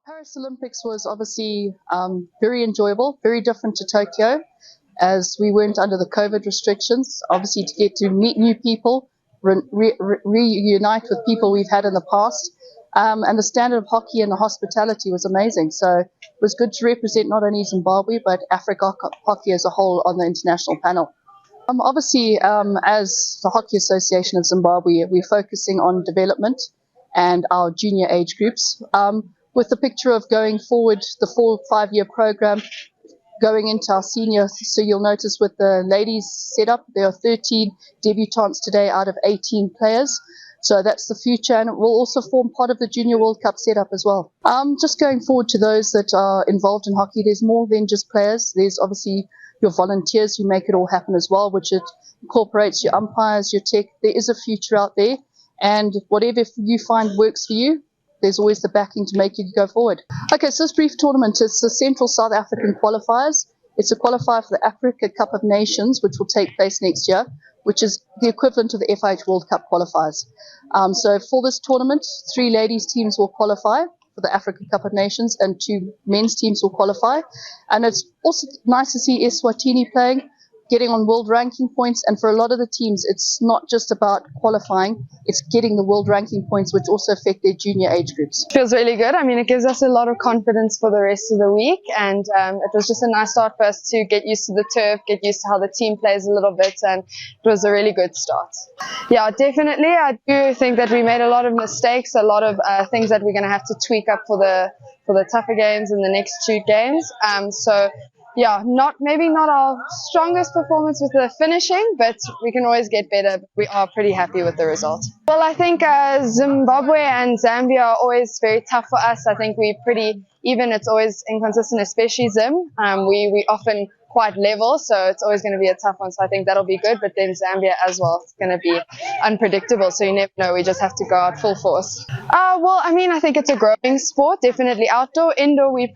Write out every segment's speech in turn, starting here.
Paris Olympics was obviously very enjoyable, very different to Tokyo, as we weren't under the COVID restrictions. Obviously, to get to meet new people, reunite with people we've had in the past, and the standard of hockey and the hospitality was amazing. So it was good to represent not only Zimbabwe but Africa hockey as a whole on the international panel. Obviously, as the Hockey Association of Zimbabwe, we're focusing on development and our junior age groups, with the picture of going forward the 4-5-year program going into our senior. So you'll notice with the ladies setup, there are 13 debutantes today out of 18 players. So that's the future, and it will also form part of the Junior World Cup setup as well. Just going forward to those that are involved in hockey, there's more than just players. There's obviously your volunteers who make it all happen as well, which it incorporates your umpires, your tech. There is a future out there, and whatever you find works for you, there's always the backing to make you go forward. Okay, so this brief tournament is the Central South African Qualifiers. It's a qualifier for the Africa Cup of Nations, which will take place next year, which is the equivalent of the FIH World Cup qualifiers. So for this tournament, 3 ladies teams will qualify for the Africa Cup of Nations and 2 men's teams will qualify. And it's also nice to see Eswatini playing, getting on world ranking points, and for a lot of the teams, it's not just about qualifying, it's getting the world ranking points, which also affect their junior age groups. Feels really good. I mean, it gives us a lot of confidence for the rest of the week, and it was just a nice start for us to get used to the turf, get used to how the team plays a little bit, and it was a really good start. Yeah, definitely. I do think that we made a lot of mistakes, a lot of things that we're going to have to tweak up for the tougher games in the next 2 games. Yeah, maybe not our strongest performance with the finishing, but we can always get better. We are pretty happy with the result. Well, I think Zimbabwe and Zambia are always very tough for us. I think we're pretty even. It's always inconsistent, especially Zim. We often quite level, so it's always going to be a tough one. So I think that'll be good. But then Zambia as well, it's going to be unpredictable. So you never know. We just have to go out full force. Well, I mean, I think it's a growing sport. Definitely outdoor, indoor, we're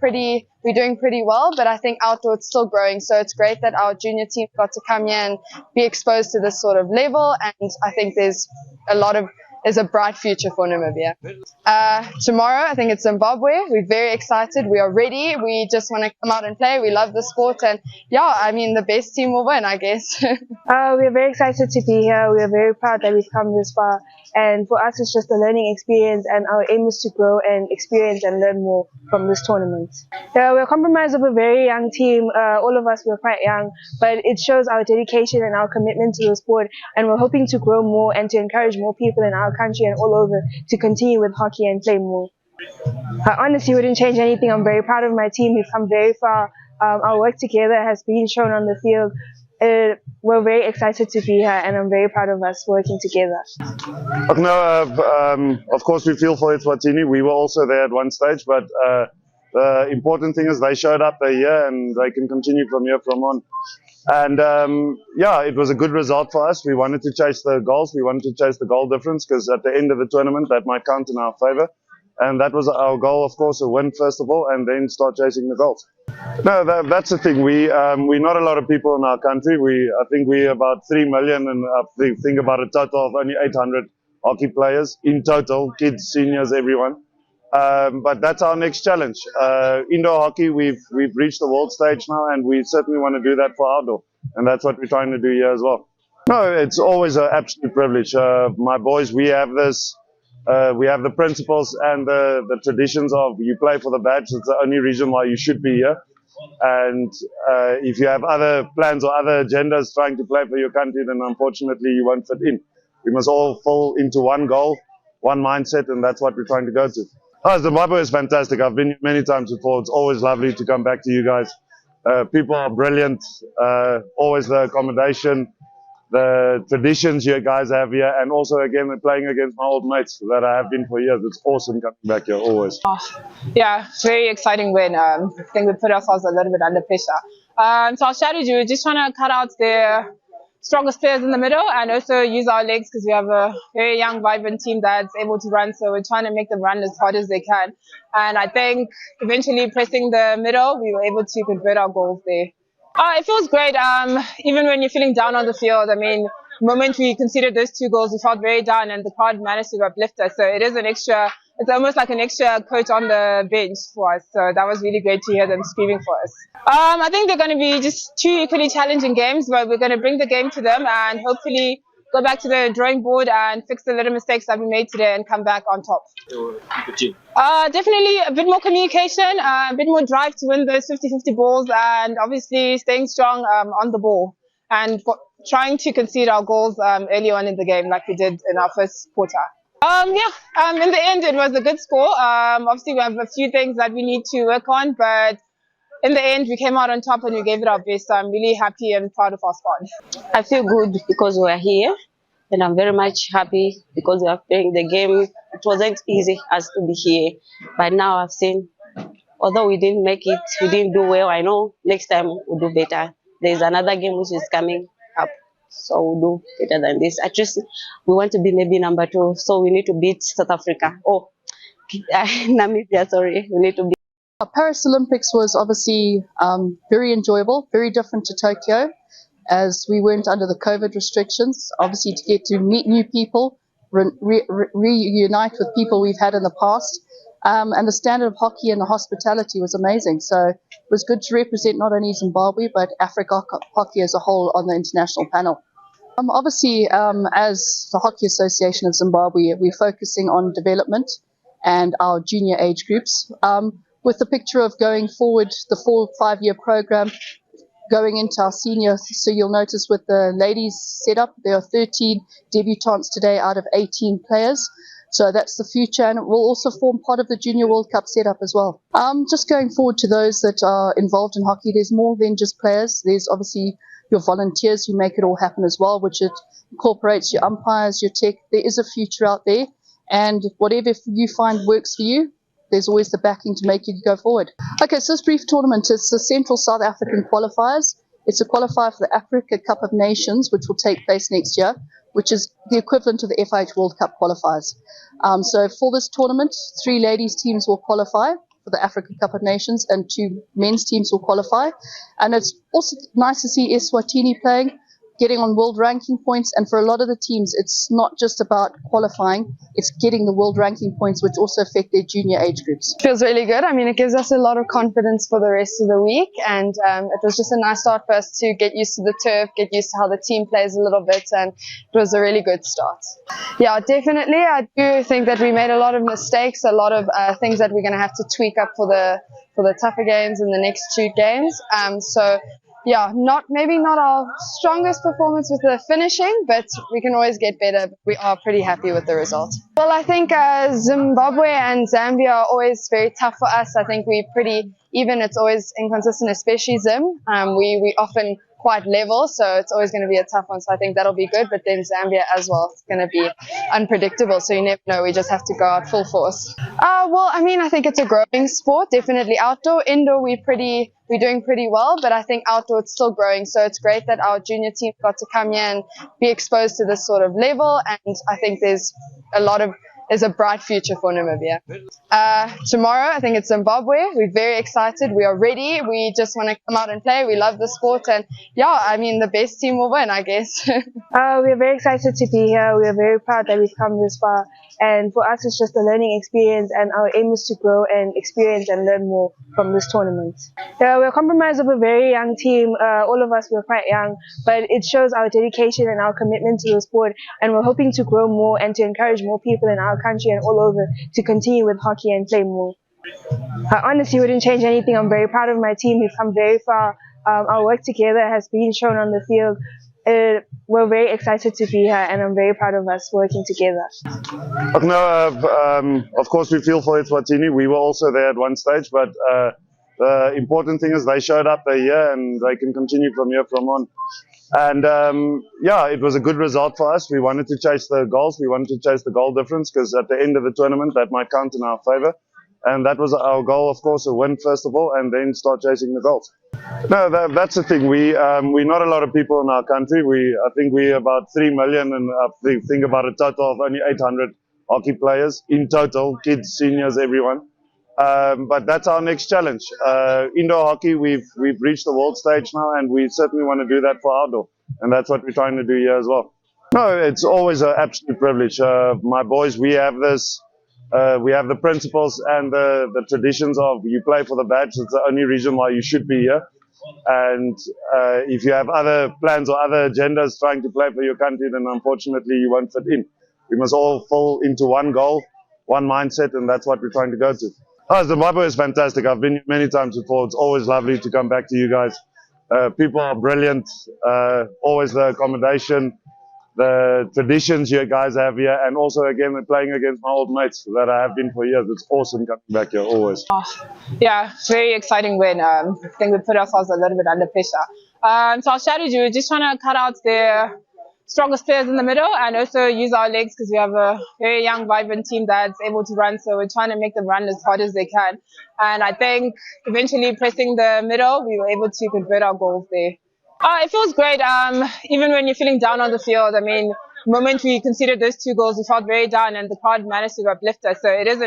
doing pretty well. But I think outdoor it's still growing. So it's great that our junior team got to come here and be exposed to this sort of level. And I think there's a bright future for Namibia. Tomorrow, I think it's Zimbabwe. We're very excited. We are ready. We just want to come out and play. We love the sport. And yeah, I mean, the best team will win, I guess. We're very excited to be here. We are very proud that we've come this far. And for us, it's just a learning experience. And our aim is to grow and experience and learn more from this tournament. We're comprised of a very young team. All of us, we're quite young. But it shows our dedication and our commitment to the sport. And we're hoping to grow more and to encourage more people in our country and all over to continue with hockey and play more. I honestly wouldn't change anything. I'm very proud of my team. We've come very far. Our work together has been shown on the field. We're very excited to be here, and I'm very proud of us working together. Of course we feel for Eswatini. We were also there at one stage, but the important thing is they showed up, they're here, and they can continue from here from on. And yeah, it was a good result for us. We wanted to chase the goals. We wanted to chase the goal difference, because at the end of the tournament that might count in our favor. And that was our goal, of course, a win first of all, and then start chasing the goals. No, that's the thing. We're not a lot of people in our country. I think we're about 3 million, and I think about a total of only 800 hockey players in total, kids, seniors, everyone. But that's our next challenge. Indoor hockey, we've reached the world stage now, and we certainly want to do that for outdoor. And that's what we're trying to do here as well. No, it's always an absolute privilege. My boys, we have this. We have the principles and the traditions of you play for the badge. It's the only reason why you should be here. And if you have other plans or other agendas trying to play for your country, then unfortunately you won't fit in. We must all fall into one goal, one mindset, and that's what we're trying to go to. Zimbabwe is fantastic. I've been here many times before. It's always lovely to come back to you guys. People are brilliant. Always the accommodation, the traditions you guys have here, and also again playing against my old mates that I have been for years. It's awesome coming back here always. Yeah, very exciting win. I think we put ourselves a little bit under pressure. So our strategy, we're just trying to cut out the strongest players in the middle and also use our legs, because we have a very young, vibrant team that's able to run. So we're trying to make them run as hard as they can. And I think eventually pressing the middle, we were able to convert our goals there. It feels great. Even when you're feeling down on the field, I mean, the moment we considered those 2 goals, we felt very down, and the crowd managed to uplift us. So it is an extra it's almost like an extra coach on the bench for us. So that was really great to hear them screaming for us. I think they're going to be just two equally challenging games, but we're going to bring the game to them and hopefully go back to the drawing board and fix the little mistakes that we made today and come back on top. Definitely a bit more communication, a bit more drive to win those 50-50 balls, and obviously staying strong on the ball and trying to concede our goals early on in the game like we did in our first quarter. In the end it was a good score. Obviously we have a few things that we need to work on, but in the end we came out on top and we gave it our best. So I'm really happy and proud of our squad. I feel good because we are here, and I'm very much happy because we are playing the game. It wasn't easy as to be here, but now I've seen, although we didn't make it, we didn't do well. I know next time we'll do better. There's another game which is coming up, so we'll do better than this. At least we want to be maybe number 2, so we need to beat South Africa. Oh, Namibia, sorry. We need to beat. Paris Olympics was obviously very enjoyable, very different to Tokyo, as we weren't under the COVID restrictions. Obviously, to get to meet new people, reunite with people we've had in the past, and the standard of hockey and the hospitality was amazing. So it was good to represent not only Zimbabwe but Africa hockey as a whole on the international panel. Obviously, as the Hockey Association of Zimbabwe, we're focusing on development and our junior age groups, with the picture of going forward the 4-5-year program going into our senior. So you'll notice with the ladies setup, there are 13 debutantes today out of 18 players. So that's the future, and it will also form part of the Junior World Cup setup as well. Just going forward to those that are involved in hockey, there's more than just players. There's obviously your volunteers who make it all happen as well, which it incorporates your umpires, your tech. There is a future out there, and whatever you find works for you, there's always the backing to make you go forward. Okay, so this brief tournament is the Central South African Qualifiers. It's a qualifier for the Africa Cup of Nations, which will take place next year, which is the equivalent of the FIH World Cup qualifiers. So for this tournament, 3 ladies teams will qualify for the Africa Cup of Nations and 2 men's teams will qualify. And it's also nice to see Eswatini playing, getting on world ranking points, and for a lot of the teams it's not just about qualifying, it's getting the world ranking points, which also affect their junior age groups. Feels really good. I mean, it gives us a lot of confidence for the rest of the week, and it was just a nice start for us to get used to the turf, get used to how the team plays a little bit, and it was a really good start. Yeah, definitely. I do think that we made a lot of mistakes, a lot of things that we're going to have to tweak up for the tougher games in the next 2 games. So yeah, maybe not our strongest performance with the finishing, but we can always get better. We are pretty happy with the result. Well, I think Zimbabwe and Zambia are always very tough for us. I think we're pretty even. It's always inconsistent, especially Zim. We often quite level, so it's always going to be a tough one. So I think that'll be good. But then Zambia as well, it's going to be unpredictable. So you never know. We just have to go out full force. Well, I mean, I think it's a growing sport. Definitely outdoor, indoor, we're doing pretty well. But I think outdoor it's still growing. So it's great that our junior team got to come here and be exposed to this sort of level. And I think there's a bright future for Namibia. Tomorrow, I think it's Zimbabwe. We're very excited. We are ready. We just want to come out and play. We love the sport, and yeah, I mean, the best team will win, I guess. We are very excited to be here. We are very proud that we've come this far. And for us, it's just a learning experience, and our aim is to grow and experience and learn more from this tournament. We're comprised of a very young team. All of us were quite young, but it shows our dedication and our commitment to the sport. And we're hoping to grow more and to encourage more people in our country and all over to continue with hockey and play more. I honestly wouldn't change anything. I'm very proud of my team. We've come very far. Our work together has been shown on the field. We're very excited to be here, and I'm very proud of us working together. Of course, we feel for Eswatini. We were also there at one stage, but the important thing is they showed up, they're here, and they can continue from here from on. And yeah, it was a good result for us. We wanted to chase the goals. We wanted to chase the goal difference, because at the end of the tournament, that might count in our favor. And that was our goal, of course, a win first of all, and then start chasing the goals. No, that's the thing. We're not a lot of people in our country. I think we're about 3 million, and I think about a total of only 800 hockey players in total, kids, seniors, everyone. But that's our next challenge. Indoor hockey, we've reached the world stage now, and we certainly want to do that for outdoor, and that's what we're trying to do here as well. No, it's always an absolute privilege. My boys, we have this we have the principles and the traditions of you play for the badge. It's the only reason why you should be here. And if you have other plans or other agendas trying to play for your country, then unfortunately you won't fit in. We must all fall into one goal, one mindset, and that's what we're trying to go to. Oh, Zimbabwe is fantastic. I've been many times before. It's always lovely to come back to you guys. People are brilliant. Always the accommodation, the traditions you guys have here, and also again playing against my old mates that I have been for years. It's awesome coming back here always. Yeah, very exciting win. I think we put ourselves a little bit under pressure. So our strategy, we're just trying to cut out the strongest players in the middle and also use our legs because we have a very young, vibrant team that's able to run. So we're trying to make them run as hard as they can. And I think eventually pressing the middle, we were able to convert our goals there. It feels great. Even when you're feeling down on the field, I mean, the moment we conceded those 2 goals, we felt very down and the crowd managed to uplift us. So it is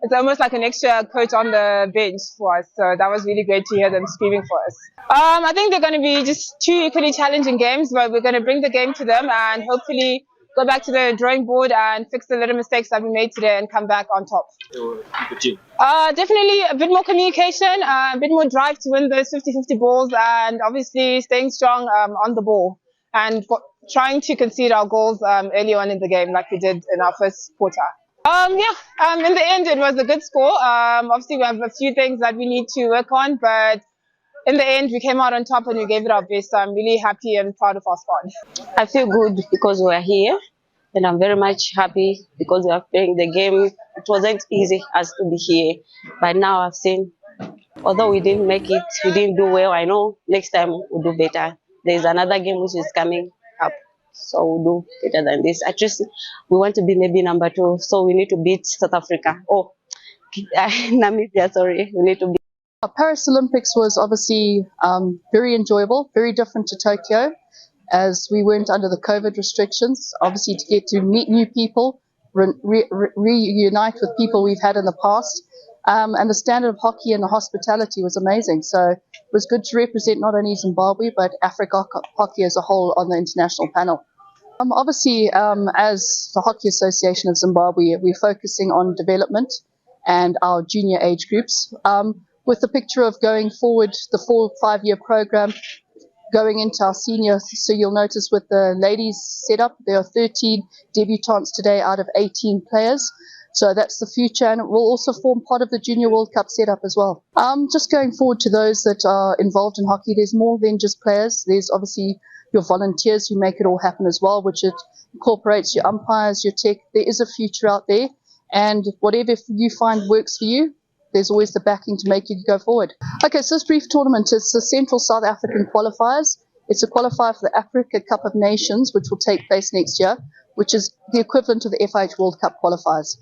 it's almost like an extra coach on the bench for us. So that was really great to hear them screaming for us. I think they're going to be just 2 equally challenging games, but we're going to bring the game to them and hopefully go back to the drawing board and fix the little mistakes that we made today and come back on top. Definitely a bit more communication, a bit more drive to win those 50-50 balls, and obviously staying strong on the ball and trying to concede our goals early on in the game like we did in our first quarter. In the end, it was a good score. Obviously, we have a few things that we need to work on, but in the end, we came out on top and we gave it our best. So I'm really happy and proud of our squad. I feel good because we are here, and I'm very much happy because we are playing the game. It wasn't easy as to be here, but now I've seen, although we didn't make it, we didn't do well. I know next time we'll do better. There's another game which is coming up, so we'll do better than this. At least we want to be maybe number 2, so we need to beat South Africa. Oh, Namibia, sorry. We need to beat. Paris Olympics was obviously very enjoyable, very different to Tokyo, as we weren't under the COVID restrictions. Obviously, to get to meet new people, reunite with people we've had in the past, and the standard of hockey and the hospitality was amazing. So it was good to represent not only Zimbabwe but Africa hockey as a whole on the international panel. Obviously, as the Hockey Association of Zimbabwe, we're focusing on development and our junior age groups, with the picture of going forward the 4-5-year program going into our seniors. So you'll notice with the ladies setup, there are 13 debutantes today out of 18 players. So that's the future, and it will also form part of the Junior World Cup setup as well. Just going forward to those that are involved in hockey, there's more than just players. There's obviously your volunteers who make it all happen as well, which it incorporates your umpires, your tech. There is a future out there, and whatever you find works for you, there's always the backing to make you go forward. Okay, so this brief tournament is the Central South African Qualifiers. It's a qualifier for the Africa Cup of Nations, which will take place next year, which is the equivalent of the FIH World Cup qualifiers.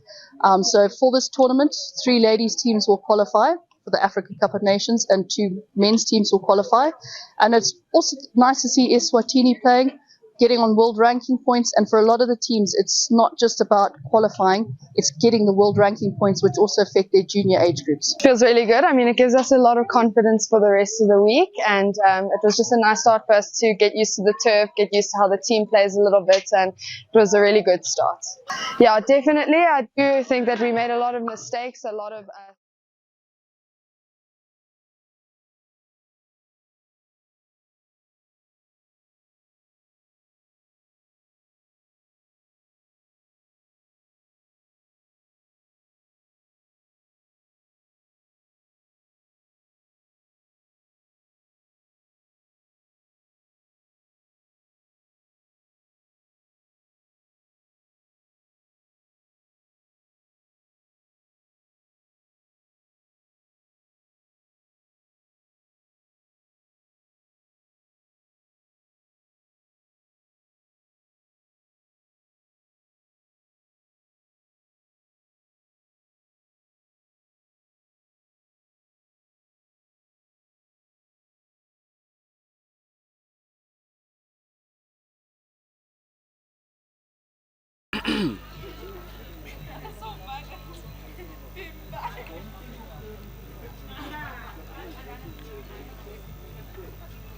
So for this tournament, 3 ladies teams will qualify for the Africa Cup of Nations and 2 men's teams will qualify. And it's also nice to see Eswatini playing, getting on world ranking points, and for a lot of the teams, it's not just about qualifying, it's getting the world ranking points, which also affect their junior age groups. Feels really good. I mean, it gives us a lot of confidence for the rest of the week, and it was just a nice start for us to get used to the turf, get used to how the team plays a little bit, and it was a really good start. Yeah, definitely. I do think that we made a lot of mistakes, a lot of...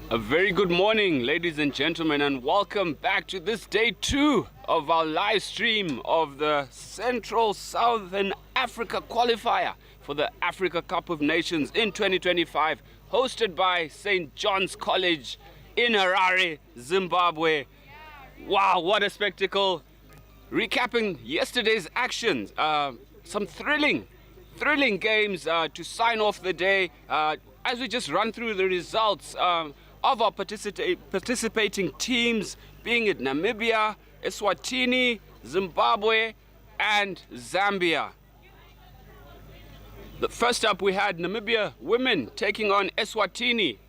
A very good morning, ladies and gentlemen, and welcome back to this day 2 of our live stream of the Central Southern Africa qualifier for the Africa Cup of Nations in 2025, hosted by St. John's College in Harare, Zimbabwe. Wow, what a spectacle. Recapping yesterday's actions, some thrilling games to sign off the day. As we just run through the results of our participating teams, being it Namibia, Eswatini, Zimbabwe, and Zambia. First up, we had Namibia women taking on Eswatini,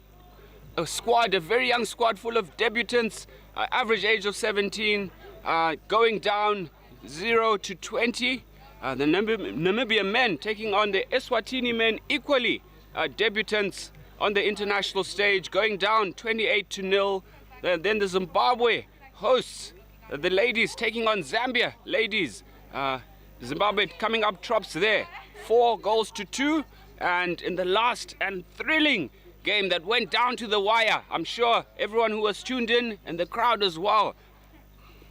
a very young squad full of debutants, average age of 17, going down 0 to 20. The Namibia men taking on the Eswatini men, equally debutants on the international stage, going down 28 to 0. Then the Zimbabwe hosts, the ladies taking on Zambia ladies. Zimbabwe coming up tops there, 4 goals to 2. And in the last and thrilling game that went down to the wire, I'm sure everyone who was tuned in and the crowd as well,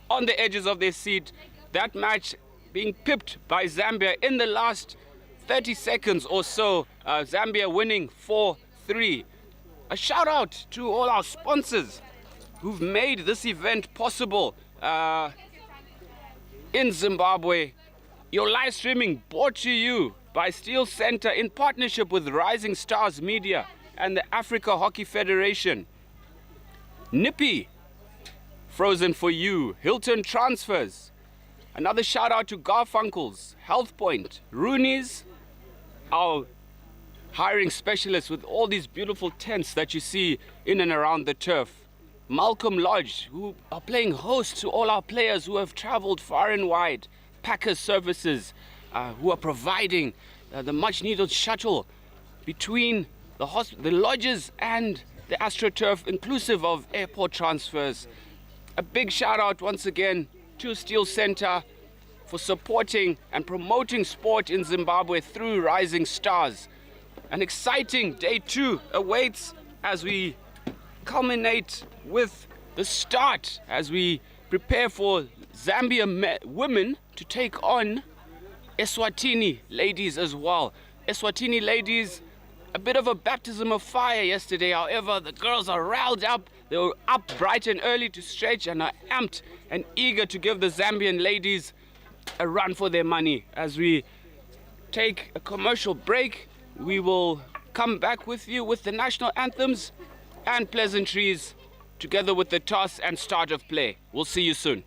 on the edges of their seat, that match being pipped by Zambia in the last 30 seconds or so, Zambia winning 4-3. A shout out to all our sponsors who've made this event possible in Zimbabwe. Your live streaming brought to you by Steel Center in partnership with Rising Stars Media and the Africa Hockey Federation. Nippy, Frozen for You, Hilton Transfers. Another shout out to Garfunkel's, Health Point, Rooney's, our hiring specialists with all these beautiful tents that you see in and around the turf. Malcolm Lodge, who are playing host to all our players who have traveled far and wide. Packers Services, who are providing the much needed shuttle between the lodges and the AstroTurf, inclusive of airport transfers. A big shout out once again to Steel Center for supporting and promoting sport in Zimbabwe through Rising Stars. An exciting day 2 awaits as we culminate with the start, as we prepare for Zambia women to take on Eswatini ladies as well. Eswatini ladies, a bit of a baptism of fire yesterday. However, the girls are riled up. They were up bright and early to stretch and are amped and eager to give the Zambian ladies a run for their money. As we take a commercial break, we will come back with you with the national anthems and pleasantries, together with the toss and start of play. We'll see you soon.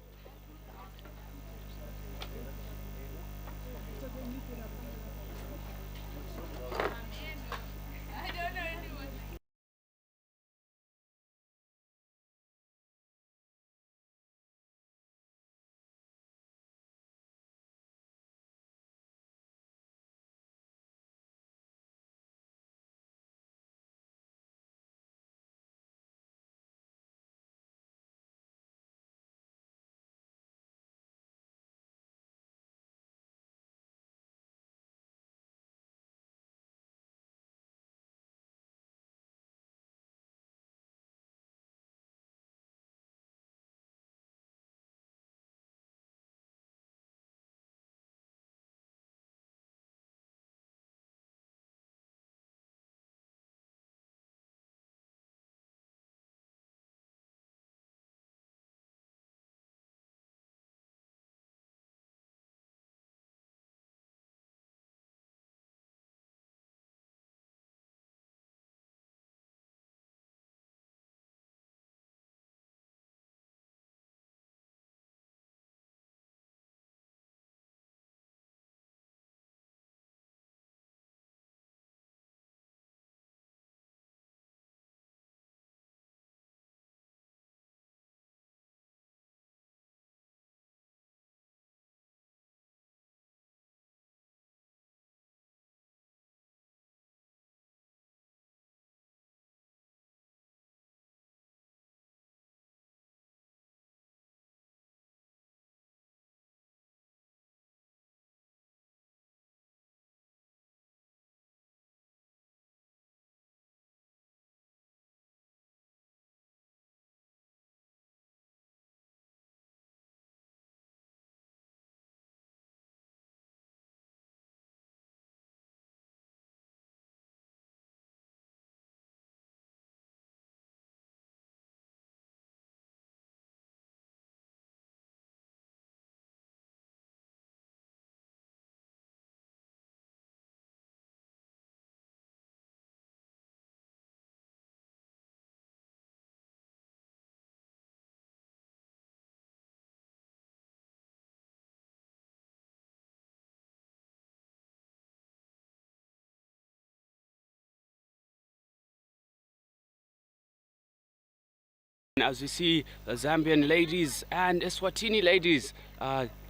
As we see the Zambian ladies and Eswatini ladies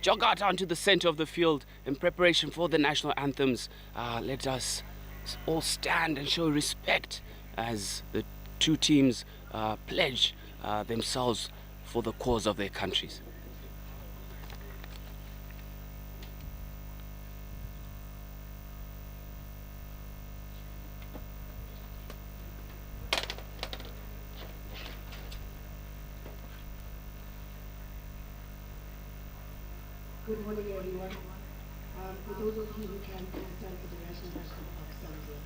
jog out onto the center of the field in preparation for the national anthems, let us all stand and show respect as the two teams pledge themselves for the cause of their countries. Good morning, everyone. For those of you who can, please stand for the national anthem of Zambia.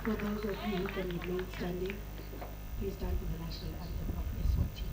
For those of you who can remain standing, please stand for the national anthem of Eswatini.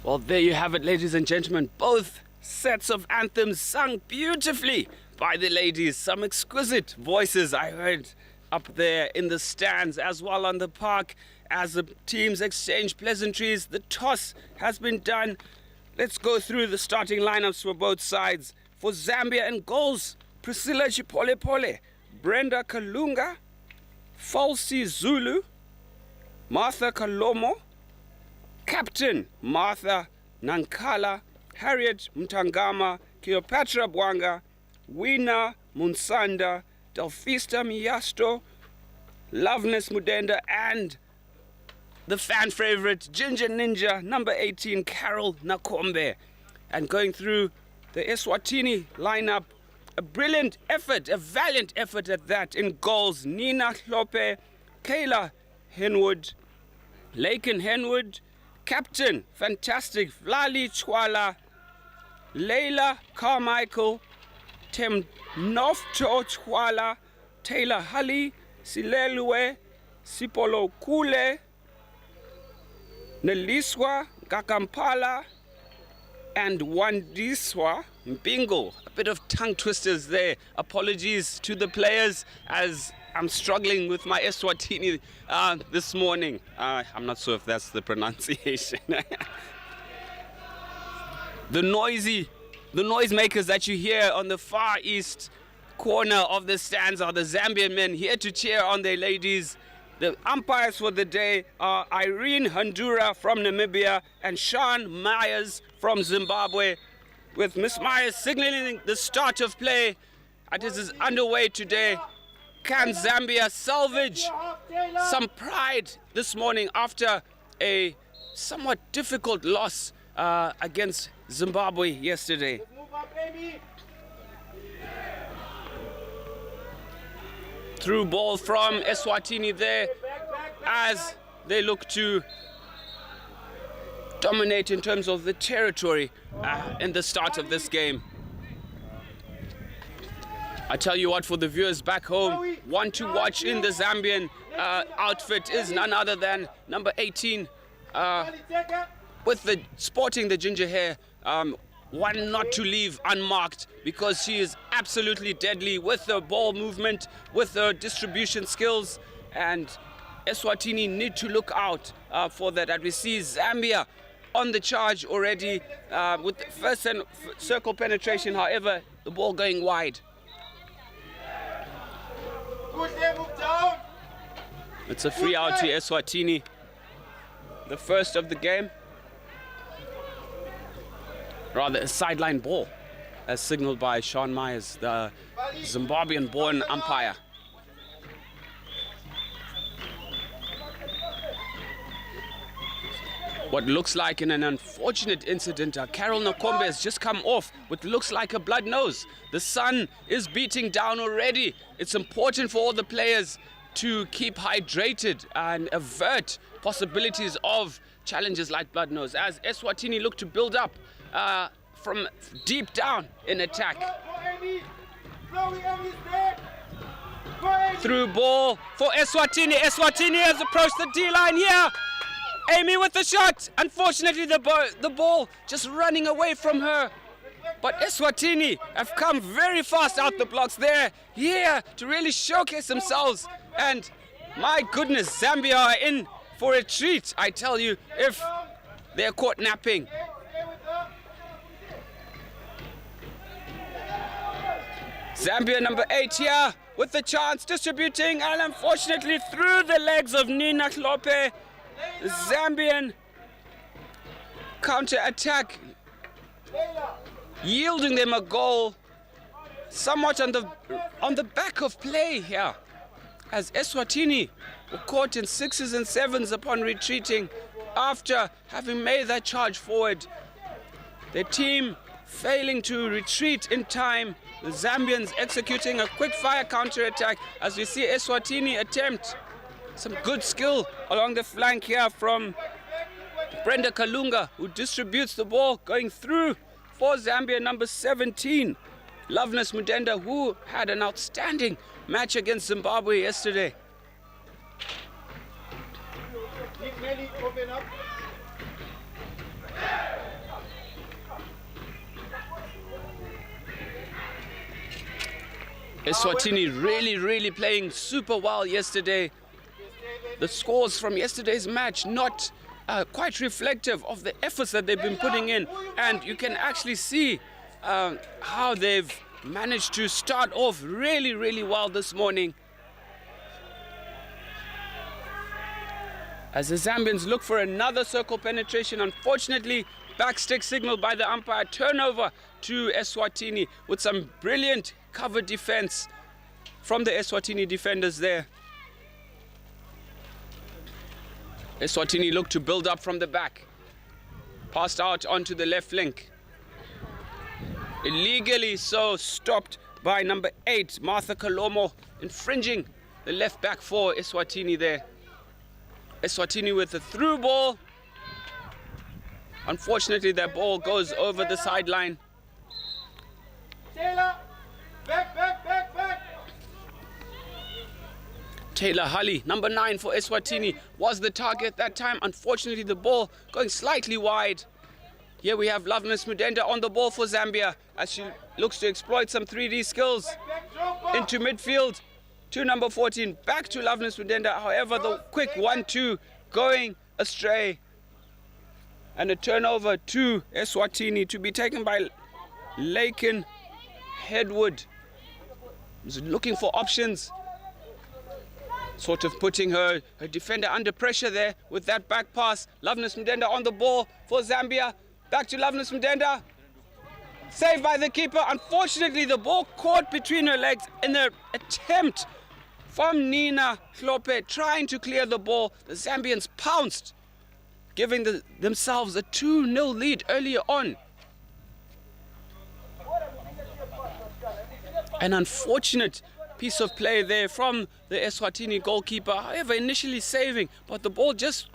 Well, there you have it, ladies and gentlemen. Both sets of anthems sung beautifully by the ladies. Some exquisite voices I heard up there in the stands as well on the park as the teams exchange pleasantries. The toss has been done. Let's go through the starting lineups for both sides. For Zambia in goals, Priscilla Chipolepole, Brenda Kalunga, Falsi Zulu, Martha Kalomo, Captain Martha Nankala, Harriet Mtangama, Cleopatra Bwanga, Wina Munsanda, Delfista Miyasto, Loveness Mudenda, and the fan favorite Ginger Ninja, number 18, Carol Nakombe. And going through the Eswatini lineup, a brilliant effort, a valiant effort at that. In goals, Nina Hlope, Kayla Henwood, Laken Henwood, captain, fantastic, Vlali Chwala, Leila Carmichael, Temnofto Chwala, Taylor Hully, Silelwe, Sipolo Kule, Neliswa Gakampala, and Wandiswa Mbingo. A bit of tongue twisters there. Apologies to the players as I'm struggling with my Eswatini this morning. I'm not sure if that's the pronunciation. The noisemakers that you hear on the far east corner of the stands are the Zambian men here to cheer on their ladies. The umpires for the day are Irene Handura from Namibia and Sean Myers from Zimbabwe, with Miss Myers signaling the start of play. This is underway today. Can Zambia salvage some pride this morning after a somewhat difficult loss against Zimbabwe yesterday? Through ball from Eswatini there as they look to dominate in terms of the territory in the start of this game. I tell you what, for the viewers back home, one to watch in the Zambian outfit is none other than number 18 with the sporting the ginger hair. One not to leave unmarked because she is absolutely deadly with her ball movement, with her distribution skills, and Eswatini need to look out for that. And we see Zambia on the charge already with the first circle penetration, however, the ball going wide. It's a free out to Eswatini, the first of the game. Rather a sideline ball, as signaled by Sean Myers, the Zimbabwean-born umpire. What looks like in an unfortunate incident, Carol Nakombe has just come off what looks like a blood nose. The sun is beating down already. It's important for all the players to keep hydrated and avert possibilities of challenges like blood nose, as Eswatini look to build up from deep down in attack. Through ball for Eswatini. Eswatini has approached the D-line here. Amy with the shot. Unfortunately, the ball just running away from her. But Eswatini have come very fast out the blocks there, here to really showcase themselves. And my goodness, Zambia are in for a treat, I tell you, if they're caught napping. Zambia number 8 here with the chance, distributing, and unfortunately through the legs of Nina Klope. The Zambian counter-attack yielding them a goal somewhat on the back of play here, as Eswatini were caught in 6s and 7s upon retreating after having made that charge forward. Their team failing to retreat in time. The Zambians executing a quick fire counter-attack as we see Eswatini attempt some good skill along the flank here from Brenda Kalunga, who distributes the ball going through for Zambia number 17, Loveness Mudenda, who had an outstanding match against Zimbabwe yesterday. Eswatini really playing super well yesterday. The scores from yesterday's match not quite reflective of the efforts that they've been putting in, and you can actually see how they've managed to start off really well this morning. As the Zambians look for another circle penetration, unfortunately backstick signal by the umpire, turnover to Eswatini with some brilliant cover defense from the Eswatini defenders there. Eswatini look to build up from the back. Passed out onto the left flank. Illegally so stopped by number 8, Martha Kalomo, infringing the left back for Eswatini there. Eswatini with the through ball. Unfortunately, that ball goes over the sideline. Taylor, back. Taylor Hully, number 9 for Eswatini, was the target that time. Unfortunately, the ball going slightly wide. Here we have Loveness Mudenda on the ball for Zambia as she looks to exploit some 3D skills into midfield to number 14. Back to Loveness Mudenda. However, the quick 1-2 going astray. And a turnover to Eswatini to be taken by Laken Hedwood. He's looking for options. Sort of putting her defender under pressure there with that back pass. Loveness Mudenda on the ball for Zambia. Back to Loveness Mudenda. Saved by the keeper. Unfortunately, the ball caught between her legs in the attempt from Nina Hlope trying to clear the ball. The Zambians pounced, giving themselves a 2-0 lead earlier on. An unfortunate piece of play there from the Eswatini goalkeeper. However, initially saving, but the ball just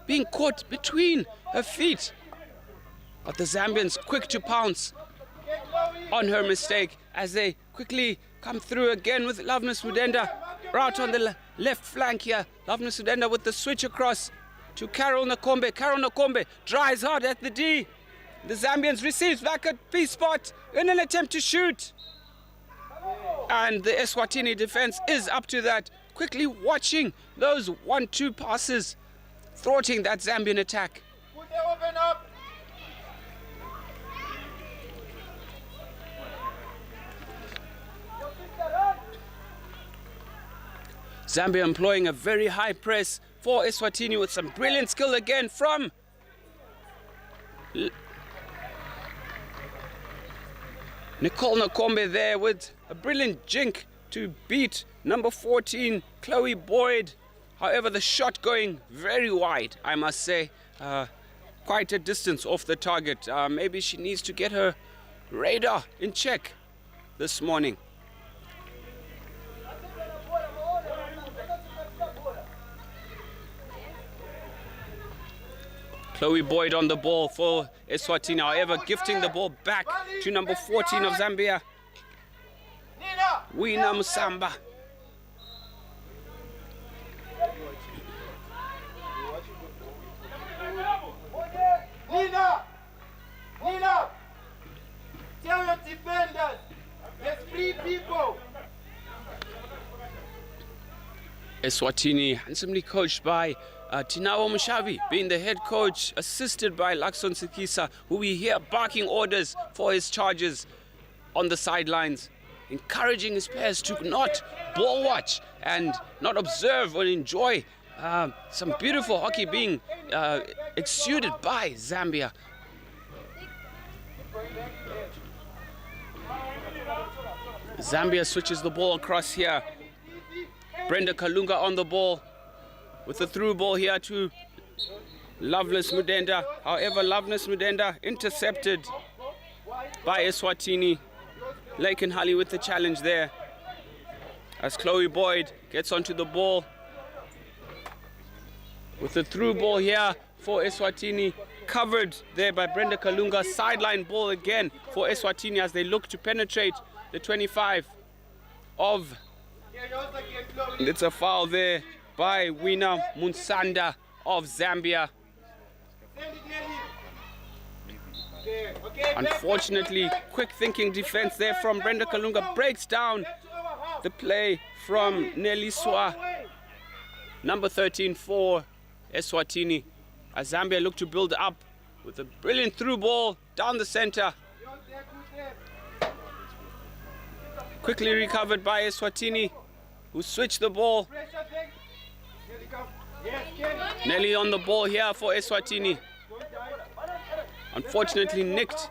being caught between her feet. But the Zambians quick to pounce on her mistake as they quickly come through again with Loveness Mudenda right on the left flank here. Loveness Mudenda with the switch across to Carol Nakombe. Carol Nakombe drives hard at the D. The Zambians receives back at B spot in an attempt to shoot. And the Eswatini defense is up to that, quickly watching those 1-2 passes, thwarting that Zambian attack. Open up. Zambia employing a very high press for Eswatini with some brilliant skill again from Nicole Nakombe there with a brilliant jink to beat number 14, Chloe Boyd. However, the shot going very wide, I must say. Quite a distance off the target. Maybe she needs to get her radar in check this morning. Chloe Boyd on the ball for Eswatini, however, gifting the ball back to number 14 of Zambia, Wina Musamba. Nina, tell your defenders, there's 3 people. Eswatini, handsomely coached by Tinawo Mushavi, being the head coach, assisted by Lakson Sikisa, who we hear barking orders for his charges on the sidelines, encouraging his players to not ball watch and not observe or enjoy some beautiful hockey being exuded by Zambia. Zambia switches the ball across here. Brenda Kalunga on the ball with the through ball here to Loveness Mudenda. However, Loveness Mudenda intercepted by Eswatini. Laken Hully with the challenge there as Chloe Boyd gets onto the ball with the through ball here for Eswatini, covered there by Brenda Kalunga. Sideline ball again for Eswatini as they look to penetrate the 25 of... It's a foul there by Wina Munsanda of Zambia. Unfortunately, quick thinking defense there from Brenda Kalunga breaks down the play from Neliswa, number 13 for Eswatini, as Zambia look to build up with a brilliant through ball down the center. Quickly recovered by Eswatini, who switched the ball. Nelly on the ball here for Eswatini. Unfortunately nicked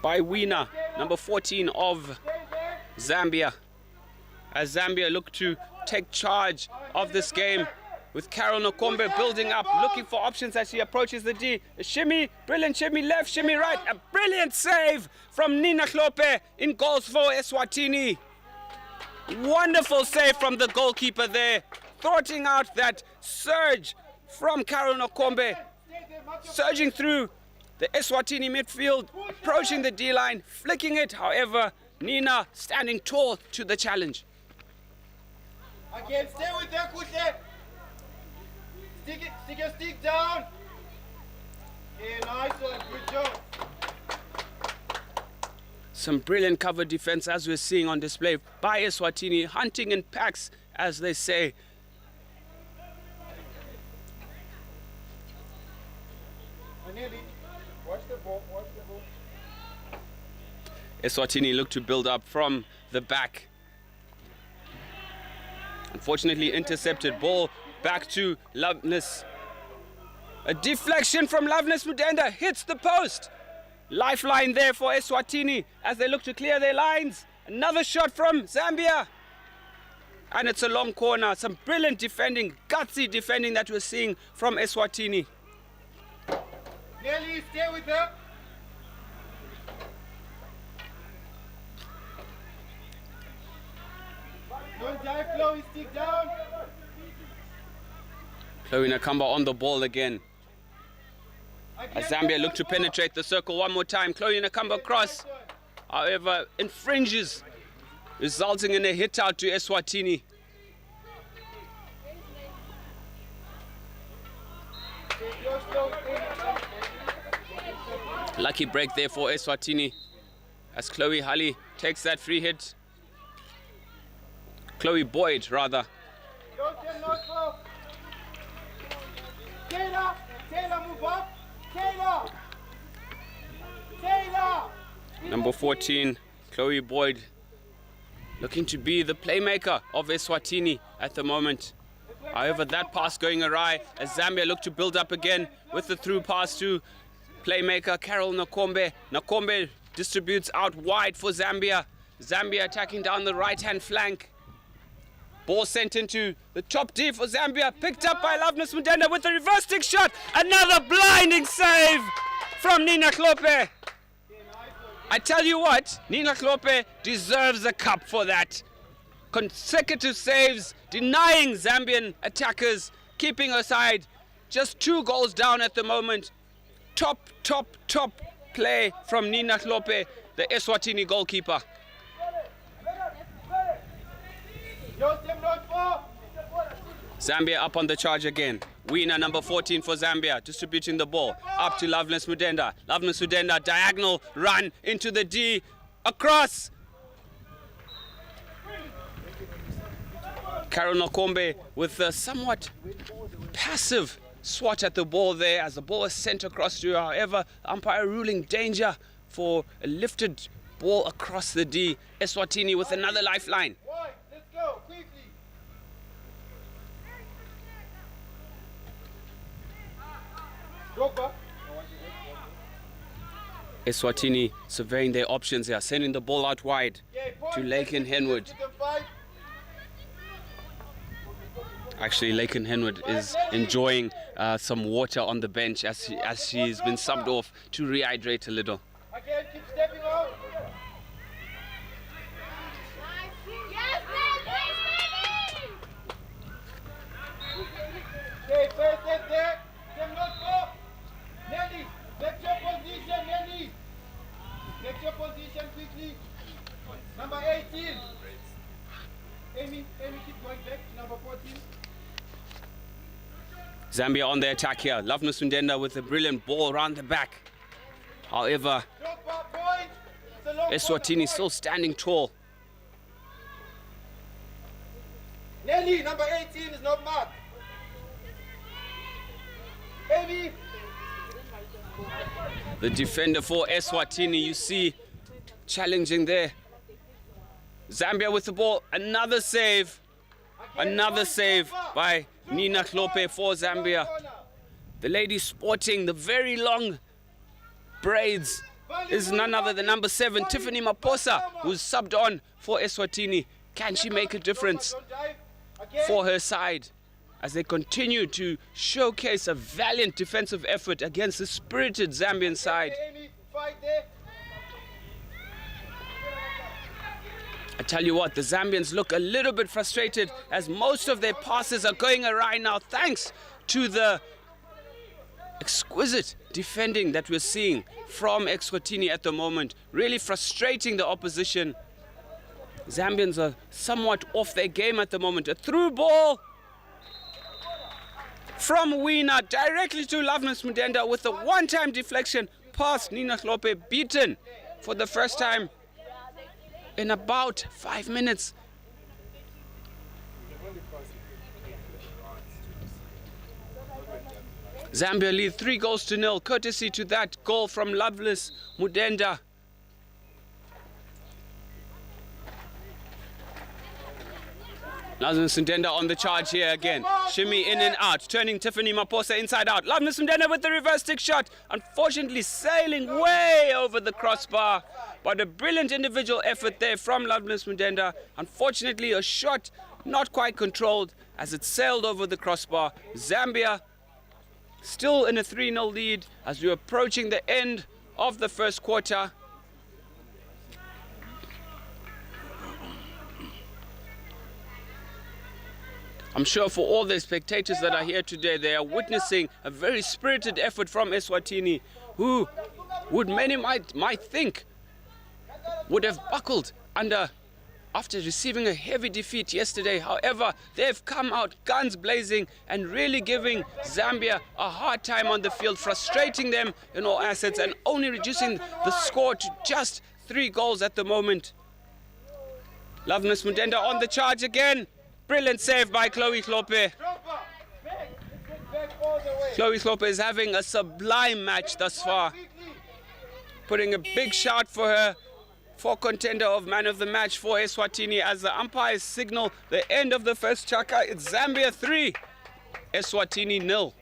by Wina, number 14 of Zambia. As Zambia look to take charge of this game with Carol Nakombe building up, looking for options as she approaches the D. A shimmy, brilliant shimmy left, shimmy right. A brilliant save from Nina Hlope in goals for Eswatini. Wonderful save from the goalkeeper there. thwarting out that surge from Carol Nokombe, surging through the Eswatini midfield, approaching the D-line, flicking it. However, Nina standing tall to the challenge. Again, stay with them, Kuhle. Stick your stick down. Okay, nice one, good job. Some brilliant cover defense as we're seeing on display by Eswatini, hunting in packs, as they say. Watch the ball, watch the ball. Eswatini look to build up from the back. Unfortunately intercepted. Ball back to Loveness. A deflection from Loveness Mudenda hits the post. Lifeline there for Eswatini as they look to clear their lines. Another shot from Zambia. And it's a long corner. Some brilliant defending, gutsy defending that we're seeing from Eswatini. Nelly, stay with her. Don't dive, Chloe, stick down. Chloe Nakamba on the ball again. As Zambia look to penetrate the circle one more time. Chloe Nakamba cross, however, infringes, resulting in a hit out to Eswatini. Lucky break there for Eswatini as Chloe Hali takes that free hit. Chloe Boyd, rather. Taylor, move up. Taylor! Taylor! Number 14, Chloe Boyd, looking to be the playmaker of Eswatini at the moment. However, that pass going awry as Zambia look to build up again with the through pass to playmaker Carol Nakombe. Nakombe distributes out wide for Zambia. Zambia attacking down the right-hand flank. Ball sent into the top D for Zambia. Picked up by Loveness Mudenda with a reverse stick shot. Another blinding save from Nina Klope. I tell you what, Nina Klope deserves a cup for that. Consecutive saves, denying Zambian attackers, keeping her side. Just 2 goals down at the moment. Top play from Nina Klope, the Eswatini goalkeeper. Zambia up on the charge again. Wiener, number 14 for Zambia, distributing the ball up to Loveness Mudenda. Loveness Mudenda, diagonal run into the D, across. Carol Nokombe with a somewhat passive swat at the ball there as the ball was sent across to her. However, the umpire ruling danger for a lifted ball across the D. Eswatini with another lifeline. Let's go, quickly. Eswatini surveying their options here, sending the ball out wide to Laken Henwood. Actually, Laken Henwood is enjoying some water on the bench as she's been subbed off to rehydrate a little. Again, keep stepping out. Okay, first step there. Them not go. Nelly, get your position, Nelly. Get your position quickly. Number 18. Amy, keep going back to number 14. Zambia on the attack here. Loveness Mudenda with a brilliant ball around the back. However, Eswatini still standing tall. Nelly, number 18 is not marked. Amy. The defender for Eswatini, you see, challenging there. Zambia with the ball. Another save. Another save by Nina Klope for Zambia. The lady sporting the very long braids is none other than number 7, Tiffany Maposa, who's subbed on for Eswatini. Can she make a difference for her side as they continue to showcase a valiant defensive effort against the spirited Zambian side? A tell you what, the Zambians look a little bit frustrated as most of their passes are going awry now, thanks to the exquisite defending that we're seeing from Eswatini at the moment, really frustrating the opposition. Zambians are somewhat off their game at the moment. A through ball from Wina directly to Loveness Mudenda with a one-time deflection past Nina Hlope, beaten for the first time in about 5 minutes. Zambia lead 3-0, courtesy to that goal from Loveless Mudenda. Loveness Mudenda on the charge here again. Shimmy in and out, turning Tiffany Maposa inside out. Loveness Mudenda with the reverse stick shot. Unfortunately sailing way over the crossbar. But a brilliant individual effort there from Loveness Mudenda. Unfortunately a shot not quite controlled as it sailed over the crossbar. Zambia still in a 3-0 lead as we're approaching the end of the first quarter. I'm sure for all the spectators that are here today, they are witnessing a very spirited effort from Eswatini, who many might think would have buckled under after receiving a heavy defeat yesterday. However, they've come out guns blazing and really giving Zambia a hard time on the field, frustrating them in all assets and only reducing the score to just 3 goals at the moment. Loveness Mudenda on the charge again. Brilliant save by Chloe Hlope. Chloe Hlope is having a sublime match thus far. Putting a big shout for her for contender of man of the match for Eswatini as the umpires signal the end of the first chaka. It's Zambia 3, Eswatini 0.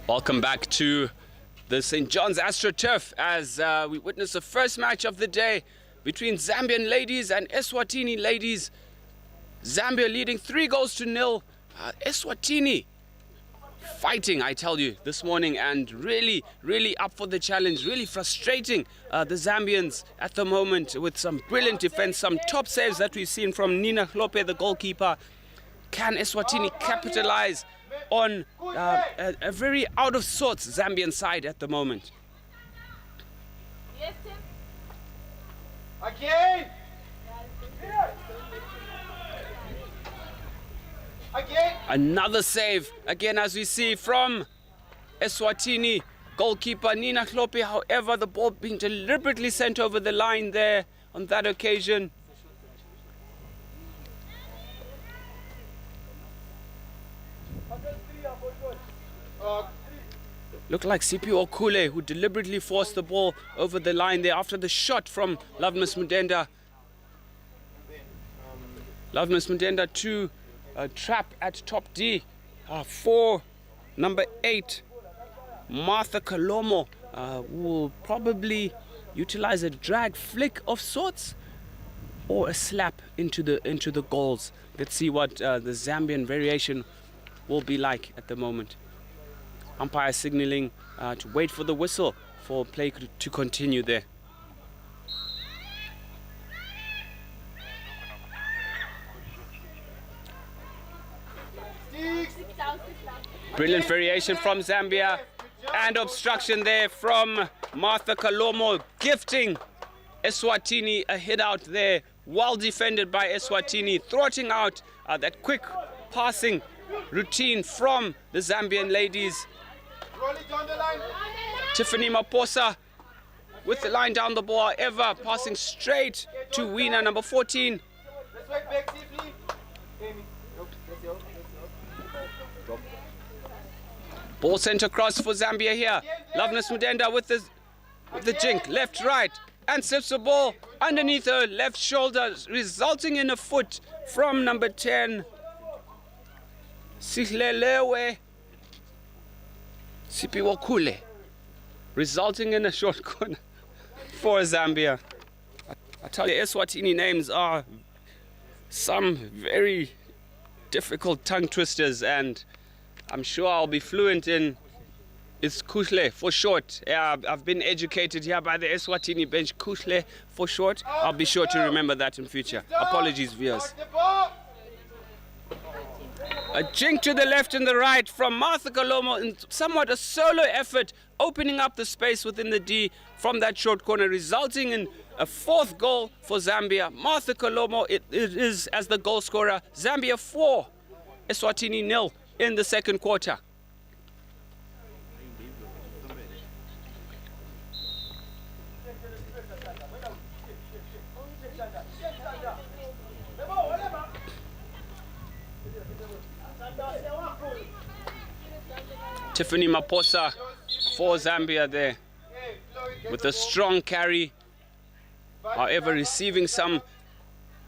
Welcome back to the St. John's AstroTurf as we witness the first match of the day between Zambian ladies and Eswatini ladies. Zambia leading 3-0. Eswatini fighting, I tell you, this morning and really up for the challenge, really frustrating the Zambians at the moment with some brilliant defense, some top saves that we've seen from Nina Hlope, the goalkeeper. Can Eswatini capitalize on a very out of sorts Zambian side at the moment? Yes, Tim. Again. Again. Another save again, as we see from Eswatini goalkeeper Nina Hlope. However, the ball being deliberately sent over the line there on that occasion. Looked like Sipho Okule, who deliberately forced the ball over the line there after the shot from Loveness Mudenda. Loveness Mudenda to trap at top D for number 8, Martha Kalomo, will probably utilize a drag flick of sorts or a slap into the goals. Let's see what the Zambian variation will be like at the moment. Umpire signaling to wait for the whistle for play to continue there. Brilliant variation from Zambia, and obstruction there from Martha Kalomo, gifting Eswatini a hit out there. Well defended by Eswatini, thwarting out that quick passing routine from the Zambian ladies. Tiffany Maposa with the line down the ball, however, passing straight to Weena, number 14. Ball sent across for Zambia here. Loveness Mudenda with the jink, left, right, and slips the ball underneath her left shoulder, resulting in a foot from number 10, Sihlelewe Sipiwakule, resulting in a short corner for Zambia. I tell you, Eswatini names are some very difficult tongue twisters, and I'm sure I'll be fluent in it's Kushle for short. Yeah, I've been educated here by the Eswatini bench, Kushle for short. I'll be sure to remember that in future. Apologies, viewers. A jink to the left and the right from Martha Kalomo in somewhat a solo effort, opening up the space within the D from that short corner, resulting in a 4th goal for Zambia. Martha Kalomo it is as the goal scorer. Zambia 4, Eswatini 0 in the second quarter. Tiffany Maposa for Zambia there with a strong carry, however receiving some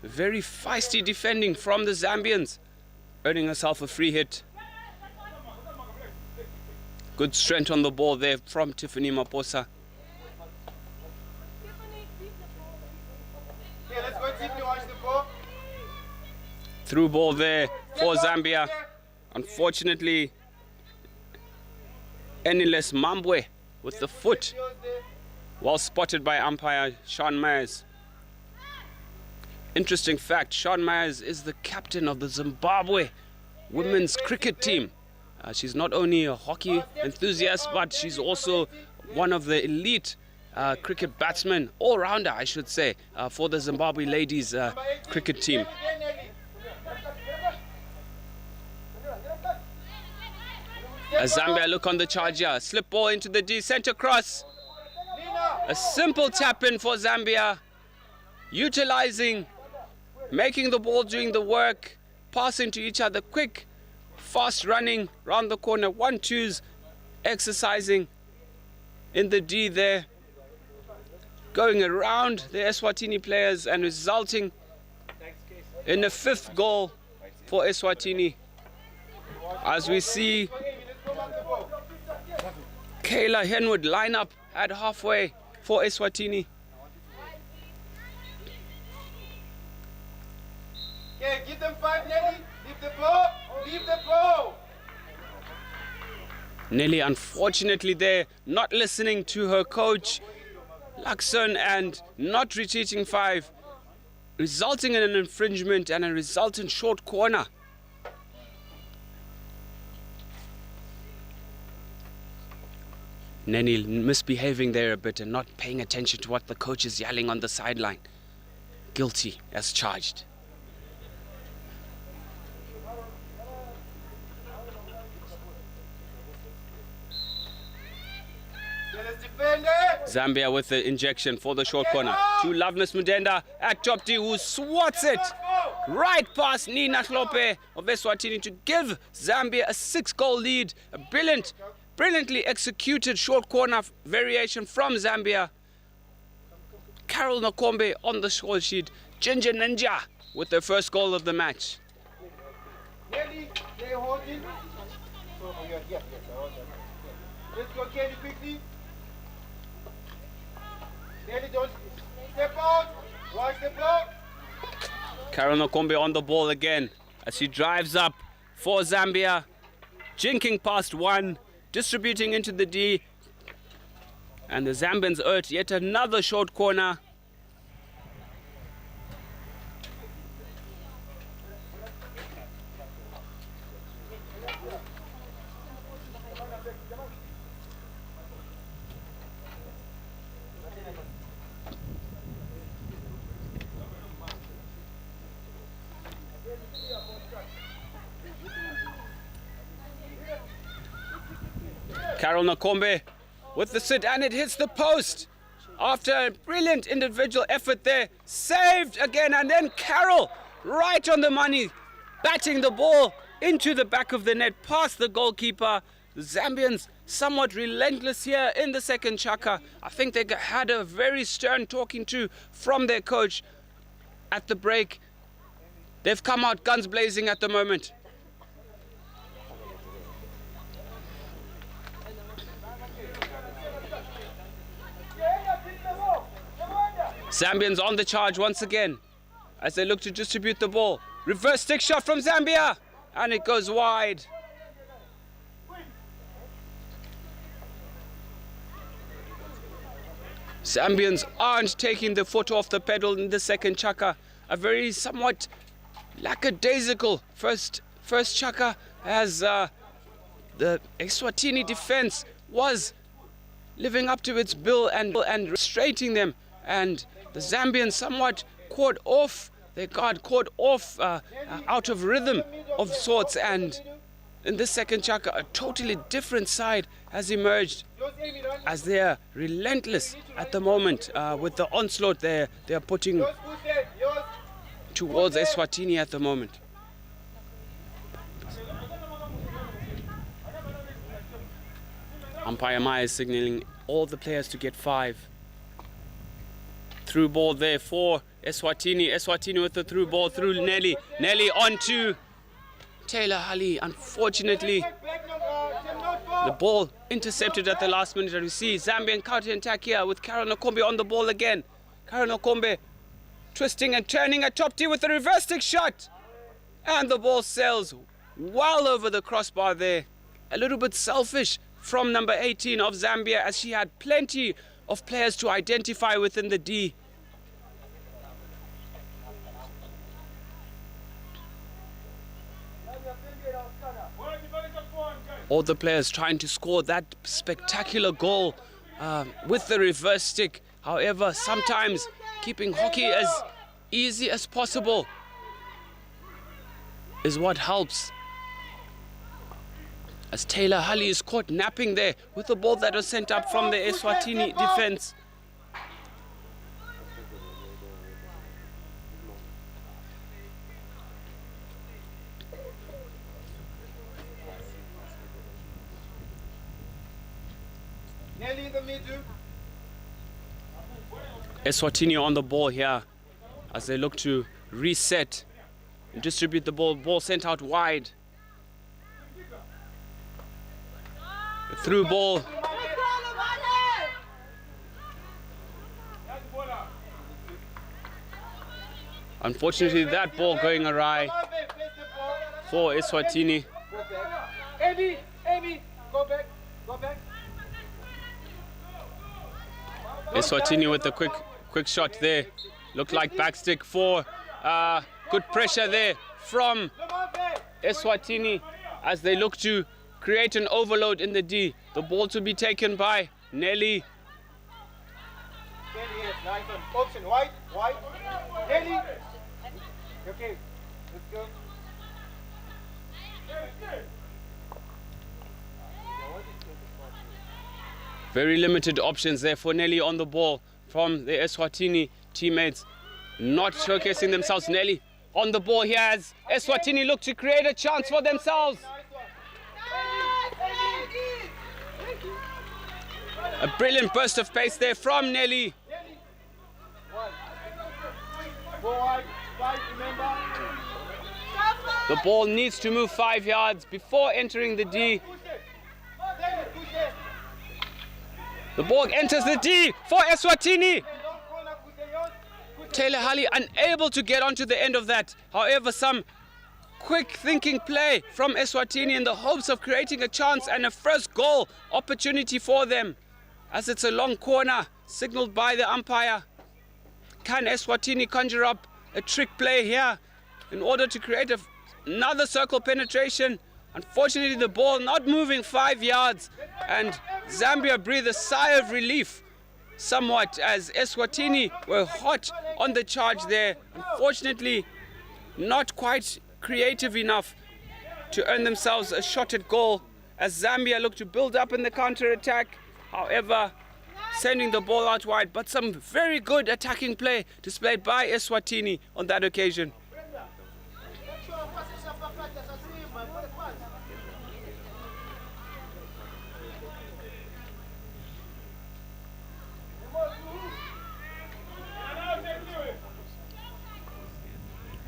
very feisty defending from the Zambians, earning herself a free hit. Good strength on the ball there from Tiffany Maposa. Through ball there for Zambia. Unfortunately, Eniles Mambwe with the foot, well spotted by umpire Sean Myers. Interesting fact, Sean Myers is the captain of the Zimbabwe women's cricket team. She's not only a hockey enthusiast, but she's also one of the elite cricket batsmen, all-rounder I should say, for the Zimbabwe ladies cricket team. As Zambia look on the charge here, slip ball into the D, centre cross. A simple tap in for Zambia, utilizing, making the ball doing the work, passing to each other, quick, fast running round the corner, 1-2s, exercising in the D there, going around the Eswatini players and resulting in a 5th goal for Eswatini. As we see Kayla Henwood line up at halfway for Eswatini. Okay, give them 5, Nelly. Leave the ball. Leave the ball. Nelly, unfortunately, there, not listening to her coach, Luxon, and not retreating 5, resulting in an infringement and a resultant short corner. Nelly misbehaving there a bit and not paying attention to what the coach is yelling on the sideline. Guilty as charged. Zambia with the injection for the short corner. To Loveness Mudenda at top D, who swats it right past Nina Hlope of Eswatini to give Zambia a 6-goal lead. A brilliantly executed short corner variation from Zambia. Carol Nakombe on the score sheet. Ginger Ninja with their first goal of the match. Nelly, they holding. So, yes, I hold that. Let's go, Kelly, quickly. Nelly, don't step out. Watch the ball. Carol Nokombe on the ball again as she drives up for Zambia, jinking past one, distributing into the D, and the Zambians earth yet another short corner. Carol Nokombe with the sit, and it hits the post. After a brilliant individual effort there, saved again, and then Carol right on the money, batting the ball into the back of the net, past the goalkeeper. The Zambians somewhat relentless here in the second chaka. I think they had a very stern talking to from their coach at the break. They've come out guns blazing at the moment. Zambians on the charge once again as they look to distribute the ball. Reverse stick shot from Zambia, and it goes wide. Zambians aren't taking the foot off the pedal in the second chaka. A very somewhat lackadaisical first chaka, as the Eswatini defense was living up to its bill and restraining them, and the Zambians somewhat caught off their guard, out of rhythm of sorts, and in this second chaka a totally different side has emerged as they are relentless at the moment with the onslaught they are putting towards Eswatini at the moment. Umpire Maya is signaling all the players to get 5. Through ball there for Eswatini. Eswatini with the through ball through Nelly. Nelly on to Taylor Hali. Unfortunately, the ball intercepted at the last minute. And we see Zambian counter attack here with Carol Nokombe on the ball again. Carol Nokombe twisting and turning a top tee with a reverse stick shot. And the ball sails well over the crossbar there. A little bit selfish from number 18 of Zambia, as she had plenty of players to identify within the D. All the players trying to score that spectacular goal with the reverse stick. However, sometimes keeping hockey as easy as possible is what helps. As Taylor Hali is caught napping there with the ball that was sent up from the Eswatini defense. Nelly in the middle. Eswatini on the ball here as they look to reset and distribute the ball. Ball sent out wide. The through ball. Unfortunately, that ball going awry for Eswatini. Amy, go back. Eswatini with the quick shot there. Looked like backstick for good pressure there from Eswatini as they look to create an overload in the D. The ball to be taken by Nelly. Nice one. Option, white. Nelly. Okay, let's go. Very limited options there for Nelly on the ball from the Eswatini teammates. Not showcasing themselves. Nelly on the ball here as Eswatini look to create a chance for themselves. A brilliant burst of pace there from Nelly. Go wide. 5, remember. The ball needs to move 5 yards before entering the D. Push it. Push it. The ball enters the D for Eswatini. Long corner, push it, yours. Taylor Halley unable to get onto the end of that. However, some quick thinking play from Eswatini in the hopes of creating a chance and a first goal opportunity for them, as it's a long corner signaled by the umpire. Can Eswatini conjure up a trick play here in order to create another circle penetration? Unfortunately, the ball not moving 5 yards, and Zambia breathed a sigh of relief somewhat as Eswatini were hot on the charge there. Unfortunately, not quite creative enough to earn themselves a shot at goal as Zambia looked to build up in the counter-attack. However, sending the ball out wide, but some very good attacking play displayed by Eswatini on that occasion.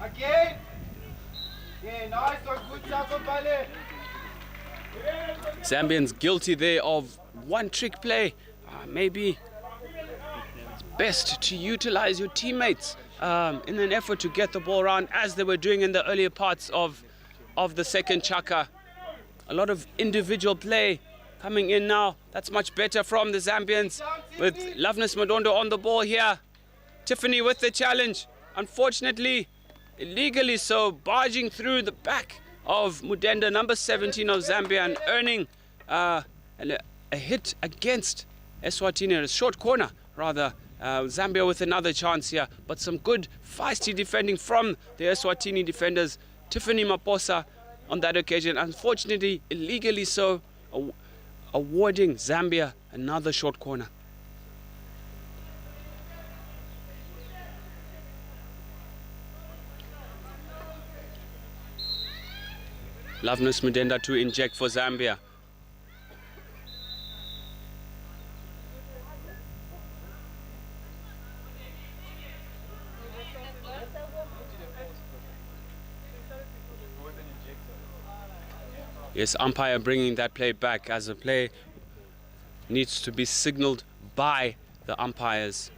Again. Yeah, nice one, good tackle, Bale. Zambians guilty there of one trick play. Maybe it's best to utilize your teammates in an effort to get the ball around, as they were doing in the earlier parts of the second chaka. A lot of individual play coming in now. That's much better from the Zambians, with Loveness Madondo on the ball here. Tiffany with the challenge. Unfortunately, illegally so, barging through the back of Mudenda, number 17 of Zambia, and earning a hit against Eswatini, a short corner rather. Zambia with another chance here, but some good feisty defending from the Eswatini defenders. Tiffany Maposa on that occasion, unfortunately illegally so, awarding Zambia another short corner. Loveness Mudenda to inject for Zambia. Yes, umpire bringing that play back, as a play needs to be signaled by the umpires.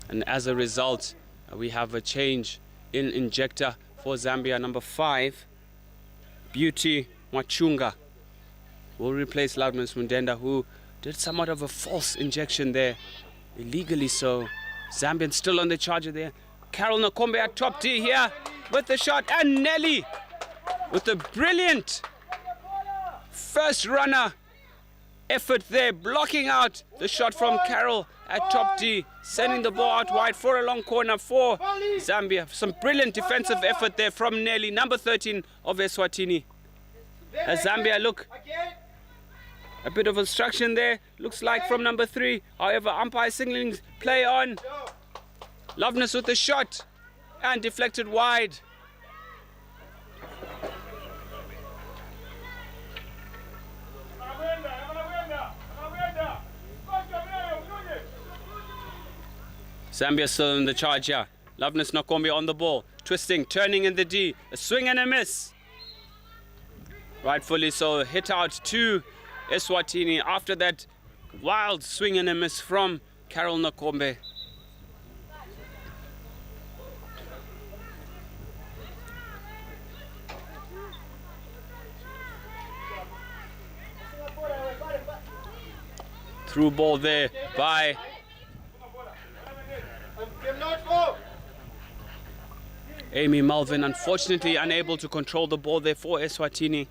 And as a result, we have a change in injector for Zambia. Number 5, Beauty Mwachunga, will replace Loudness Mudenda, who did somewhat of a false injection there, illegally so. Zambian still on the charger there. Carol Nakombe at top D here with the shot, and Nelly with a brilliant first runner effort there, blocking out the shot from Carol at top D, sending the ball out wide for a long corner for Zambia. Some brilliant defensive effort there from Nelly, number 13 of Eswatini. As Zambia look, a bit of obstruction there, looks like from number 3. However, umpire signaling play on. Loveness with the shot and deflected wide. Zambia still in the charge here. Loveness Nakombe on the ball, twisting, turning in the D, a swing and a miss. Rightfully so, hit out to Eswatini after that wild swing and a miss from Carol Nakombe. Through ball there by Amy Melvin, unfortunately unable to control the ball there for Eswatini.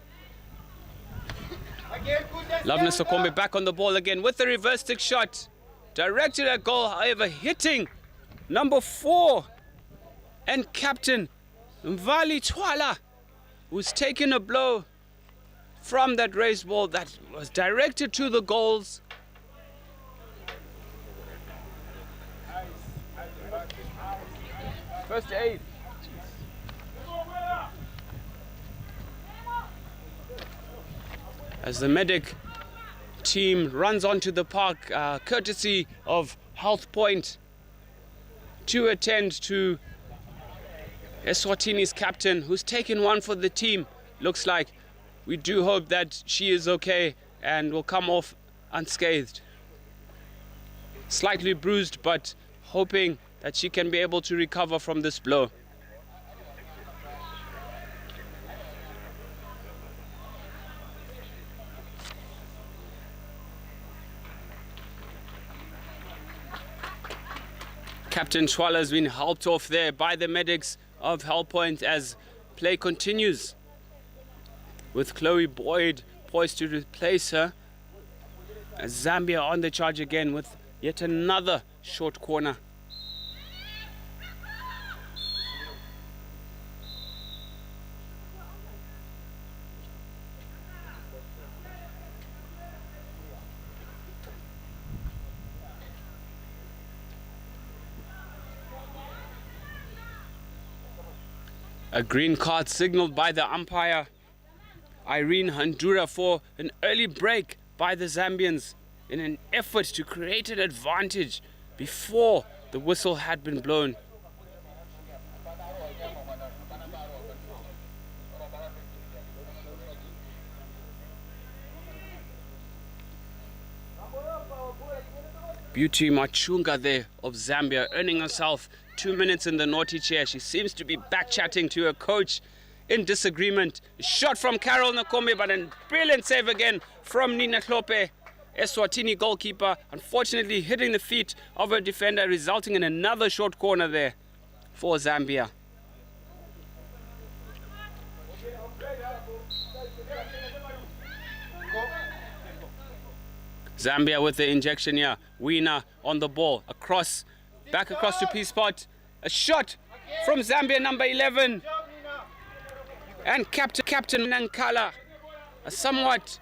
Loveness Nakombe back on the ball again with the reverse stick shot. Directed at goal, however, hitting number 4 and captain Mvali Twala, who's taken a blow from that raised ball that was directed to the goals. First aid. As the medic team runs onto the park, courtesy of Health Point, to attend to Eswatini's captain, who's taken one for the team. Looks like we do hope that she is okay and will come off unscathed. Slightly bruised, but hoping that she can be able to recover from this blow. Captain Schwaller has been helped off there by the medics of Hellpoint as play continues, with Chloe Boyd poised to replace her, as Zambia on the charge again with yet another short corner. A green card signaled by the umpire, Irene Handura, for an early break by the Zambians in an effort to create an advantage before the whistle had been blown. Beauty Machunga there of Zambia, earning herself 2 minutes in the naughty chair. She seems to be back-chatting to her coach in disagreement. Shot from Carol Nakombe, but a brilliant save again from Nina Klope. Eswatini goalkeeper, unfortunately hitting the feet of her defender, resulting in another short corner there for Zambia. Zambia with the injection here. Weena on the ball. Back across to P-Spot. A shot from Zambia, number 11. And Captain Nankala. A somewhat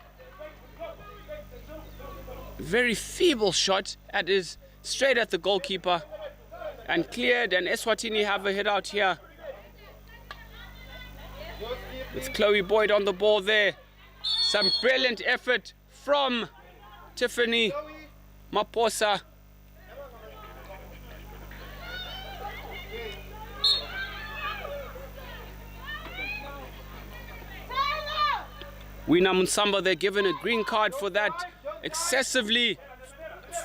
very feeble shot is straight at the goalkeeper. And cleared, and Eswatini have a hit out here. With Chloe Boyd on the ball there. Some brilliant effort from Tiffany Maposa. Wina Munsamba, they're given a green card for that excessively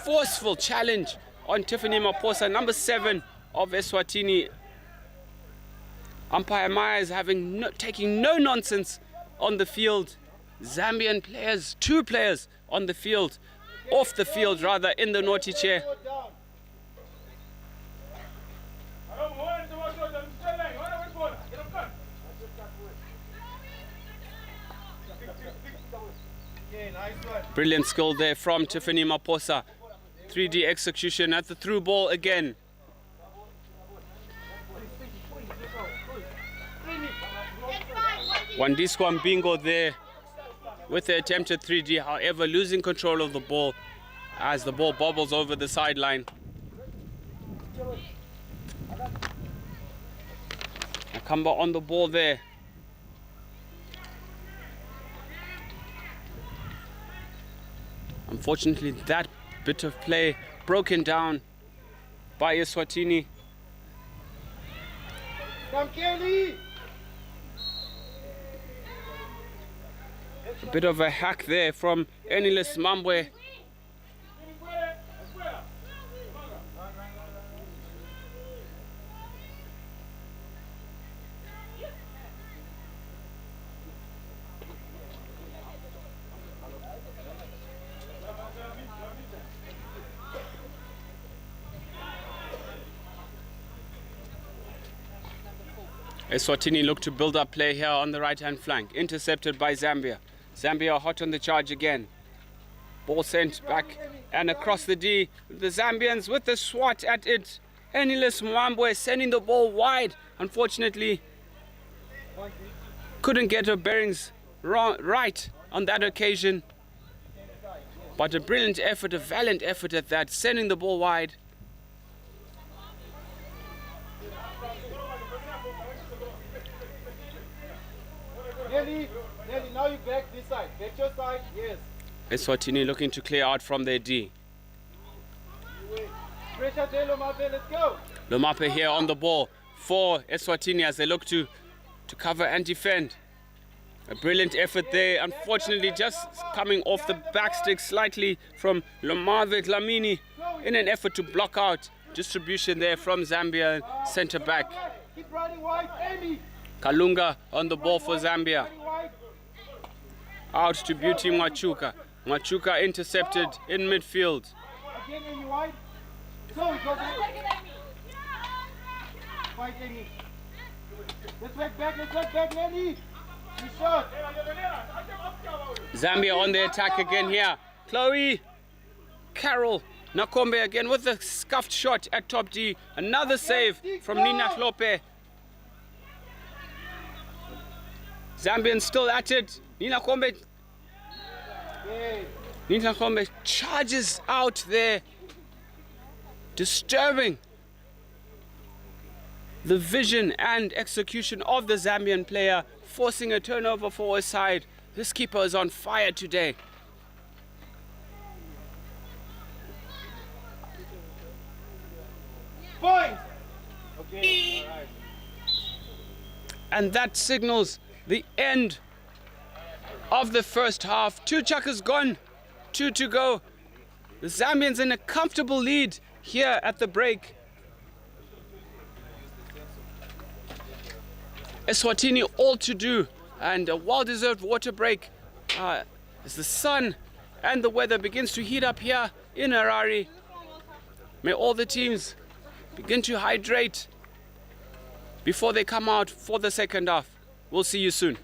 forceful challenge on Tiffany Maposa, number 7 of Eswatini. Umpire Myers taking no nonsense on the field. Zambian players, 2 players on the field, off the field rather, in the naughty chair. Brilliant skill there from Tiffany Maposa. 3D execution at the through ball again. Wandiswa Mbingo there with the attempted 3D, however losing control of the ball as the ball bobbles over the sideline. Akamba on the ball there. Unfortunately, that bit of play broken down by Eswatini. A bit of a hack there from Enilis Mambwe. Eswatini look to build up play here on the right-hand flank. Intercepted by Zambia. Zambia hot on the charge again. Ball sent back and across the D. The Zambians with the swat at it. Enilis Mwambwe sending the ball wide. Unfortunately, couldn't get her bearings right on that occasion. But a brilliant effort, a valiant effort at that, sending the ball wide. Nelly, now you back this side. Back your side, yes. Eswatini looking to clear out from their D. Pressure there, Lomape, let's go. Lomape here on the ball. for Eswatini as they look to cover and defend. A brilliant effort there, unfortunately just coming off the backstick slightly from Lomave Dlamini in an effort to block out distribution there from Zambia centre back. Keep running wide, Amy. Kalunga on the ball for Zambia. Running wide. Out to Beauty Mwachuka. Mwachuka intercepted in midfield. Again, Amy wide. So it goes in. Fight, Amy. Let's work back, Nelly. You shot. Zambia on the attack again here. Chloe Carol Nakombe again with a scuffed shot at top D. Another save from Nina Klope. Zambians still at it. Nina Kombe charges out there, disturbing the vision and execution of the Zambian player, forcing a turnover for his side. This keeper is on fire today. Point. Okay, all right. And that signals the end of the first half. 2 chuckers gone, 2 to go. The Zambians in a comfortable lead here at the break. Eswatini all to do, and a well-deserved water break as the sun and the weather begins to heat up here in Harare. May all the teams begin to hydrate before they come out for the second half. We'll see you soon.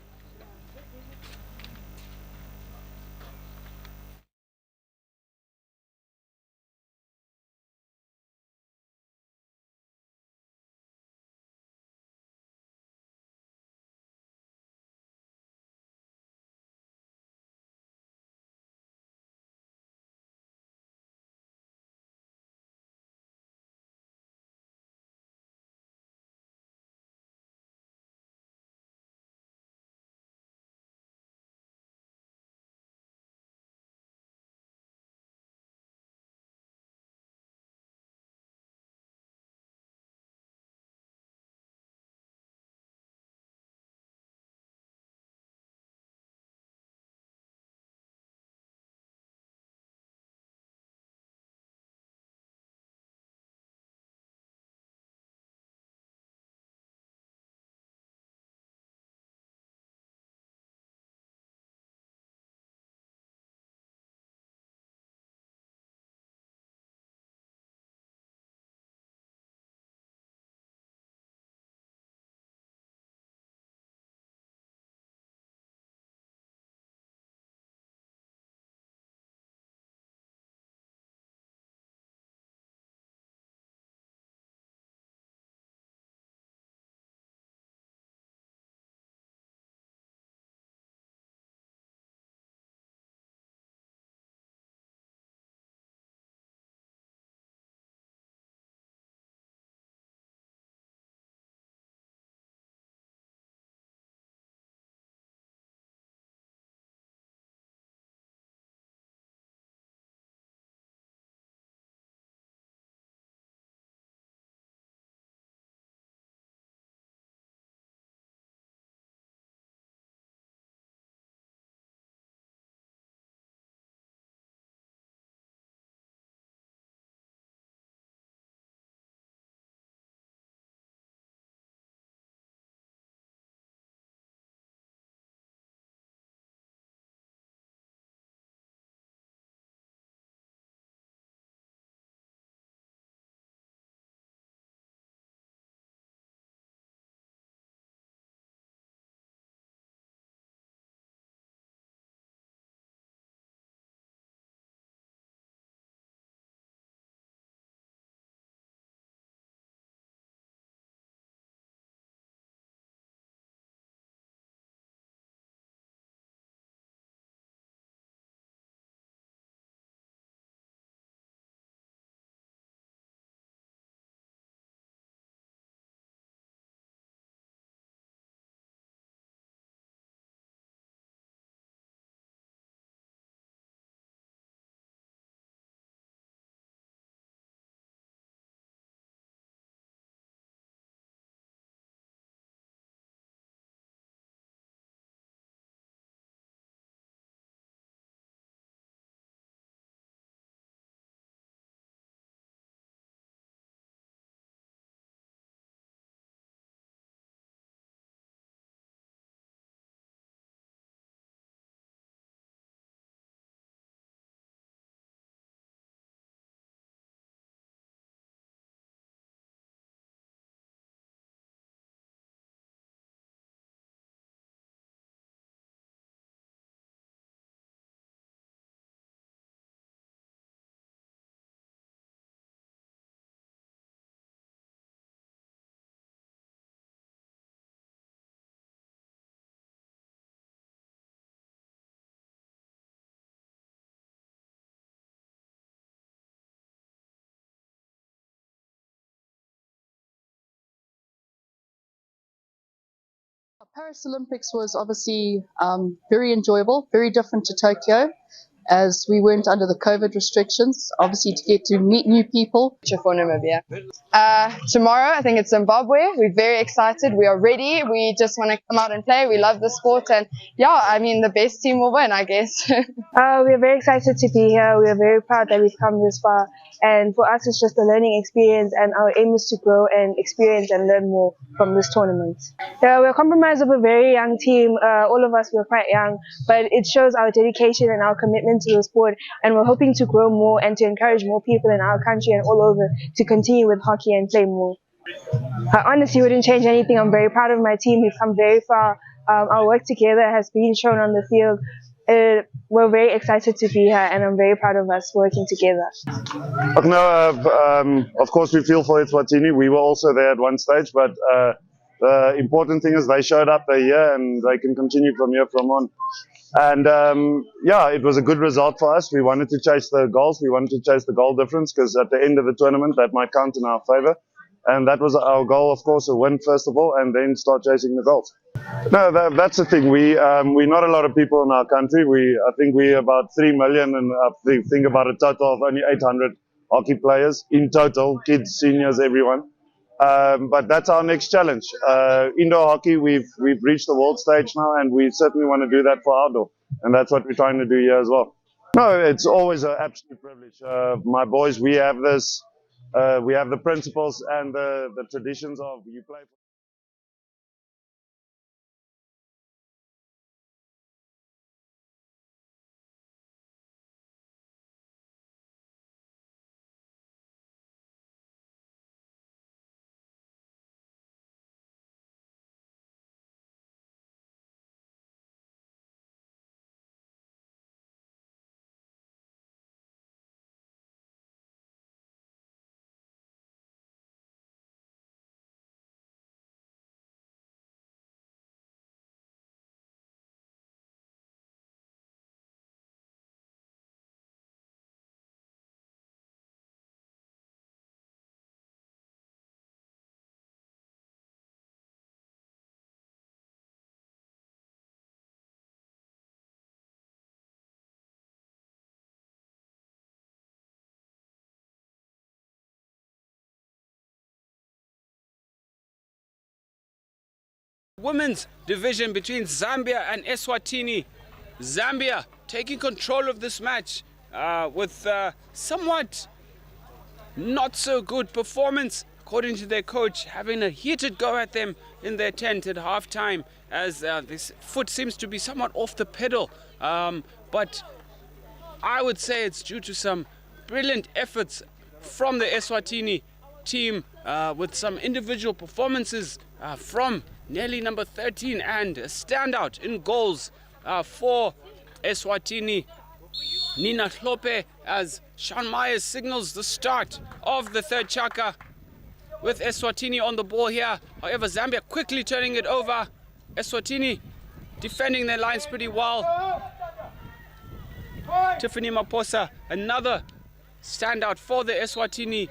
Paris Olympics was obviously very enjoyable, very different to Tokyo, as we weren't under the COVID restrictions. Obviously, to get to meet new people. For Namibia. Tomorrow, I think it's Zimbabwe. We're very excited. We are ready. We just want to come out and play. We love the sport, and yeah, I mean, the best team will win, I guess. We are very excited to be here. We are very proud that we've come this far. And for us, it's just a learning experience, and our aim is to grow and experience and learn more from this tournament. We're compromised of a very young team. All of us were quite young, but it shows our dedication and our commitment to the sport, and we're hoping to grow more and to encourage more people in our country and all over to continue with hockey and play more. I honestly wouldn't change anything. I'm very proud of my team. We've come very far. Our work together has been shown on the field. We're very excited to be here, and I'm very proud of us working together. Of course, we feel for Eswatini. We were also there at one stage, but the important thing is they showed up, they're here, and they can continue from here from on. And yeah, it was a good result for us. We wanted to chase the goals. We wanted to chase the goal difference, because at the end of the tournament, that might count in our favor. And that was our goal, of course, to win first of all, and then start chasing the goals. No, that's the thing. We're not a lot of people in our country. I think we're about 3 million, and I think about a total of only 800 hockey players in total, kids, seniors, everyone. But that's our next challenge. Indoor hockey, we've reached the world stage now, and we certainly want to do that for outdoor, and that's what we're trying to do here as well. No, it's always an absolute privilege. My boys, we have this. We have the principles and the traditions of you play. Women's division between Zambia and Eswatini. Zambia taking control of this match with somewhat not so good performance, according to their coach, having a heated go at them in their tent at halftime, as this foot seems to be somewhat off the pedal. But I would say it's due to some brilliant efforts from the Eswatini team, with some individual performances from Nelly number 13 and a standout in goals for Eswatini, Nina Hlope, as Sean Myers signals the start of the third chaka with Eswatini on the ball here. However, Zambia quickly turning it over. Eswatini defending their lines pretty well. Tiffany Maposa, another standout for the Eswatini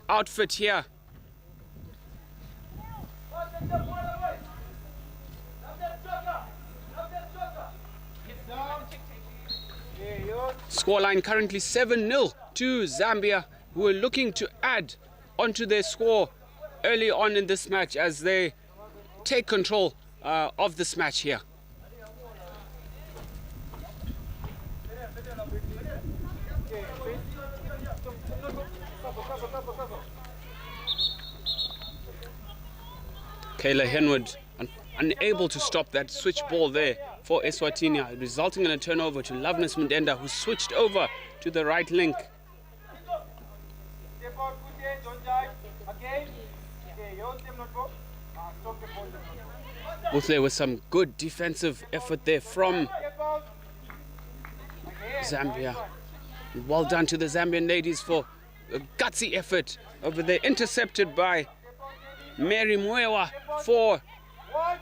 outfit here. Scoreline currently 7-0 to Zambia, who are looking to add onto their score early on in this match as they take control of this match here. Kayla Henwood unable to stop that switch ball there for Eswatini, resulting in a turnover to Loveness Mundenda, who switched over to the right link. There was some good defensive effort there from Zambia. Well done to the Zambian ladies for a gutsy effort over there, intercepted by Mary Mwewa for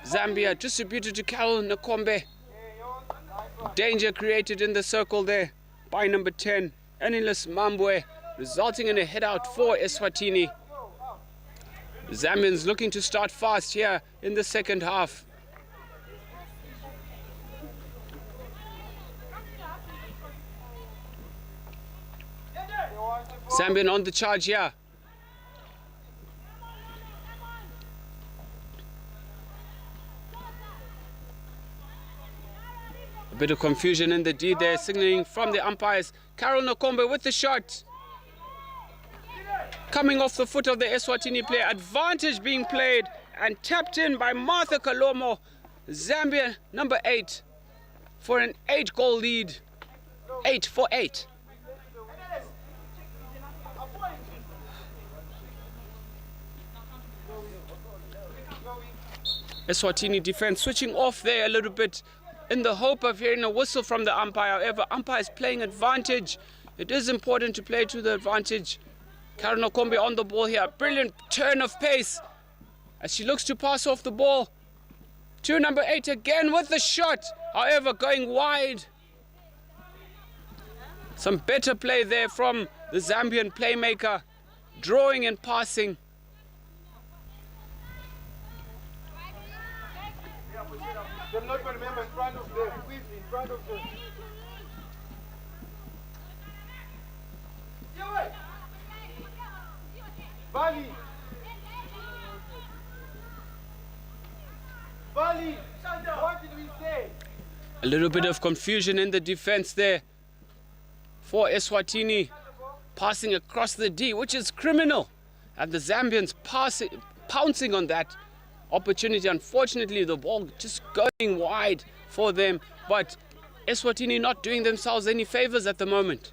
Zambia, distributed to Carol Nakombe. Danger created in the circle there by number 10, Anilis Mambwe, resulting in a head out for Eswatini. Zambians looking to start fast here in the second half. Zambian on the charge here. A bit of confusion in the D there, signaling from the umpires. Carol Nokombe with the shot. Coming off the foot of the Eswatini player. Advantage being played and tapped in by Martha Kalomo. Zambia number 8 for an 8-goal lead. 8 for 8. Eswatini defense switching off there a little bit in the hope of hearing a whistle from the umpire. However, umpire is playing advantage. It is important to play to the advantage. Karen Okombe on the ball here. Brilliant turn of pace as she looks to pass off the ball to number 8 again with the shot. However, going wide. Some better play there from the Zambian playmaker. Drawing and passing. They're not going to remember in front of them. Please, in front of them. Bali. Bali. What did we say? A little bit of confusion in the defense there for Eswatini. Passing across the D, which is criminal. And the Zambians pouncing on that opportunity. Unfortunately, the ball just going wide for them, but Eswatini not doing themselves any favors at the moment.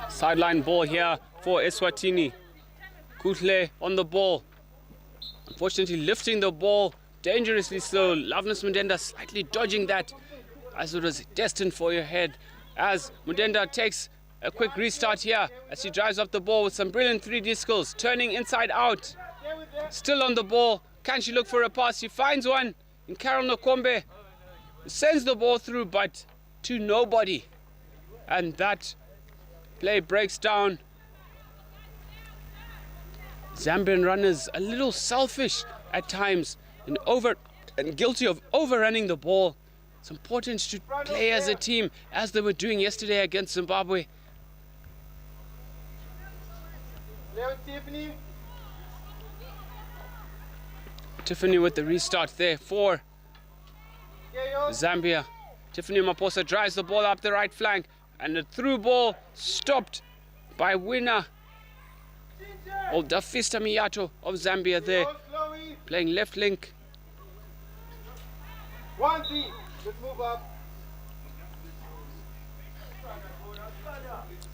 Sideline ball here for Eswatini. Kutle on the ball. Unfortunately, lifting the ball dangerously slow. Loveness Mudenda slightly dodging that, as it was destined for your head. As Mudenda takes a quick restart here, as she drives up the ball with some brilliant 3D skills, turning inside out. Still on the ball. Can she look for a pass? She finds one in Carol Nokombe. Sends the ball through, but to nobody. And that play breaks down. Zambian runners a little selfish at times and guilty of overrunning the ball. It's important to play as a team, as they were doing yesterday against Zimbabwe. Tiffany with the restart there for Zambia. Tiffany Maposa drives the ball up the right flank, and the through ball stopped by winner Oldafista Miyato of Zambia there, playing left link. Let's move up.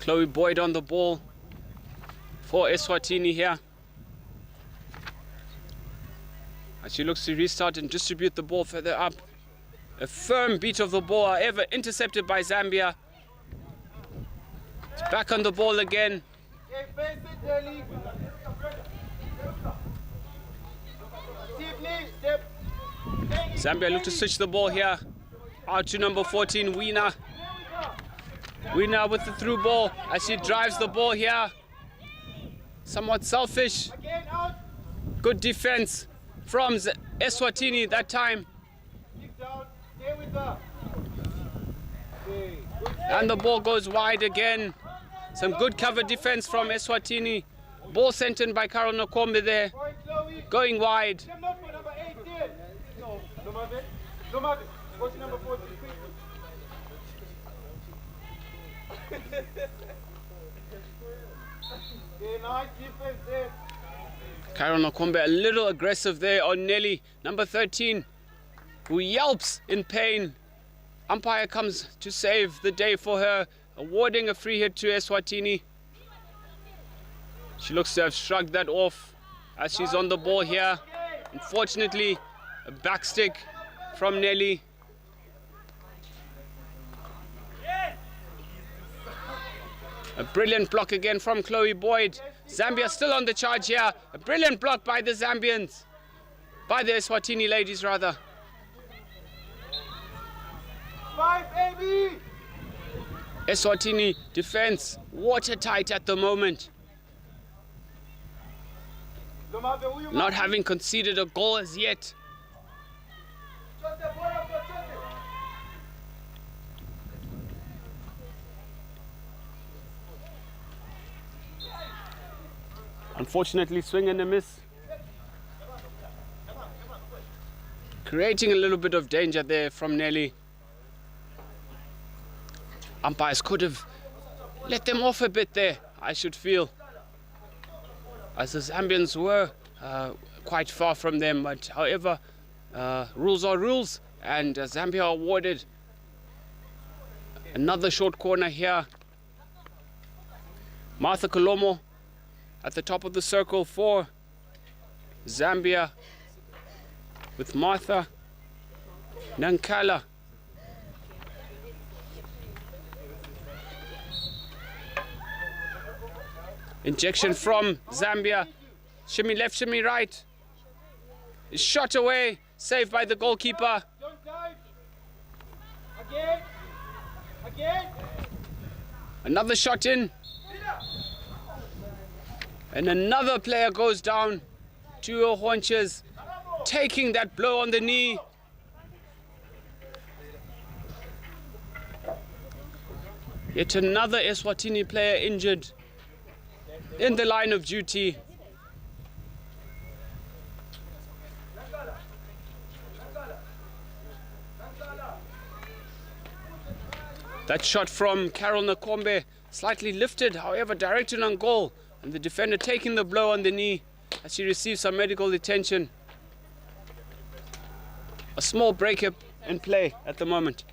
Chloe Boyd on the ball for Eswatini here. As she looks to restart and distribute the ball further up. A firm beat of the ball, however, intercepted by Zambia. It's back on the ball again. Zambia look to switch the ball here. Out to number 14, Weena. Weena with the through ball as she drives the ball here. Somewhat selfish. Good defense from Eswatini that time. And the ball goes wide again. Some good cover defense from Eswatini. Ball sent in by Carol Nokombe there. Going wide. Carol Nokombe a little aggressive there on Nelly, number 13, who yelps in pain. Umpire comes to save the day for her, awarding a free hit to Eswatini. She looks to have shrugged that off as she's on the ball here. Unfortunately, a backstick from Nelly. A brilliant block again from Chloe Boyd. Zambia still on the charge here. A brilliant block by the Zambians. By the Eswatini ladies, rather. 5, baby! Eswatini defense watertight at the moment, not having conceded a goal as yet. Unfortunately, swing and a miss, creating a little bit of danger there from Nelly. Umpires could have let them off a bit there, I should feel, as the Zambians were quite far from them. But however, rules are rules, and Zambia awarded another short corner here. Martha Kolomo at the top of the circle for Zambia, with Martha Nankala. Injection from Zambia. Shimmy left, shimmy right. Is shot away, saved by the goalkeeper. Don't dive. Again. Again. Another shot in. And another player goes down to your haunches, taking that blow on the knee. Yet another Eswatini player injured in the line of duty. That shot from Carol Nakombe, slightly lifted, however directed on goal, and the defender taking the blow on the knee as she receives some medical attention. A small breakup in play at the moment.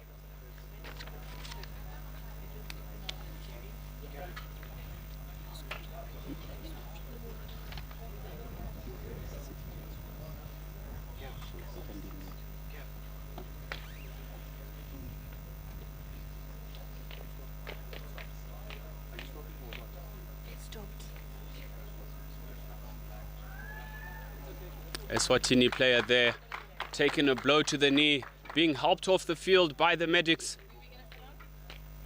Eswatini player there, taking a blow to the knee, being helped off the field by the medics.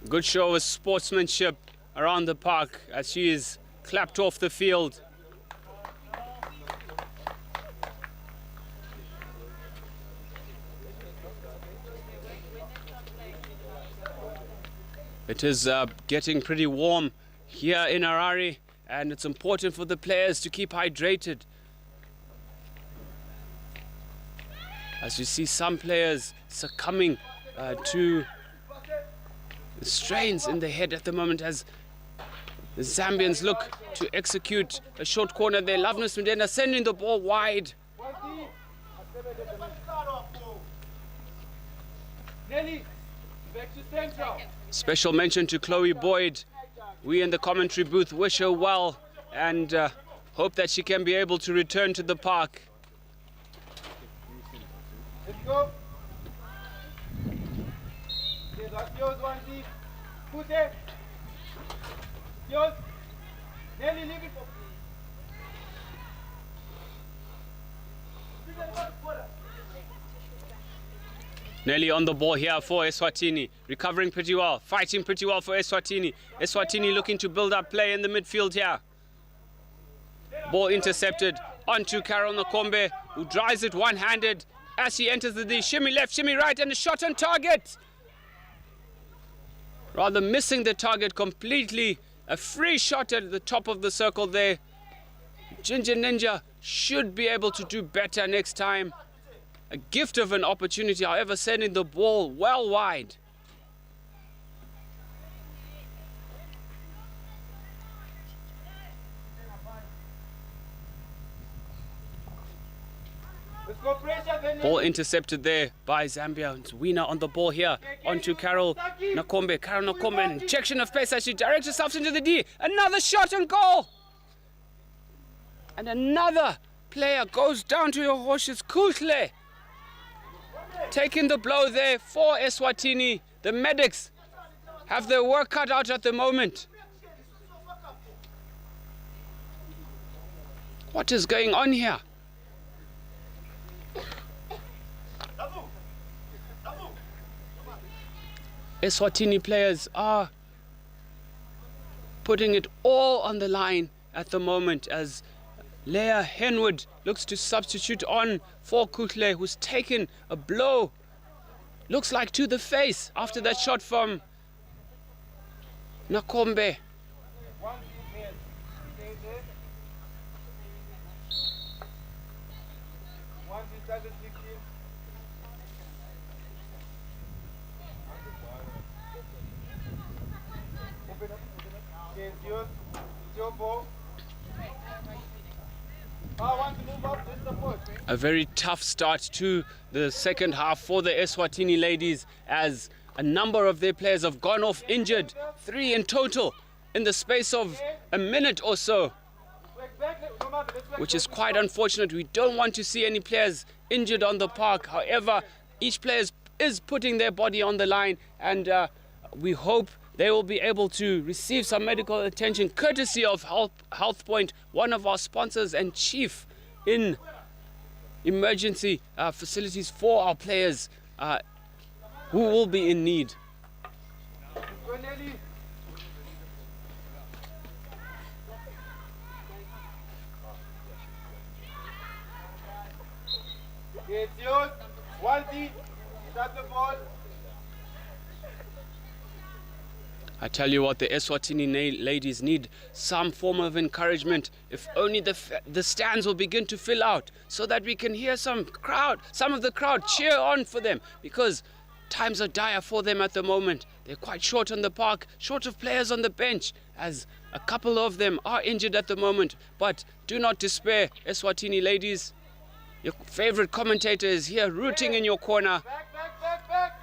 Good show of sportsmanship around the park as she is clapped off the field. It is getting pretty warm here in Harare, and it's important for the players to keep hydrated. As you see some players succumbing to the strains in the head at the moment, as the Zambians look to execute a short corner there. Loveness Mudenda sending the ball wide. Special mention to Chloe Boyd. We in the commentary booth wish her well and hope that she can be able to return to the park. Let's go. Okay, that's yours, Wansi. Put it. Yours. Nelly, leave it for Nelly on the ball here for Eswatini, recovering pretty well, fighting pretty well for Eswatini. Eswatini looking to build up play in the midfield here. Ball intercepted onto Carol Nakombe, who drives it one-handed as she enters the D. Shimmy left, shimmy right, and a shot on target. Rather missing the target completely. A free shot at the top of the circle there. Ginger Ninja should be able to do better next time. A gift of an opportunity, however, sending the ball well wide. Ball intercepted there by Zambia. It's Wiener on the ball here. Onto Carol Nakombe. Carol Nakombe, injection of pace as she directs herself into the D. Another shot on goal. And another player goes down to your horses. Kuhle taking the blow there for Eswatini. The medics have their work cut out at the moment. What is going on here? Eswatini players are putting it all on the line at the moment as Leah Henwood looks to substitute on for Kutle, who's taken a blow, looks like to the face after that shot from Nakombe. A very tough start to the second half for the Eswatini ladies as a number of their players have gone off injured, 3 in total in the space of a minute or so, which is quite unfortunate. We don't want to see any players injured on the park. However, each player is putting their body on the line, and we hope they will be able to receive some medical attention courtesy of Health Point, one of our sponsors and chief in emergency facilities for our players who will be in need. It's yours. 1-0. Start the ball. I tell you what, the Eswatini ladies need some form of encouragement. If only the stands will begin to fill out so that we can hear some of the crowd cheer on for them, because times are dire for them at the moment. They're quite short on the park, short of players on the bench, as a couple of them are injured at the moment. But do not despair, Eswatini ladies. Your favorite commentator is here rooting in your corner. Back.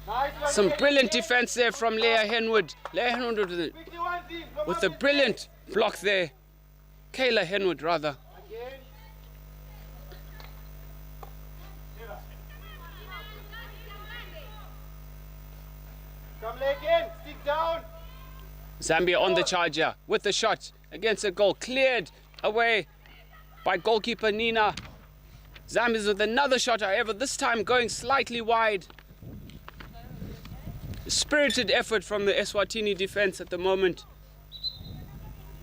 Nice. Some brilliant defense there from Leah Henwood. Leah Henwood with a brilliant block there. Kayla Henwood, rather. Again. Come again. Stick down. Zambia on the charge here with the shot against a goal. Cleared away by goalkeeper Nina. Zambia's with another shot, however, this time going slightly wide. Spirited effort from the Eswatini defense at the moment.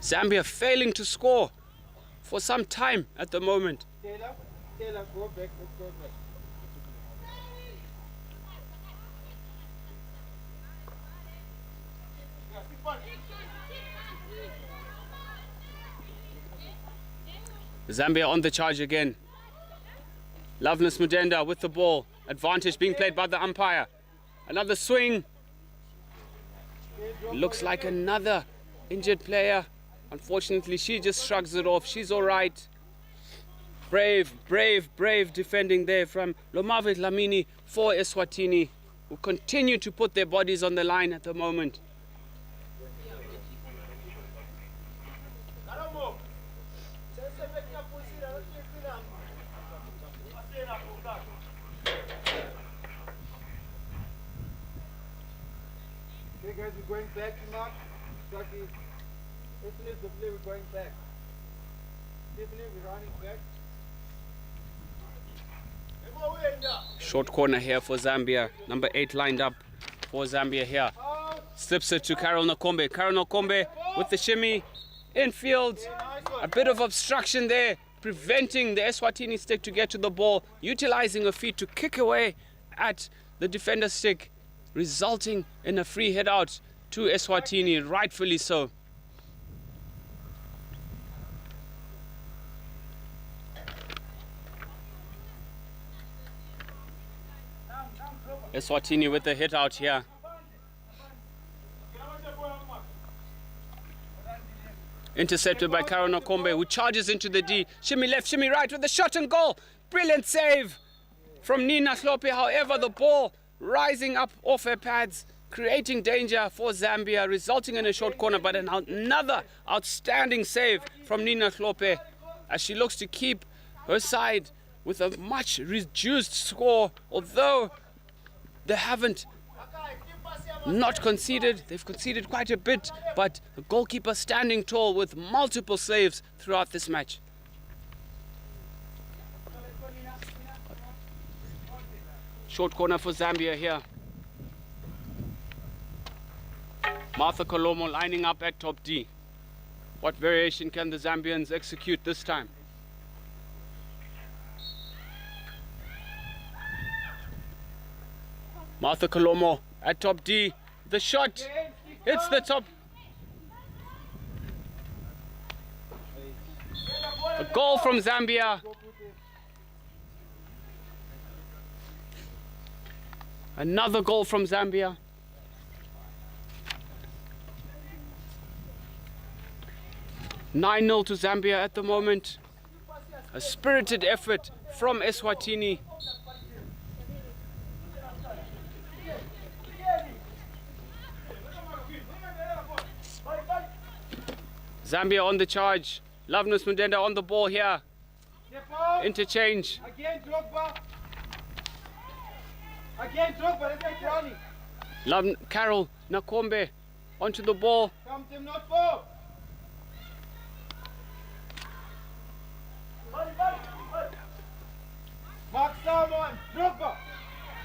Zambia failing to score for some time at the moment. Taylor, go back. Let's go back. Zambia on the charge again. Loveness Mudenda with the ball. Advantage being played by the umpire. Another swing. Looks like another injured player. Unfortunately, she just shrugs it off. She's all right. Brave defending there from Lomavet Lamini for Eswatini, who continue to put their bodies on the line at the moment. Okay guys, we're going back to Mark. Shorty. Tiffany is the play, we're going back. Tiffany, we're running back. Short corner here for Zambia. Number 8 lined up for Zambia here. Slips it to Carol Nakombe. Carol Nakombe with the shimmy. Infield. A bit of obstruction there, preventing the Eswatini stick to get to the ball. Utilizing her feet to kick away at the defender's stick, resulting in a free head out to Eswatini, rightfully so. Eswatini with the hit out here. Intercepted by Karen Okombe, who charges into the D. Shimmy left, shimmy right with the shot and goal. Brilliant save from Nina Hlope. However, the ball rising up off her pads, creating danger for Zambia, resulting in a short corner. But another outstanding save from Nina Hlope as she looks to keep her side with a much reduced score. Although they haven't not conceded, they've conceded quite a bit, but the goalkeeper standing tall with multiple saves throughout this match. Short corner for Zambia here. Martha Kolomo lining up at top D. What variation can the Zambians execute this time? Martha Kolomo at top D. The shot hits the top. A goal from Zambia. Another goal from Zambia. (9-0) to Zambia at the moment. A spirited effort from Eswatini. Zambia on the charge. Loveness Mudenda on the ball here. Interchange. Again, Drogba. Again, Drogba. Let's get Johnny. Carol Nakombe onto the ball. Come to him, not four. Mark someone. Drogba.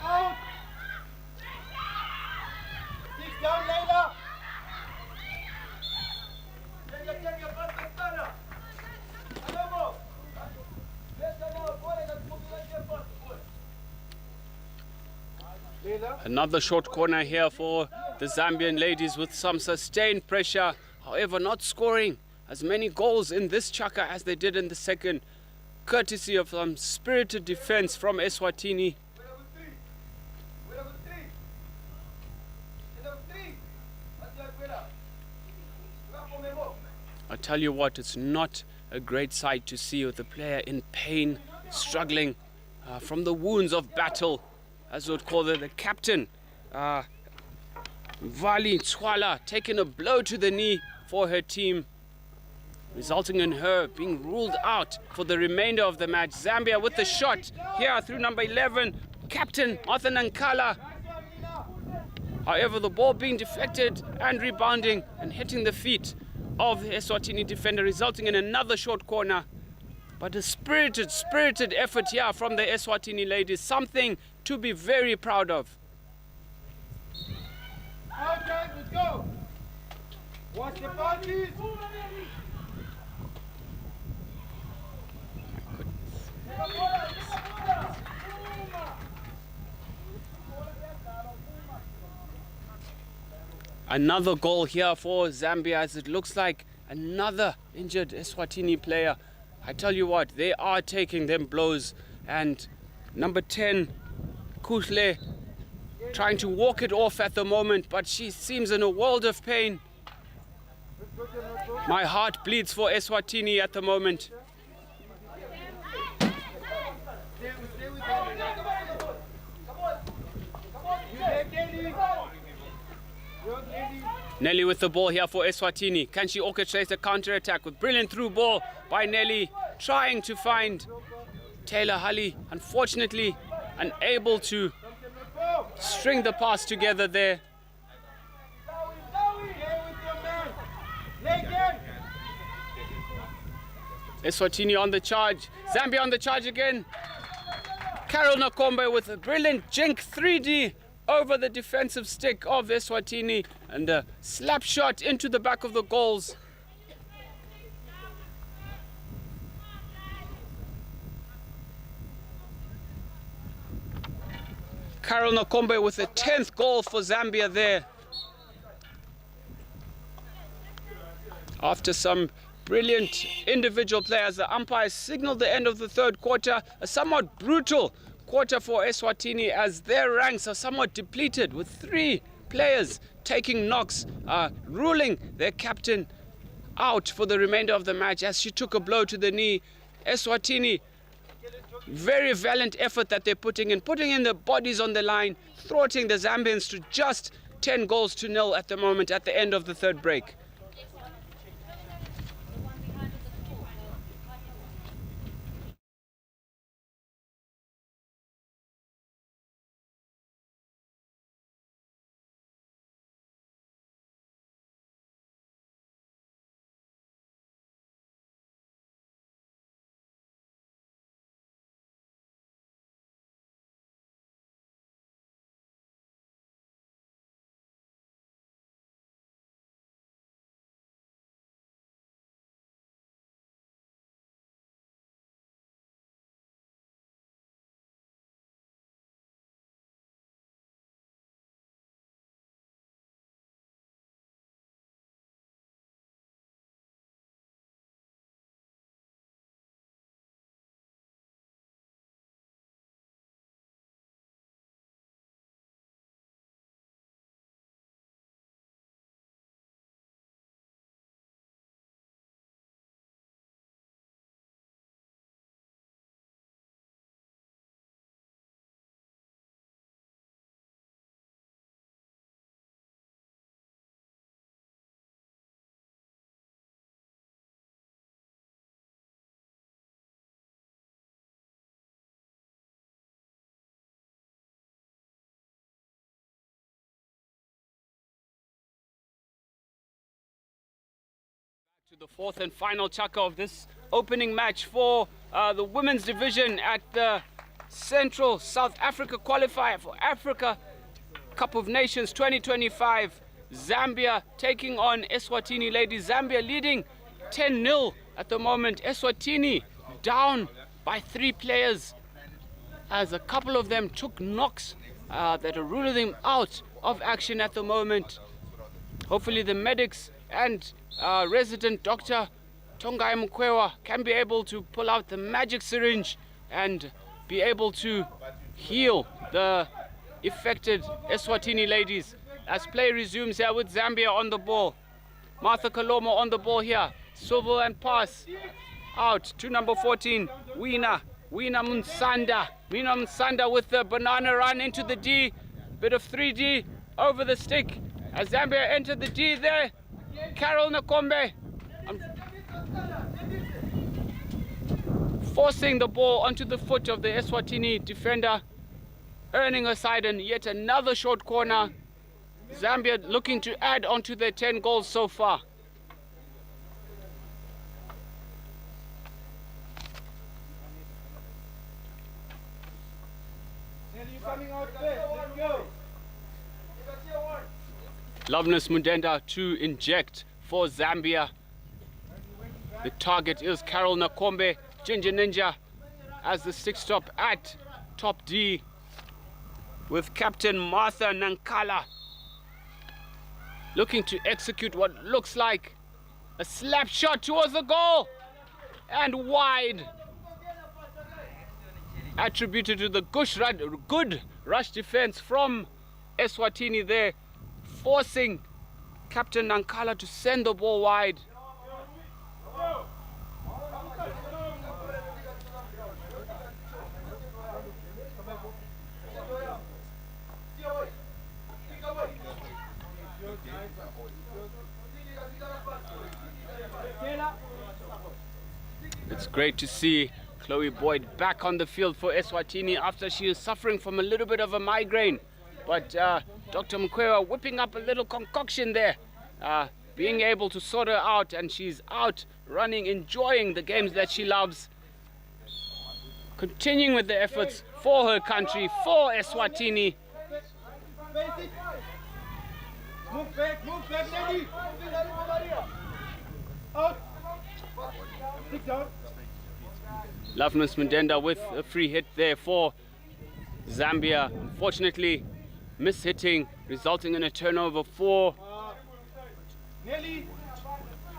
Out. Six down, Leila. Another short corner here for the Zambian ladies with some sustained pressure. However, not scoring as many goals in this chaka as they did in the second, courtesy of some spirited defense from Eswatini. I tell you what, it's not a great sight to see with the player in pain, struggling from the wounds of battle, as we would call it. The captain, Vali Tswala, taking a blow to the knee for her team, resulting in her being ruled out for the remainder of the match. Zambia with the shot here through number 11, captain Martha Nankala. However, the ball being deflected and rebounding and hitting the feet of the Eswatini defender, resulting in another short corner. But a spirited effort here from the Eswatini ladies, something to be very proud of. Okay, let's go. Watch the parties. Another goal here for Zambia, as it looks like another injured Eswatini player. I tell you what, they are taking them blows, and number 10, Kushle, trying to walk it off at the moment, but she seems in a world of pain. My heart bleeds for Eswatini at the moment. Nelly with the ball here for Eswatini. Can she orchestrate a counter-attack with brilliant through ball by Nelly, trying to find Taylor Hully. Unfortunately, unable to string the pass together there. Eswatini on the charge. Zambia on the charge again. Carol Nakombe with a brilliant jink 3D over the defensive stick of Eswatini and a slap shot into the back of the goals. Carol Nakombe with a 10th goal for Zambia there. After some brilliant individual players, the umpires signaled the end of the third quarter, a somewhat brutal quarter for Eswatini as their ranks are somewhat depleted, with 3 players taking knocks, ruling their captain out for the remainder of the match as she took a blow to the knee. Eswatini, very valiant effort that they're putting in their bodies on the line, thwarting the Zambians to just 10 goals to nil at the moment at the end of the third break. To the fourth and final chaka of this opening match for the women's division at the Central South Africa Qualifier for Africa Cup of Nations 2025. Zambia taking on Eswatini ladies. Zambia leading 10-0 at the moment. Eswatini down by 3 players as a couple of them took knocks that are ruling them out of action at the moment. Hopefully the medics and resident Dr. Tongai Mkwewa can be able to pull out the magic syringe and be able to heal the affected Eswatini ladies. As play resumes here with Zambia on the ball. Martha Kalomo on the ball here. Swivel and pass out to number 14, Wina Munsanda. Wina Munsanda with the banana run into the D. Bit of 3D over the stick. As Zambia entered the D there. Carol Nakombe forcing the ball onto the foot of the Eswatini defender, earning a side and yet another short corner. Zambia looking to add onto their 10 goals so far. Loveness Mundenda to inject for Zambia. The target is Carol Nakombe, Ginger Ninja, as the stick stop at top D with Captain Martha Nankala looking to execute what looks like a slap shot towards the goal and wide. Attributed to the good rush defense from Eswatini there, forcing Captain Nankala to send the ball wide. It's great to see Chloe Boyd back on the field for Eswatini after she is suffering from a little bit of a migraine. But Dr. Mkwewa whipping up a little concoction there, being able to sort her out, and she's out running, enjoying the games that she loves. Continuing with the efforts for her country, for Eswatini. Move back, Nelly. Out. Stick down. Loveness Mundenda with a free hit there for Zambia. Unfortunately, mishitting, resulting in a turnover for Nelly.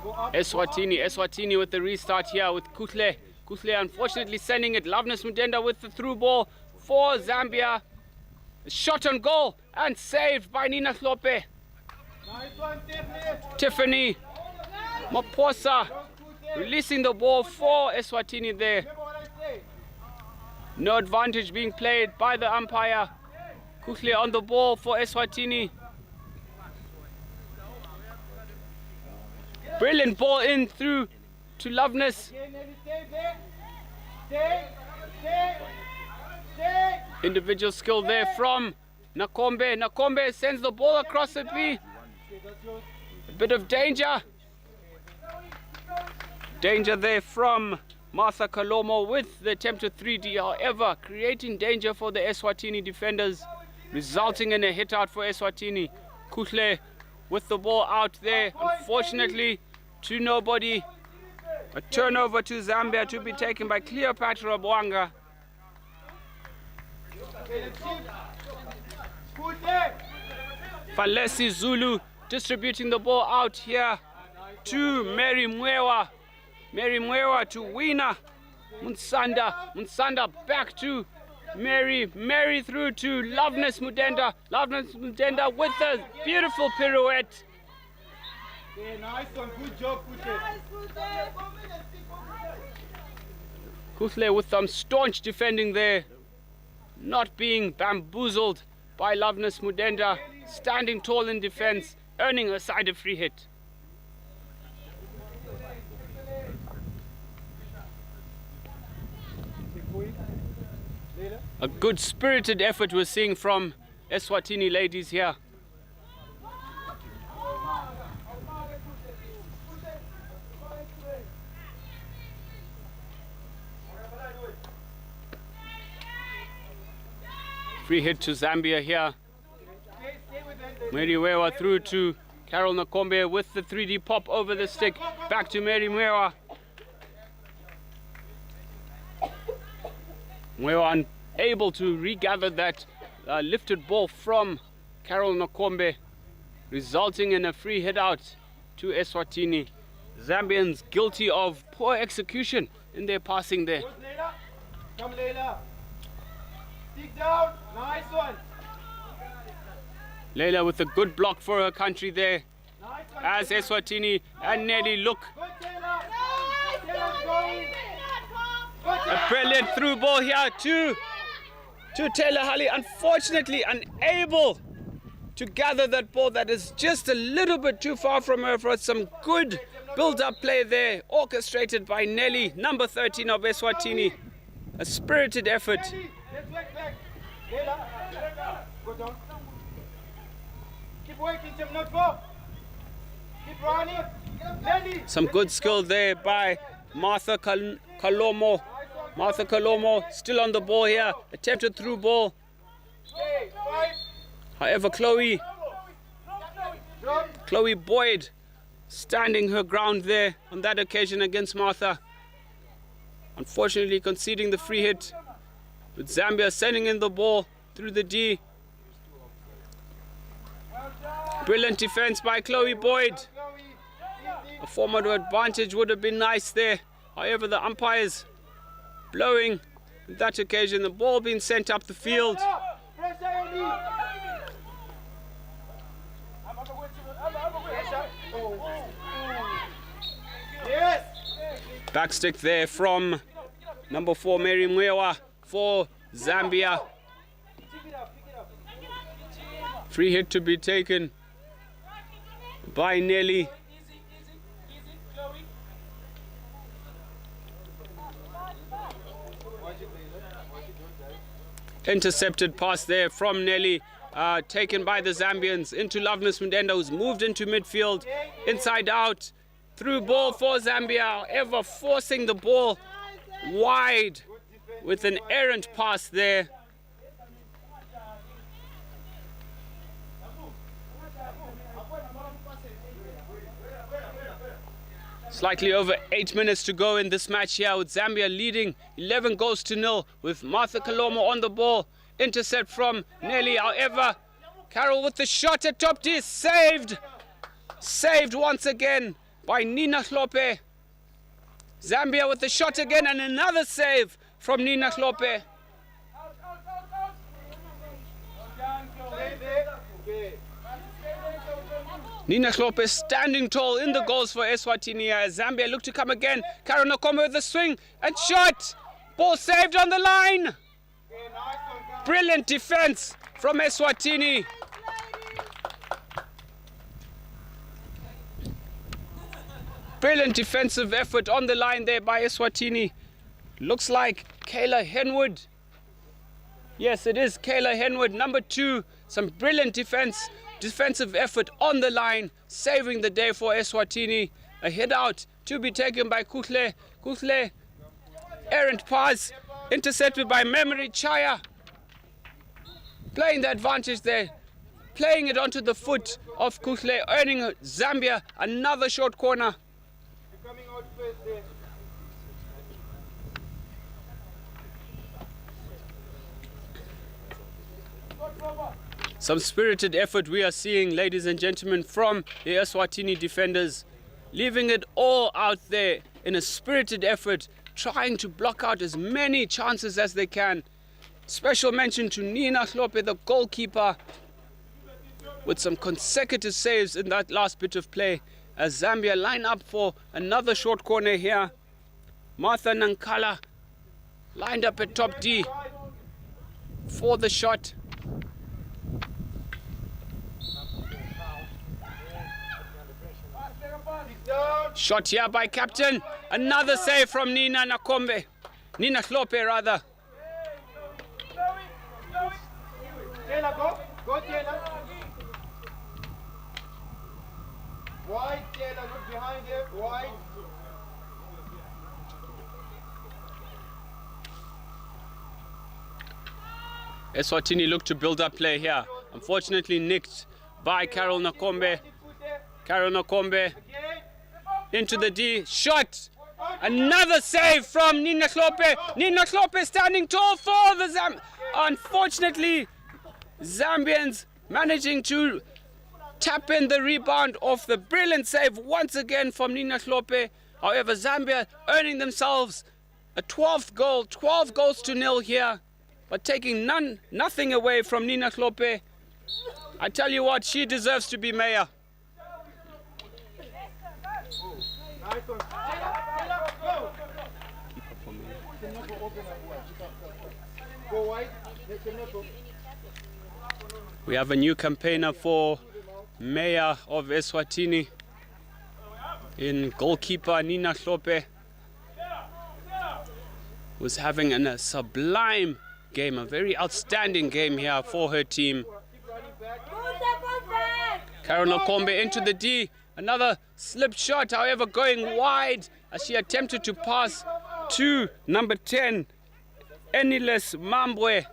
Go up. Eswatini with the restart here with Kutle. Kutle unfortunately sending it. Loveness Mundenda with the through ball for Zambia. Shot on goal and saved by Nina Hlope. Nice one, Tiffany Maposa releasing the ball for Eswatini there. Remember what I say. No advantage being played by the umpire. Kuhle on the ball for Eswatini. Brilliant ball in through to Loveness. Nelly, stay there. Stay. Individual skill there from Nakombe. Nakombe sends the ball across the B. A bit of danger. Danger there from Martha Kalomo with the attempted 3D, however, creating danger for the Eswatini defenders, resulting in a hit out for Eswatini. Kuhle with the ball out there, unfortunately to nobody. A turnover to Zambia to be taken by Cleopatra Bwanga. Falesi Zulu distributing the ball out here to Mary Mwewa. Mary Mwewa to Wina Munsanda. Munsanda back to Mary. Mary through to Loveness Mundenda. Loveness Mundenda with a beautiful pirouette. Okay, nice one. Good job, Kutle. Kutle with some staunch defending there. Not being bamboozled by Loveness Mundenda. Standing tall in defense, earning a side of free hit. A good spirited effort we're seeing from Eswatini ladies here. Free hit to Zambia here. Mary Mwewa through to Carol Nakombe with the 3D pop over the stick. Back to Mary Mwewa. Mwewa unable to regather that lifted ball from Carol Nakombe, resulting in a free hit out to Eswatini. Zambians guilty of poor execution in their passing there. Come Leila. Stick down. Nice one. Leila with a good block for her country there. Nice one. As Eswatini and Nelly look. Good Taylor. Taylor's going. A brilliant through ball here to Taylor Halley. Unfortunately unable to gather that ball that is just a little bit too far from her for some good build-up play there, orchestrated by Nelly, number 13 of Eswatini. A spirited effort. Let's work back. Leila. Go down. Keep working, Tim, not go. Keep running. Nelly. Some good skill there by Martha Kalomo. Martha Kalomo still on the ball here. Attempted through ball. However, Chloe Boyd standing her ground there on that occasion against Martha. Unfortunately conceding the free hit, with Zambia sending in the ball through the D. Brilliant defense by Chloe Boyd. A forward advantage would have been nice there. However, the umpires blowing on that occasion, the ball being sent up the field. Backstick there from number 4 Mary Mwewa for Zambia. Free hit to be taken by Nelly. Intercepted pass there from Nelly, taken by the Zambians into Loveness Mudenda, who's moved into midfield, inside out, through ball for Zambia, ever forcing the ball wide with an errant pass there. Slightly over 8 minutes to go in this match here, with Zambia leading 11 goals to 0, with Martha Kalomo on the ball. Intercept from Nelly, however, Carol with the shot at top D, saved once again by Nina Hlope. Zambia with the shot again, and another save from Nina Hlope. Nina Hlope standing tall in the goals for Eswatini as Zambia look to come again. Karen Okoma with the swing and shot. Ball saved on the line. Brilliant defense from Eswatini. Brilliant defensive effort on the line there by Eswatini. Looks like Kayla Henwood. Yes, it is Kayla Henwood, number 2. Some brilliant defensive effort on the line, saving the day for Eswatini. A head out to be taken by Kuhle. Kuhle, errant pass, intercepted by Memory Chaya. Playing the advantage there, playing it onto the foot of Kuhle, earning Zambia another short corner. Coming out first there. Some spirited effort we are seeing, ladies and gentlemen, from the Eswatini defenders, leaving it all out there in a spirited effort, trying to block out as many chances as they can. Special mention to Nina Hlope, the goalkeeper, with some consecutive saves in that last bit of play, as Zambia line up for another short corner here. Martha Nankala lined up at top D for the shot. Shot here by captain. Another save from Nina Nakombe. Nina Hlope rather. Taylor, go. Go, Taylor. Wide, Taylor. Look behind you. Wide. Eswatini looked to build up play here. Unfortunately nicked by Carol Nakombe. Carol Nakombe into the D. Shot! Another save from Nina Klope. Nina Klope standing tall for the Unfortunately, Zambians managing to tap in the rebound off the brilliant save once again from Nina Klope. However, Zambia earning themselves a 12th goal, 12 goals to nil here, but taking nothing away from Nina Klope. I tell you what, she deserves to be mayor. We have a new campaigner for mayor of Eswatini in goalkeeper Nina Klope, who's having a sublime game, a very outstanding game here for her team. Karen Okombe into the D, another slip shot, however going wide as she attempted to pass to number 10, Eniles Mambwe.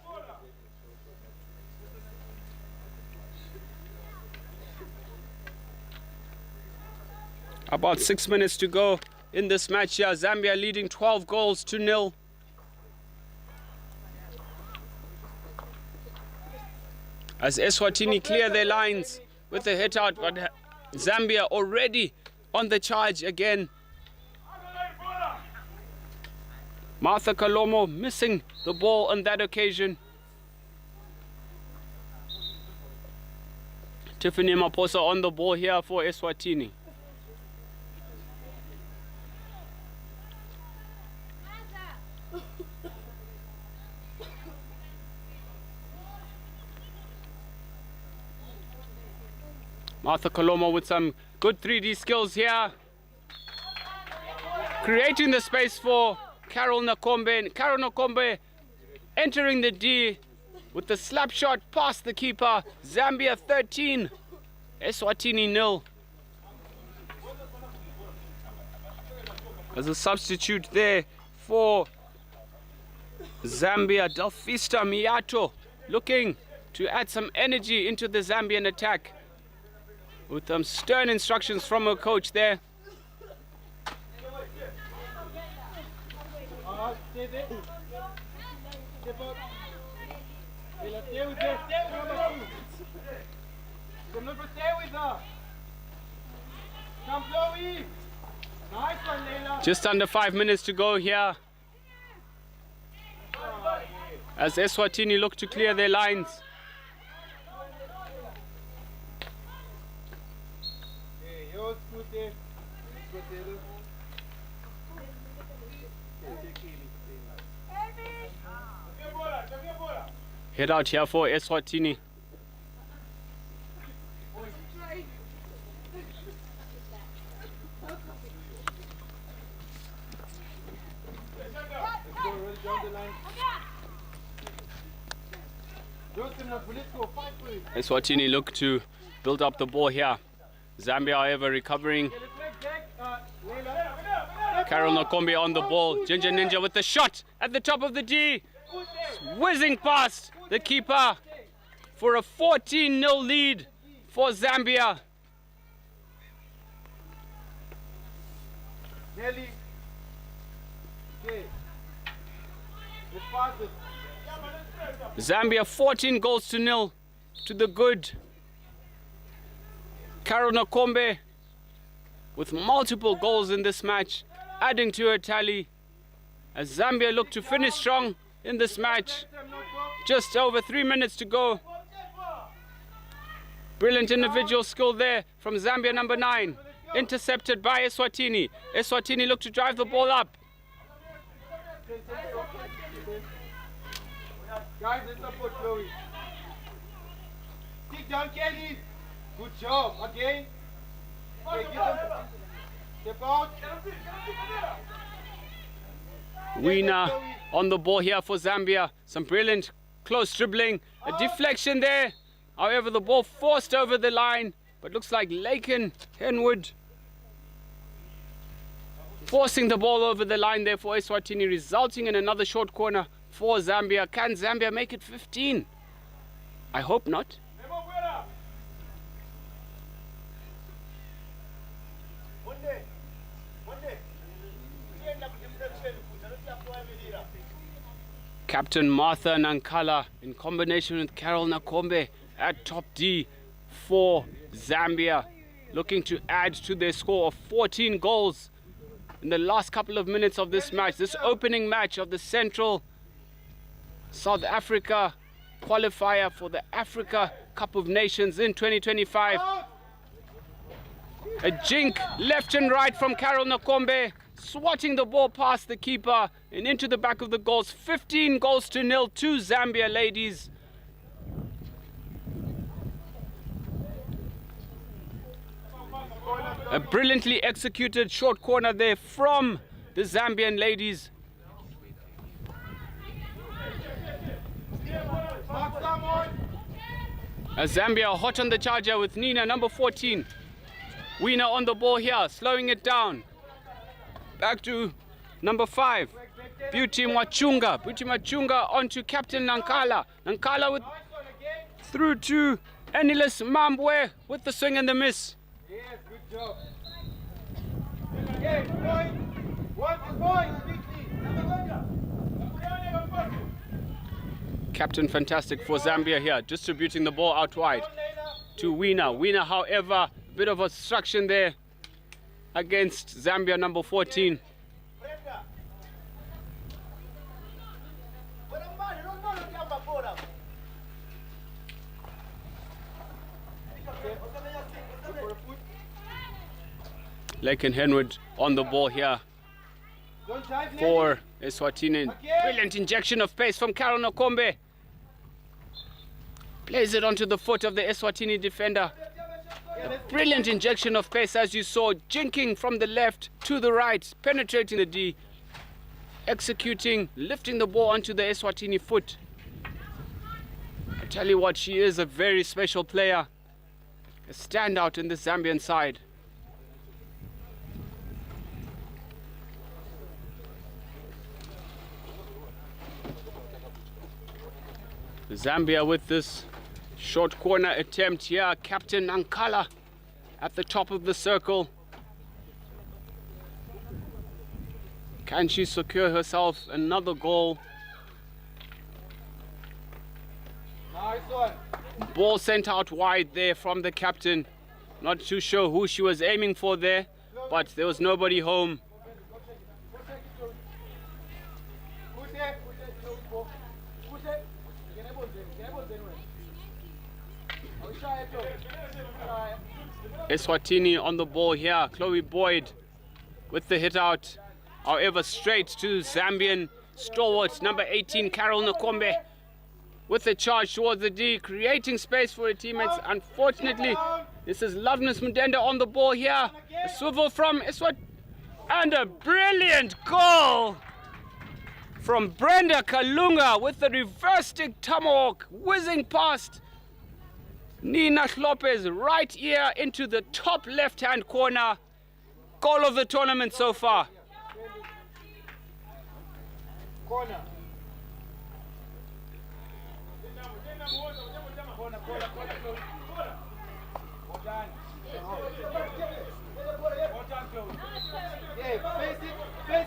About 6 minutes to go in this match here. Zambia leading 12 goals to nil. As Eswatini clear their lines with a hit out, but Zambia already on the charge again. Martha Kalomo missing the ball on that occasion. Tiffany Maposa on the ball here for Eswatini. Martha Kalomo with some good 3D skills here. Creating the space for Carol Nakombe. And Carol Nakombe entering the D with the slap shot past the keeper. Zambia 13, Eswatini 0. As a substitute there for Zambia, Delfista Miato looking to add some energy into the Zambian attack, with some stern instructions from her coach there. Just under 5 minutes to go here, as Eswatini look to clear their lines. Head out here for Eswatini. Eswatini look to build up the ball here. Zambia, however, recovering. Carol Nakombe on the ball. Ginger Ninja with the shot at the top of the D. Whizzing past the keeper for a 14-0 lead for Zambia. Zambia 14 goals to nil to the good. Carol Nakombe with multiple goals in this match, adding to her tally as Zambia look to finish strong in this match. Just over 3 minutes to go. Brilliant individual skill there from Zambia number 9. Intercepted by Eswatini. Eswatini look to drive the ball up. Guys, let's support Chloe. Stick down, Kelly. Good job. Again. Okay, get them. Step out. Wiener on the ball here for Zambia. Some brilliant close dribbling. A deflection there. However, the ball forced over the line. But looks like Laken Henwood forcing the ball over the line there for Eswatini, resulting in another short corner for Zambia. Can Zambia make it 15? I hope not. Captain Martha Nankala in combination with Carol Nakombe at top D for Zambia, looking to add to their score of 14 goals in the last couple of minutes of this match, this opening match of the Central South Africa qualifier for the Africa Cup of Nations in 2025. A jink left and right from Carol Nakombe, swatting the ball past the keeper and into the back of the goals. 15 goals to nil to Zambia, ladies. A brilliantly executed short corner there from the Zambian ladies. As Zambia hot on the charger with Nina, number 14. Weena on the ball here, slowing it down. Back to number 5, Beauty Mwachunga. Beauty Mwachunga onto Captain Nankala. Nankala with through to Enilis Mambwe with the swing and the miss. Yes, good job. Okay, point, quickly. Captain fantastic for Zambia here, distributing the ball out wide to Weena. Weena, however, a bit of obstruction there against Zambia number 14. Laken Henwood on the ball here for Eswatini. Brilliant injection of pace from Carol Nakombe. Plays it onto the foot of the Eswatini defender. A brilliant injection of pace, as you saw, jinking from the left to the right, penetrating the D, executing, lifting the ball onto the Eswatini foot. I tell you what, she is a very special player, a standout in the Zambian side. Zambia with this short corner attempt here. Captain Nankala at the top of the circle. Can she secure herself another goal? Nice one. Ball sent out wide there from the captain. Not too sure who she was aiming for there, but there was nobody home. Eswatini on the ball here. Chloe Boyd with the hit out. However, straight to Zambian stalwart number 18, Carol Nakombe, with the charge towards the D, creating space for her teammates. Unfortunately, this is Loveness Mudenda on the ball here. A swivel from Eswat, and a brilliant goal from Brenda Kalunga with the reverse stick tomahawk, whizzing past Nina Lopez, right ear into the top left-hand corner. Goal of the tournament so far. Corner.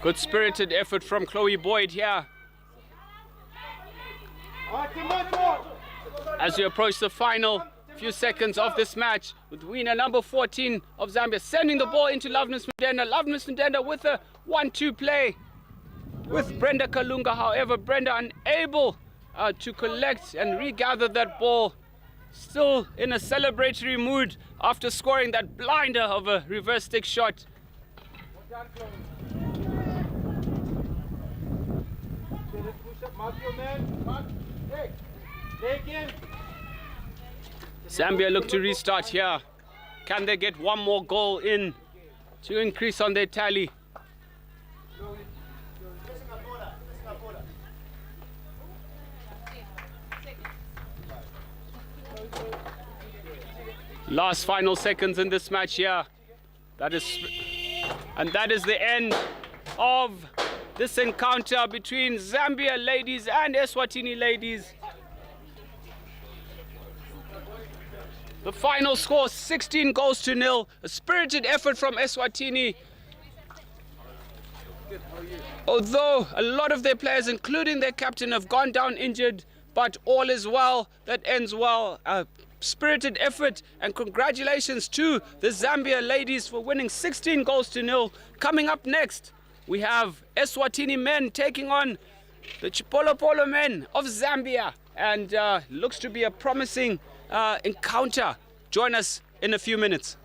Good spirited effort from Chloe Boyd here. As we approach the final few seconds of this match, with Weena number 14 of Zambia sending the ball into Loveness Mudenda. Loveness Mudenda with a 1-2 play with Brenda Kalunga. However, Brenda unable to collect and regather that ball. Still in a celebratory mood after scoring that blinder of a reverse stick shot. Zambia look to restart here. Can they get one more goal in to increase on their tally? Last final seconds in this match here. That is the end of this encounter between Zambia ladies and Eswatini ladies. The final score, 16 goals to nil. A spirited effort from Eswatini. Although a lot of their players, including their captain, have gone down injured, but all is well that ends well. A spirited effort, and congratulations to the Zambia ladies for winning 16 goals to nil. Coming up next, we have Eswatini men taking on the Chipolopolo men of Zambia, and looks to be a promising encounter. Join us in a few minutes.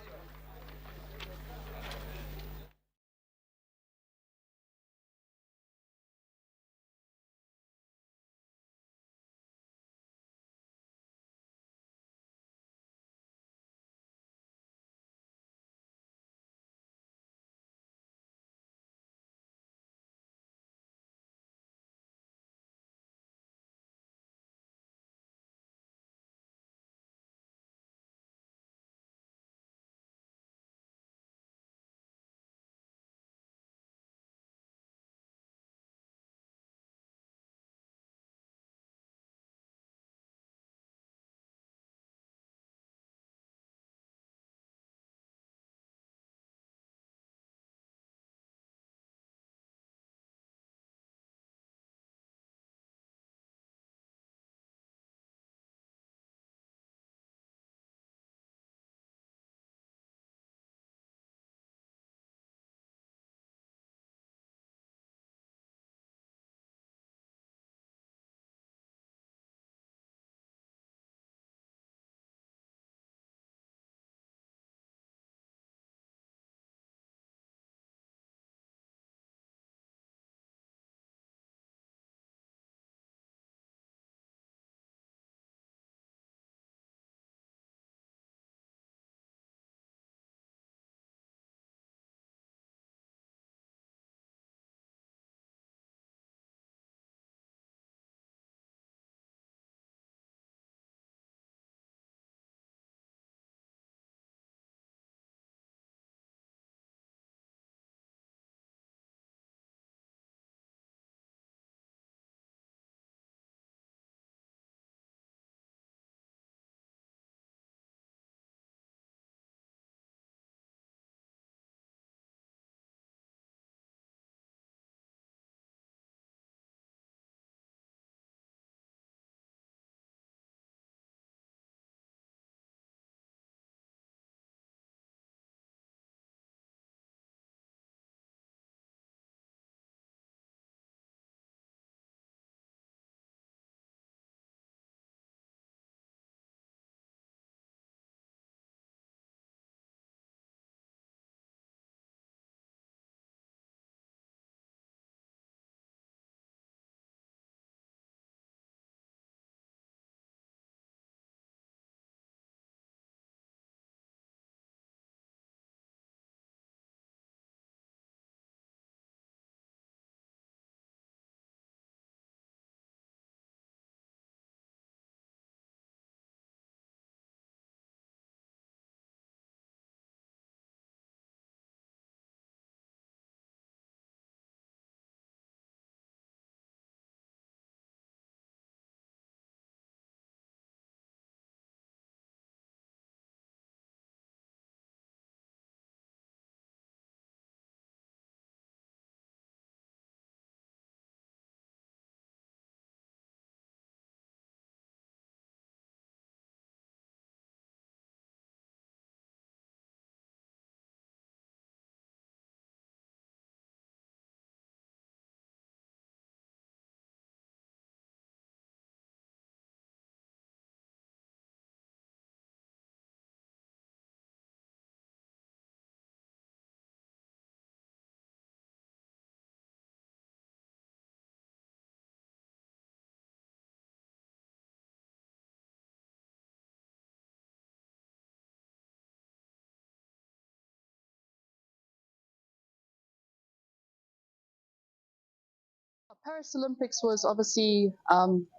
Paris Olympics was obviously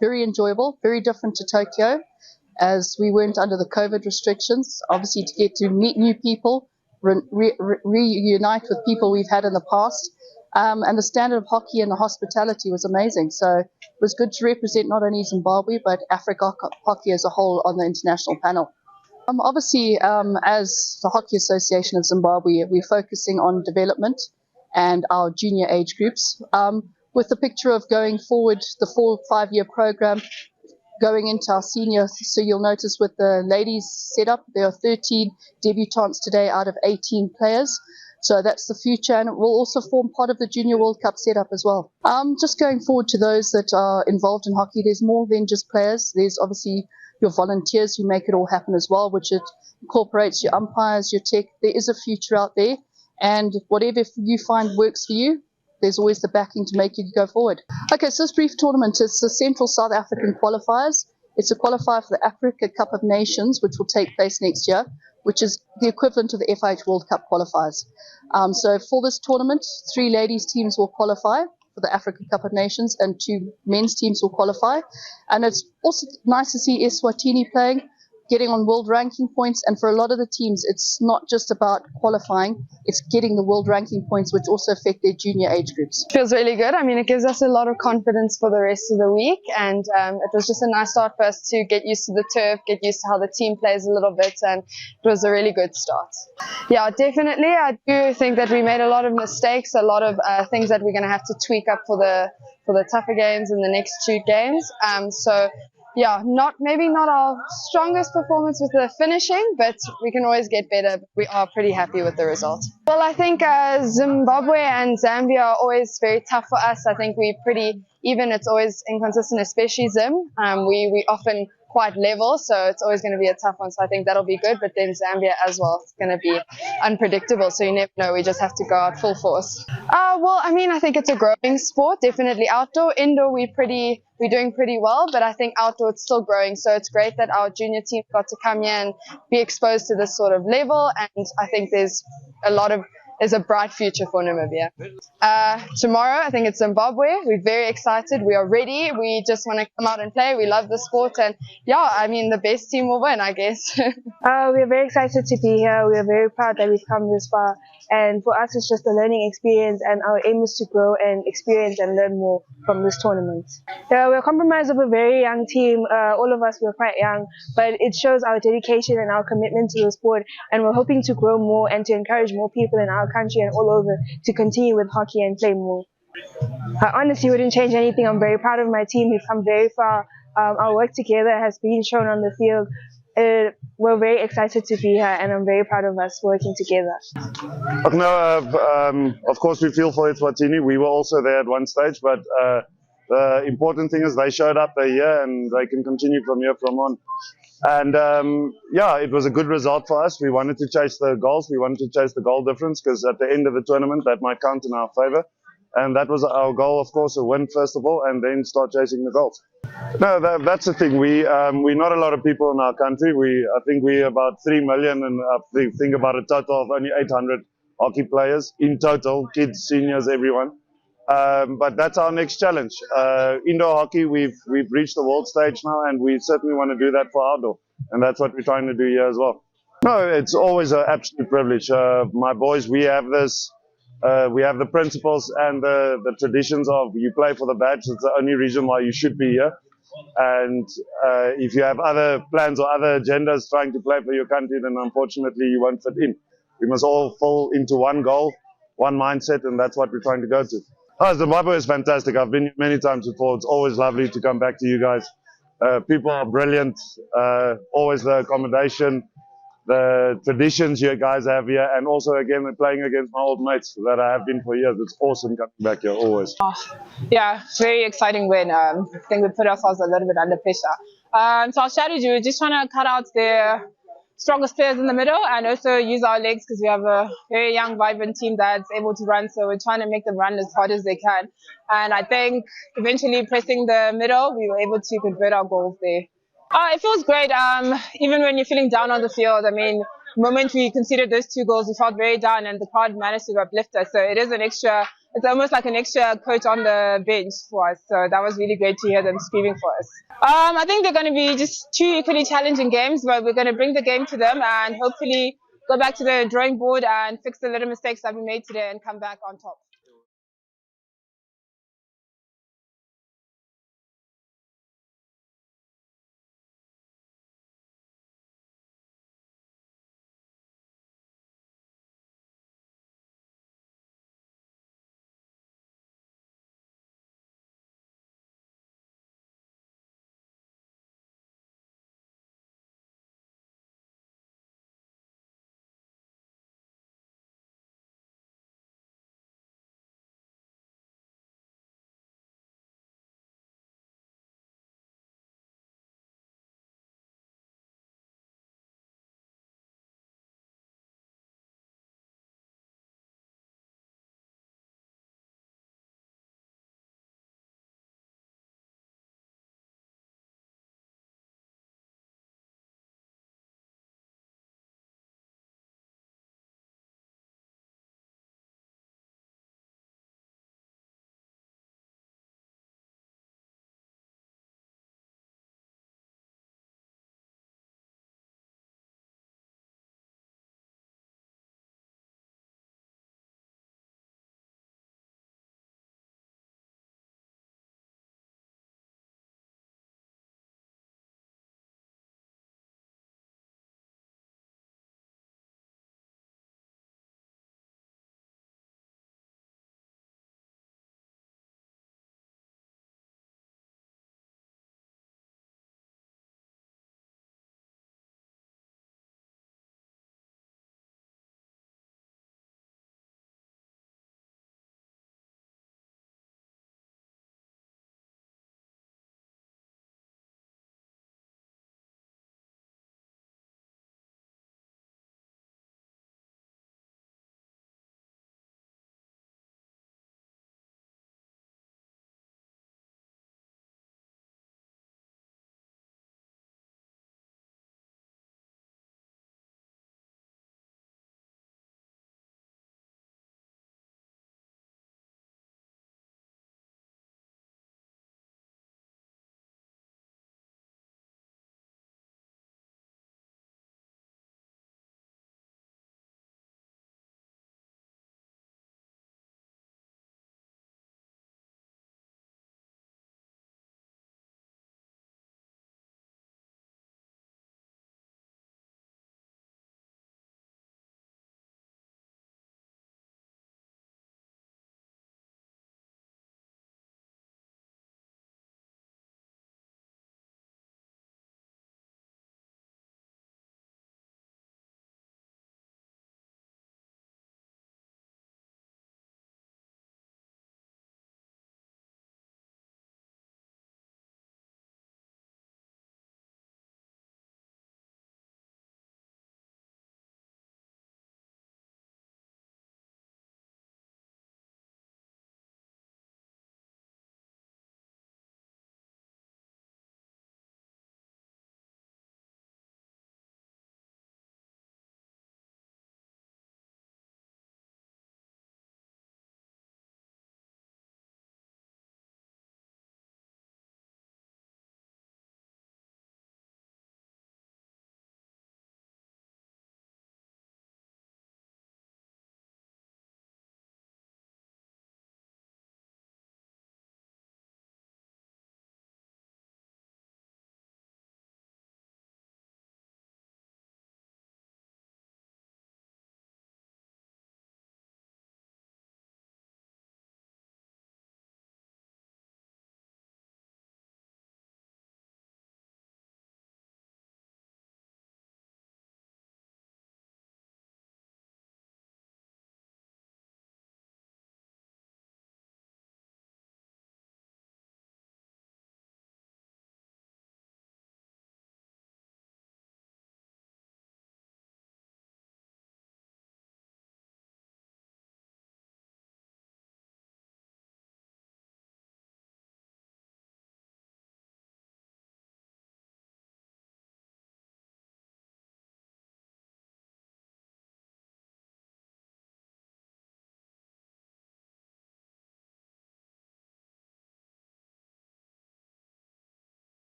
very enjoyable, very different to Tokyo, as we weren't under the COVID restrictions. Obviously, to get to meet new people, reunite with people we've had in the past, And the standard of hockey and the hospitality was amazing. So it was good to represent not only Zimbabwe, but Africa hockey as a whole on the international panel. Obviously, as the Hockey Association of Zimbabwe, we're focusing on development and our junior age groups, with the picture of going forward the 4-5-year program going into our senior. So you'll notice with the ladies setup, there are 13 debutantes today out of 18 players. So that's the future, and it will also form part of the Junior World Cup setup as well. Just going forward to those that are involved in hockey, there's more than just players. There's obviously your volunteers who make it all happen as well, which it incorporates your umpires, your tech. There is a future out there, and whatever you find works for you, there's always the backing to make you go forward. Okay, so this brief tournament is the Central South African Qualifiers. It's a qualifier for the Africa Cup of Nations, which will take place next year, which is the equivalent of the FIH World Cup qualifiers. So for this tournament, 3 ladies teams will qualify for the Africa Cup of Nations and 2 men's teams will qualify. And it's also nice to see Eswatini playing, getting on world ranking points, and for a lot of the teams, it's not just about qualifying, it's getting the world ranking points, which also affect their junior age groups. Feels really good. I mean, it gives us a lot of confidence for the rest of the week, and it was just a nice start for us to get used to the turf, get used to how the team plays a little bit, and it was a really good start. Yeah, definitely. I do think that we made a lot of mistakes, a lot of things that we're going to have to tweak up for the tougher games in the next 2 games. Yeah, maybe not our strongest performance with the finishing, but we can always get better. We are pretty happy with the result. Well, I think Zimbabwe and Zambia are always very tough for us. I think we're pretty even. It's always inconsistent, especially Zim. We often quite level, so it's always going to be a tough one. So I think that'll be good. But then Zambia as well, it's going to be unpredictable. So you never know. We just have to go out full force. Well, I mean, I think it's a growing sport. Definitely outdoor, indoor, we're doing pretty well. But I think outdoor it's still growing. So it's great that our junior team got to come here and be exposed to this sort of level. And I think there's a bright future for Namibia. Tomorrow, I think it's Zimbabwe. We're very excited. We are ready. We just want to come out and play. We love the sport. And yeah, I mean, the best team will win, I guess. We are very excited to be here. We are very proud that we've come this far. And for us, it's just a learning experience. And our aim is to grow and experience and learn more from this tournament. We're comprised of a very young team. All of us, we're quite young. But it shows our dedication and our commitment to the sport. And we're hoping to grow more and to encourage more people in our country and all over to continue with hockey and play more. I honestly wouldn't change anything. I'm very proud of my team. We've come very far. Our work together has been shown on the field. We're very excited to be here, and I'm very proud of us working together. Of course, we feel for Eswatini. We were also there at one stage, but the important thing is they showed up, they're here, and they can continue from here from on. And yeah, it was a good result for us. We wanted to chase the goals. We wanted to chase the goal difference, because at the end of the tournament, that might count in our favor. And that was our goal, of course, to win first of all, and then start chasing the goals. No, that's the thing. We're not a lot of people in our country. I think we're about 3 million, and I think about a total of only 800 hockey players in total, kids, seniors, everyone. But that's our next challenge. Indoor hockey, we've reached the world stage now, and we certainly want to do that for outdoor, and that's what we're trying to do here as well. No, it's always an absolute privilege. My boys, we have this. We have the principles and the traditions of you play for the badge. It's the only reason why you should be here. And if you have other plans or other agendas trying to play for your country, then unfortunately you won't fit in. We must all fall into one goal, one mindset, and that's what we're trying to go to. Zimbabwe is fantastic. I've been here many times before. It's always lovely to come back to you guys. People are brilliant. Always the accommodation, the traditions you guys have here, and also again playing against my old mates that I have been for years. It's awesome coming back here always. Yeah, very exciting win. I think we put ourselves a little bit under pressure. So our strategy, we're just trying to cut out the strongest players in the middle and also use our legs, because we have a very young, vibrant team that's able to run. So we're trying to make them run as hard as they can. And I think eventually pressing the middle, we were able to convert our goals there. It feels great. Even when you're feeling down on the field, I mean, the moment we considered those 2 goals, we felt very down, and the crowd managed to uplift us. So it is it's almost like an extra coach on the bench for us. So that was really great to hear them screaming for us. I think they're going to be just 2 equally challenging games, but we're going to bring the game to them and hopefully go back to the drawing board and fix the little mistakes that we made today and come back on top.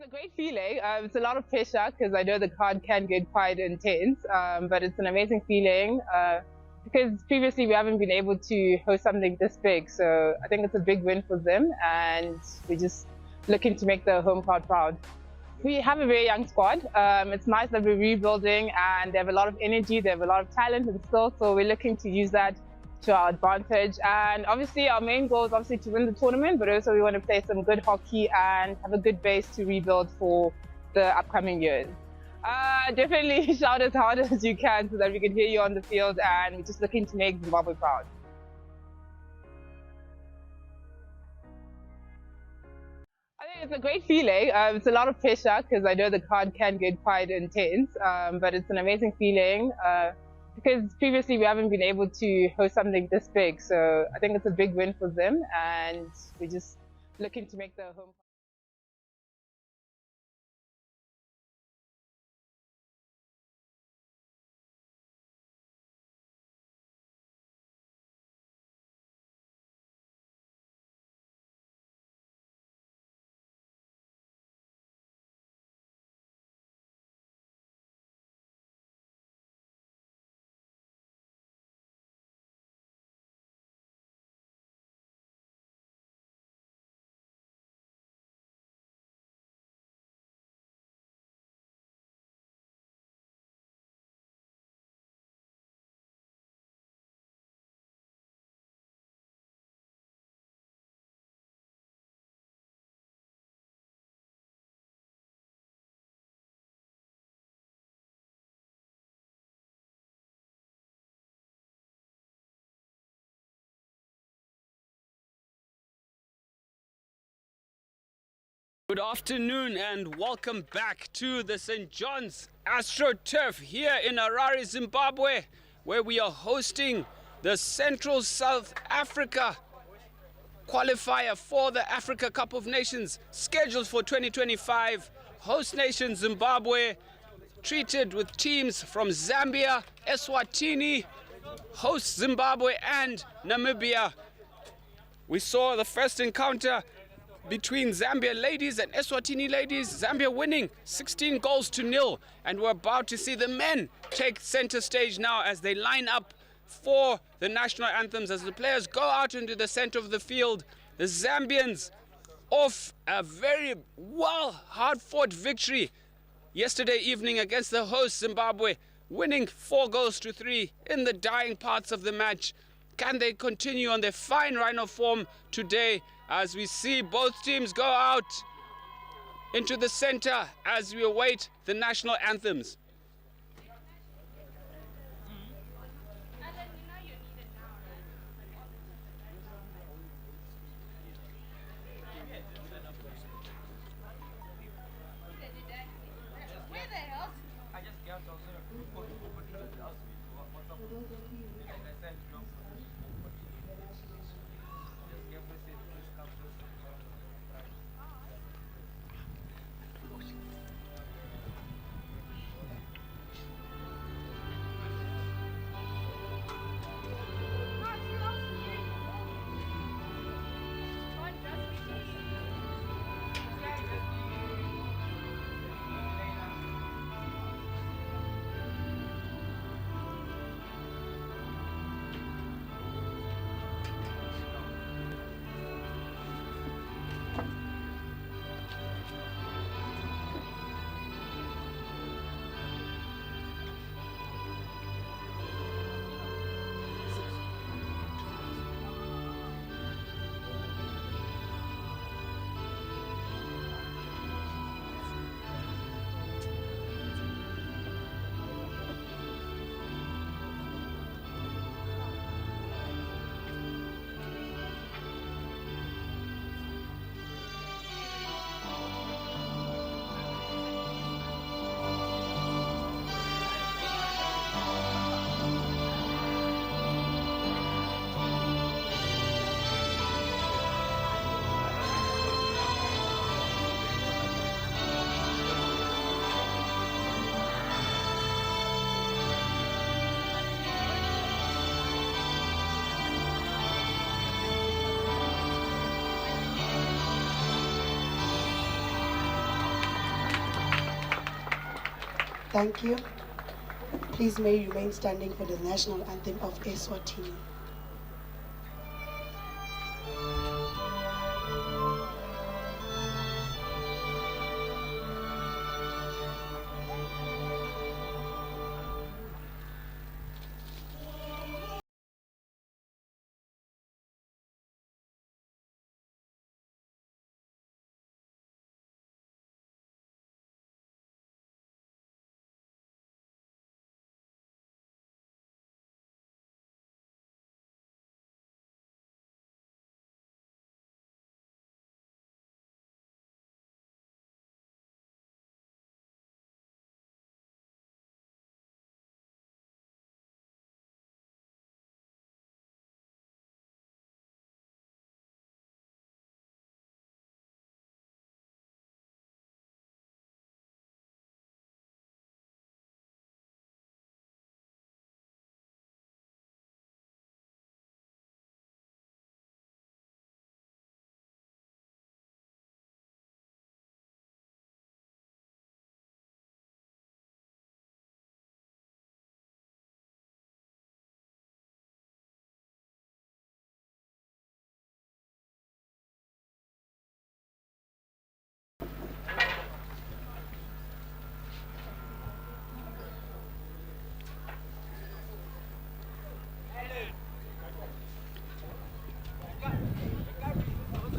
It's a great feeling. It's a lot of pressure because I know the crowd can get quite intense, but it's an amazing feeling because previously we haven't been able to host something this big. So I think it's a big win for them, and we're just looking to make the home crowd proud. We have a very young squad. It's nice that we're rebuilding and they have a lot of energy, they have a lot of talent and skill, so we're looking to use that to our advantage. And obviously our main goal is obviously to win the tournament, but also we want to play some good hockey and have a good base to rebuild for the upcoming years. Definitely shout as hard as you can so that we can hear you on the field, and we're just looking to make Zimbabwe proud. I think it's a great feeling. It's a lot of pressure because I know the crowd can get quite intense, but it's an amazing feeling because previously we haven't been able to host something this big. So I think it's a big win for them, and we're just looking to make the home. Good afternoon and welcome back to the St. John's AstroTurf here in Harare, Zimbabwe, where we are hosting the Central South Africa qualifier for the Africa Cup of Nations scheduled for 2025. Host nation Zimbabwe treated with teams from Zambia, Eswatini, host Zimbabwe and Namibia. We saw the first encounter between Zambia ladies and Eswatini ladies, Zambia winning 16 goals to 0, and we're about to see the men take center stage now as they line up for the national anthems as the players go out into the center of the field. The Zambians off a very hard-fought victory yesterday evening against the host Zimbabwe, winning 4 goals to 3 in the dying parts of the match. Can they continue on their fine rhino form today as we see both teams go out into the center as we await the national anthems? Thank you. Please may you remain standing for the national anthem of Eswatini.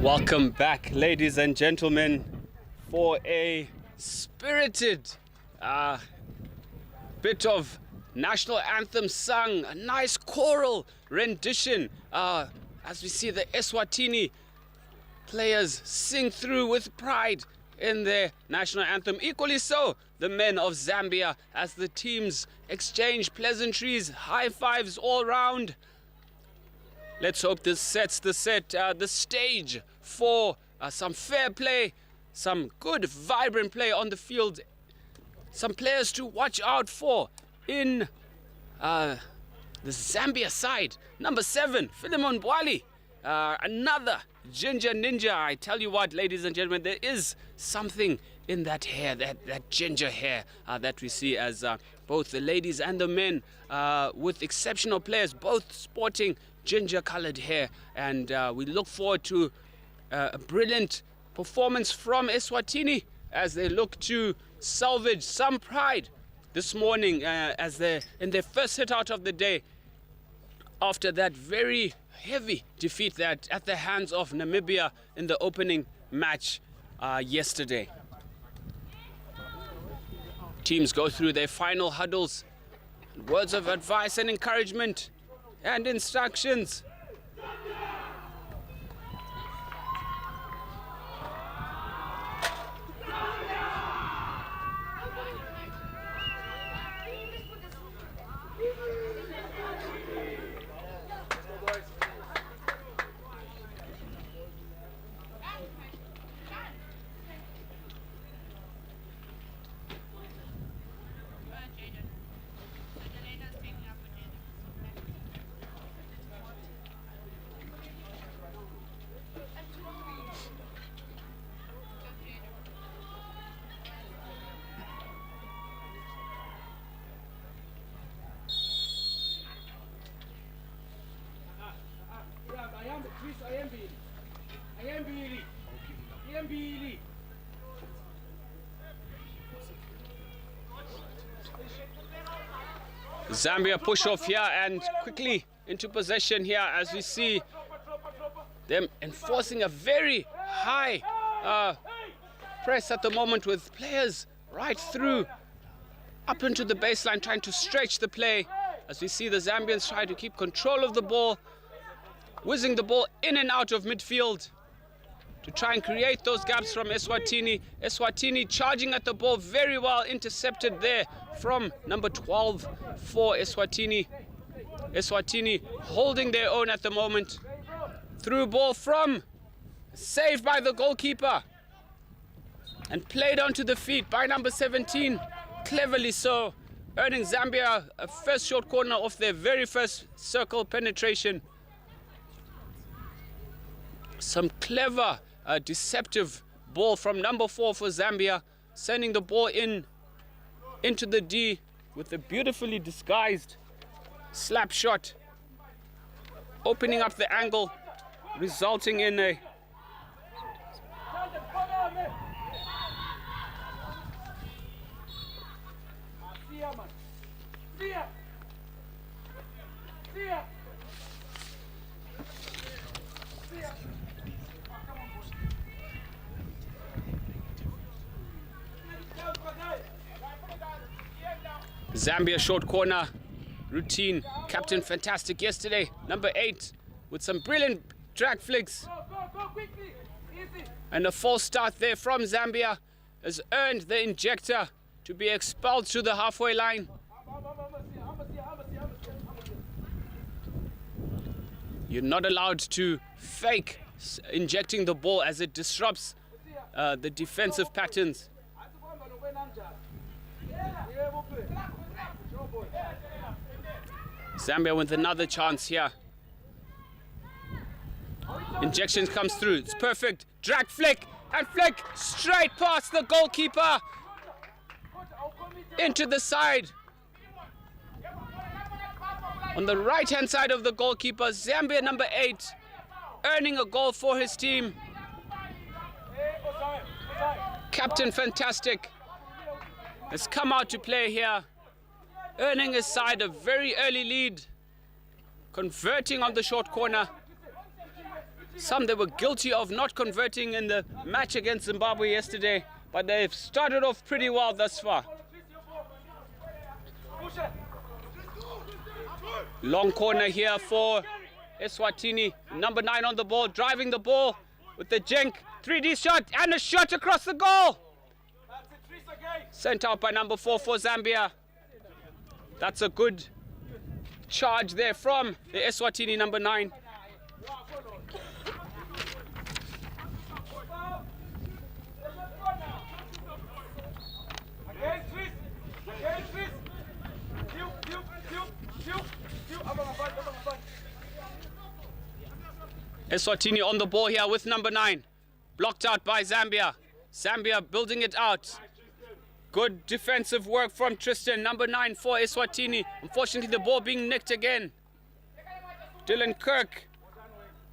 Welcome back, ladies and gentlemen, for a spirited bit of national anthem sung, a nice choral rendition as we see the Eswatini players sing through with pride in their national anthem. Equally so, the men of Zambia, as the teams exchange pleasantries, high fives all round. Let's hope this sets the stage for some fair play, some good, vibrant play on the field. Some players to watch out for in the Zambia side. Number 7, Philemon Bwali, another ginger ninja. I tell you what, ladies and gentlemen, there is something in that hair, that ginger hair that we see as both the ladies and the men with exceptional players, both sporting ginger colored hair, and we look forward to a brilliant performance from Eswatini as they look to salvage some pride this morning as they're in their first hit out of the day after that very heavy defeat that at the hands of Namibia in the opening match yesterday. Teams go through their final huddles, words of advice and encouragement and instructions. Zambia push off here and quickly into possession here as we see them enforcing a very high press at the moment with players right through up into the baseline trying to stretch the play as we see the Zambians try to keep control of the ball, whizzing the ball in and out of midfield to try and create those gaps from Eswatini. Eswatini charging at the ball very well, intercepted there from number 12 for Eswatini. Eswatini holding their own at the moment. Through ball from, saved by the goalkeeper and played onto the feet by number 17, cleverly so, earning Zambia a first short corner off their very first circle penetration. Some clever, deceptive ball from number 4 for Zambia, sending the ball in into the D with a beautifully disguised slap shot, opening up the angle, resulting in a Zambia short corner routine. Captain fantastic yesterday, number 8, with some brilliant drag flicks. And a false start there from Zambia has earned the injector to be expelled to the halfway line. You're not allowed to fake injecting the ball as it disrupts the defensive patterns. Zambia with another chance here. Injection comes through. It's perfect. Drag flick and flick straight past the goalkeeper into the side. On the right hand side of the goalkeeper, Zambia number 8 earning a goal for his team. Captain fantastic has come out to play here, earning his side a very early lead, converting on the short corner. Some they were guilty of not converting in the match against Zimbabwe yesterday, but they've started off pretty well thus far. Long corner here for Eswatini. Number 9 on the ball, driving the ball with the jink. 3D shot and a shot across the goal. Sent out by number 4 for Zambia. That's a good charge there from the Eswatini number 9. Eswatini on the ball here with number 9. Blocked out by Zambia. Zambia building it out. Good defensive work from Tristan, number 9 for Eswatini. Unfortunately, the ball being nicked again. Dylan Kirk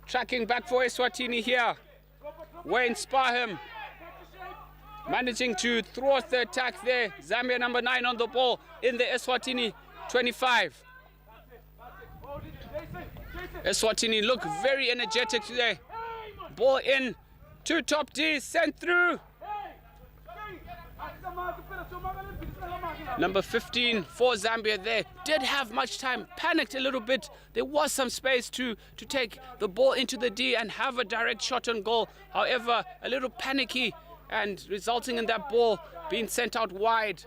tracking back for Eswatini here. Wayne Sparham managing to thwart the attack there. Zambia number 9 on the ball in the Eswatini 25. Eswatini look very energetic today. Ball in to top D, sent through. Number 15 for Zambia there. Did have much time, panicked a little bit. There was some space to take the ball into the D and have a direct shot on goal. However, a little panicky and resulting in that ball being sent out wide.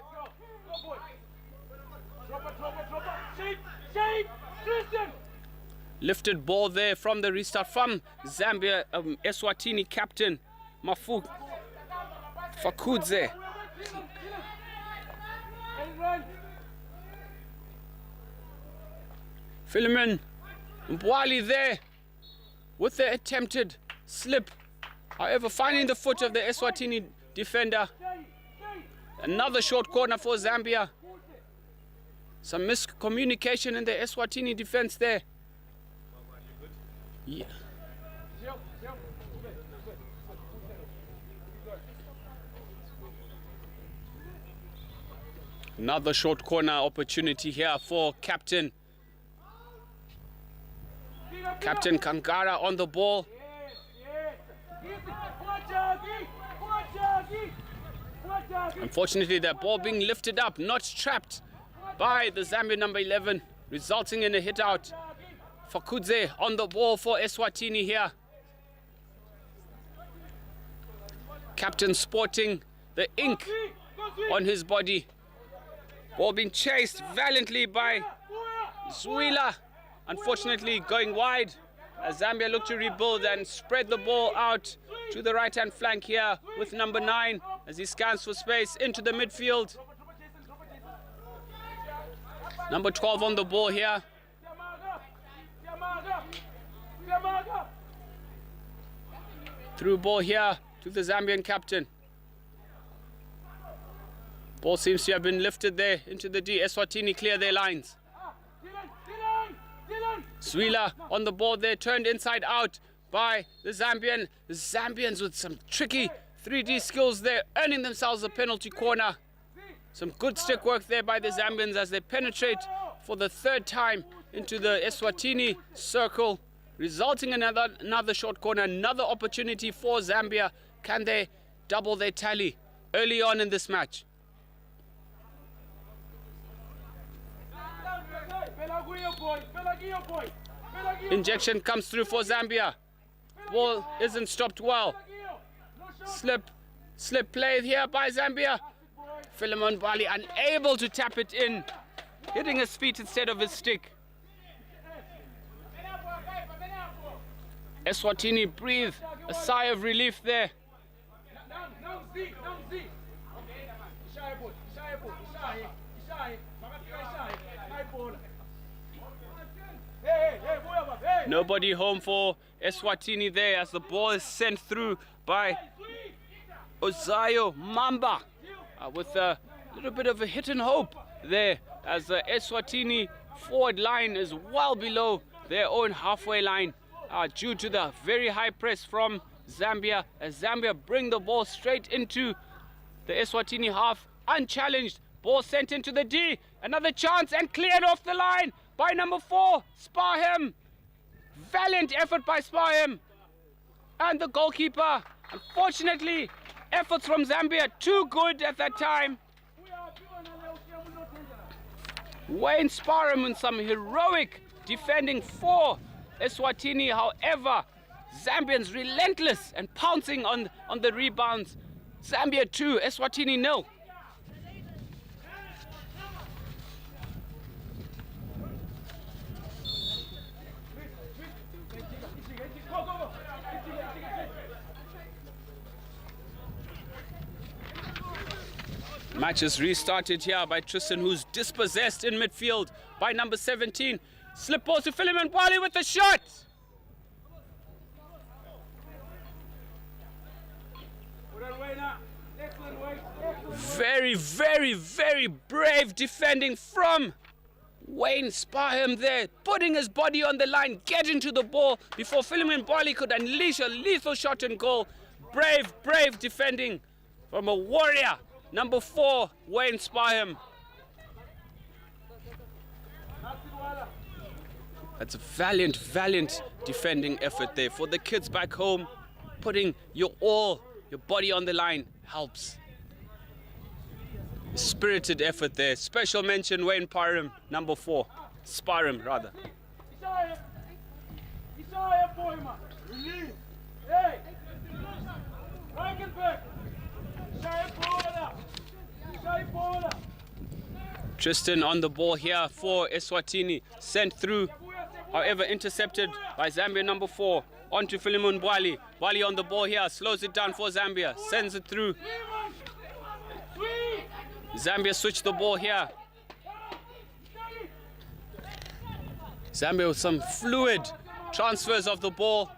Lifted ball there from the restart from Zambia, Eswatini captain Mafu Fakudze. Philemon Mbwali there with the attempted slip. However, finding the foot of the Eswatini defender. Another short corner for Zambia. Some miscommunication in the Eswatini defense there. Yeah. Another short corner opportunity here for Captain Kangara on the ball. Unfortunately, that ball being lifted up, not trapped by the Zambia number 11, resulting in a hit out. Fakudze on the ball for Eswatini here. Captain sporting the ink on his body. Ball being chased valiantly by Zwila. Unfortunately going wide as Zambia look to rebuild and spread the ball out to the right hand flank here with number 9 as he scans for space into the midfield. Number 12 on the ball here. Through ball here to the Zambian captain. Ball seems to have been lifted there into the D. Eswatini clear their lines. Zwila on the ball there, turned inside out by the Zambian. The Zambians with some tricky 3D skills there, earning themselves a penalty corner. Some good stick work there by the Zambians as they penetrate for the third time into the Eswatini circle, resulting in another short corner, another opportunity for Zambia. Can they double their tally early on in this match? Injection comes through for Zambia. Ball isn't stopped well. Slip play here by Zambia. Philemon Bali unable to tap it in, hitting his feet instead of his stick. Eswatini breathe a sigh of relief there. Nobody home for Eswatini there as the ball is sent through by Ozayo Mamba with a little bit of a hit and hope there as the Eswatini forward line is well below their own halfway line due to the very high press from Zambia, as Zambia bring the ball straight into the Eswatini half unchallenged. Ball sent into the D, another chance and cleared off the line by number 4, Sparham. Valiant effort by Sparham and the goalkeeper. Unfortunately, efforts from Zambia too good at that time. Wayne Sparham in some heroic defending for Eswatini. However, Zambians relentless and pouncing on the rebounds. Zambia 2, Eswatini 0. Match is restarted here by Tristan, who's dispossessed in midfield by number 17. Slip ball to Philemon Bali with the shot. Very, very, very brave defending from Wayne Sparham there, putting his body on the line, getting to the ball before Philemon Bali could unleash a lethal shot and goal. Brave, brave defending from a warrior. Number 4, Wayne Sparham. That's a valiant, valiant defending effort there for the kids back home. Putting your all, your body on the line helps. Spirited effort there. Special mention, Wayne Sparham, number 4. Sparham, rather. Tristan on the ball here for Eswatini, sent through, however intercepted by Zambia number 4, on to Philemon Bali. Bali on the ball here, slows it down for Zambia, sends it through. Zambia switch the ball here. Zambia with some fluid transfers of the ball.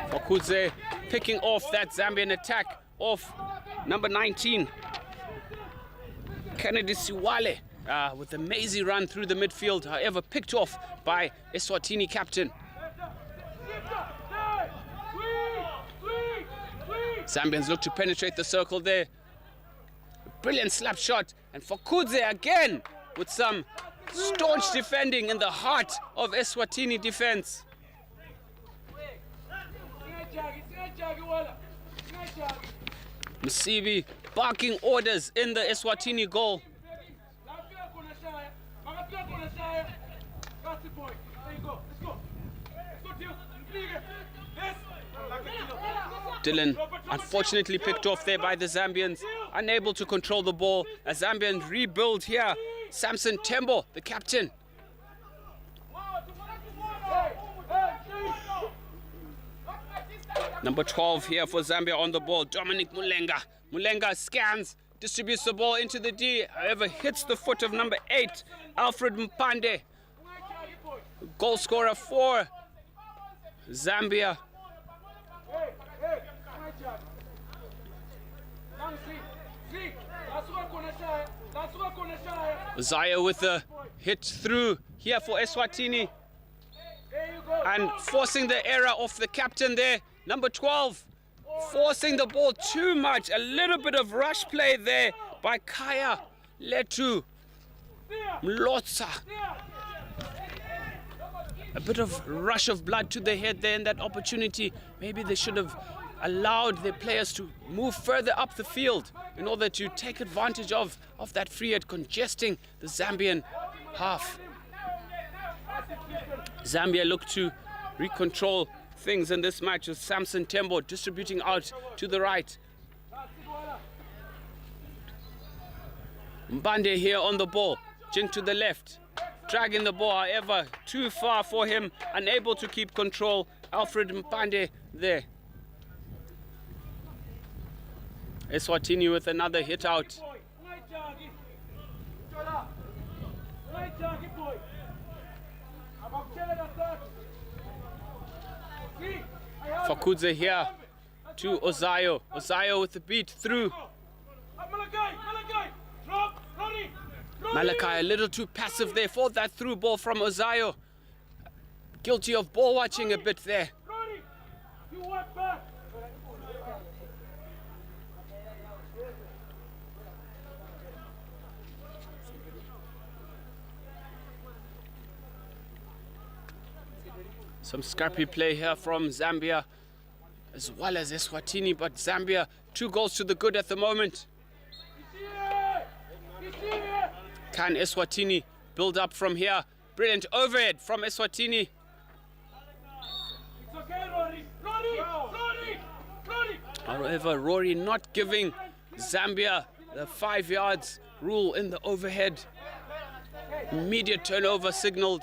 Okudze picking off that Zambian attack off number 19. Kennedy Siwale with a mazy run through the midfield, however picked off by Eswatini captain. Zambians look to penetrate the circle there. Brilliant slap shot, and Fokudze again with some staunch defending in the heart of Eswatini defense. Msibi barking orders in the Eswatini goal. Dylan unfortunately picked off there by the Zambians, unable to control the ball as Zambians rebuild here. Samson Tembo, the captain. Number 12 here for Zambia on the ball, Dominic Mulenga. Mulenga scans, distributes the ball into the D, however hits the foot of number 8, Alfred Mpande. Goal scorer for Zambia. Zaya with the hit through here for Eswatini. And forcing the error off the captain there. Number 12. Forcing the ball too much. A little bit of rush play there by Kaya Letu Mlotsa. A bit of rush of blood to the head there in that opportunity. Maybe they should have allowed their players to move further up the field in order to take advantage of that free hit, congesting the Zambian half. Zambia look to recontrol things in this match with Samson Tembo distributing out to the right. Mbande here on the ball, Jink to the left, dragging the ball, however, too far for him, unable to keep control. Alfred Mbande there. Eswatini with another hit out. Fakudze here to Ozayo. Ozayo with the beat through. Malachi a little too passive there for that through ball from Ozayo. Guilty of ball watching a bit there. Some scrappy play here from Zambia as well as Eswatini, but Zambia 2 goals to the good at the moment. Can Eswatini build up from here? Brilliant overhead from Eswatini. However, Rory not giving Zambia the 5 yards rule in the overhead. Immediate turnover signaled.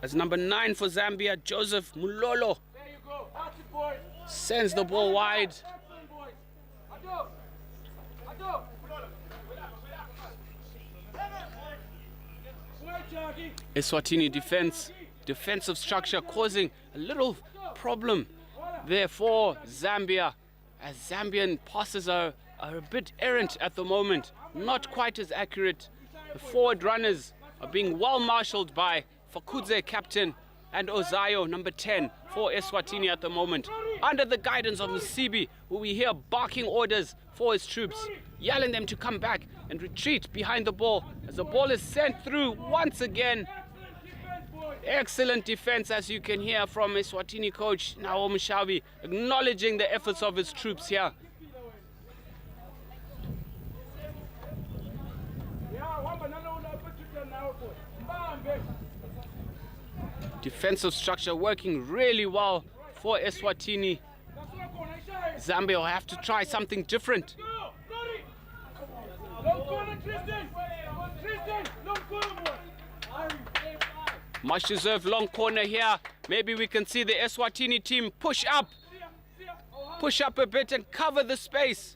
As number 9 for Zambia, Joseph Mulolo sends the ball wide. Eswatini defensive structure causing a little problem there for Zambia, as Zambian passes are a bit errant at the moment, not quite as accurate. The forward runners are being well marshaled by Fakudze, captain, and Ozayo, number 10, for Eswatini at the moment. Under the guidance of Msibi, who we hear barking orders for his troops, yelling them to come back and retreat behind the ball as the ball is sent through once again. Excellent defense, as you can hear from Eswatini coach Naomi Shavi, acknowledging the efforts of his troops here. Defensive structure working really well for Eswatini. Zambia will have to try something different. Much deserved long corner here. Maybe we can see the Eswatini team push up a bit and cover the space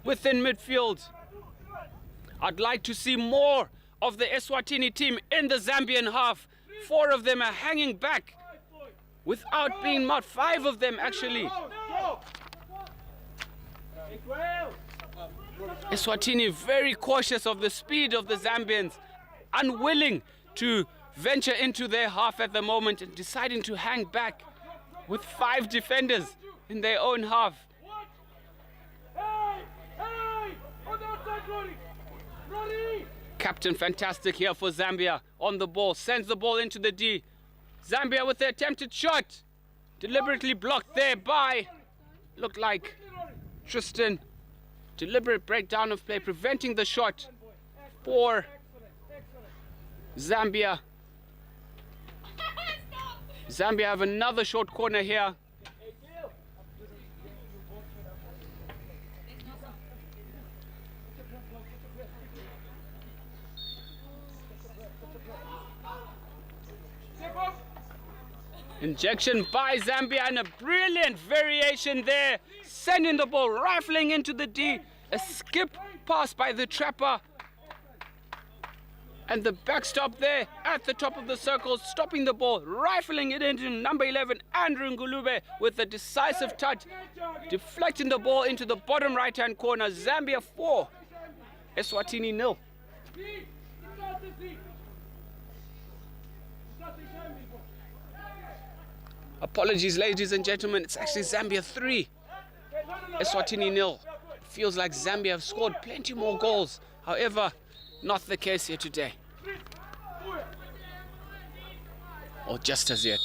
within midfield. I'd like to see more of the Eswatini team in the Zambian half. 4 of them are hanging back without being marked. 5 of them actually. Eswatini very cautious of the speed of the Zambians, unwilling to venture into their half at the moment and deciding to hang back with 5 defenders in their own half. Captain fantastic here for Zambia on the ball, sends the ball into the D. Zambia with the attempted shot, deliberately blocked there by, looked like Tristan. Deliberate breakdown of play, preventing the shot for Zambia. Zambia have another short corner here. Injection by Zambia and a brilliant variation there, sending the ball rifling into the D. A skip pass by the trapper. And the backstop there at the top of the circle, stopping the ball, rifling it into number 11, Andrew Ngulube, with a decisive touch, deflecting the ball into the bottom right-hand corner. Zambia 4, Eswatini 0. Apologies, ladies and gentlemen, it's actually Zambia 3, Eswatini 0. Feels like Zambia have scored plenty more goals. However, not the case here today. Or just as yet.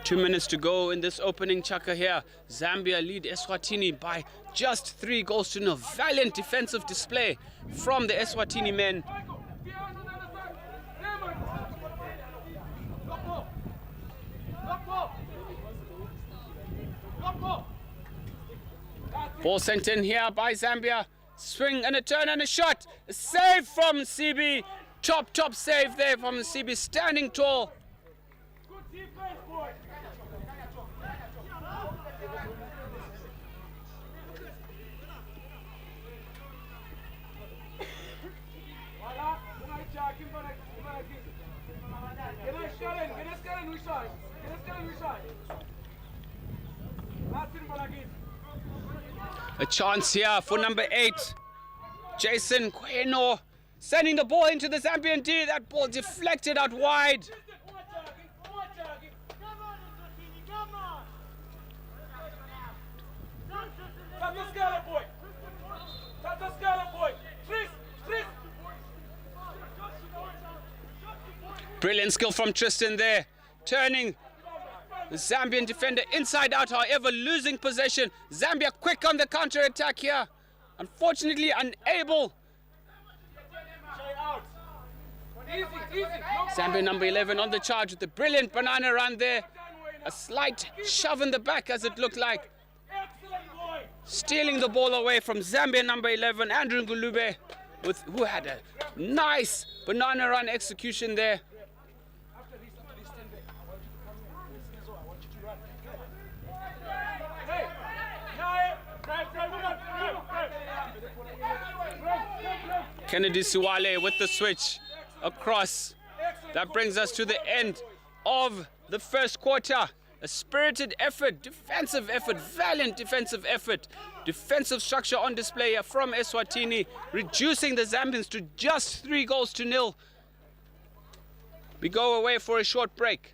2 minutes to go in this opening chaka here. Zambia lead Eswatini by just 3 goals to 0. Valiant defensive display from the Eswatini men. Ball sent in here by Zambia. Swing and a turn and a shot. A save from CB. Top save there from CB, standing tall. A chance here for number 8, Jason Kweno, sending the ball into the Zambian D. That ball deflected out wide. Brilliant skill from Tristan there, turning the Zambian defender inside out, however losing possession. Zambia quick on the counter attack here. Unfortunately unable. Zambia number 11 on the charge with the brilliant banana run there. A slight shove in the back as it looked like. Stealing the ball away from Zambia number 11, Andrew Ngulube, who had a nice banana run execution there. Kennedy Siwale with the switch across. That brings us to the end of the first quarter. A spirited effort, defensive effort, valiant defensive effort. Defensive structure on display here from Eswatini, reducing the Zambians to just 3 goals to 0. We go away for a short break.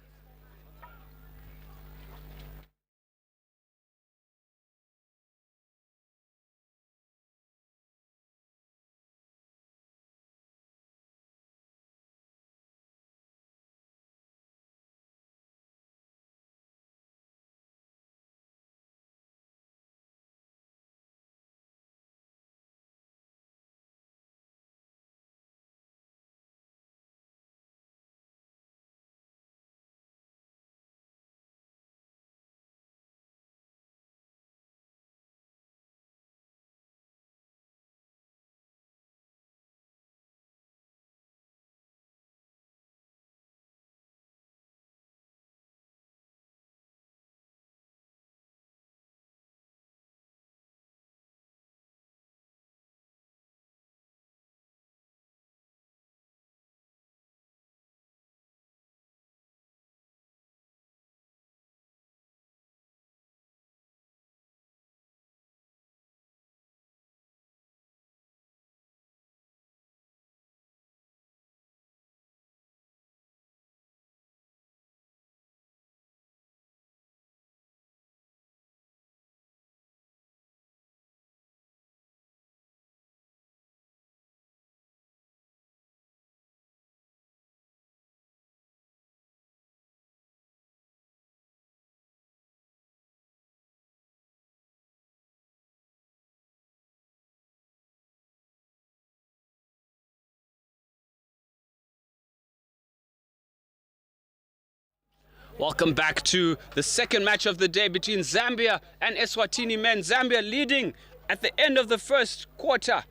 Welcome back to the second match of the day between Zambia and Eswatini men. Zambia leading at the end of the first quarter,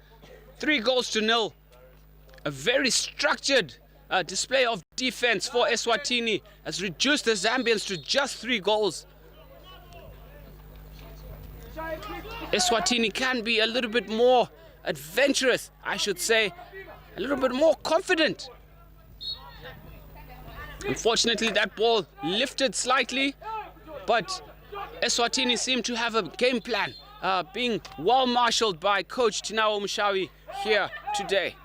3 goals to 0. A very structured display of defense for Eswatini has reduced the Zambians to just 3 goals. Eswatini can be a little bit more adventurous, I should say, a little bit more confident. Unfortunately, that ball lifted slightly, but Eswatini seemed to have a game plan, being well marshaled by Coach Tinawo Mushawi here today.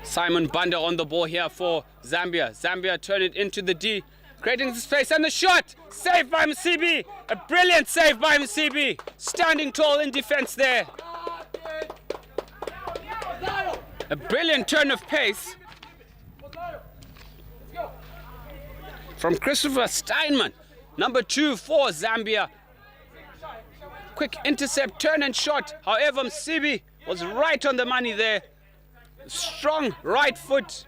Simon Banda on the ball here for Zambia. Zambia turn it into the D, creating the space, and the shot! Saved by Msibi! A brilliant save by Msibi! Standing tall in defense there. A brilliant turn of pace from Christopher Steinman, number 2 for Zambia. Quick intercept, turn and shot. However, Msibi was right on the money there. Strong right foot.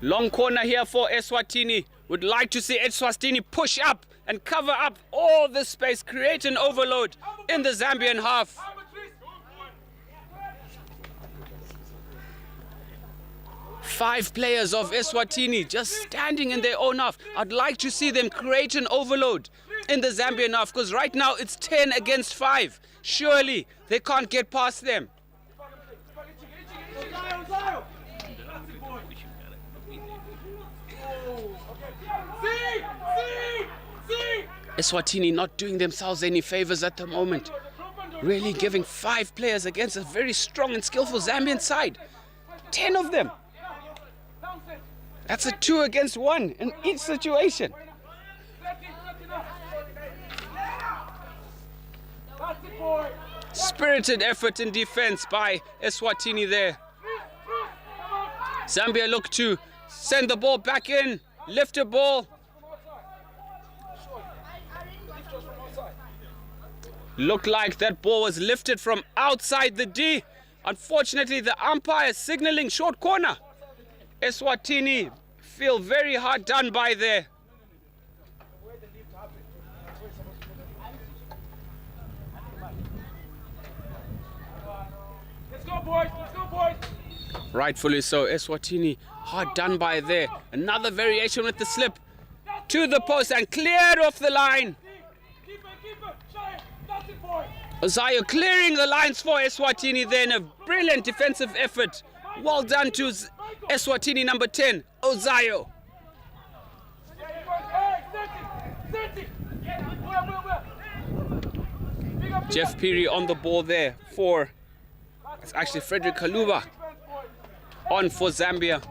Long corner here for Eswatini. Would like to see Eswatini push up and cover up all the space, create an overload in the Zambian half. Five players of Eswatini just standing in their own half. I'd like to see them create an overload in the Zambian half, because right now it's 10 against 5. Surely they can't get past them. Eswatini not doing themselves any favors at the moment. Really giving 5 players against a very strong and skillful Zambian side. 10 of them. That's a 2 against 1 in each situation. Spirited effort in defense by Eswatini there. Zambia look to send the ball back in, lift a ball. Looked like that ball was lifted from outside the D. Unfortunately, the umpire signaling short corner. Eswatini feel very hard done by there. Let's go, boys. Let's go, boys. Rightfully so, Eswatini hard done by there. Another variation with the slip to the post and cleared off the line. Ozayo clearing the lines for Eswatini then. A brilliant defensive effort. Well done to Eswatini number 10, Ozayo. Jeff Peary on the ball there for, it's actually Frederick Kaluba on for Zambia.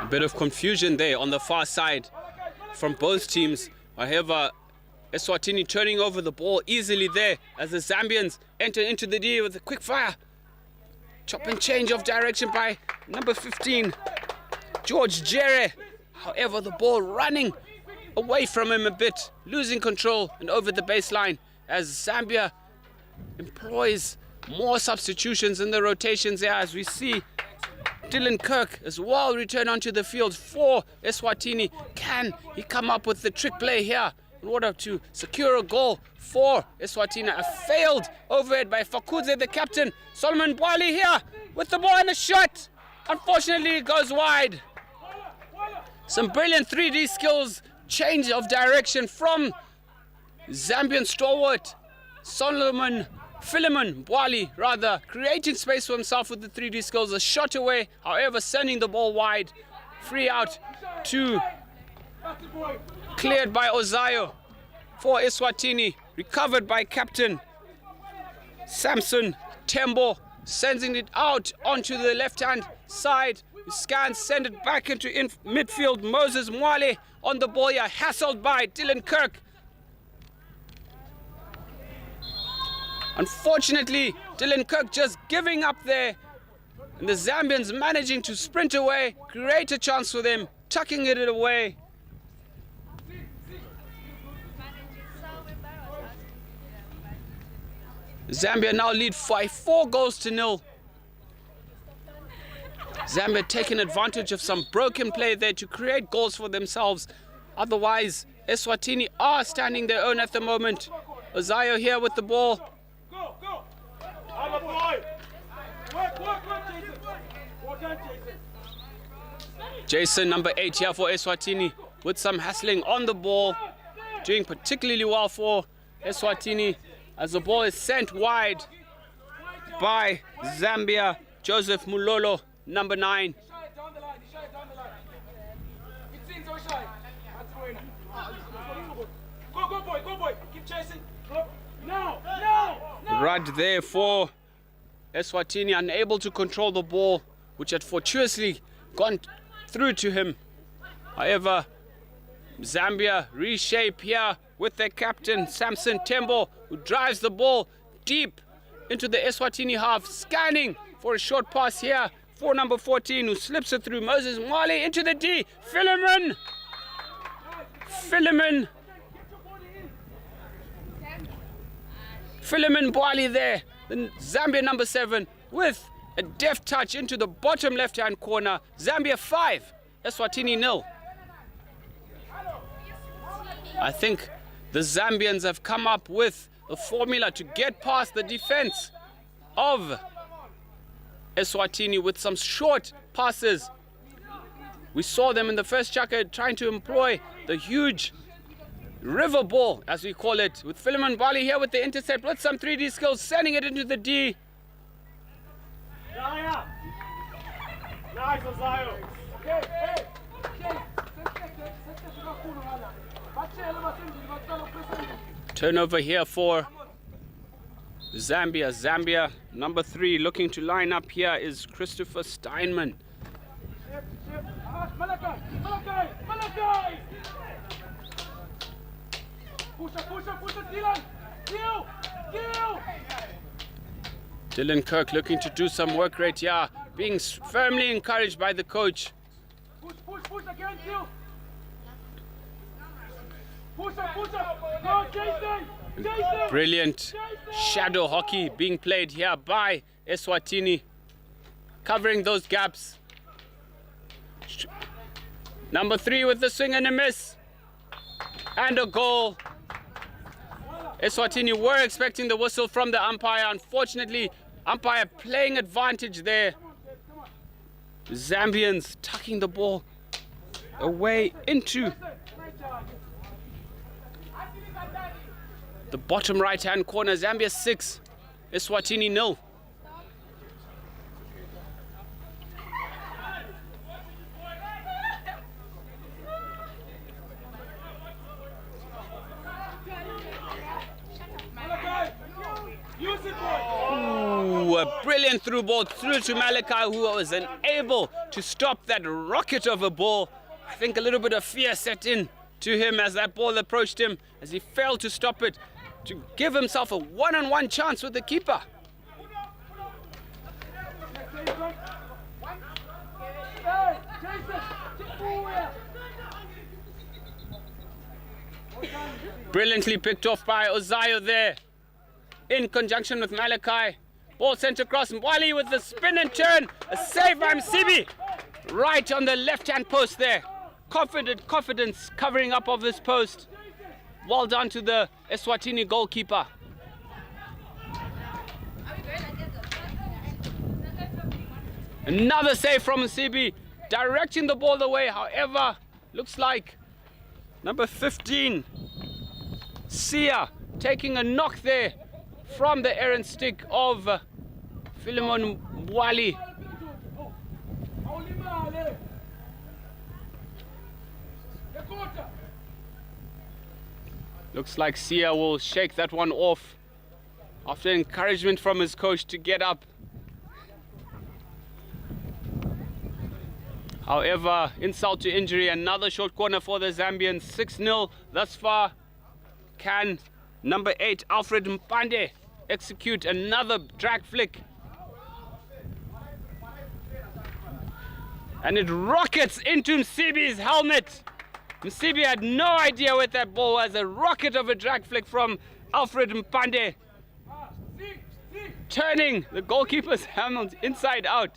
A bit of confusion there on the far side from both teams. However, Eswatini turning over the ball easily there as the Zambians enter into the D with a quick fire. Chop and change of direction by number 15, George Jere. However, the ball running away from him a bit, losing control and over the baseline as Zambia employs more substitutions in the rotations here, as we see Dylan Kirk as well return onto the field for Eswatini. Can he come up with the trick play here in order to secure a goal for Eswatini? A failed overhead by Fakudze, the captain. Solomon Bwali here with the ball and a shot. Unfortunately, it goes wide. Some brilliant 3D skills, change of direction from Zambian stalwart Solomon Philemon Bwali, rather, creating space for himself with the 3D skills. A shot away, however, sending the ball wide. Free out to cleared by Ozayo for Eswatini. Recovered by captain Samson Tembo, sending it out onto the left-hand side. Scans, send it back into midfield. Moses Mwale on the ball here, hassled by Dylan Kirk. Unfortunately, Dylan Kirk just giving up there. And the Zambians managing to sprint away, create a chance for them, tucking it away. Zambia now lead 4 goals to 0. Zambia taking advantage of some broken play there to create goals for themselves. Otherwise, Eswatini are standing their own at the moment. Ozayo here with the ball. Go, go. I'm a boy. Work, Jason. Jason, number 8 here for Eswatini, with some hassling on the ball. Doing particularly well for Eswatini as the ball is sent wide by Zambia. Joseph Mulolo, number 9. Go, boy. Keep chasing. No. Right there for Eswatini, unable to control the ball, which had fortuitously gone through to him. However, Zambia reshape here with their captain Samson Tembo, who drives the ball deep into the Eswatini half, scanning for a short pass here for number 14, who slips it through. Moses Mwale into the D. Philemon Bwali there. The Zambia number 7 with a deft touch into the bottom left-hand corner. Zambia 5, Eswatini 0. I think the Zambians have come up with a formula to get past the defense of Eswatini with some short passes. We saw them in the first chaka trying to employ the huge river ball, as we call it, with Philemon Bali here with the intercept with some 3D skills, sending it into the D. Nice, Ozayo. Turnover here for Zambia. Zambia number 3 looking to line up here is Christopher Steinman. Malachi! Push it, Dylan! Deal! Dylan Kirk looking to do some work right here, being firmly encouraged by the coach. Push again, Deal! Push up! Go, Jason! Brilliant shadow hockey being played here by Eswatini, covering those gaps. Number 3 with the swing and a miss. And a goal. Eswatini were expecting the whistle from the umpire. Unfortunately, umpire playing advantage there. Zambians tucking the ball away into the bottom right-hand corner. Zambia 6, Eswatini 0. Ooh, a brilliant through ball through to Malachi, who was unable to stop that rocket of a ball. I think a little bit of fear set in to him as that ball approached him, as he failed to stop it, to give himself a one-on-one chance with the keeper. Brilliantly picked off by Ozayo there, in conjunction with Malachi. Ball sent across, Mwali with the spin and turn. A save by Msibi, right on the left-hand post there. Confidence covering up of this post. Well done to the Eswatini goalkeeper. Another save from Msibi, directing the ball away. However, looks like number 15, Sia, taking a knock there from the errant stick of Philemon Mwali. Looks like Sia will shake that one off after encouragement from his coach to get up. However, insult to injury, another short corner for the Zambians. 6-0 thus far. Can number 8, Alfred Mpande, execute another drag flick? And it rockets into Msibi's helmet. Msibi had no idea what that ball was. A rocket of a drag flick from Alfred Mpande. turning the goalkeeper's helmet inside out.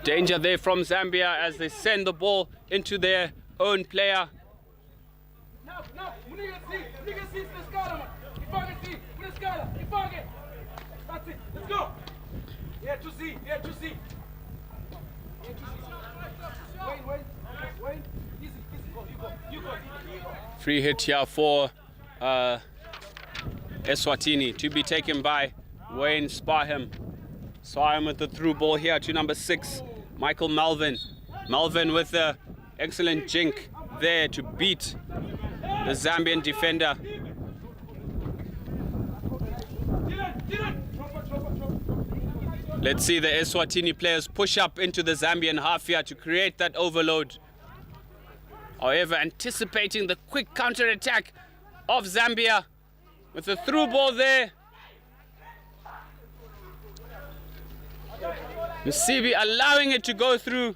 Danger there from Zambia as they send the ball into their own player. That's it. Let's go. Yeah, to see. Yeah, to see. Wait. Easy. Go. You go. Free hit here for Eswatini to be taken by Wayne Sparham. Sparham with the through ball here to number 6, Michael Melvin. Melvin with the excellent jink there to beat the Zambian defender. Let's see the Eswatini players push up into the Zambian half here to create that overload. However, anticipating the quick counter-attack of Zambia with the through ball there. Musibi allowing it to go through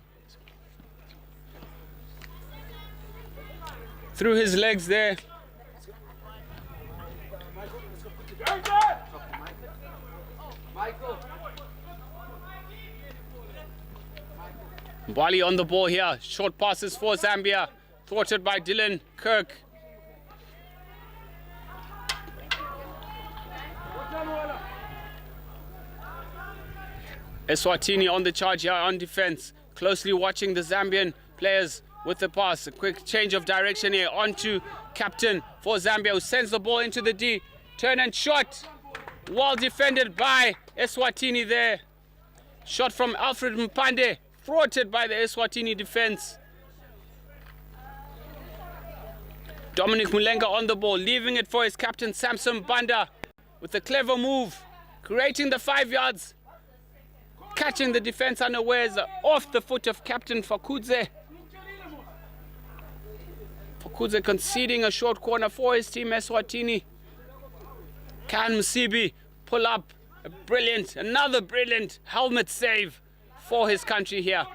his legs there. Mbali on the ball here. Short passes for Zambia. Thwarted by Dylan Kirk. Eswatini on the charge here on defense. Closely watching the Zambian players with the pass. A quick change of direction here onto captain for Zambia, who sends the ball into the D. Turn and shot. Well defended by Eswatini there. Shot from Alfred Mpande. Thwarted by the Eswatini defense. Dominic Mulenga on the ball, leaving it for his captain Samson Banda with a clever move, creating the 5 yards, catching the defense unawares off the foot of captain Fakudze. Fakudze conceding a short corner for his team Eswatini. Can Musibi pull up another brilliant helmet save for his country here?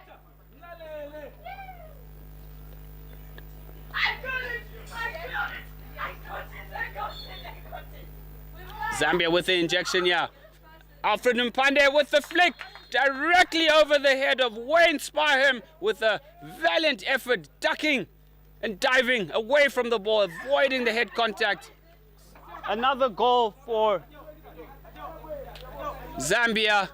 Zambia with the injection here. Alfred Mpande with the flick directly over the head of Wayne Sparham with a valiant effort, ducking and diving away from the ball, avoiding the head contact. Another goal for Zambia.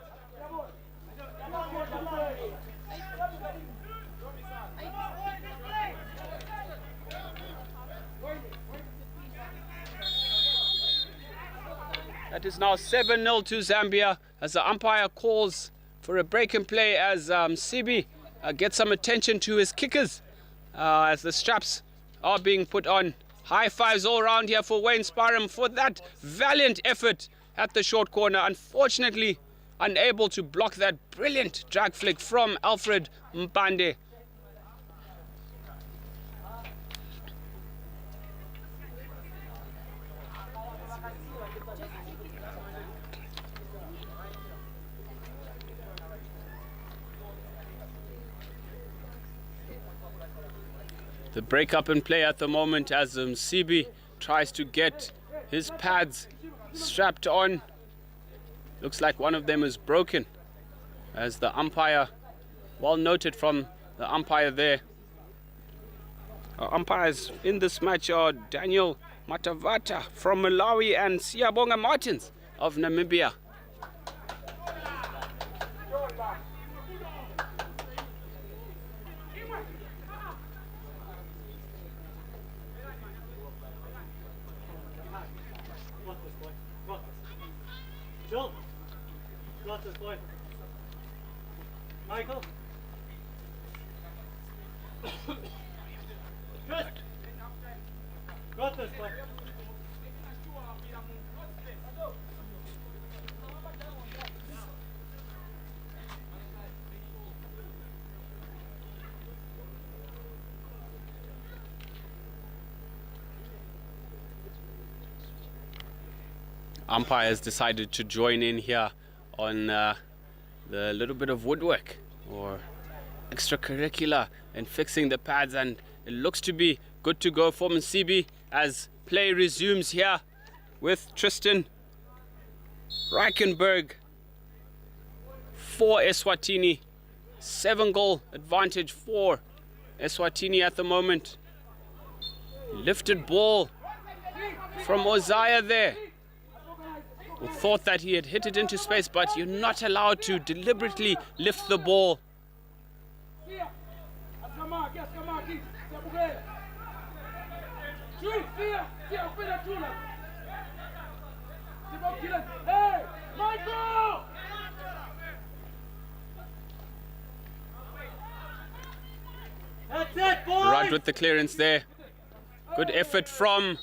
That is now 7-0 to Zambia as the umpire calls for a break and play as Sibi gets some attention to his kickers as the straps are being put on. High fives all around here for Wayne Sparham for that valiant effort at the short corner. Unfortunately, unable to block that brilliant drag flick from Alfred Mpande. The break up in play at the moment as Sibi tries to get his pads strapped on. Looks like one of them is broken as the umpire, well noted from the umpire there. Our umpires in this match are Daniel Matavata from Malawi and Siyabonga Martins of Namibia. Joel, got this boy. Michael. Good. Got this boy. Umpire has decided to join in here on the little bit of woodwork or extracurricular and fixing the pads, and it looks to be good to go for Msibi as play resumes here with Tristan Reichenberg for Eswatini. 7-goal advantage for Eswatini at the moment. Lifted ball from Ozaya there. We thought that he had hit it into space, but you're not allowed to deliberately lift the ball. That's it, boys! Right with the clearance there. Good effort from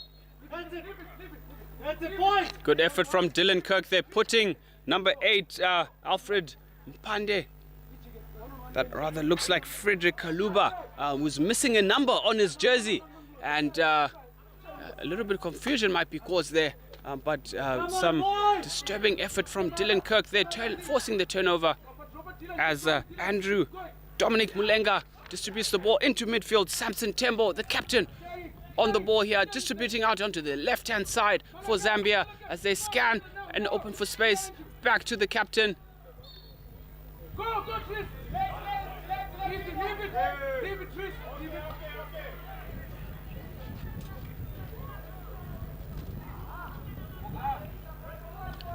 That's it, boys! Good effort from Dylan Kirk there, putting number 8, Alfred Mpande. That rather looks like Frederick Kaluba, who's missing a number on his jersey. And a little bit of confusion might be caused there. But some disturbing effort from Dylan Kirk there, forcing the turnover as Andrew Dominic Mulenga distributes the ball into midfield. Samson Tembo, the captain, on the ball here, distributing out onto the left-hand side for Zambia as they scan and open for space. Back to the captain. Go, Tris! Leave it, Tris!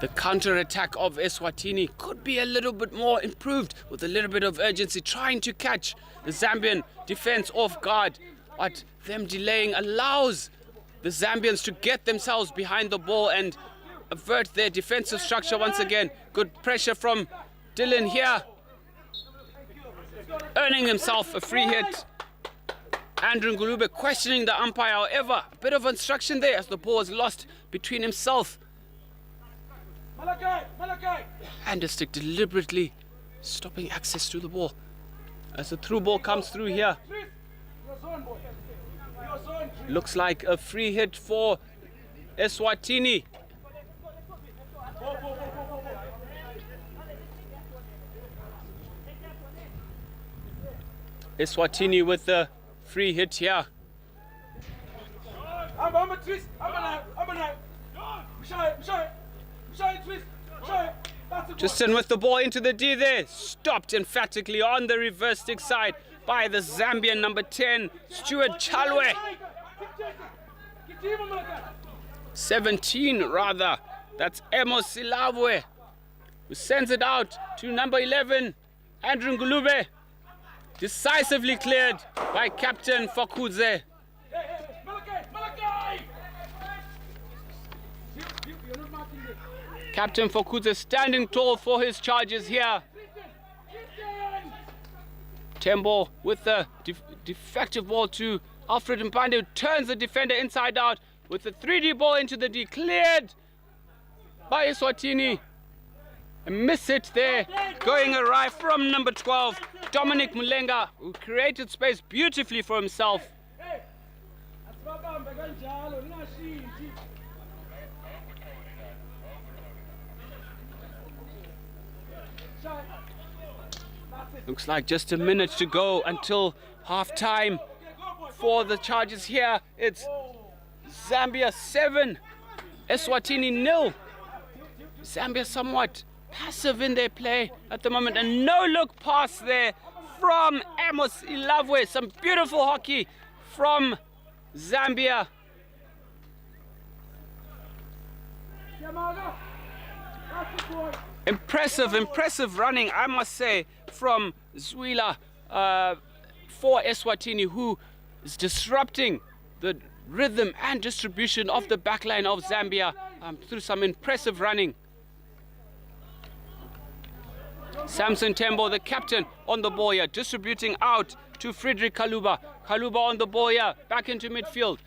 The counter-attack of Eswatini could be a little bit more improved with a little bit of urgency, trying to catch the Zambian defense off guard. But them delaying allows the Zambians to get themselves behind the ball and avert their defensive structure once again. Good pressure from Dylan here, earning himself a free hit. Andrew Ngulube questioning the umpire, however, a bit of instruction there as the ball is lost between himself and Stick, deliberately stopping access to the ball as the through ball comes through here. Looks like a free hit for Eswatini. Eswatini with the free hit here. Justin with the ball into the D there. Stopped emphatically on the reverse stick side by the Zambian number 10, Stuart Chalwe. 17 rather. That's Emos Silabwe, who sends it out to number 11, Andrew Ngulube. Decisively cleared by Captain Fokudze. Captain Fokudze standing tall for his charges here. Tembo with the defective ball to Alfred Mpande, who turns the defender inside out with the 3D ball into the D. Cleared by Eswatini. A miss hit there, going awry from number 12, Dominic Mulenga, who created space beautifully for himself. Looks like just a minute to go until half time for the charges here. It's Zambia 7, Eswatini 0. Zambia somewhat passive in their play at the moment. A no-look pass there from Amos Ilabwe. Some beautiful hockey from Zambia. Impressive running, I must say, from Zwila for Eswatini, who is disrupting the rhythm and distribution of the backline of Zambia through some impressive running. Samson Tembo, the captain, on the ball here, distributing out to Frederick Kaluba. Kaluba on the ball here, back into midfield.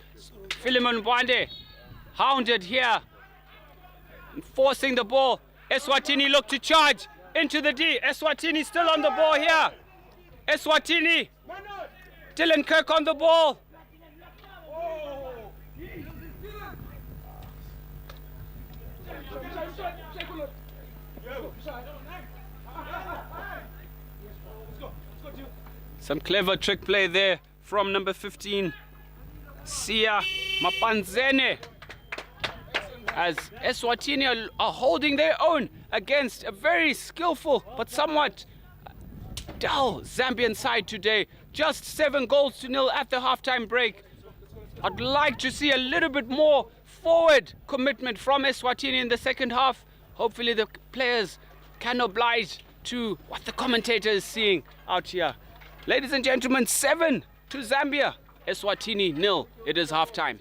Philemon Bwande, hounded here, forcing the ball. Eswatini look to charge into the D. Eswatini still on the ball here. Eswatini, Dylan Kirk on the ball. Some clever trick play there from number 15, Sia Mapanzene, as Eswatini are holding their own against a very skillful but somewhat dull Zambian side today. Just 7 goals to nil at the halftime break. I'd like to see a little bit more forward commitment from Eswatini in the second half. Hopefully the players can oblige to what the commentator is seeing out here. Ladies and gentlemen, 7 to Zambia, Eswatini 0. It is halftime.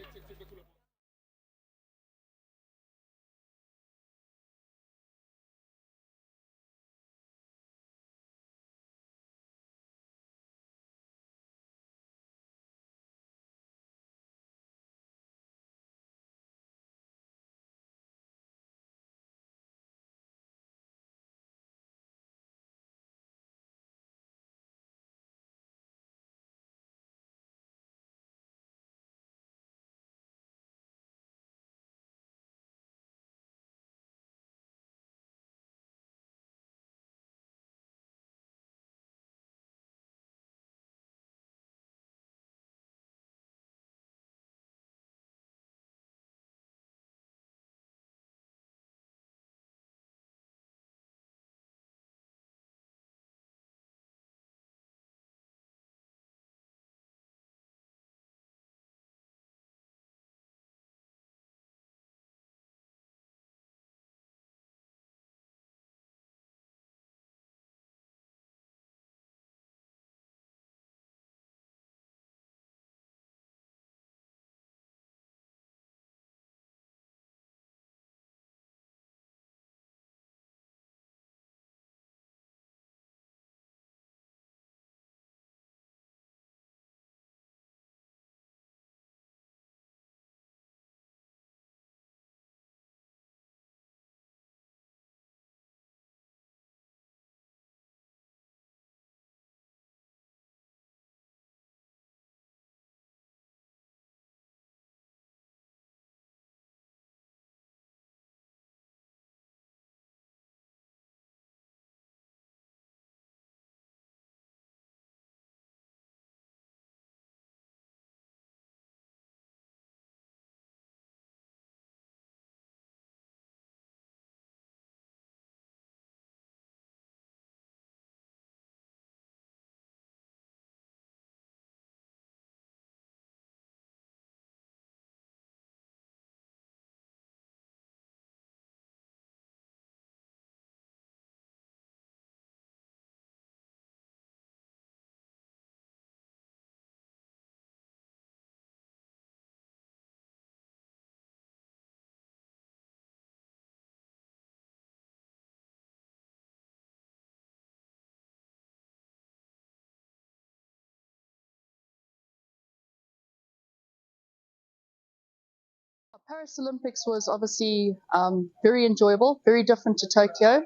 Paris Olympics was obviously very enjoyable, very different to Tokyo,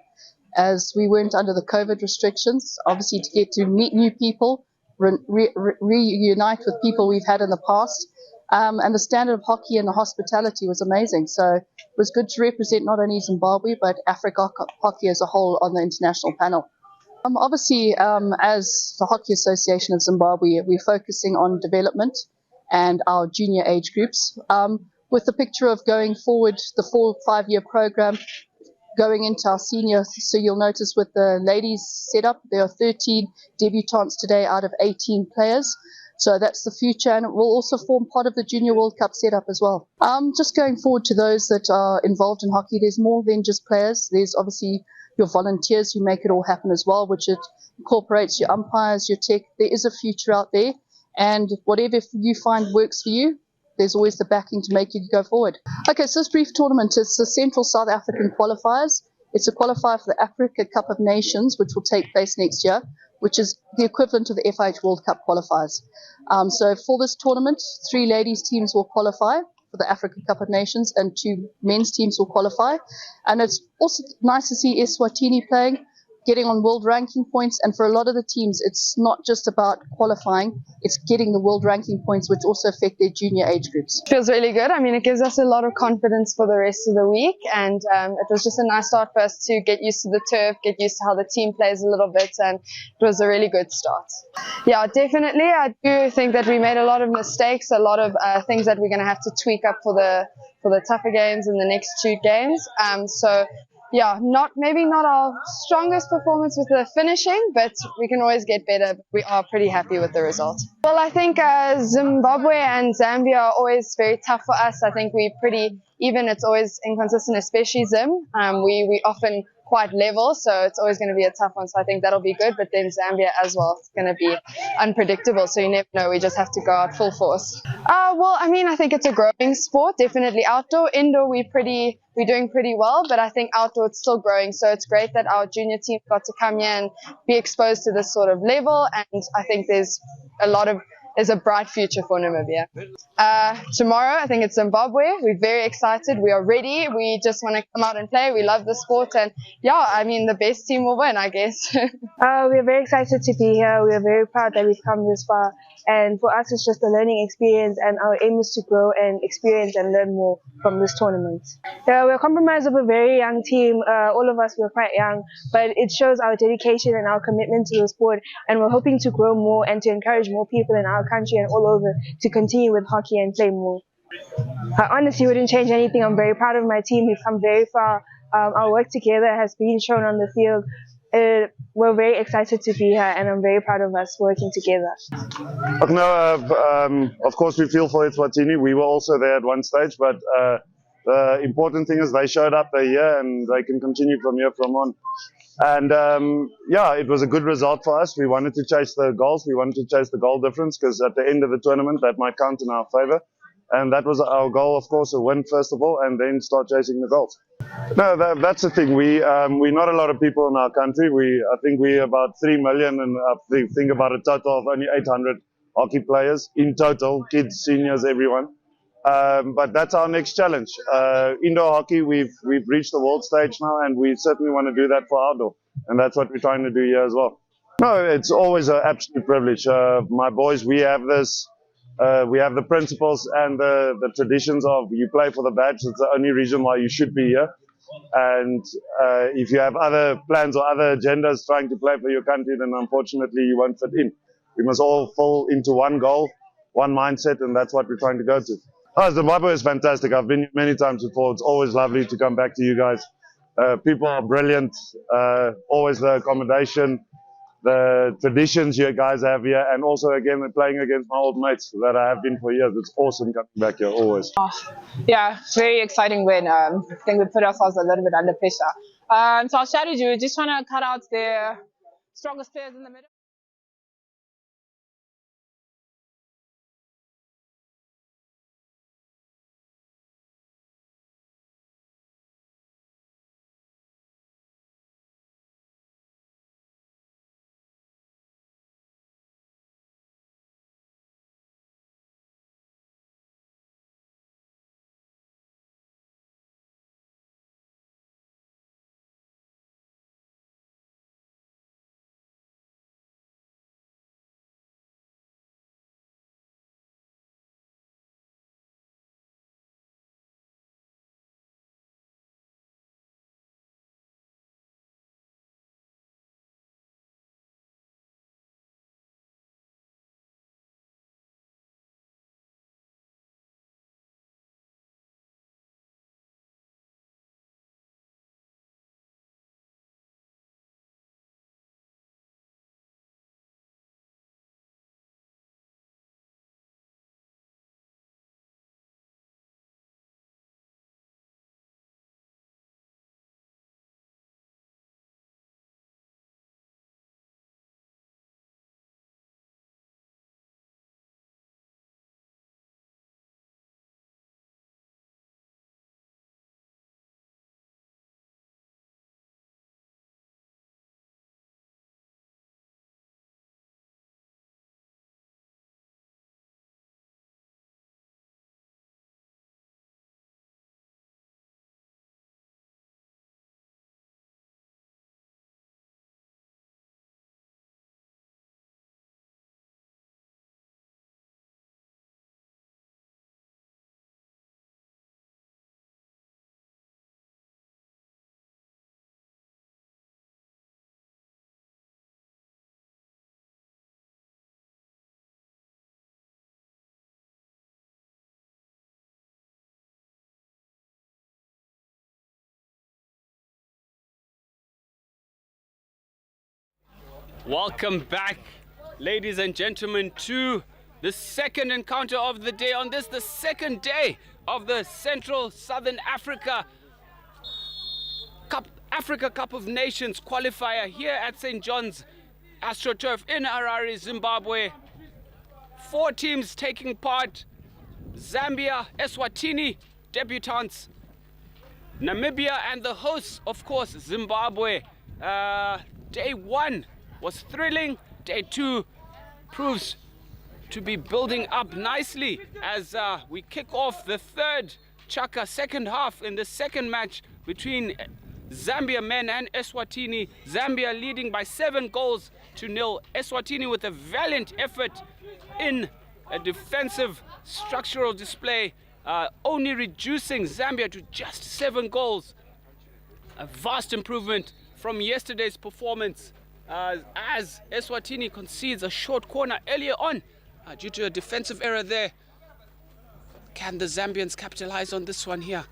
as we weren't under the COVID restrictions. Obviously, to get to meet new people, reunite with people we've had in the past, and the standard of hockey and the hospitality was amazing. So it was good to represent not only Zimbabwe but Africa hockey as a whole on the international panel. Obviously, as the Hockey Association of Zimbabwe, we're focusing on development and our junior age groups, with the picture of going forward the 4-5-year program going into our senior. So you'll notice with the ladies setup, there are 13 debutantes today out of 18 players. So that's the future, and it will also form part of the Junior World Cup setup as well. Just going forward to those that are involved in hockey, there's more than just players. There's obviously your volunteers who make it all happen as well, which it incorporates your umpires, your tech. There is a future out there, and whatever you find works for you, there's always the backing to make you go forward. Okay, so this brief tournament is the Central South African Qualifiers. It's a qualifier for the Africa Cup of Nations, which will take place next year, which is the equivalent of the FIH World Cup qualifiers. So for this tournament, 3 ladies teams will qualify for the Africa Cup of Nations and 2 men's teams will qualify. And it's also nice to see Eswatini playing. getting on world ranking points. And for a lot of the teams, it's not just about qualifying, it's getting the world ranking points, which also affect their junior age groups. Feels really good. I mean, it gives us a lot of confidence for the rest of the week, and it was just a nice start for us to get used to the turf, get used to how the team plays a little bit, and it was a really good start. Yeah, definitely. I do think that we made a lot of mistakes, a lot of things that we're going to have to tweak up for the tougher games in the next 2 games. So yeah, maybe not our strongest performance with the finishing, but we can always get better. We are pretty happy with the result. Well, I think Zimbabwe and Zambia are always very tough for us. I think we're pretty even. It's always inconsistent, especially Zim. We often quite level, so it's always going to be a tough one. So I think that'll be good. But then Zambia as well, it's going to be unpredictable. So you never know. We just have to go out full force. Well, I mean, I think it's a growing sport. Definitely outdoor, indoor, we're doing pretty well. But I think outdoor it's still growing. So it's great that our junior team got to come here and be exposed to this sort of level. And I think there's a bright future for Namibia. Tomorrow, I think it's Zimbabwe. We're very excited. We are ready. We just want to come out and play. We love the sport. And yeah, I mean, the best team will win, I guess. We are very excited to be here. We are very proud that we've come this far. And for us, it's just a learning experience, and our aim is to grow and experience and learn more from this tournament. We're compromised of a very young team. All of us were quite young, but it shows our dedication and our commitment to the sport. And we're hoping to grow more and to encourage more people in our country and all over to continue with hockey and play more. I honestly wouldn't change anything. I'm very proud of my team. We've come very far. Our work together has been shown on the field. We're very excited to be here, and I'm very proud of us working together. Of course, we feel for Eswatini. We were also there at one stage, but the important thing is they showed up, they're here, and they can continue from here from on. And yeah, it was a good result for us. We wanted to chase the goals. We wanted to chase the goal difference, because at the end of the tournament, that might count in our favor. And that was our goal, of course, a win first of all, and then start chasing the goals. No, that's the thing. We're not a lot of people in our country. I think we're about 3 million, and I think about a total of only 800 hockey players in total, kids, seniors, everyone. But that's our next challenge. Indoor hockey, we've reached the world stage now, and we certainly want to do that for outdoor, and that's what we're trying to do here as well. No, it's always an absolute privilege. My boys, we have this. We have the principles and the traditions of you play for the badge. It's the only reason why you should be here. And if you have other plans or other agendas trying to play for your country, then unfortunately you won't fit in. We must all fall into one goal, one mindset, and that's what we're trying to go to. Oh, Zimbabwe is fantastic. I've been here many times before. It's always lovely to come back to you guys. People are brilliant. Always the accommodation, the traditions you guys have here, and also again playing against my old mates that I have been for years. It's awesome coming back here always. Yeah, very exciting win. I think we put ourselves a little bit under pressure. So our strategy, we're just trying to cut out the strongest players in the middle. Welcome back, ladies and gentlemen, to the second encounter of the day. On this, the second day of the Central Southern Africa Cup of Nations qualifier here at St. John's AstroTurf in Harare, Zimbabwe. 4 teams taking part: Zambia, Eswatini, debutants, Namibia, and the hosts, of course, Zimbabwe. Day 1 was thrilling. Day 2 proves to be building up nicely as we kick off the third Chaka second half in the second match between Zambia men and Eswatini. Zambia leading by 7 goals to 0. Eswatini with a valiant effort in a defensive structural display, only reducing Zambia to just 7 goals. A vast improvement from yesterday's performance as Eswatini concedes a short corner earlier on due to a defensive error there. Can the Zambians capitalize on this one here?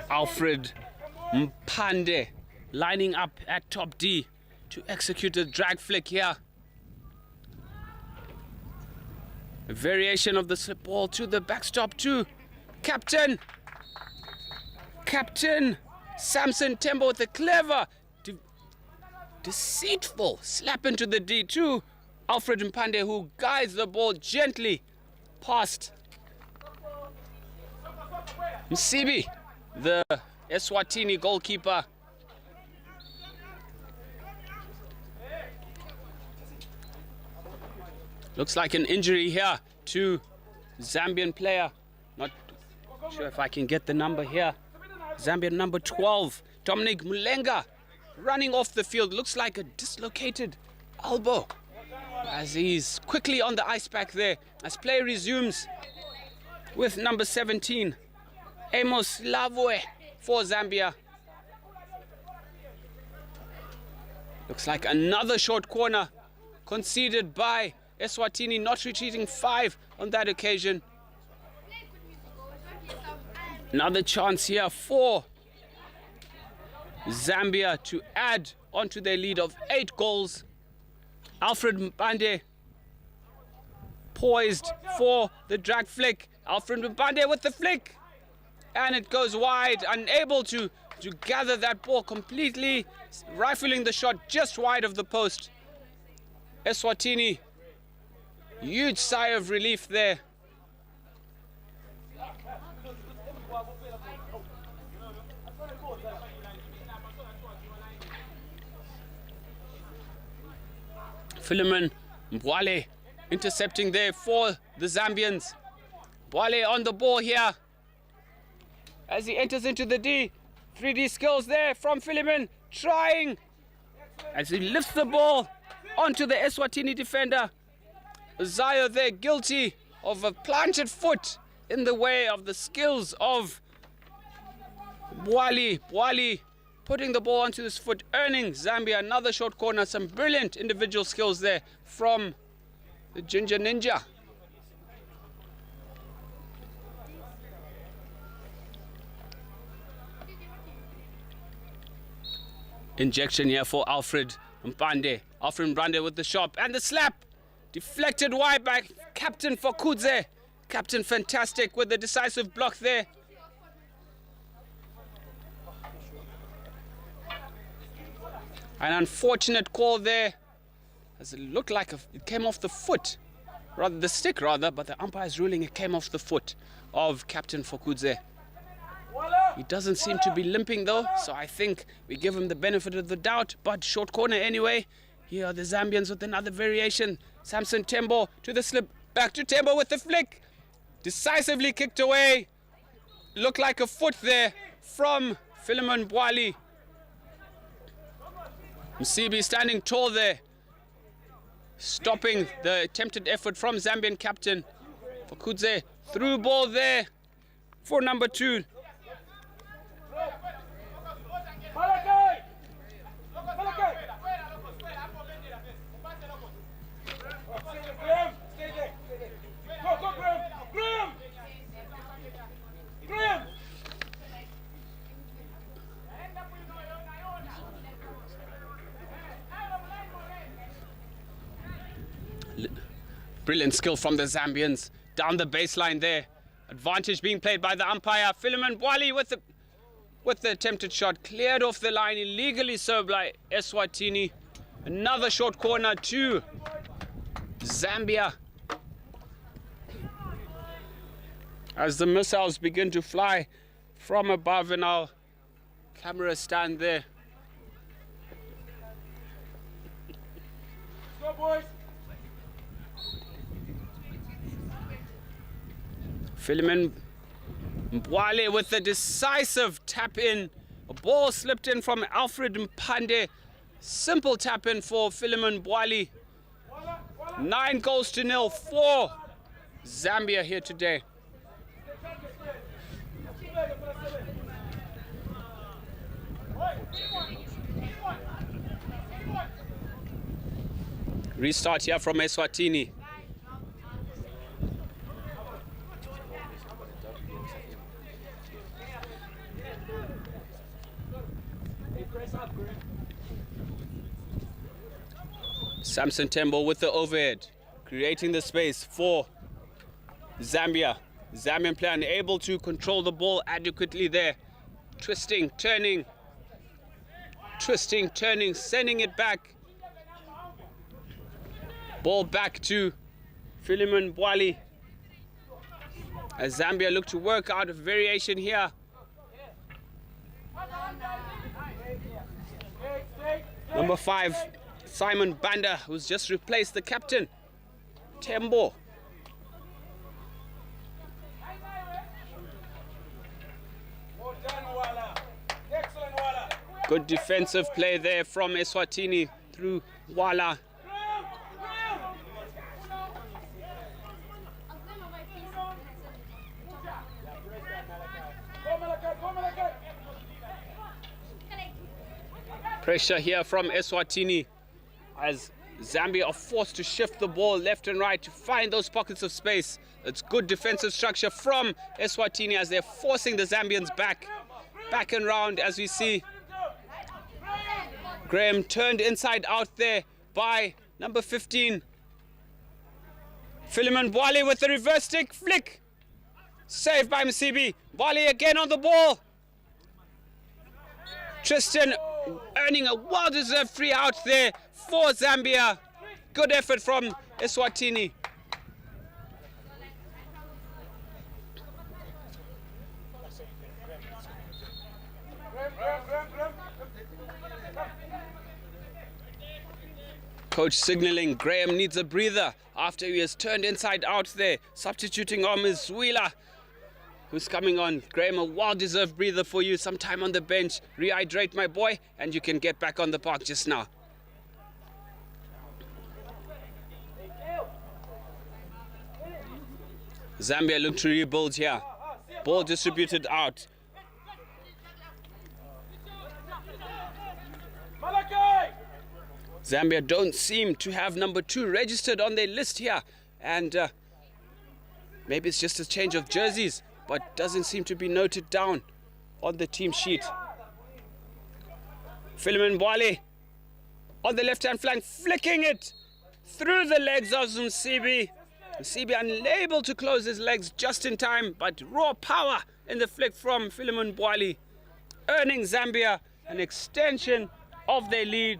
Alfred Mpande lining up at top D to execute a drag flick here. A variation of the slip ball to the backstop to Captain Samson Tembo with a clever, deceitful slap into the D to Alfred Mpande, who guides the ball gently past Msibi, the Eswatini goalkeeper. Looks like an injury here to Zambian player. Not sure if I can get the number here. Zambian number 12, Dominic Mulenga, running off the field. Looks like a dislocated elbow as he's quickly on the ice back there as play resumes with number 17, Amos Lavue for Zambia. Looks like another short corner conceded by Eswatini, not retreating 5 on that occasion. Another chance here for Zambia to add onto their lead of 8 goals. Alfred Mpande poised for the drag flick. Alfred Mpande with the flick, and it goes wide, unable to gather that ball completely, rifling the shot just wide of the post. Eswatini, huge sigh of relief there. Philemon Mbwale intercepting there for the Zambians. Mbwale on the ball here as he enters into the D. 3D skills there from Philemon, trying as he lifts the ball onto the Eswatini defender. Zayo there guilty of a planted foot in the way of the skills of Mbwale putting the ball onto his foot, earning Zambia another short corner. Some brilliant individual skills there from the Ginger Ninja. Injection here for Alfred Mpande. Alfred Mpande with the shot and the slap. Deflected wide by Captain Fokudze. Captain fantastic with the decisive block there. An unfortunate call there, as it looked like it came off the foot, rather the stick rather, but the umpire's ruling it came off the foot of Captain Fokudze. He doesn't seem to be limping though, so I think we give him the benefit of the doubt, but short corner anyway. Here are the Zambians with another variation. Samson Tembo to the slip, back to Tembo with the flick. Decisively kicked away. Looked like a foot there from Philemon Mbwale. Msibi standing tall there, stopping the attempted effort from Zambian captain Fokudze. Through ball there for number 2. Brilliant skill from the Zambians. Down the baseline there. Advantage being played by the umpire. Philemon Bwali with the attempted shot. Cleared off the line illegally so by Eswatini. Another short corner to Zambia. As the missiles begin to fly from above and our camera stand there. Go, boys. Philemon Mbwale with the decisive tap in. A ball slipped in from Alfred Mpande. Simple tap in for Philemon Mbwale. 9-0 for Zambia here today. Restart here from Eswatini. Samson Tembo with the overhead, creating the space for Zambia. Zambian player unable to control the ball adequately there. Twisting, turning, sending it back. Ball back to Philemon Bwali. As Zambia look to work out a variation here. Number 5, Simon Banda, who's just replaced the captain, Tembo. Good defensive play there from Eswatini through Wala. Pressure here from Eswatini as Zambia are forced to shift the ball left and right to find those pockets of space. It's good defensive structure from Eswatini as they're forcing the Zambians back and round as we see. Graham turned inside out there by number 15. Philemon Bwali with the reverse stick flick. Saved by Msibi. Bwali again on the ball. Tristan earning a well-deserved free out there for Zambia. Good effort from Eswatini. Coach signaling Graham needs a breather after he has turned inside out there. Substituting on is Zwila, who's coming on. Graham, a well-deserved breather for you. Some time on the bench. Rehydrate, my boy, and you can get back on the park just now. Zambia look to rebuild here. Ball distributed out. Zambia don't seem to have number 2 registered on their list here. And maybe it's just a change of jerseys, but doesn't seem to be noted down on the team sheet. Philemon Bwali on the left-hand flank, flicking it through the legs of Msibi. Msibi unable to close his legs just in time, but raw power in the flick from Philemon Bwali, earning Zambia an extension of their lead.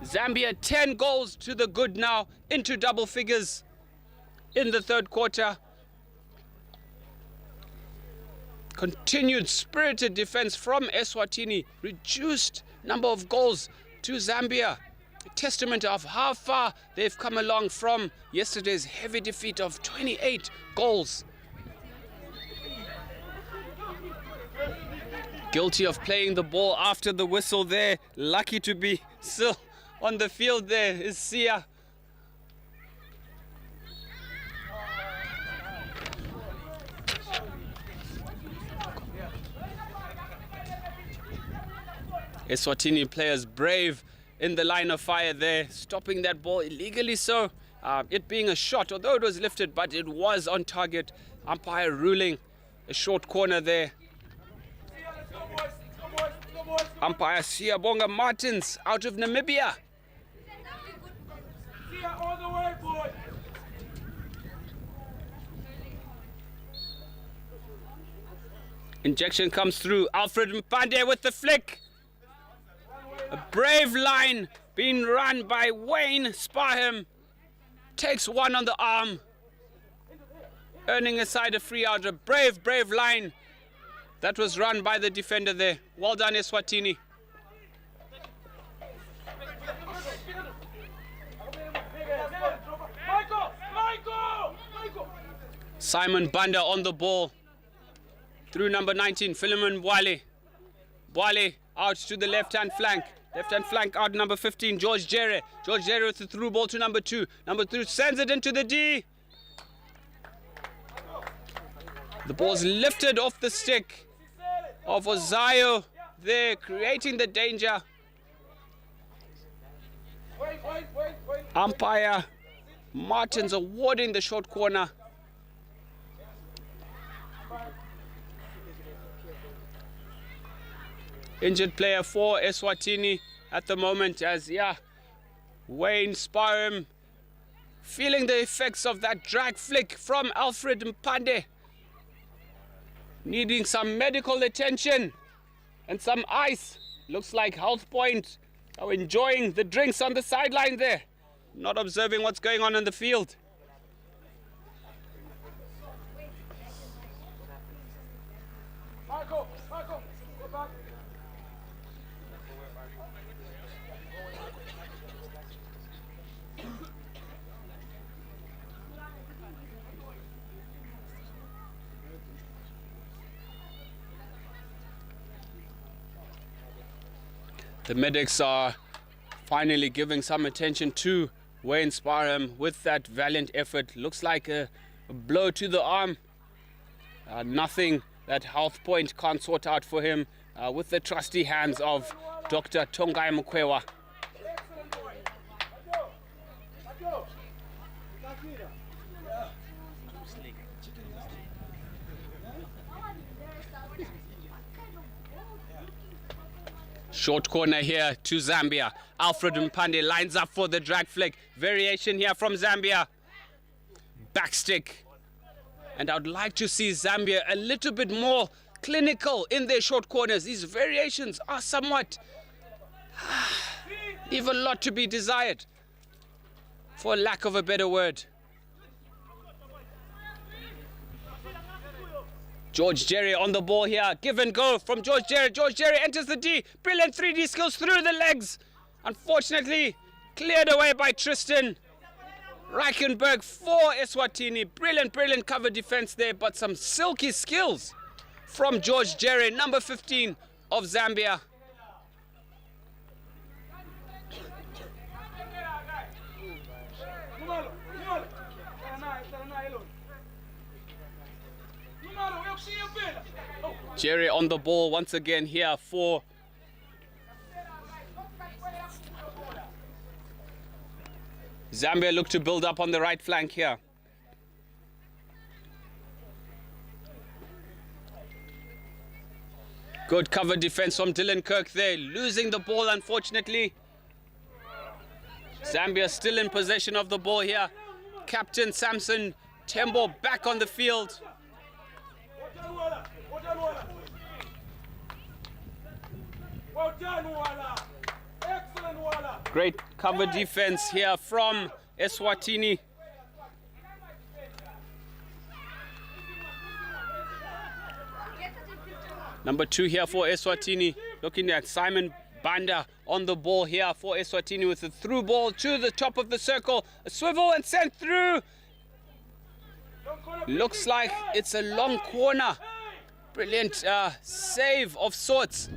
Zambia 10 goals to the good now, into double figures in the third quarter. Continued spirited defense from Eswatini, reduced number of goals to Zambia. A testament of how far they've come along from yesterday's heavy defeat of 28 goals. Guilty of playing the ball after the whistle there. Lucky to be still on the field there is Sia. Eswatini players brave in the line of fire there, stopping that ball illegally so. It being a shot, although it was lifted, but it was on target. Umpire ruling a short corner there. Umpire Siyabonga Martins out of Namibia. Injection comes through. Alfred Mpande with the flick. A brave line being run by Wayne Sparham. Takes one on the arm. Earning aside a free out. A brave line that was run by the defender there. Well done, Eswatini. Simon Banda on the ball. Through number 19, Philemon Bwale. Bwale out to the left-hand flank. Left-hand flank out, number 15, George Jerry. George Jerry with the through ball to number 2. Number 2 sends it into the D. The ball's lifted off the stick of Ozayo there, creating the danger. Umpire Martins awarding the short corner. Injured player for Eswatini at the moment as, Wayne Sparham feeling the effects of that drag flick from Alfred Mpande. Needing some medical attention and some ice. Looks like Health Point are enjoying the drinks on the sideline there. Not observing what's going on in the field. Marco, go back. The medics are finally giving some attention to Wayne Sparham with that valiant effort. Looks like a blow to the arm. Nothing that Health Point can't sort out for him with the trusty hands of Dr. Tongai Mukwewa. Short corner here to Zambia. Alfred Mpande lines up for the drag flick. Variation here from Zambia. Backstick. And I'd like to see Zambia a little bit more clinical in their short corners. These variations are somewhat leave a lot to be desired, for lack of a better word. George Jerry on the ball here. Give and go from George Jerry. George Jerry enters the D. Brilliant 3D skills through the legs. Unfortunately, cleared away by Tristan Reichenberg for Eswatini. Brilliant cover defense there, but some silky skills from George Jerry, number 15 of Zambia. Jerry on the ball once again here for Zambia. Look to build up on the right flank here. Good cover defense from Dylan Kirk there. Losing the ball, unfortunately. Zambia still in possession of the ball here. Captain Samson Tembo back on the field. Great cover defense here from Eswatini. Number 2 here for Eswatini. Looking at Simon Banda on the ball here for Eswatini with a through ball to the top of the circle. A swivel and sent through. Looks like it's a long corner. Brilliant save of sorts.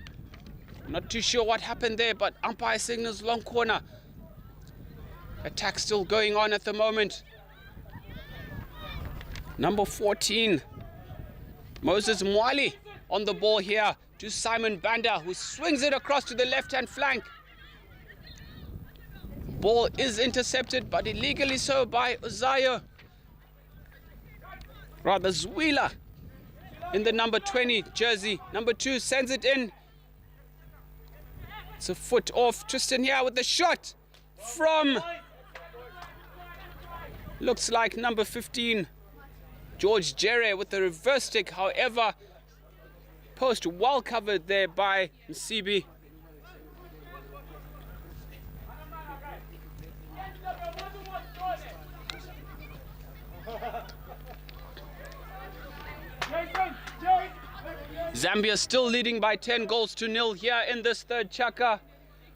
Not too sure what happened there, but umpire signals long corner. Attack still going on at the moment. Number 14, Moses Mwali on the ball here to Simon Banda, who swings it across to the left-hand flank. Ball is intercepted, but illegally so by Ozayo. Rather, Zwila in the number 20 jersey. Number 2 sends it in. It's a foot off. Tristan here with the shot from, looks like number 15, George Jerry with the reverse stick. However, post well covered there by Msibi. Zambia still leading by 10 goals to nil here in this third chaka.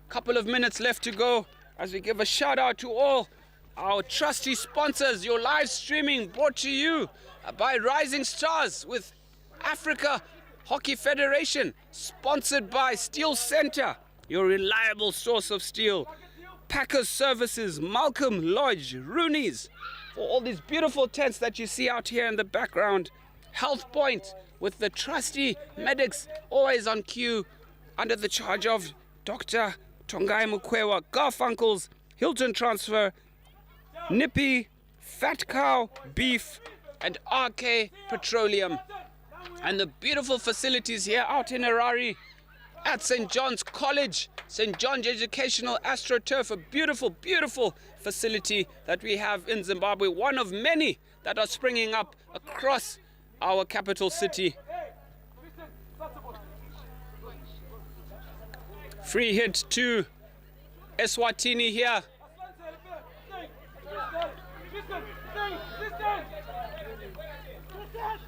Couple of minutes left to go as we give a shout out to all our trusty sponsors. Your live streaming brought to you by Rising Stars with Africa Hockey Federation, sponsored by Steel Center, your reliable source of steel. Packers Services, Malcolm Lodge, Rooney's, for all these beautiful tents that you see out here in the background. Health Point with the trusty medics always on cue under the charge of Dr. Tongai Mukwewa. Garfunkel's, Hilton Transfer, Nippy, Fat Cow, Beef, and RK Petroleum. And the beautiful facilities here out in Harare at St. John's College, St. John's Educational AstroTurf, a beautiful, beautiful facility that we have in Zimbabwe, one of many that are springing up across our capital city. Free hit to Eswatini here.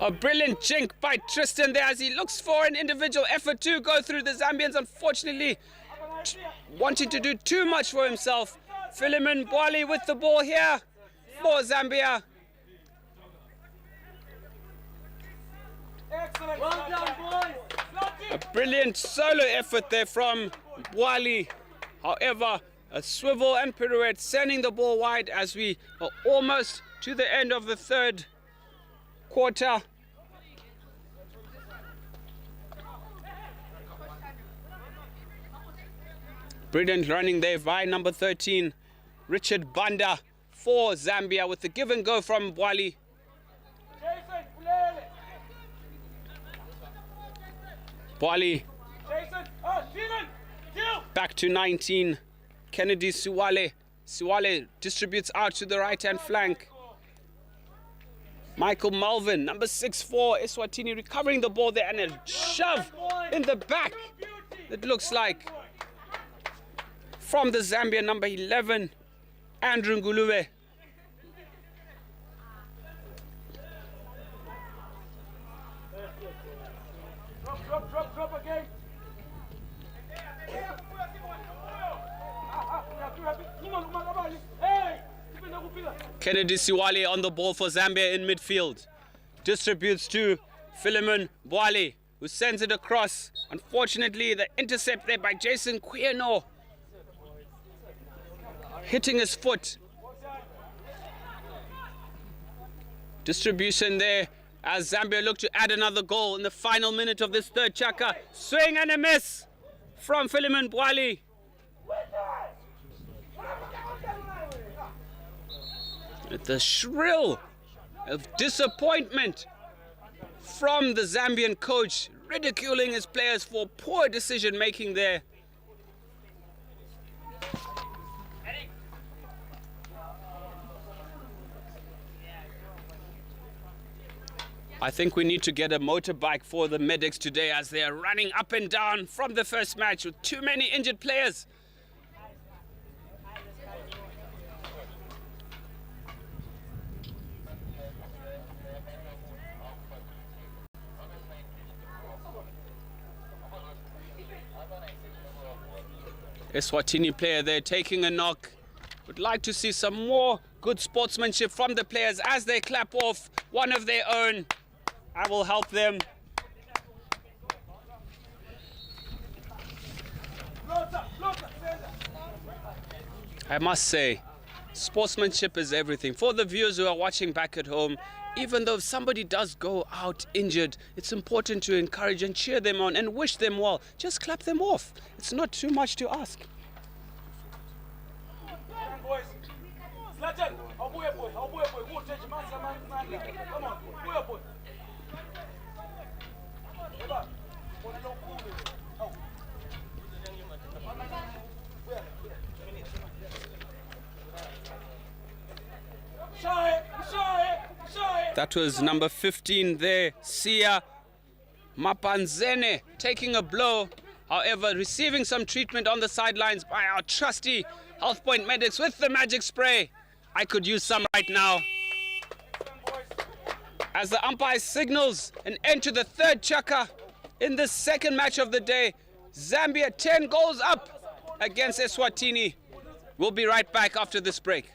A brilliant jink by Tristan there as he looks for an individual effort to go through. The Zambians unfortunately wanting to do too much for himself. Philemon Bwali with the ball here for Zambia. Well done, boys. A brilliant solo effort there from Bwali. However, a swivel and pirouette sending the ball wide as we are almost to the end of the third quarter. Brilliant running there by number 13, Richard Banda for Zambia with the give and go from Bwali. Bwali back to 19. Kennedy Siwale. Siwale distributes out to the right hand flank. Michael Malvin, number 6'4", Eswatini recovering the ball there and a shove in the back. It looks like from the Zambia number 11, Andrew Ngulube. Drop again. Kennedy Siwale on the ball for Zambia in midfield. Distributes to Philemon Bwali, who sends it across. Unfortunately, the intercept there by Jason Quiano. Hitting his foot. Distribution there as Zambia look to add another goal in the final minute of this third chaka. Swing and a miss from Philemon Bwali. With the shrill of disappointment from the Zambian coach, ridiculing his players for poor decision making there. I think we need to get a motorbike for the medics today as they are running up and down from the first match with too many injured players. Eswatini player there taking a knock. Would like to see some more good sportsmanship from the players as they clap off one of their own. I will help them. I must say, sportsmanship is everything. For the viewers who are watching back at home, even though if somebody does go out injured, it's important to encourage and cheer them on and wish them well. Just clap them off. It's not too much to ask. That was number 15 there, Sia. Mapanzene taking a blow, however receiving some treatment on the sidelines by our trusty Health Point medics with the magic spray. I could use some right now. As the umpire signals an end to the third chukka in the second match of the day, Zambia 10 goals up against Eswatini. We'll be right back after this break.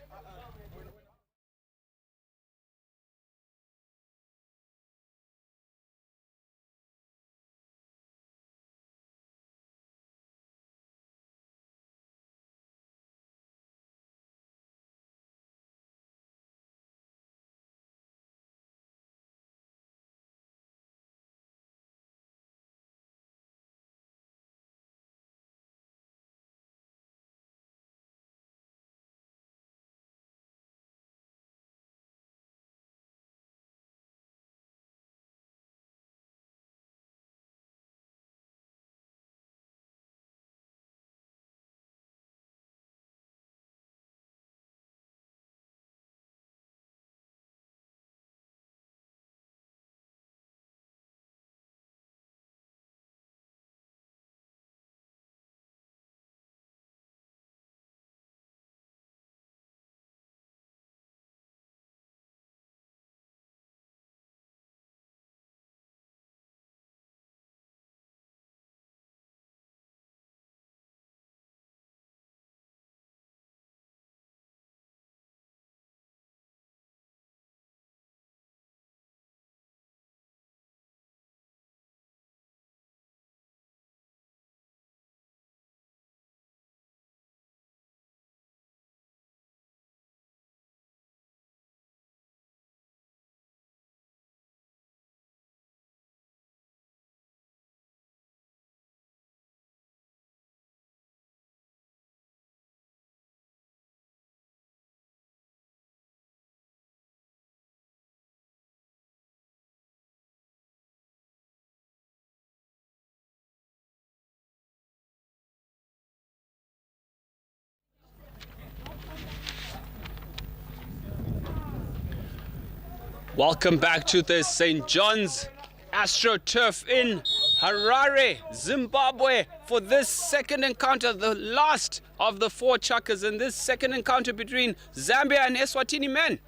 Welcome back to the St. John's AstroTurf in Harare, Zimbabwe, for this second encounter, the last of the 4 chukkas in this second encounter between Zambia and Eswatini men.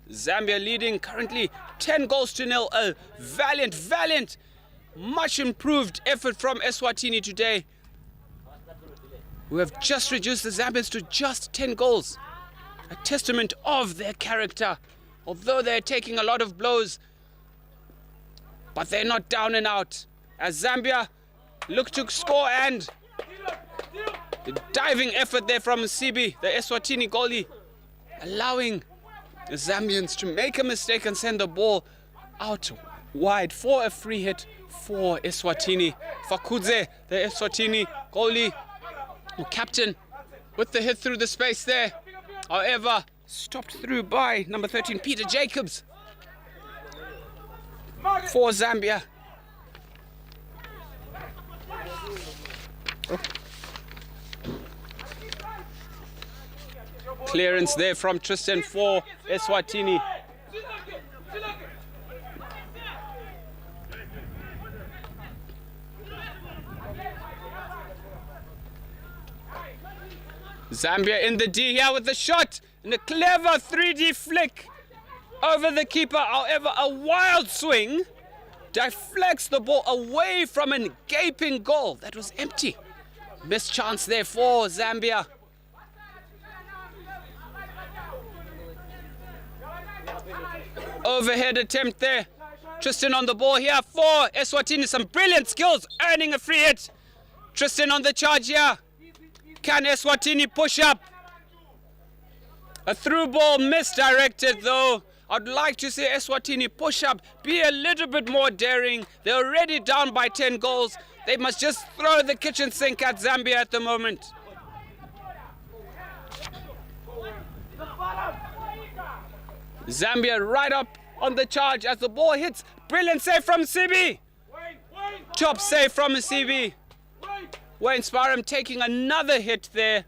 Zambia leading currently 10 goals to nil. A valiant, much improved effort from Eswatini today, who have just reduced the Zambians to just 10 goals. A testament of their character. Although they're taking a lot of blows, but they're not down and out. As Zambia look to score, and the diving effort there from Msibi, the Eswatini goalie, allowing the Zambians to make a mistake and send the ball out wide for a free hit for Eswatini. Fakudze, the Eswatini goalie, or captain, with the hit through the space there. However, stopped through by number 13, Peter Jacobs, for Zambia. Oh. Clearance there from Tristan for Eswatini. Zambia in the D here with the shot. And a clever 3D flick over the keeper. However, a wild swing deflects the ball away from a gaping goal that was empty. Missed chance there for Zambia. Overhead attempt there. Tristan on the ball here for Eswatini. Some brilliant skills, earning a free hit. Tristan on the charge here. Can Eswatini push up? A through ball misdirected though. I'd like to see Eswatini push up, be a little bit more daring. They're already down by 10 goals. They must just throw the kitchen sink at Zambia at the moment. Zambia right up on the charge as the ball hits. Brilliant save from Sibi. Top save from Sibi. Wayne Sparham taking another hit there.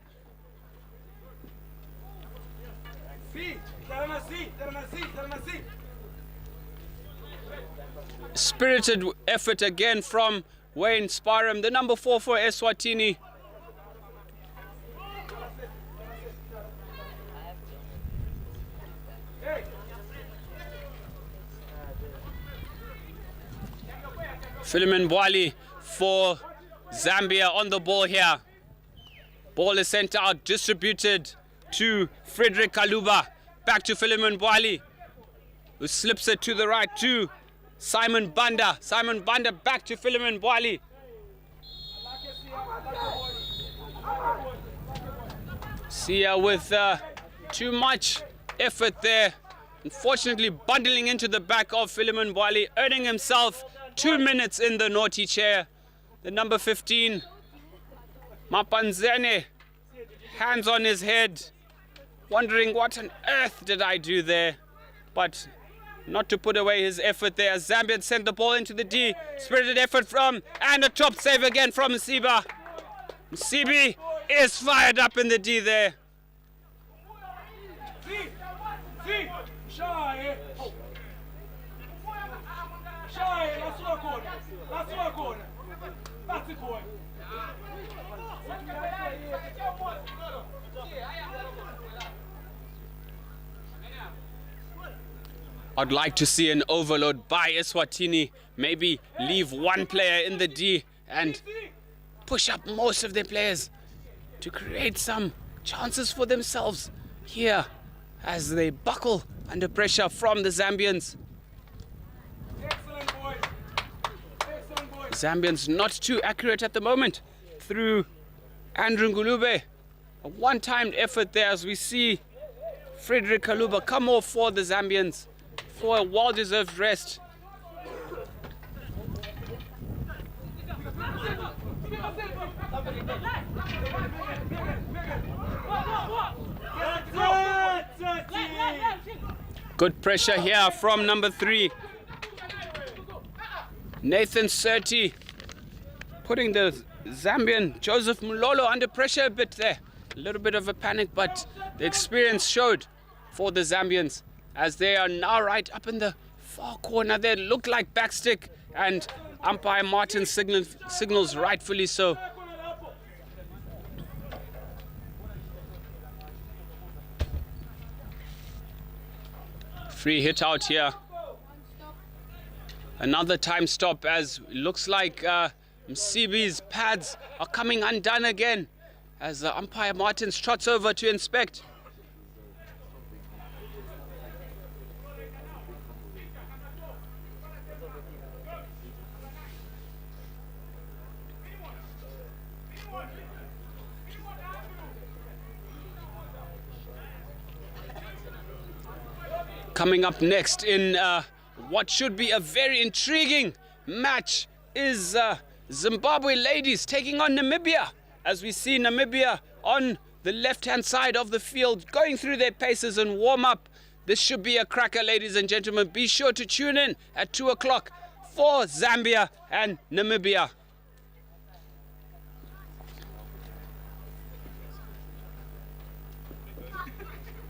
Spirited effort again from Wayne Sparham, the number 4 for Eswatini. Philemon Bwali for Zambia on the ball here. Ball is sent out, distributed to Frederick Kaluba. Back to Philemon Bwali, who slips it to the right to Simon Banda. Simon Banda back to Philemon Bwali. Sia with too much effort there. Unfortunately, bundling into the back of Philemon Bwali, earning himself 2 minutes in the naughty chair. The number 15, Mapanzene, hands on his head, wondering what on earth did I do there. But not to put away his effort there, as Zambian sent the ball into the D. Spirited effort from, and a top save again from Msiba. Msibi is fired up in the D there. I'd like to see an overload by Eswatini. Maybe leave one player in the D and push up most of their players to create some chances for themselves here as they buckle under pressure from the Zambians. Zambians not too accurate at the moment through Andrew Ngulube. A one-timed effort there as we see Frederick Kaluba come off for the Zambians for a well-deserved rest. Good pressure here from number 3. Nathan Surti putting the Zambian Joseph Mulolo under pressure a bit there. A little bit of a panic, but the experience showed for the Zambians as they are now right up in the far corner. They look like backstick, and umpire Martin signals rightfully so. Free hit out here. Another time stop as it looks like Msibi's pads are coming undone again as umpire Martins trots over to inspect. Coming up next in what should be a very intriguing match is Zimbabwe ladies taking on Namibia, as we see Namibia on the left-hand side of the field going through their paces and warm up. This should be a cracker, ladies and gentlemen. Be sure to tune in at 2 o'clock for Zambia and Namibia.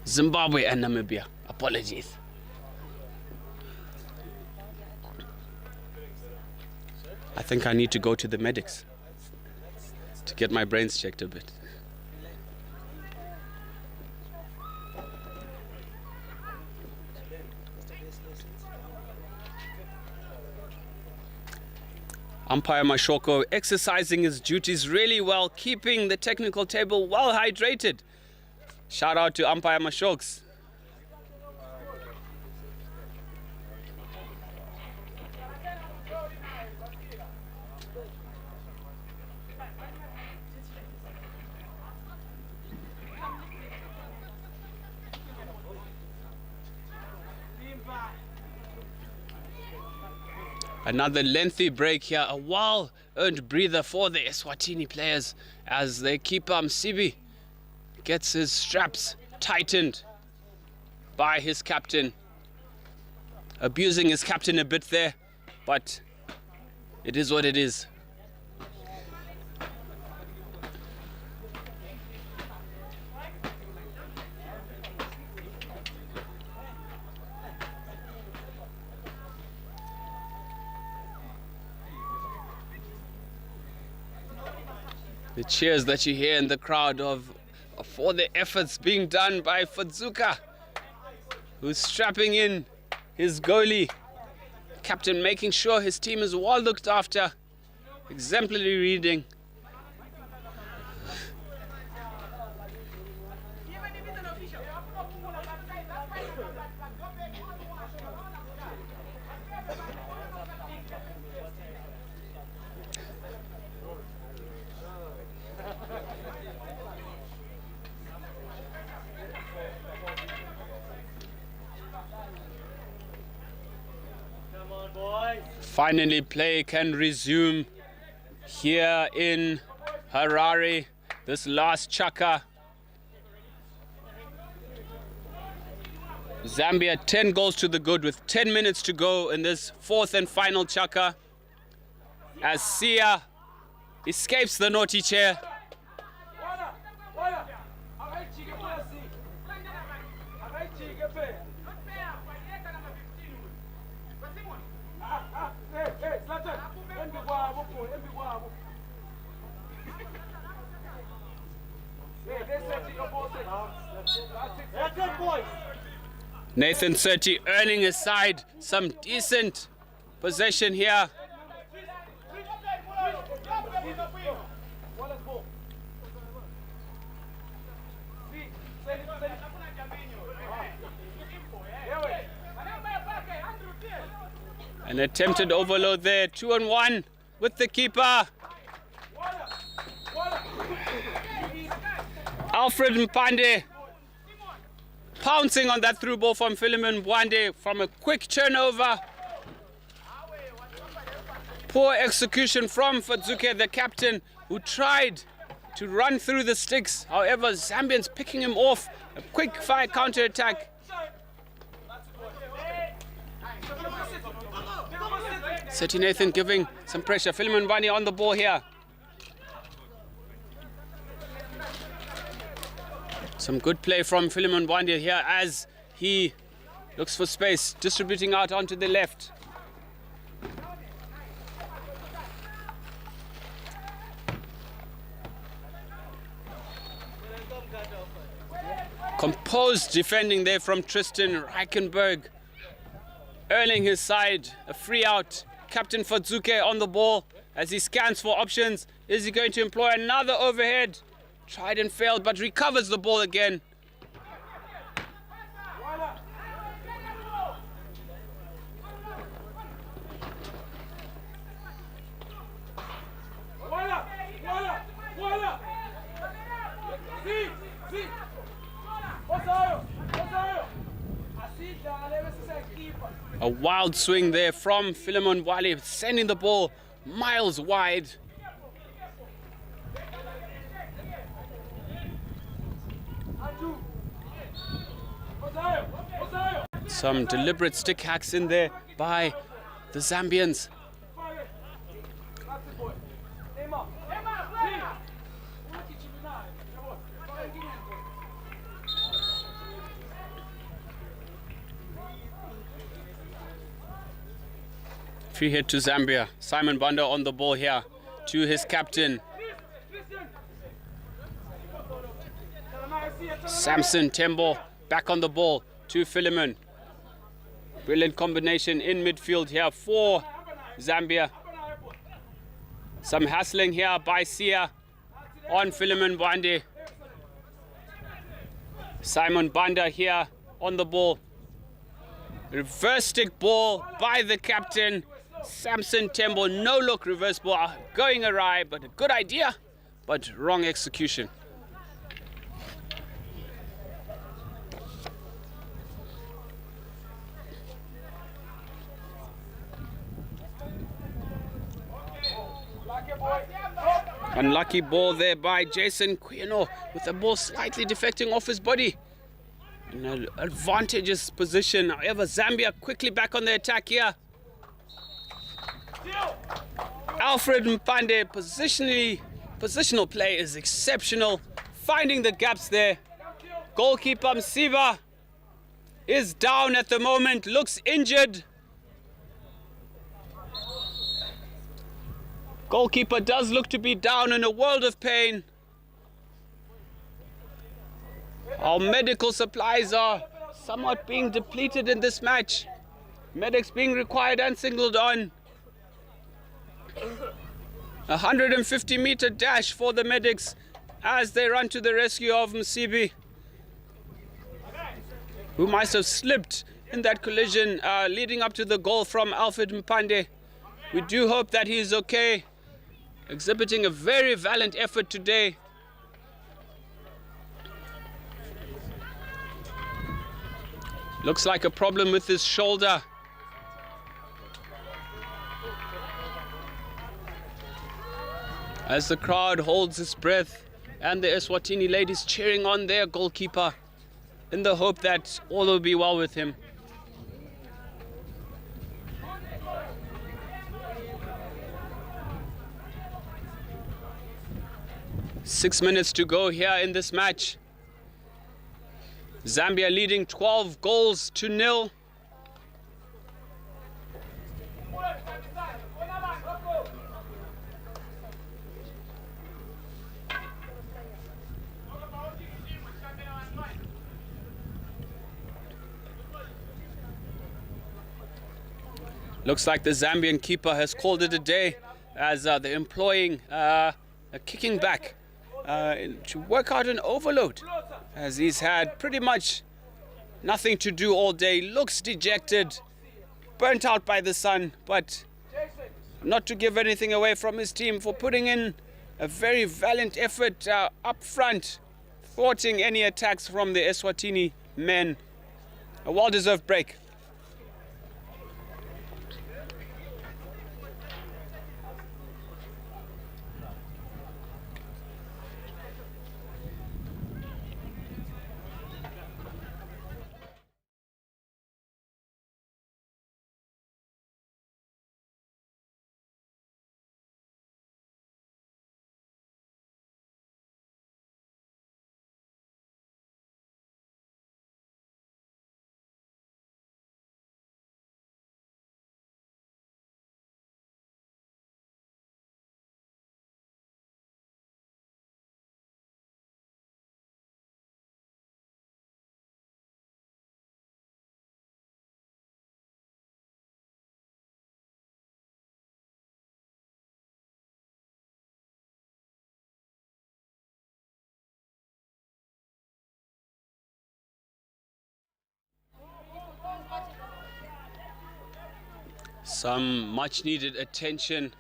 Zimbabwe and Namibia. Apologies. I think I need to go to the medics to get my brains checked a bit. Umpire Mashoko exercising his duties really well, keeping the technical table well hydrated. Shout out to Umpire Mashoks. Another lengthy break here, a well-earned breather for the Eswatini players as their keeper Msibi gets his straps tightened by his captain. Abusing his captain a bit there, but it is what it is. The cheers that you hear in the crowd for the efforts being done by Fadzuka, who's strapping in his goalie. Captain making sure his team is well looked after. Exemplary reading. Finally, play can resume here in Harare. This last chaka. Zambia 10 goals to the good with 10 minutes to go in this fourth and final chaka. As Sia escapes the naughty chair. Nathan Serti earning his side some decent possession here. An attempted overload there, 2-on-1 with the keeper. Alfred Mpande pouncing on that through ball from Philemon Mwande from a quick turnover. Poor execution from Fadzuke, the captain, who tried to run through the sticks. However, Zambians picking him off. A quick fire counter attack. Seti Nathan giving some pressure. Philemon Mwande on the ball here. Some good play from Philemon Mwande here as he looks for space, distributing out onto the left. Composed defending there from Tristan Reichenberg. Earning his side, a free out. Captain Fadzuke on the ball as he scans for options. Is he going to employ another overhead? Tried and failed, but recovers the ball again. A wild swing there from Philemon Mwande, sending the ball miles wide. Some deliberate stick hacks in there by the Zambians. Free hit to Zambia. Simon Banda on the ball here to his captain. Samson Tembo back on the ball to Philemon. Brilliant combination in midfield here for Zambia. Some hassling here by Sia on Philemon Mwande. Simon Banda here on the ball. Reverse stick ball by the captain. Samson Tembo, no look reverse ball going awry, but a good idea, but wrong execution. Unlucky ball there by Jason Quino with the ball slightly defecting off his body. In an advantageous position. However, Zambia quickly back on the attack here. Alfred Mpande positional play is exceptional. Finding the gaps there. Goalkeeper Msiba is down at the moment, looks injured. Goalkeeper does look to be down in a world of pain. Our medical supplies are somewhat being depleted in this match. Medics being required and singled on. 150-meter dash for the medics as they run to the rescue of Msibi, who might have slipped in that collision leading up to the goal from Alfred Mpande. We do hope that he is okay, exhibiting a very valiant effort today. Looks like a problem with his shoulder. As the crowd holds its breath and the Eswatini ladies cheering on their goalkeeper in the hope that all will be well with him. Six minutes to go here in this match. Zambia leading 12 goals to nil. Looks like the Zambian keeper has called it a day as they're employing a kicking back to work out an overload, as he's had pretty much nothing to do all day. Looks dejected, burnt out by the sun, but not to give anything away from his team for putting in a very valiant effort up front, thwarting any attacks from the Eswatini men. A well-deserved break. Some much needed attention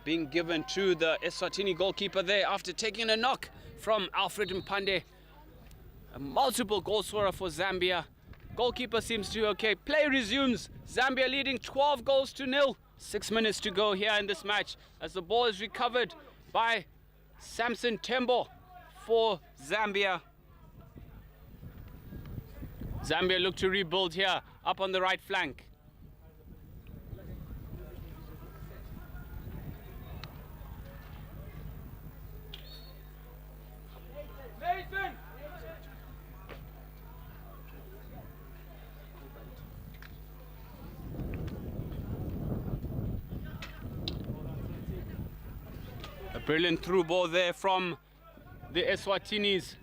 being given to the Eswatini goalkeeper there after taking a knock from Alfred Mpande. A multiple goal scorer for Zambia. Goalkeeper seems to be okay. Play resumes. Zambia leading 12 goals to nil. 6 minutes to go here in this match as the ball is recovered by Samson Tembo for Zambia. Zambia look to rebuild here up on the right flank. A brilliant through ball there from the Eswatinis.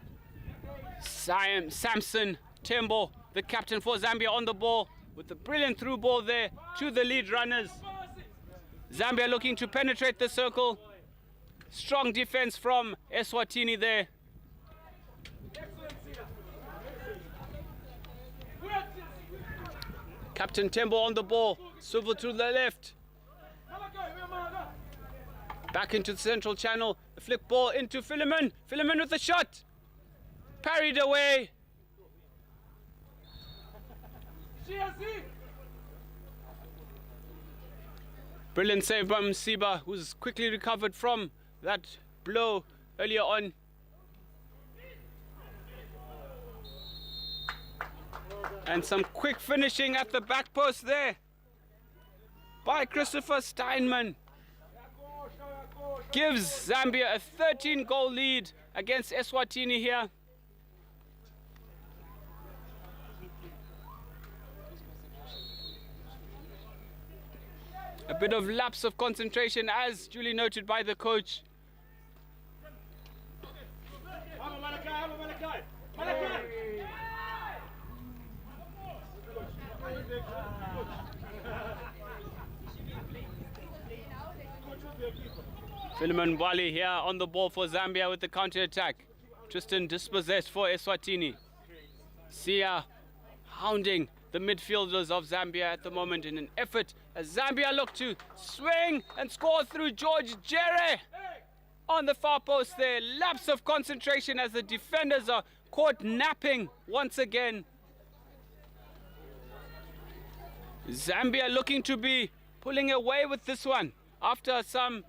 Samson Tembo, the captain for Zambia, on the ball with a brilliant through ball there to the lead runners. Zambia looking to penetrate the circle. Strong defense from Eswatini there. Captain Tembo on the ball, swivel to the left. Back into the central channel, the flick ball into Philemon. Philemon with the shot. Parried away. Brilliant save by Msiba, who's quickly recovered from that blow earlier on. And some quick finishing at the back post there by Christopher Steinman. Gives Zambia a 13-goal lead against Eswatini here. A bit of lapse of concentration, as duly noted by the coach. Philemon Wali here on the ball for Zambia with the counter-attack. Tristan dispossessed for Eswatini. Sia hounding the midfielders of Zambia at the moment in an effort as Zambia look to swing and score through George Jere on the far post there. Lapse of concentration as the defenders are caught napping once again. Zambia looking to be pulling away with this one after some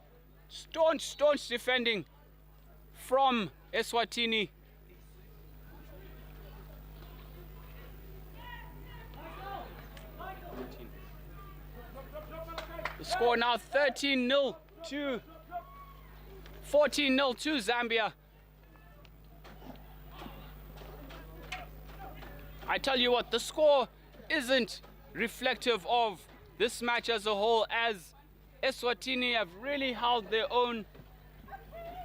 staunch defending from Eswatini. The score now 13-0 to 14-0 to Zambia. I tell you what, the score isn't reflective of this match as a whole, as Eswatini have really held their own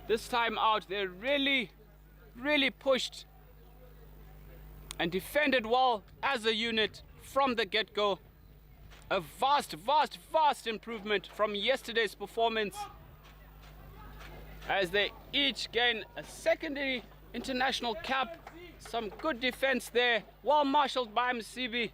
this time out. They're really pushed and defended well as a unit from the get-go. A vast improvement from yesterday's performance as they each gain a secondary international cap. Some good defense there, well marshaled by Msibi.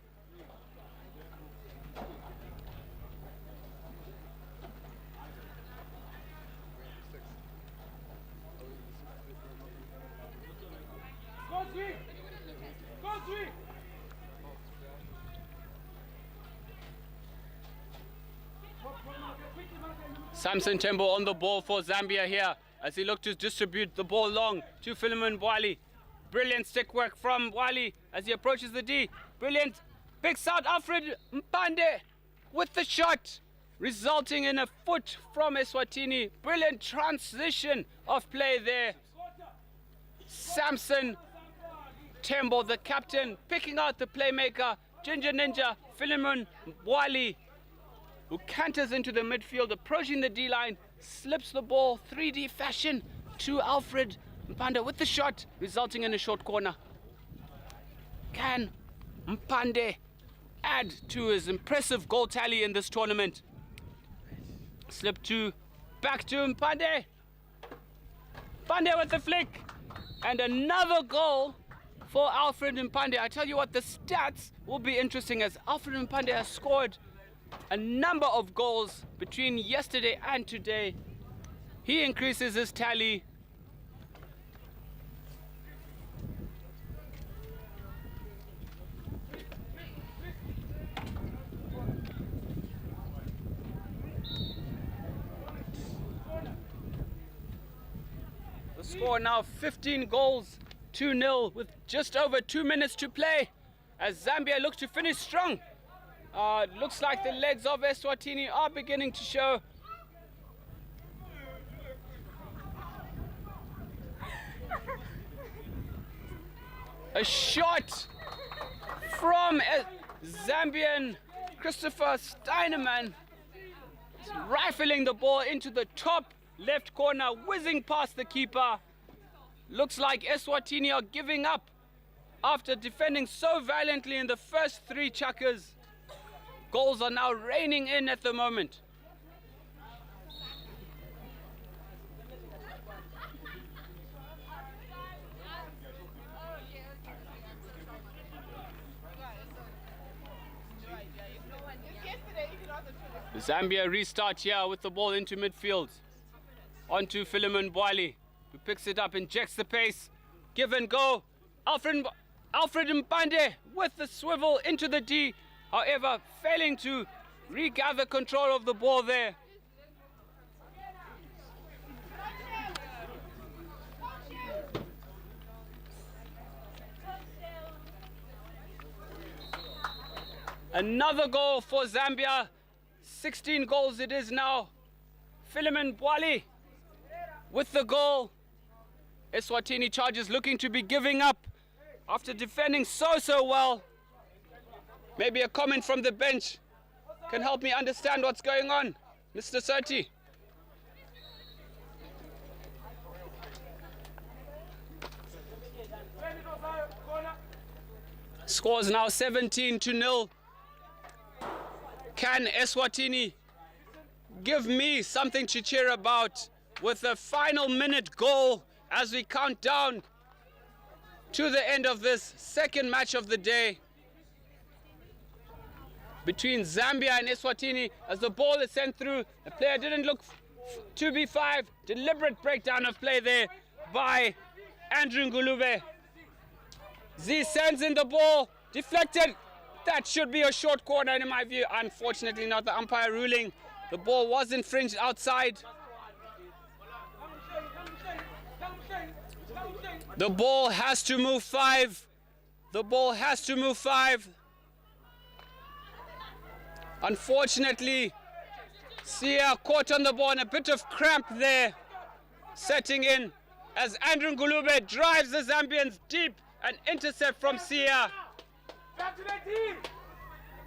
Samson Tembo on the ball for Zambia here as he looked to distribute the ball long to Philemon Wali. Brilliant stick work from Wali as he approaches the D. Brilliant. Picks out Alfred Mpande with the shot, resulting in a foot from Eswatini. Brilliant transition of play there. Samson Tembo, the captain, picking out the playmaker, Ginger Ninja, Philemon Wali, who canters into the midfield, approaching the D-line, slips the ball 3D fashion to Alfred Mpande with the shot, resulting in a short corner. Can Mpande add to his impressive goal tally in this tournament? Slip back to Mpande. Mpande with the flick, and another goal for Alfred Mpande. I tell you what, the stats will be interesting as Alfred Mpande has scored a number of goals between yesterday and today. He increases his tally. The score now 15 goals, 2-0 with just over 2 minutes to play as Zambia look to finish strong. It looks like the legs of Eswatini are beginning to show. A shot from Zambian Christopher Steinemann, rifling the ball into the top left corner, whizzing past the keeper. Looks like Eswatini are giving up after defending so valiantly in the first 3 chukkers. Goals are now raining in at the moment. Zambia restart here with the ball into midfield. Onto Philemon Wali, who picks it up, injects the pace. Give and go. Alfred Mpande with the swivel into the D. However, failing to regather control of the ball there. Another goal for Zambia. 16 goals it is now. Philemon Wali with the goal. Eswatini Chargers looking to be giving up after defending so well. Maybe a comment from the bench. can help me understand what's going on. Mr. Soti. Scores now 17-0. Can Eswatini give me something to cheer about with a final minute goal as we count down to the end of this second match of the day between Zambia and Eswatini? As the ball is sent through, the player didn't look to be 5. Deliberate breakdown of play there by Andrew Ngulube. Z sends in the ball, deflected. That should be a short corner in my view. Unfortunately not, the umpire ruling the ball was infringed outside. The ball has to move 5. The ball has to move 5. Unfortunately, Sia caught on the ball and a bit of cramp there setting in as Andrew Ngulube drives the Zambians deep. An intercept from Sia.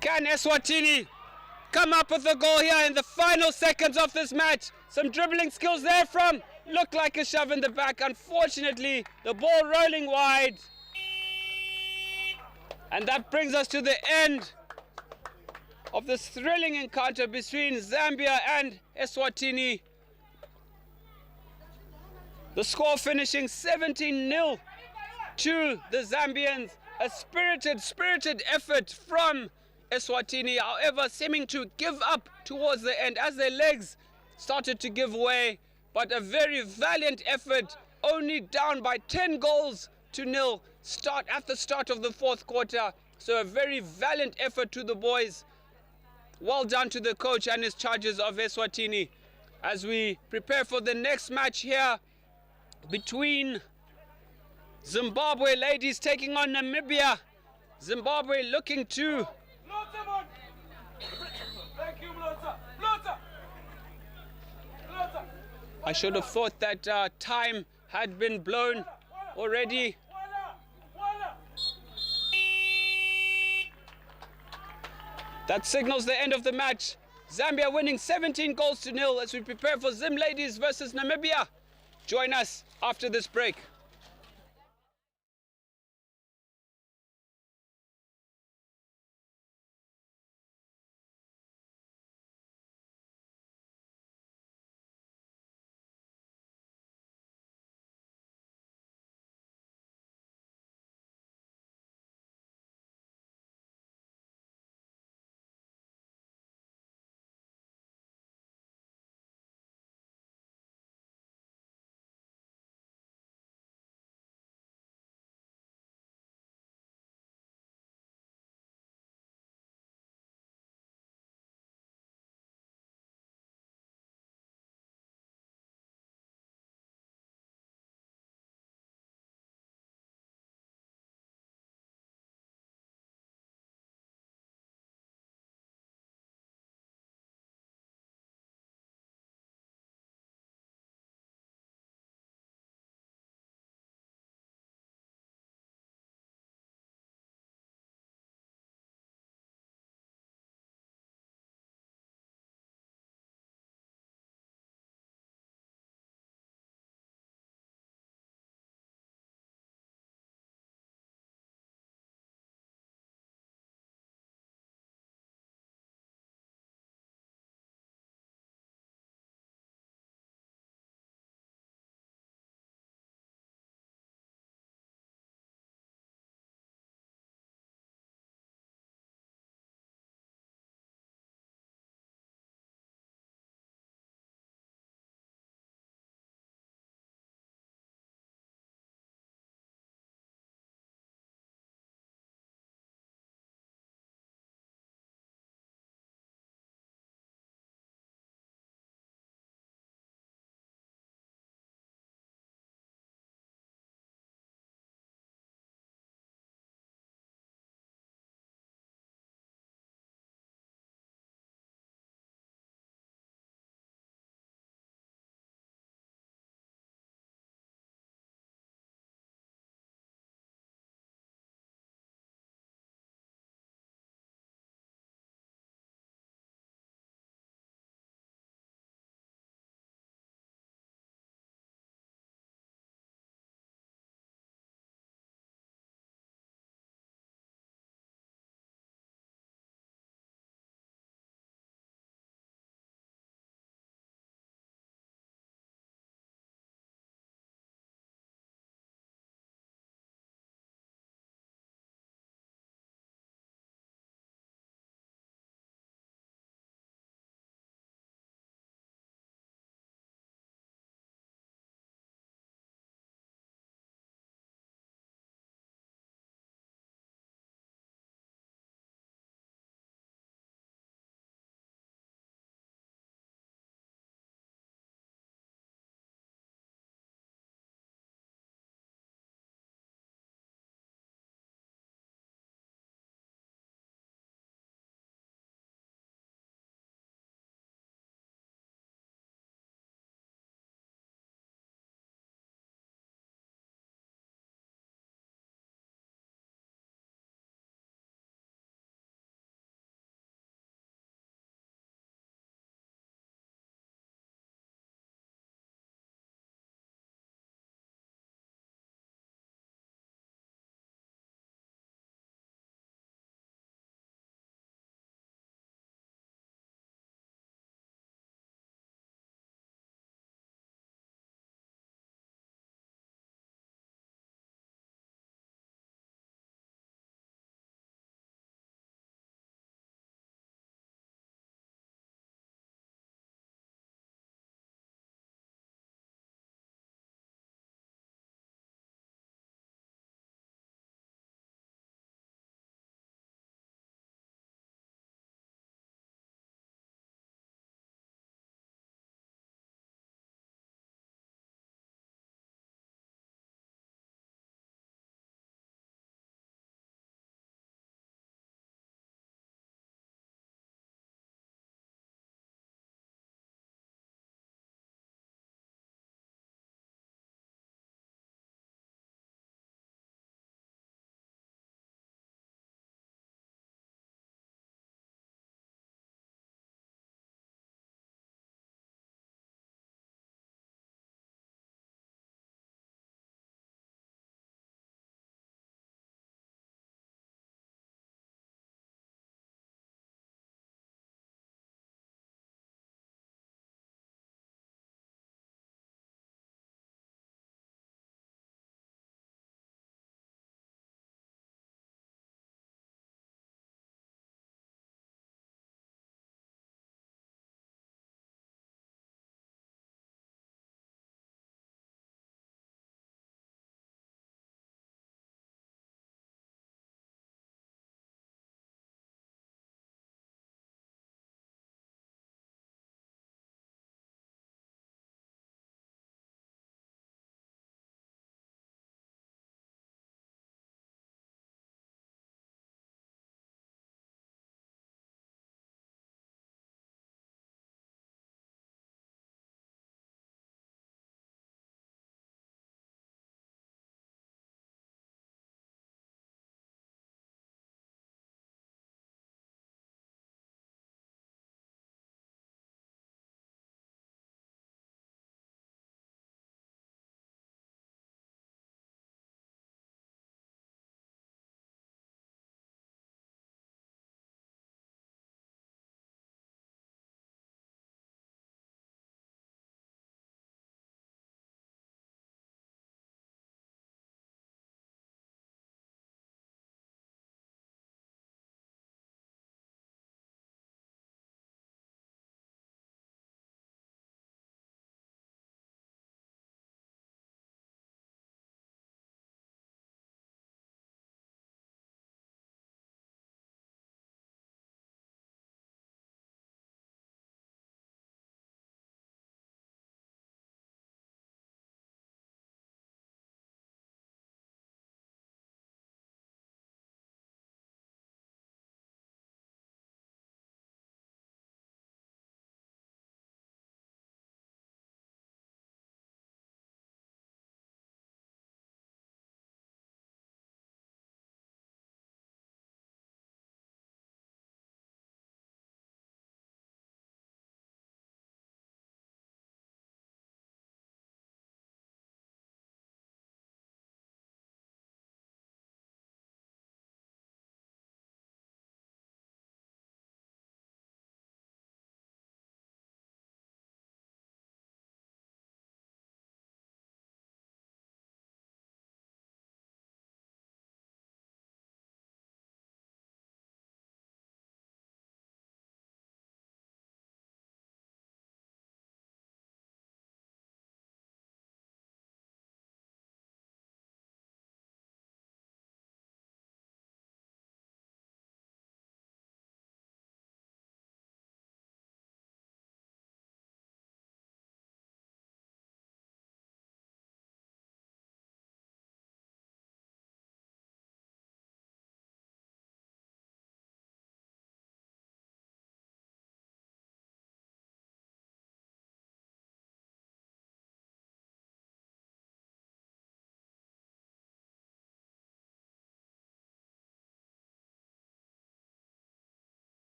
Can Eswatini come up with a goal here in the final seconds of this match? Some dribbling skills there from, looked like a shove in the back. Unfortunately, the ball rolling wide. And that brings us to the end of this thrilling encounter between Zambia and Eswatini. The score finishing 17-0 to the Zambians. A spirited effort from Eswatini, however, seeming to give up towards the end as their legs started to give way. But a very valiant effort, only down by 10 goals to nil at the start of the fourth quarter. So a very valiant effort to the boys. Well done to the coach and his charges of Eswatini as we prepare for the next match here between Zimbabwe ladies taking on Namibia. Zimbabwe looking to I should have thought that time had been blown already. That signals the end of the match. Zambia winning 17-0 as we prepare for Zim ladies versus Namibia. Join us after this break.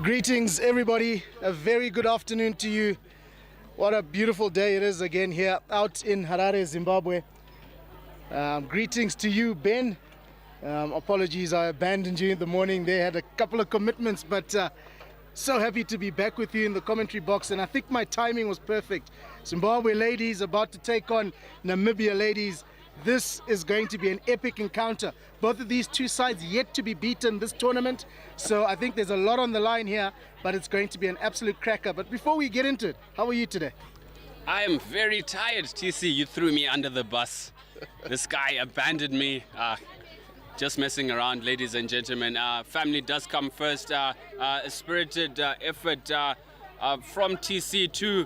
Greetings, everybody. A very good afternoon to you. What a beautiful day it is again here out in Harare, Zimbabwe. Greetings to you, Ben. Apologies, I abandoned you in the morning. They had a couple of commitments, but so happy to be back with you in the commentary box. And I think my timing was perfect. Zimbabwe ladies about to take on Namibia ladies. This is going to be an epic encounter. Both of these two sides yet to be beaten this tournament. So I think there's a lot on the line here, but it's going to be an absolute cracker. But before we get into it, how are you today? I am very tired, TC. You threw me under the bus. This guy abandoned me. Just messing around, ladies and gentlemen. Family does come first. A spirited effort from TC to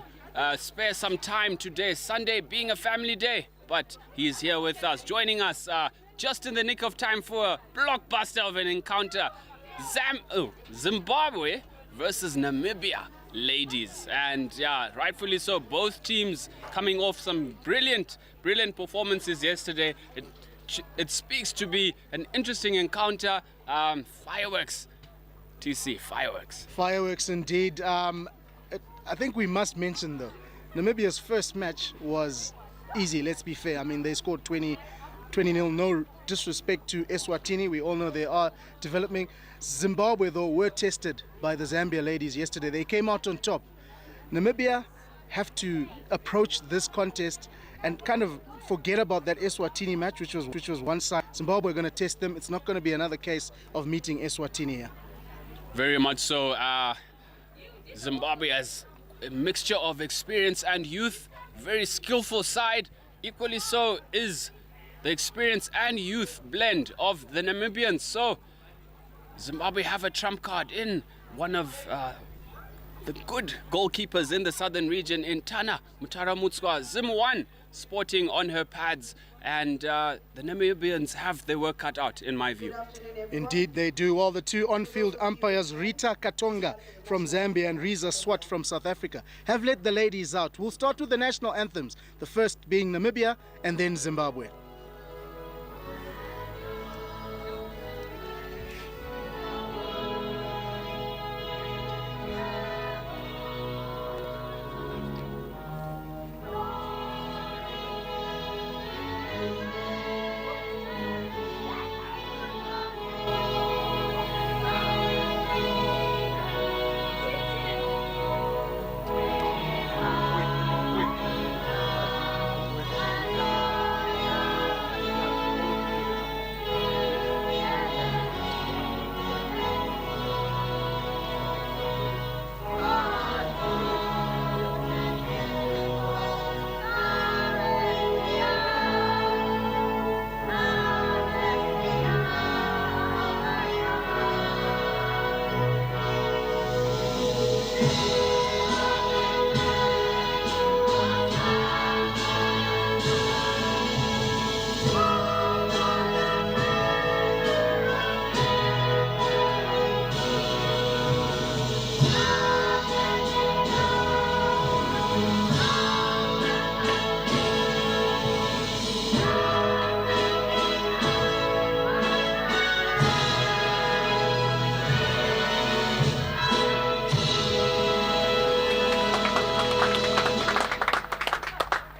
spare some time today, Sunday being a family day. But he's here with us, joining us just in the nick of time for a blockbuster of an encounter. Zimbabwe versus Namibia ladies. And yeah, rightfully so, both teams coming off some brilliant performances yesterday. It speaks to be an interesting encounter. Fireworks, TC, fireworks. Fireworks indeed. I think we must mention though, Namibia's first match was easy, let's be fair. I mean, they scored 20-0, no disrespect to Eswatini. We all know they are developing. Zimbabwe, though, were tested by the Zambia ladies yesterday. They came out on top. Namibia have to approach this contest and kind of forget about that Eswatini match, which was one side. Zimbabwe are going to test them. It's not going to be another case of meeting Eswatini here. Very much so. Zimbabwe has a mixture of experience and youth. Very skillful side. Equally so is the experience and youth blend of the Namibians. So Zimbabwe have a trump card in one of the good goalkeepers in the southern region in Tana Mutaramutswa. Zim 1 sporting on her pads, and the Namibians have their work cut out, in my view. Indeed they do. Well, the two on-field umpires, Rita Katonga from Zambia and Riza Swat from South Africa, have let the ladies out. We'll start with the national anthems, the first being Namibia and then Zimbabwe.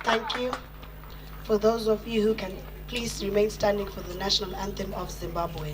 Thank you. For those of you who can please remain standing for the national anthem of Zimbabwe.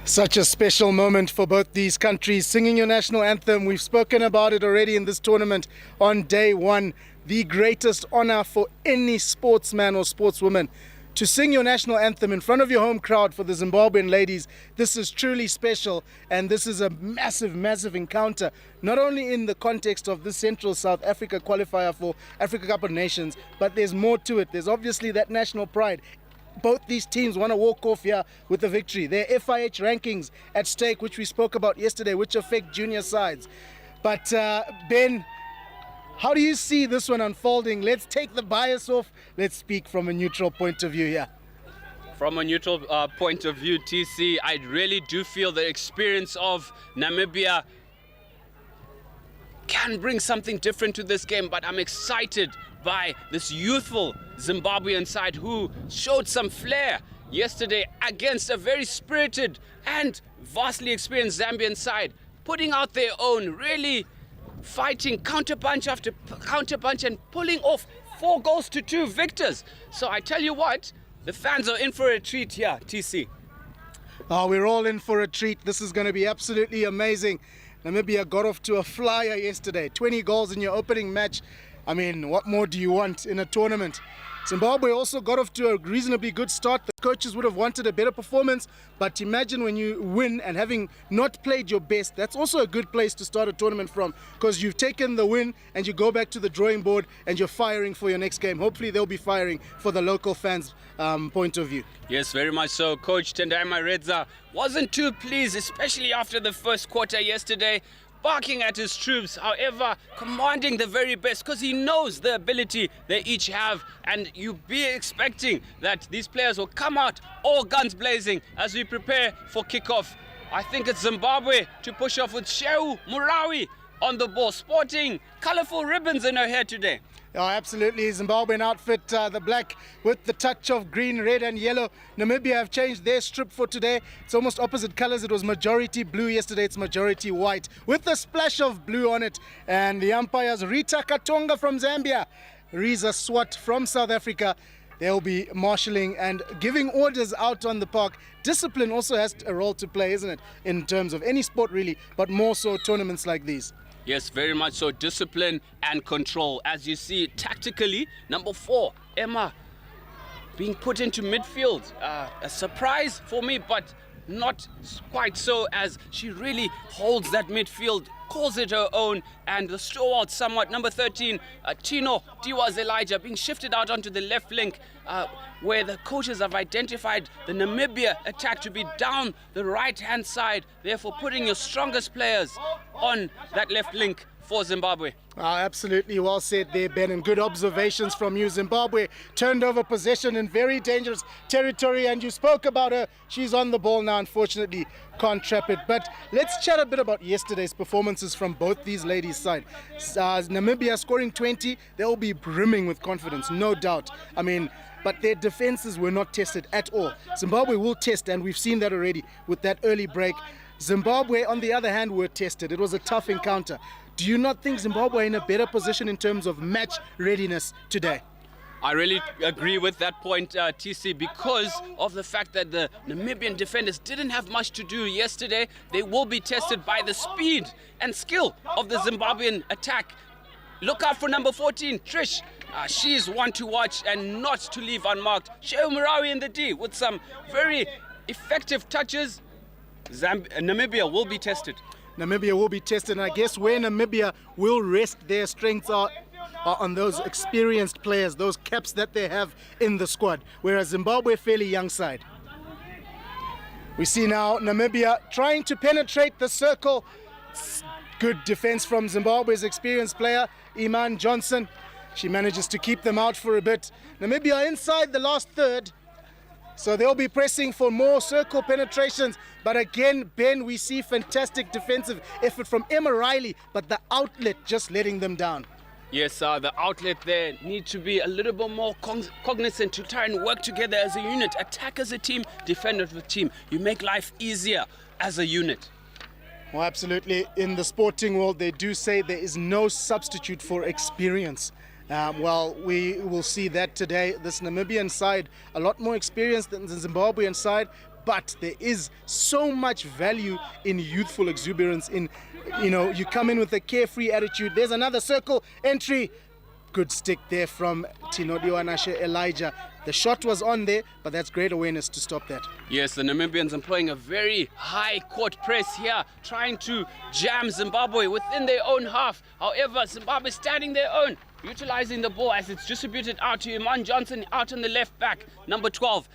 Such a special moment for both these countries, singing your national anthem. We've spoken about it already in this tournament on day one. The greatest honor for any sportsman or sportswoman to sing your national anthem in front of your home crowd for the Zimbabwean ladies. This is truly special, and this is a massive, massive encounter, not only in the context of the Central South Africa qualifier for Africa Cup of Nations, but there's more to it. There's obviously that national pride. Both these teams want to walk off here with a victory. Their FIH rankings at stake, which we spoke about yesterday, which affect junior sides. But Ben, how do you see this one unfolding? Let's take the bias off. Let's speak from a neutral point of view here. From a neutral point of view, TC, I really do feel the experience of Namibia can bring something different to this game, but I'm excited by this youthful Zimbabwean side who showed some flair yesterday against a very spirited and vastly experienced Zambian side, putting out their own, really fighting counterpunch after counterpunch and pulling off 4-2 victors. So I tell you what, the fans are in for a treat here, TC. Oh, we're all in for a treat. This is going to be absolutely amazing. Namibia got off to a flyer yesterday. 20 goals in your opening match. I mean, what more do you want in a tournament? Zimbabwe also got off to a reasonably good start. The coaches would have wanted a better performance, but imagine when you win and having not played your best, that's also a good place to start a tournament from, because you've taken the win and you go back to the drawing board and you're firing for your next game. Hopefully they'll be firing for the local fans' point of view. Yes, very much so. Coach Tendai Maredza wasn't too pleased, especially after the first quarter yesterday, barking at his troops, however, commanding the very best because he knows the ability they each have, and you be expecting that these players will come out all guns blazing as we prepare for kickoff. I think it's Zimbabwe to push off with Sheu Murawi on the ball, sporting colorful ribbons in her hair today. Oh, absolutely. Zimbabwean outfit, the black with the touch of green, red and yellow. Namibia have changed their strip for today. It's almost opposite colors. It was majority blue yesterday. It's majority white with a splash of blue on it. And the umpires, Rita Katonga from Zambia, Riza Swat from South Africa. They'll be marshalling and giving orders out on the park. Discipline also has a role to play, isn't it? In terms of any sport really, but more so tournaments like these. Yes, very much so. Discipline and control. As you see, tactically, number 4, Emma, being put into midfield. A surprise for me, but not quite so, as she really holds that midfield, calls it her own, and the stalwart somewhat, number 13, Tino Tiwaz Elijah, being shifted out onto the left flank, where the coaches have identified the Namibia attack to be down the right-hand side, therefore putting your strongest players on that left link for Zimbabwe. Absolutely well said there, Ben, and good observations from you. Zimbabwe turned over possession in very dangerous territory, and you spoke about her. She's on the ball now, unfortunately can't trap it. But let's chat a bit about yesterday's performances from both these ladies' side. Namibia scoring 20, they'll be brimming with confidence, no doubt. I mean, but their defenses were not tested at all. Zimbabwe will test, and we've seen that already with that early break. Zimbabwe, on the other hand, were tested. It was a tough encounter. Do you not think Zimbabwe are in a better position in terms of match readiness today? I really agree with that point, TC, because of the fact that the Namibian defenders didn't have much to do yesterday. They will be tested by the speed and skill of the Zimbabwean attack. Look out for number 14, Trish. She's one to watch and not to leave unmarked. Sheu Murawi in the D with some very effective touches. Namibia will be tested. Namibia will be tested, and I guess where Namibia will rest their strengths are on those experienced players, those caps that they have in the squad, whereas Zimbabwe, fairly young side. We see now Namibia trying to penetrate the circle. Good defense from Zimbabwe's experienced player, Iman Johnson. She manages to keep them out for a bit. Namibia inside the last third, so they'll be pressing for more circle penetrations. But again, Ben, we see fantastic defensive effort from Emma Riley, but the outlet just letting them down. Yes, the outlet there need to be a little bit more cognizant to try and work together as a unit. Attack as a team, defend as a team. You make life easier as a unit. Well, absolutely. In the sporting world, they do say there is no substitute for experience. Well, we will see that today. This Namibian side, a lot more experienced than the Zimbabwean side, but there is so much value in youthful exuberance. In, you know, you come in with a carefree attitude. There's another circle entry. Good stick there from Tinodiwanashe Elijah. The shot was on there, but that's great awareness to stop that. Yes, the Namibians employing a very high court press here, trying to jam Zimbabwe within their own half. However, Zimbabwe standing their own, utilizing the ball as it's distributed out to Iman Johnson out on the left back, number 12.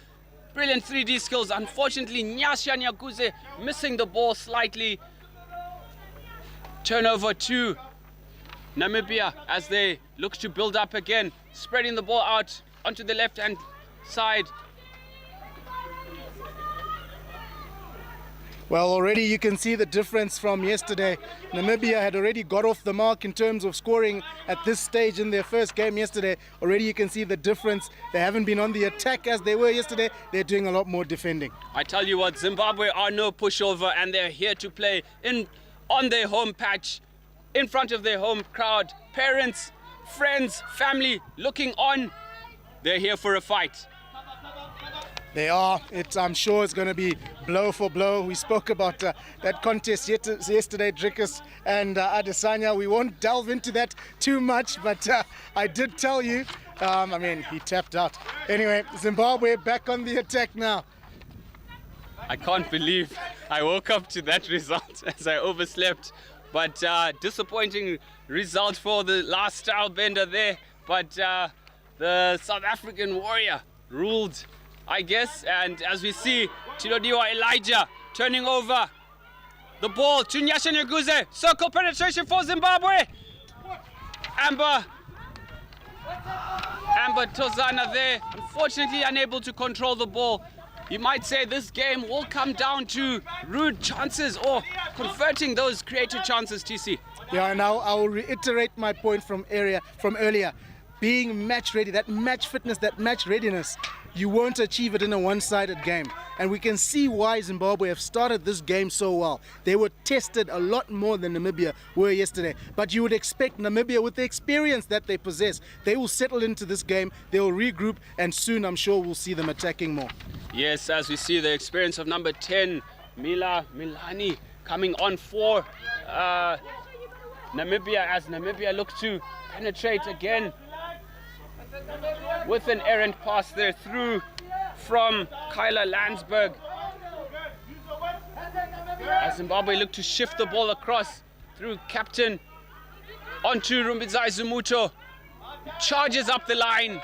Brilliant 3D skills. Unfortunately, Nyasha Nyakuze missing the ball slightly. Turnover to Namibia as they look to build up again, spreading the ball out onto the left-hand side. Well, already you can see the difference from yesterday. Namibia had already got off the mark in terms of scoring at this stage in their first game yesterday. Already you can see the difference. They haven't been on the attack as they were yesterday. They're doing a lot more defending. I tell you what, Zimbabwe are no pushover, and they're here to play on their home patch, in front of their home crowd. Parents, friends, family looking on. They're here for a fight. They are. I'm sure it's going to be blow for blow. We spoke about that contest yesterday, Drickus and Adesanya. We won't delve into that too much, but I did tell you, I mean, he tapped out. Anyway, Zimbabwe back on the attack now. I can't believe I woke up to that result as I overslept. But disappointing result for the last style bender there. But the South African warrior ruled, I guess. And as we see, Tinodiwa Elijah turning over the ball to Nyasha Nyakuze. Circle penetration for Zimbabwe. Amber Tozana there, unfortunately unable to control the ball. You might say this game will come down to rude chances or converting those created chances, TC. Yeah, and I'll reiterate my point from earlier. Being match ready, that match fitness, that match readiness, you won't achieve it in a one-sided game. And we can see why Zimbabwe have started this game so well. They were tested a lot more than Namibia were yesterday. But you would expect Namibia, with the experience that they possess, they will settle into this game, they will regroup, and soon I'm sure we'll see them attacking more. Yes, as we see the experience of number 10, Mila Milani, coming on for Namibia, as Namibia looks to penetrate again with an errant pass there through from Kyla Landsberg. As Zimbabwe look to shift the ball across through captain onto Rumbizai Zumuto. Charges up the line.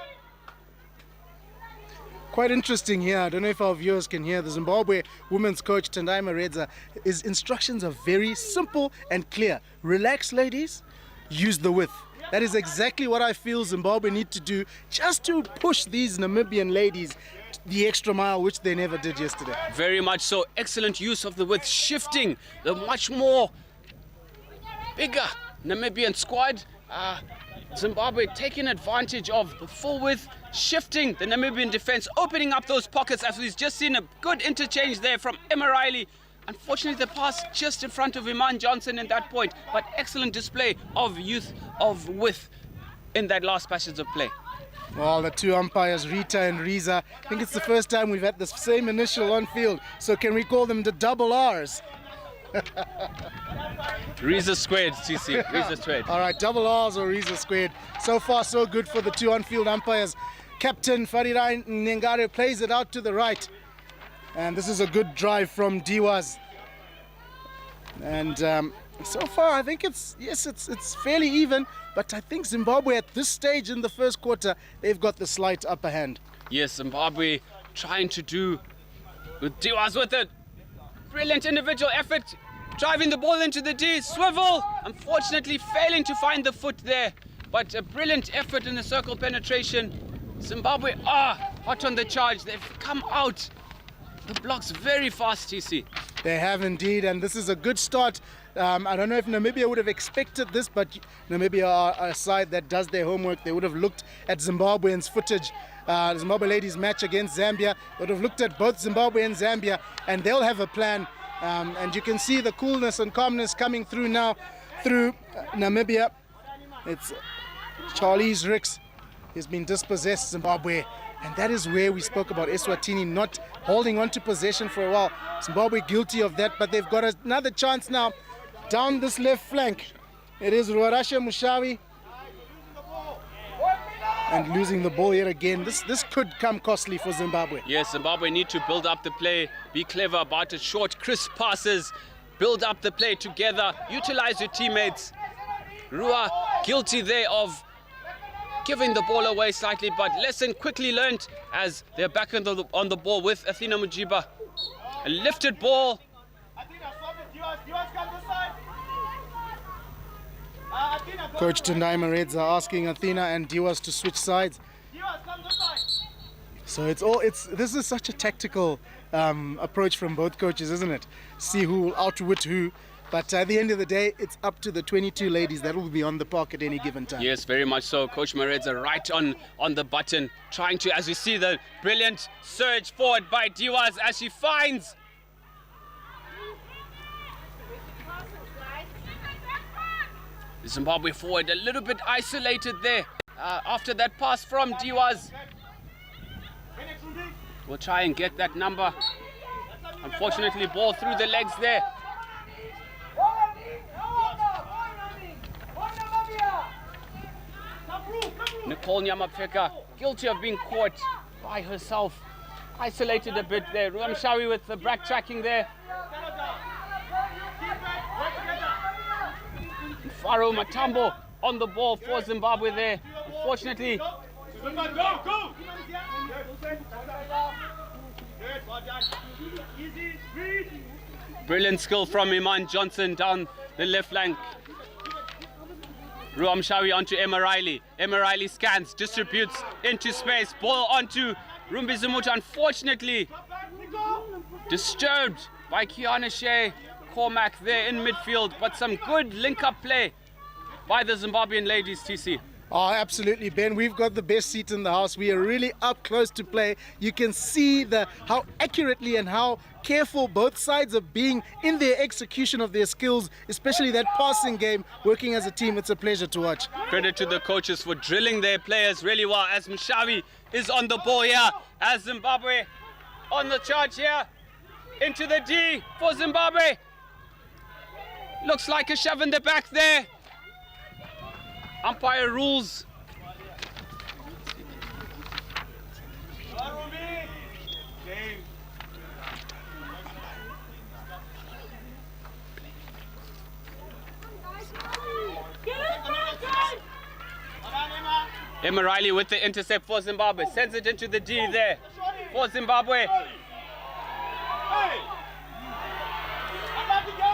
Quite interesting here. I don't know if our viewers can hear. The Zimbabwe women's coach Tendai Maredza, his instructions are very simple and clear. Relax, ladies. Use the width. That is exactly what I feel Zimbabwe need to do, just to push these Namibian ladies the extra mile, which they never did yesterday. Very much so. Excellent use of the width, shifting the much more bigger Namibian squad. Zimbabwe taking advantage of the full width, shifting the Namibian defense, opening up those pockets, as we've just seen a good interchange there from Emma Riley. Unfortunately, the pass just in front of Iman Johnson in that point, but excellent display of youth, of width in that last passage of play. Well, the two umpires, Rita and Riza, I think it's the first time we've had the same initial on field, so can we call them the double R's? Riza squared, TC, Riza squared. All right, double R's or Riza squared. So far, so good for the two on-field umpires. Captain Farirai Nengare plays it out to the right. And this is a good drive from Diwaz. And so far, I think it's fairly even, but I think Zimbabwe at this stage in the first quarter, they've got the slight upper hand. Yes, Zimbabwe trying to do with Diwaz with it. Brilliant individual effort, driving the ball into the D, swivel, unfortunately failing to find the foot there, but a brilliant effort in the circle penetration. Zimbabwe are hot on the charge. They've come out the blocks very fast, TC. They have indeed, and this is a good start. I don't know if Namibia would have expected this, but Namibia are a side that does their homework. They would have looked at Zimbabweans' footage, the Zimbabwe ladies match against Zambia. They would have looked at both Zimbabwe and Zambia, and they'll have a plan. And you can see the coolness and calmness coming through now through Namibia. It's Charlize Ricks. He's been dispossessed. Zimbabwe And that is where we spoke about Eswatini not holding on to possession for a while. Zimbabwe guilty of that, but they've got another chance now down this left flank. It is Ruarasha Mushawi. And losing the ball yet again. This could come costly for Zimbabwe. Yes, Zimbabwe need to build up the play, be clever about it, short, crisp passes, build up the play together, utilize your teammates. Rua guilty there of giving the ball away slightly, but lesson quickly learned as they're back on the ball with Athena Mujiba. A lifted ball. Coach Tendai Maredza asking Athena and Diwas to switch sides. So this is such a tactical approach from both coaches, isn't it? See who will outwit who. But at the end of the day, it's up to the 22 ladies that will be on the park at any given time. Yes, very much so. Coach Maredza right on the button, trying to, as we see the brilliant surge forward by Diwas as she finds. Zimbabwe forward a little bit isolated there after that pass from Diwas. We'll try and get that number. Unfortunately, ball through the legs there. Nicole Nyamapeka, guilty of being caught by herself. Isolated a bit there. Ruamshawi with the backtracking there. Faro Matambo on the ball for Zimbabwe there. Unfortunately, brilliant skill from Iman Johnson down the left flank. Ruamshawi onto Emma Riley. Emma Riley scans, distributes into space. Ball onto Rumbi Zumuta. Unfortunately, disturbed by Kiana Shea Cormac there in midfield. But some good link-up play by the Zimbabwean ladies, TC. Oh, absolutely, Ben. We've got the best seat in the house. We are really up close to play. You can see how accurately and how careful both sides are being in their execution of their skills, especially that passing game, working as a team. It's a pleasure to watch. Credit to the coaches for drilling their players really well as Mushawi is on the ball here, as Zimbabwe on the charge here. Into the D for Zimbabwe. Looks like a shove in the back there. Umpire rules. Emma Riley with the intercept for Zimbabwe. Sends it into the D there for Zimbabwe.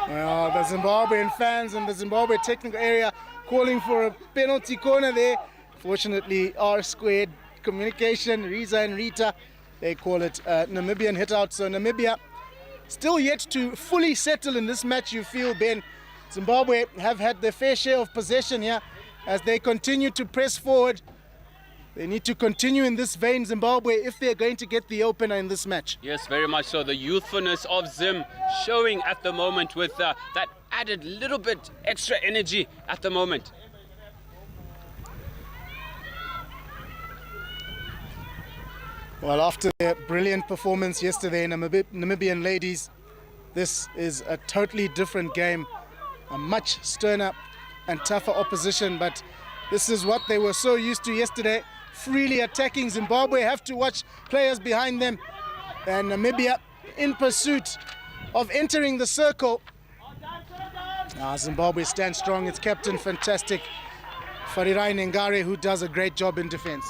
Well, the Zimbabwean fans and the Zimbabwe technical area calling for a penalty corner there. Fortunately, R-squared communication, Riza and Rita, they call it Namibian hit out. So Namibia still yet to fully settle in this match, you feel, Ben. Zimbabwe have had their fair share of possession here as they continue to press forward. They need to continue in this vein, Zimbabwe, if they're going to get the opener in this match. Yes, very much so. The youthfulness of Zim showing at the moment with that added little bit extra energy at the moment. Well, after their brilliant performance yesterday, Namibian ladies, this is a totally different game, a much sterner and tougher opposition, but this is what they were so used to yesterday, freely attacking. Zimbabwe have to watch players behind them, and Namibia in pursuit of entering the circle. Zimbabwe stands strong. Its captain, fantastic, Farirai Nengare, who does a great job in defense.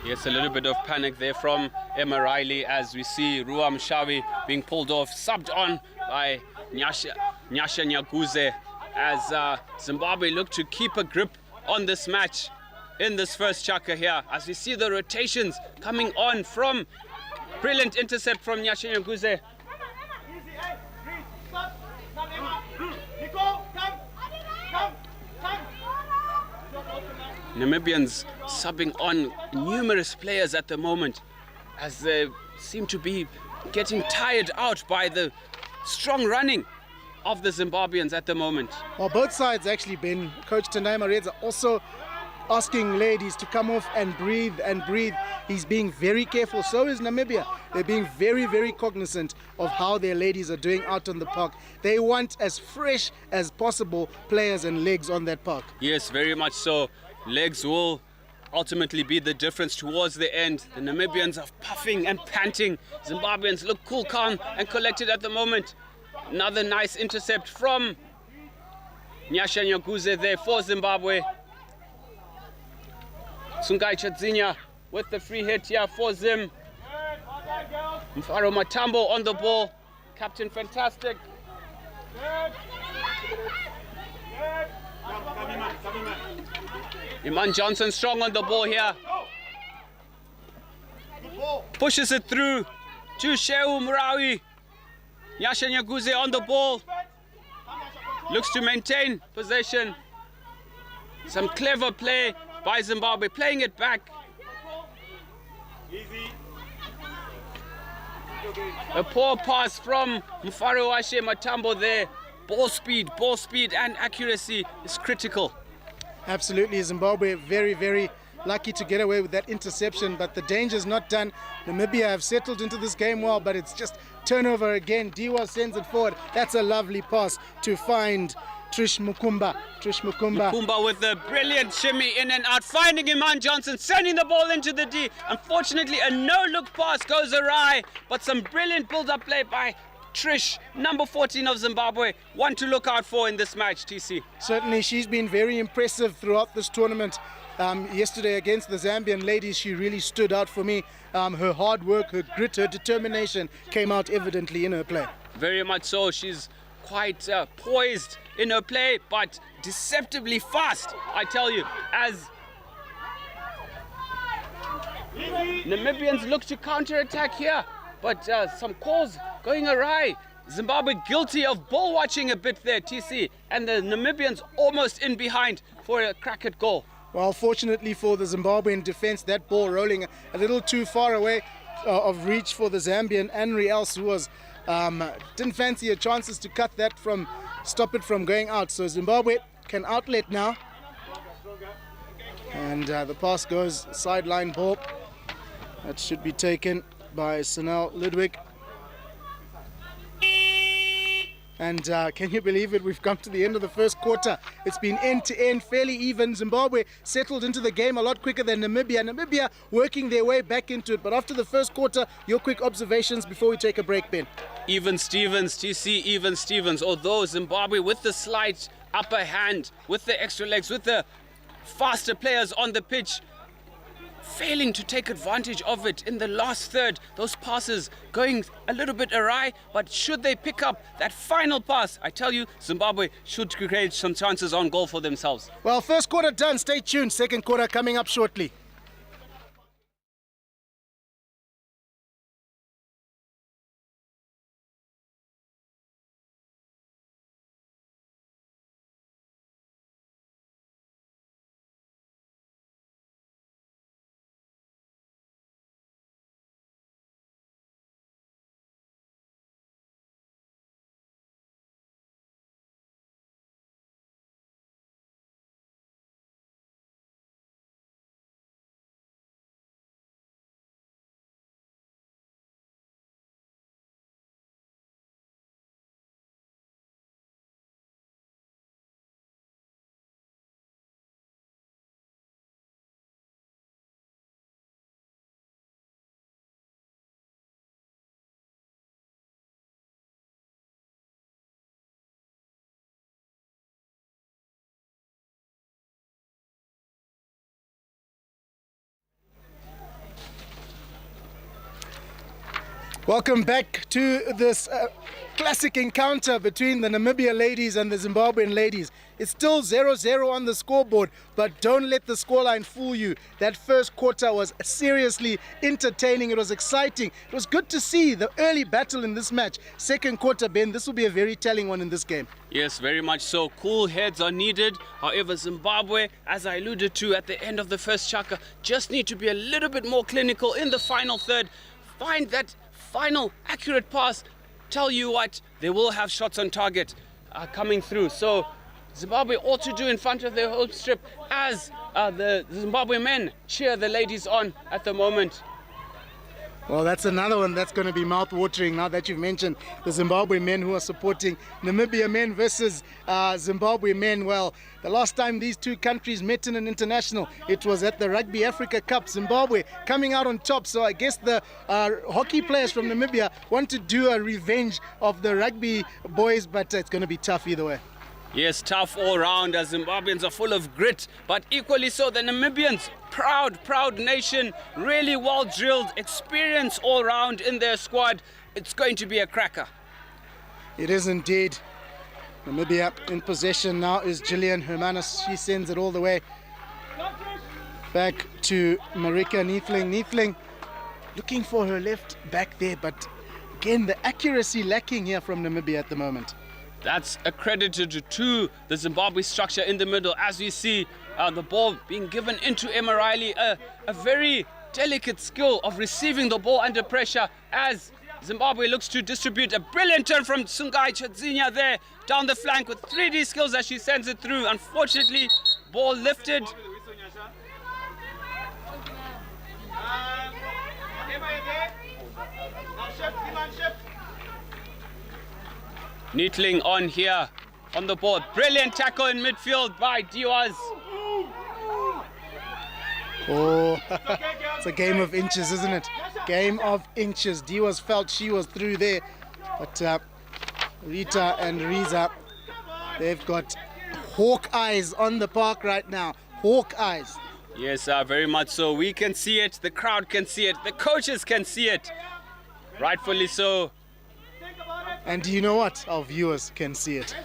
Yes, a little bit of panic there from Emma Riley as we see Ruamshawi being pulled off, subbed on by Nyasha Nyaguze as Zimbabwe look to keep a grip on this match in this first chaka here. As we see the rotations coming on from brilliant intercept from Nyasha Nyaguze. Namibians subbing on numerous players at the moment as they seem to be getting tired out by the strong running of the Zimbabweans at the moment. Well, both sides actually been. Coach Tendai Maredza also asking ladies to come off and breathe and breathe. He's being very careful. So is Namibia. They're being very, very cognizant of how their ladies are doing out on the park. They want as fresh as possible players and legs on that park. Yes, very much so. Legs will ultimately be the difference towards the end. The Namibians are puffing and panting. Zimbabweans look cool, calm and collected at the moment. Another nice intercept from Nyasha Nyaguze there for Zimbabwe. Sungai Chadzinya with the free hit here for Zim. Mfaro Matambo on the ball. Captain fantastic. Iman Johnson strong on the ball here. Pushes it through to Shehu Murawi. Nyasha Nyaguze on the ball. Looks to maintain possession. Some clever play by Zimbabwe, playing it back. A poor pass from Mfaro Ashe Matambo there. Ball speed and accuracy is critical. Absolutely, Zimbabwe very, very lucky to get away with that interception, but the danger's not done. Namibia have settled into this game well, but it's just turnover again. Diwa sends it forward. That's a lovely pass to find Trish Mukumba. Mukumba with a brilliant shimmy in and out, finding Iman Johnson, sending the ball into the D. Unfortunately, a no-look pass goes awry, but some brilliant build-up play by Trish, number 14 of Zimbabwe. One to look out for in this match, TC. Certainly, she's been very impressive throughout this tournament. Yesterday against the Zambian ladies, she really stood out for me. Her hard work, her grit, her determination came out evidently in her play. Very much so. She's quite poised in her play, but deceptively fast, I tell you, as Namibians look to counter-attack here, but some calls going awry. Zimbabwe guilty of ball watching a bit there, TC, and the Namibians almost in behind for a crack at goal. Well, fortunately for the Zimbabwean defense, that ball rolling a little too far away of reach for the Zambian Anri else, who was didn't fancy her chances to cut that stop it from going out. So Zimbabwe can outlet now, and the pass goes sideline ball. That should be taken by Sanel Ludwig. And can you believe it? We've come to the end of the first quarter. It's been end-to-end, fairly even. Zimbabwe settled into the game a lot quicker than Namibia. Namibia working their way back into it. But after the first quarter, your quick observations before we take a break, Ben. Even Stevens, TC, even Stevens. Although Zimbabwe with the slight upper hand, with the extra legs, with the faster players on the pitch, failing to take advantage of it in the last third. Those passes going a little bit awry, but should they pick up that final pass, I tell you, Zimbabwe should create some chances on goal for themselves. Well, first quarter done. Stay tuned. Second quarter coming up shortly. Welcome back to this classic encounter between the Namibia ladies and the Zimbabwean ladies. It's still 0-0 on the scoreboard, but don't let the scoreline fool you. That first quarter was seriously entertaining. It was exciting. It was good to see the early battle in this match. Second quarter, Ben, this will be a very telling one in this game. Yes, very much so. Cool heads are needed. However, Zimbabwe, as I alluded to at the end of the first chaka, just need to be a little bit more clinical in the final third. Find that final accurate pass. Tell you what, they will have shots on target coming through. So Zimbabwe ought to do in front of their home strip as the Zimbabwe men cheer the ladies on at the moment. Well, that's another one that's going to be mouth-watering now that you've mentioned the Zimbabwe men who are supporting Namibia men versus Zimbabwe men. Well, the last time these two countries met in an international, it was at the Rugby Africa Cup. Zimbabwe coming out on top. So I guess the hockey players from Namibia want to do a revenge of the rugby boys, but it's going to be tough either way. Yes, tough all round. As Zimbabweans are full of grit, but equally so the Namibians, proud nation, really well drilled, experience all round in their squad. It's going to be a cracker. It is indeed. Namibia in possession now is Gillian Hermanus. She sends it all the way back to Marika Neethling. Neethling looking for her left back there, but again the accuracy lacking here from Namibia at the moment. That's accredited to the Zimbabwe structure in the middle, as we see the ball being given into Emma Riley, a very delicate skill of receiving the ball under pressure as Zimbabwe looks to distribute. A brilliant turn from Sungai Chadzinya there down the flank with 3D skills as she sends it through. Unfortunately, ball lifted. Neethling on here on the board. Brilliant tackle in midfield by Diwaz. Oh, it's a game of inches, isn't it? Game of inches. Diwaz felt she was through there, but Rita and Riza, they've got hawk eyes on the park right now. Hawk eyes. Yes, very much so. We can see it. The crowd can see it. The coaches can see it. Rightfully so. And do you know what? Our viewers can see it.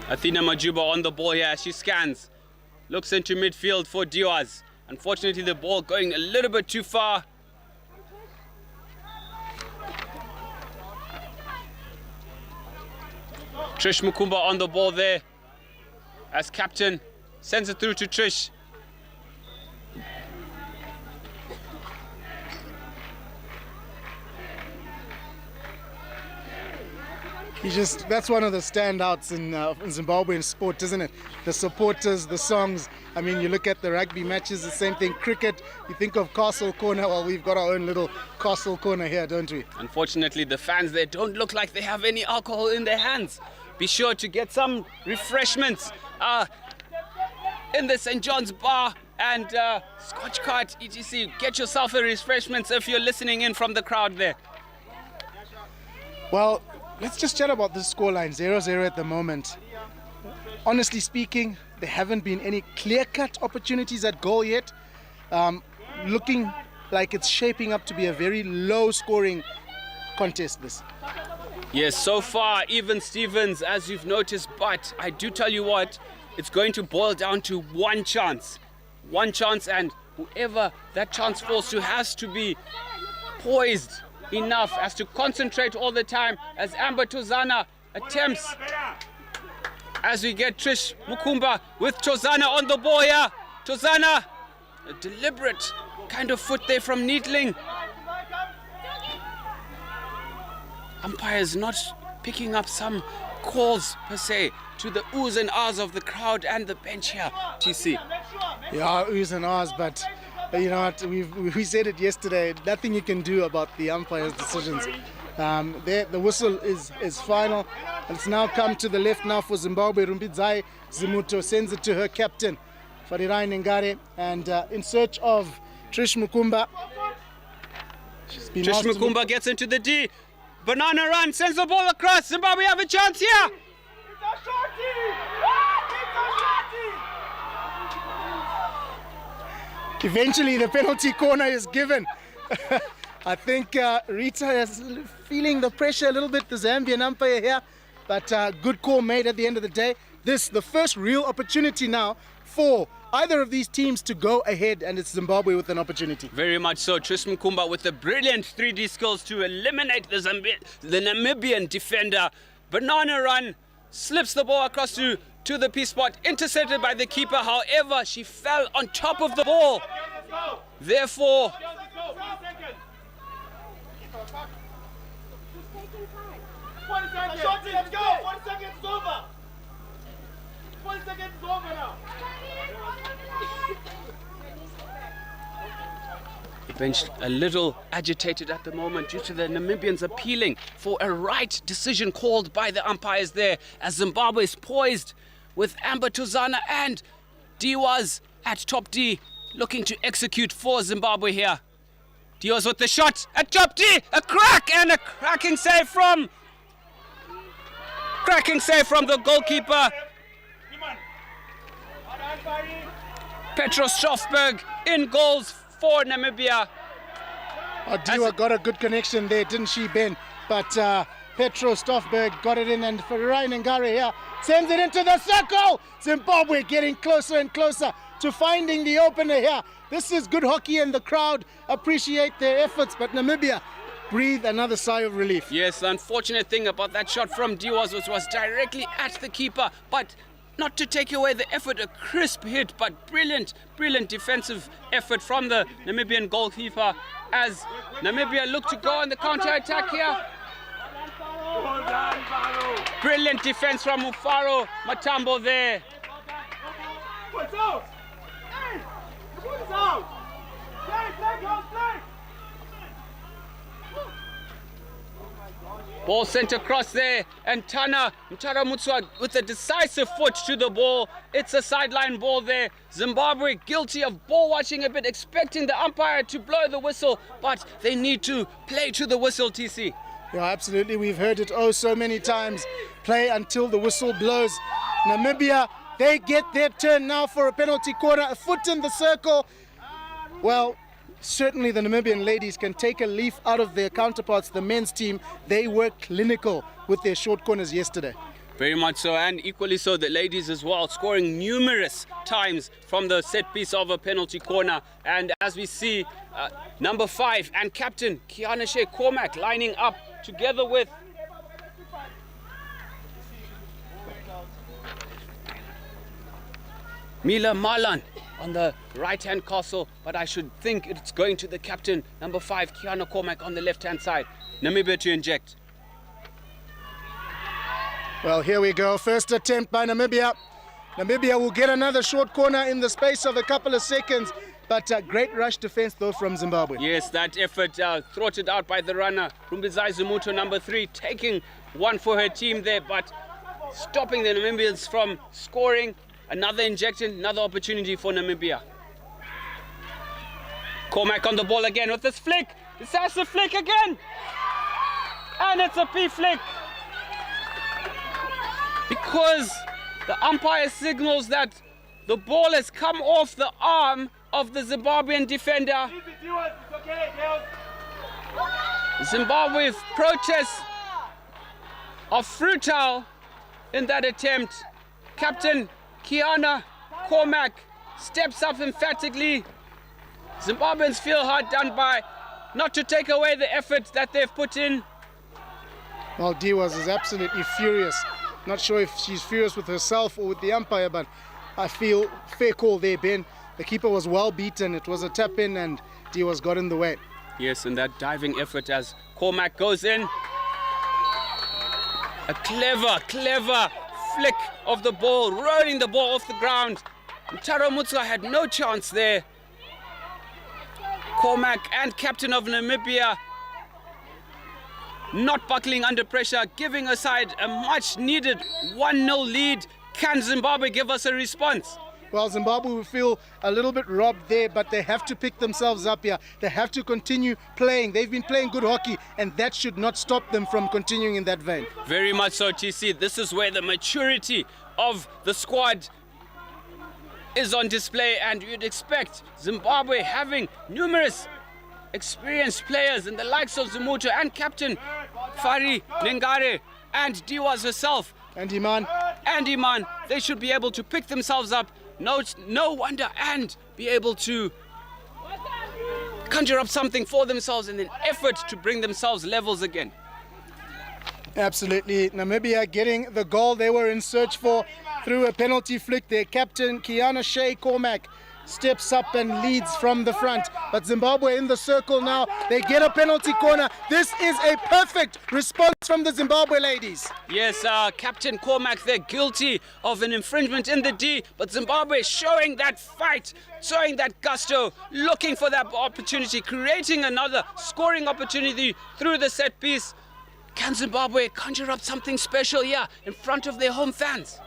Athena Majuba on the ball here. She scans. Looks into midfield for Diwaz. Unfortunately, the ball going a little bit too far. Trish Mukumba on the ball there as captain. Sends it through to Trish. That's one of the standouts in Zimbabwean sport, isn't it? The supporters, the songs. I mean, you look at the rugby matches, the same thing. Cricket, you think of Castle Corner. Well, we've got our own little Castle Corner here, don't we? Unfortunately, the fans there don't look like they have any alcohol in their hands. Be sure to get some refreshments in the St. John's Bar and Scotch Cart, etc. Get yourself a refreshments if you're listening in from the crowd there. Well, let's just chat about this scoreline, 0-0 at the moment. Honestly speaking, there haven't been any clear-cut opportunities at goal yet. Looking like it's shaping up to be a very low-scoring contest, this. Yes, so far, even Stevens, as you've noticed, but I do tell you what, it's going to boil down to one chance. One chance, and whoever that chance falls to has to be poised enough as to concentrate all the time as Amber Tozana attempts. As we get Trish Mukumba with Tozana on the ball here. Tozana, a deliberate kind of foot there from Neethling. Umpires not picking up some calls per se to the oohs and ahs of the crowd and the bench here, TC. Yeah, oohs and ahs, but you know what, we said it yesterday, nothing you can do about the umpires' decisions. The whistle is final. It's now come to the left now for Zimbabwe. Rumbidzai Zimuto sends it to her captain, Farirai Nengare, and in search of Trish Mukumba. Trish Mukumba gets into the D. Banana run, sends the ball across. Zimbabwe have a chance here. Eventually the penalty corner is given. I think Rita is feeling the pressure a little bit, the Zambian umpire here, but good call made at the end of the day. This the first real opportunity now for either of these teams to go ahead, and it's Zimbabwe with an opportunity. Very much so. Trish Mukumba with the brilliant 3D skills to eliminate the Namibian defender. Banana run, slips the ball across to the P spot, intercepted by the keeper. However, she fell on top of the ball. Therefore, 40 seconds is over now. The bench a little agitated at the moment due to the Namibians appealing for a right decision called by the umpires there, as Zimbabwe is poised with Amber Tuzana and Diwaz at top D looking to execute for Zimbabwe here. Diwaz with the shot at top D, a crack and a cracking save from the goalkeeper Petros Schofberg. In goals for Namibia. Diwa got a good connection there, didn't she, Ben? But Petro Stoffberg got it in, and Farai Ngare here sends it into the circle. Zimbabwe getting closer and closer to finding the opener here. This is good hockey, and the crowd appreciate their efforts, but Namibia breathe another sigh of relief. Yes, the unfortunate thing about that shot from Diwaz was directly at the keeper, but not to take away the effort, a crisp hit, but brilliant defensive effort from the Namibian goalkeeper as Namibia look to go on the counter-attack here. Brilliant defense from Mufaro Matambo there. What's out? Hey! What's out? Play! Ball sent across there, and Mtara Mutswa with a decisive foot to the ball. It's a sideline ball there. Zimbabwe guilty of ball watching a bit, expecting the umpire to blow the whistle, but they need to play to the whistle, TC. Yeah, absolutely. We've heard it so many times. Play until the whistle blows. Namibia, they get their turn now for a penalty corner. A foot in the circle. Well, certainly the Namibian ladies can take a leaf out of their counterparts, the men's team. They were clinical with their short corners yesterday. Very much so, and equally so the ladies as well, scoring numerous times from the set piece of a penalty corner. And as we see, number 5 and captain Kiana Shea Cormack lining up together with Mila Malan on the right-hand castle, but I should think it's going to the captain, number 5, Kiana Cormack on the left-hand side. Namibia to inject. Well, here we go. First attempt by Namibia. Namibia will get another short corner in the space of a couple of seconds, but great rush defense though from Zimbabwe. Yes, that effort thwarted out by the runner, Rumbizai Zumuto, number 3, taking one for her team there, but stopping the Namibians from scoring. Another injection, another opportunity for Namibia. Cormack on the ball again with this flick. Decisive flick again. And it's a P flick. Because the umpire signals that the ball has come off the arm of the Zimbabwean defender. Zimbabwe's protests are futile in that attempt. Captain Kiana Cormack steps up emphatically. Zimbabweans feel hard done by, not to take away the effort that they've put in. Well, Diwaz is absolutely furious. Not sure if she's furious with herself or with the umpire, but I feel fair call there, Ben. The keeper was well beaten. It was a tap in and Diwaz got in the way. Yes, and that diving effort as Cormack goes in. A clever flick of the ball, rolling the ball off the ground. Mtara Mutswa had no chance there. Cormack and captain of Namibia not buckling under pressure, giving a side a much needed 1-0 lead. Can Zimbabwe give us a response? Well, Zimbabwe will feel a little bit robbed there, but they have to pick themselves up here. They have to continue playing. They've been playing good hockey, and that should not stop them from continuing in that vein. Very much so, TC. This is where the maturity of the squad is on display, and you'd expect Zimbabwe having numerous experienced players in the likes of Zumuto and captain Fari Nengare and Diwaz herself. And Iman. They should be able to pick themselves up, no wonder, and be able to conjure up something for themselves in an effort to bring themselves levels again. Absolutely. Namibia getting the goal they were in search for through a penalty flick. Their captain, Kiana Shea Cormack, steps up and leads from the front. But Zimbabwe in the circle now. They get a penalty corner. This is a perfect response from the Zimbabwe ladies. Yes, Captain Cormac, they're guilty of an infringement in the D, but Zimbabwe showing that fight, showing that gusto, looking for that opportunity, creating another scoring opportunity through the set piece. Can Zimbabwe conjure up something special here in front of their home fans?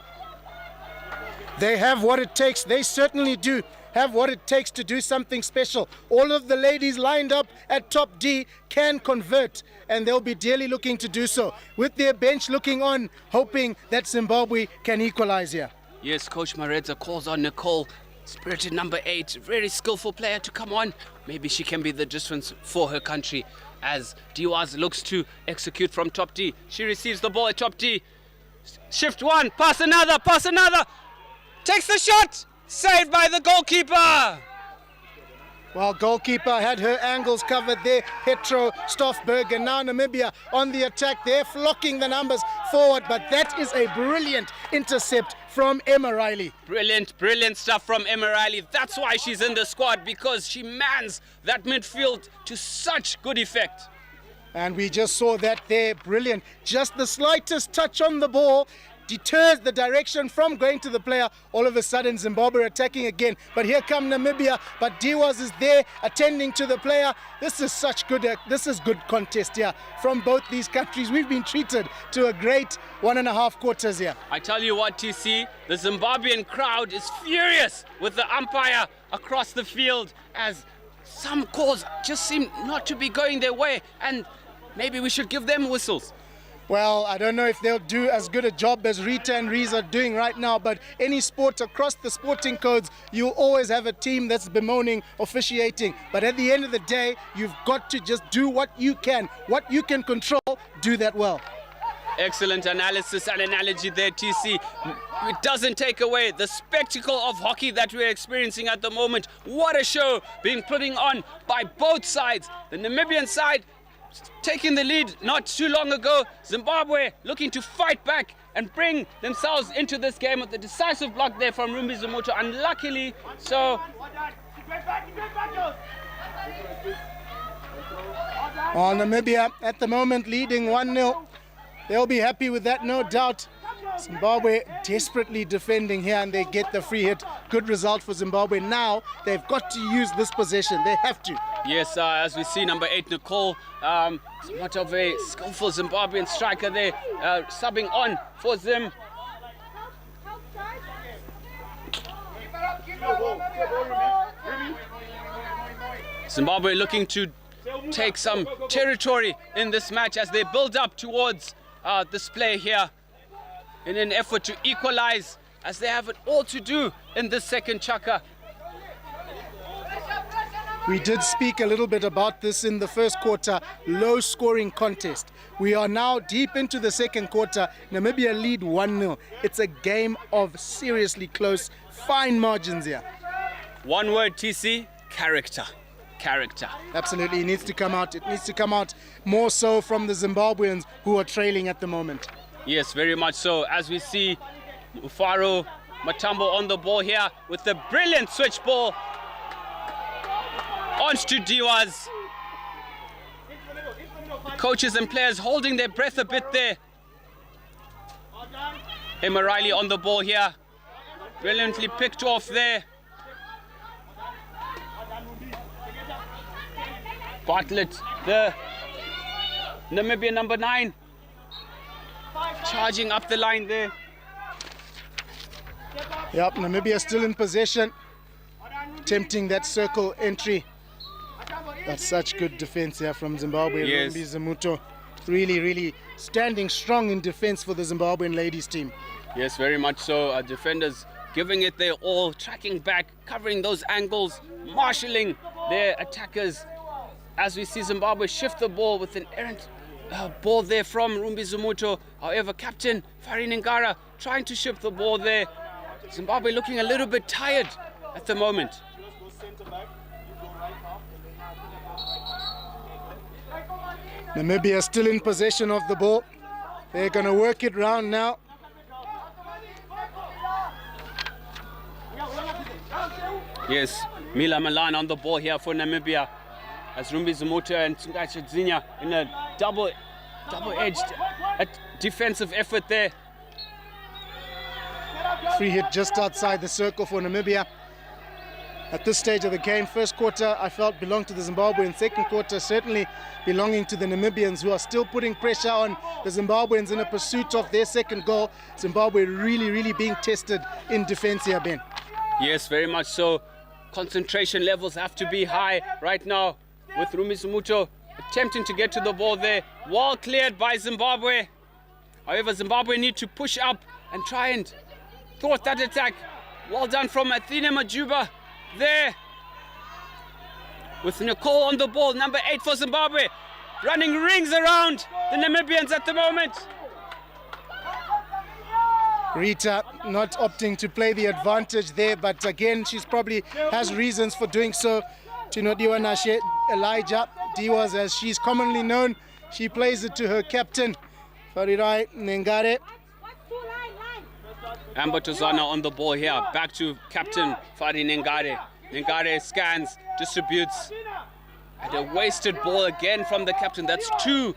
They have what it takes. They certainly do have what it takes to do something special. All of the ladies lined up at top D can convert, and they'll be dearly looking to do so, with their bench looking on, hoping that Zimbabwe can equalize here. Yes, Coach Maredza calls on Nicole, spirited number 8, very skillful player, to come on. Maybe she can be the difference for her country as Diwaz looks to execute from top D. She receives the ball at top D. Shift one, pass another, takes the shot, saved by the goalkeeper. Well, goalkeeper had her angles covered there, Petro Stoffberg, and now Namibia on the attack. They're flocking the numbers forward, but that is a brilliant intercept from Emma Riley. Brilliant stuff from Emma Riley. That's why she's in the squad, because she mans that midfield to such good effect. And we just saw that there, brilliant. Just the slightest touch on the ball deters the direction from going to the player. All of a sudden Zimbabwe attacking again, but here come Namibia, but Diwaz is there attending to the player. This is good contest here from both these countries. We've been treated to a great 1.5 quarters here. I tell you what, TC, the Zimbabwean crowd is furious with the umpire across the field, as some calls just seem not to be going their way, and maybe we should give them whistles. Well, I don't know if they'll do as good a job as Rita and Rees are doing right now, but any sport across the sporting codes, you'll always have a team that's bemoaning officiating. But at the end of the day, you've got to just do what you can control, do that well. Excellent analysis and analogy there, TC. It doesn't take away the spectacle of hockey that we're experiencing at the moment. What a show being putting on by both sides. The Namibian side taking the lead not too long ago. Zimbabwe looking to fight back and bring themselves into this game with the decisive block there from Rumbi Zumuto. Unluckily, so Namibia at the moment leading 1-0. They'll be happy with that, no doubt. Zimbabwe desperately defending here, and they get the free hit. Good result for Zimbabwe. Now they've got to use this possession. They have to. Yes, as we see, number 8, Nicole, somewhat of a skillful Zimbabwean striker there, subbing on for Zim. Zimbabwe looking to take some territory in this match as they build up towards this play here in an effort to equalize, as they have it all to do in this second chukka. We did speak a little bit about this in the first quarter, low scoring contest. We are now deep into the second quarter. Namibia lead 1-0. It's a game of seriously close, fine margins here. One word, TC, character. Character. Absolutely, it needs to come out. It needs to come out more so from the Zimbabweans who are trailing at the moment. Yes, very much so. As we see Ufaro Matambo on the ball here with the brilliant switch ball. On to Diwaz. Coaches and players holding their breath a bit there. Emma Riley on the ball here. Brilliantly picked off there. Bartlett, the Namibia number 9. Charging up the line there. Yep, Namibia still in possession. Tempting that circle entry. That's such good defense here from Zimbabwe. Yes. Rumbi Zumuto really standing strong in defense for the Zimbabwean ladies team. Yes, very much so. Defenders giving it their all, tracking back, covering those angles, marshalling their attackers. As we see Zimbabwe shift the ball with an errant ball there from Rumbi Zumuto. However, Captain Farin Ngara trying to shift the ball there. Zimbabwe looking a little bit tired at the moment. Namibia still in possession of the ball. They're going to work it round now. Yes, Mila Milan on the ball here for Namibia. As Rumbi Zumuta and Tsungacha Zinya in a double-edged defensive effort there. Free hit just outside the circle for Namibia. At this stage of the game, first quarter I felt belonged to the Zimbabweans, second quarter certainly belonging to the Namibians, who are still putting pressure on the Zimbabweans in a pursuit of their second goal. Zimbabwe really being tested in defense here, Ben. Yes, very much so. Concentration levels have to be high right now, with Rumi Sumuto attempting to get to the ball there. Wall cleared by Zimbabwe. However, Zimbabwe need to push up and try and thwart that attack. Well done from Athena Majuba there. With Nicole on the ball, number 8 for Zimbabwe. Running rings around the Namibians at the moment. Rita not opting to play the advantage there, but again, she's probably has reasons for doing so. Tinodiwa Nashe Elijah Diwaz, as she's commonly known, she plays it to her captain, Farirai Nengare. Amber Tozana on the ball here. Back to captain Fari Nengare. Nengare scans, distributes. And a wasted ball again from the captain. That's 2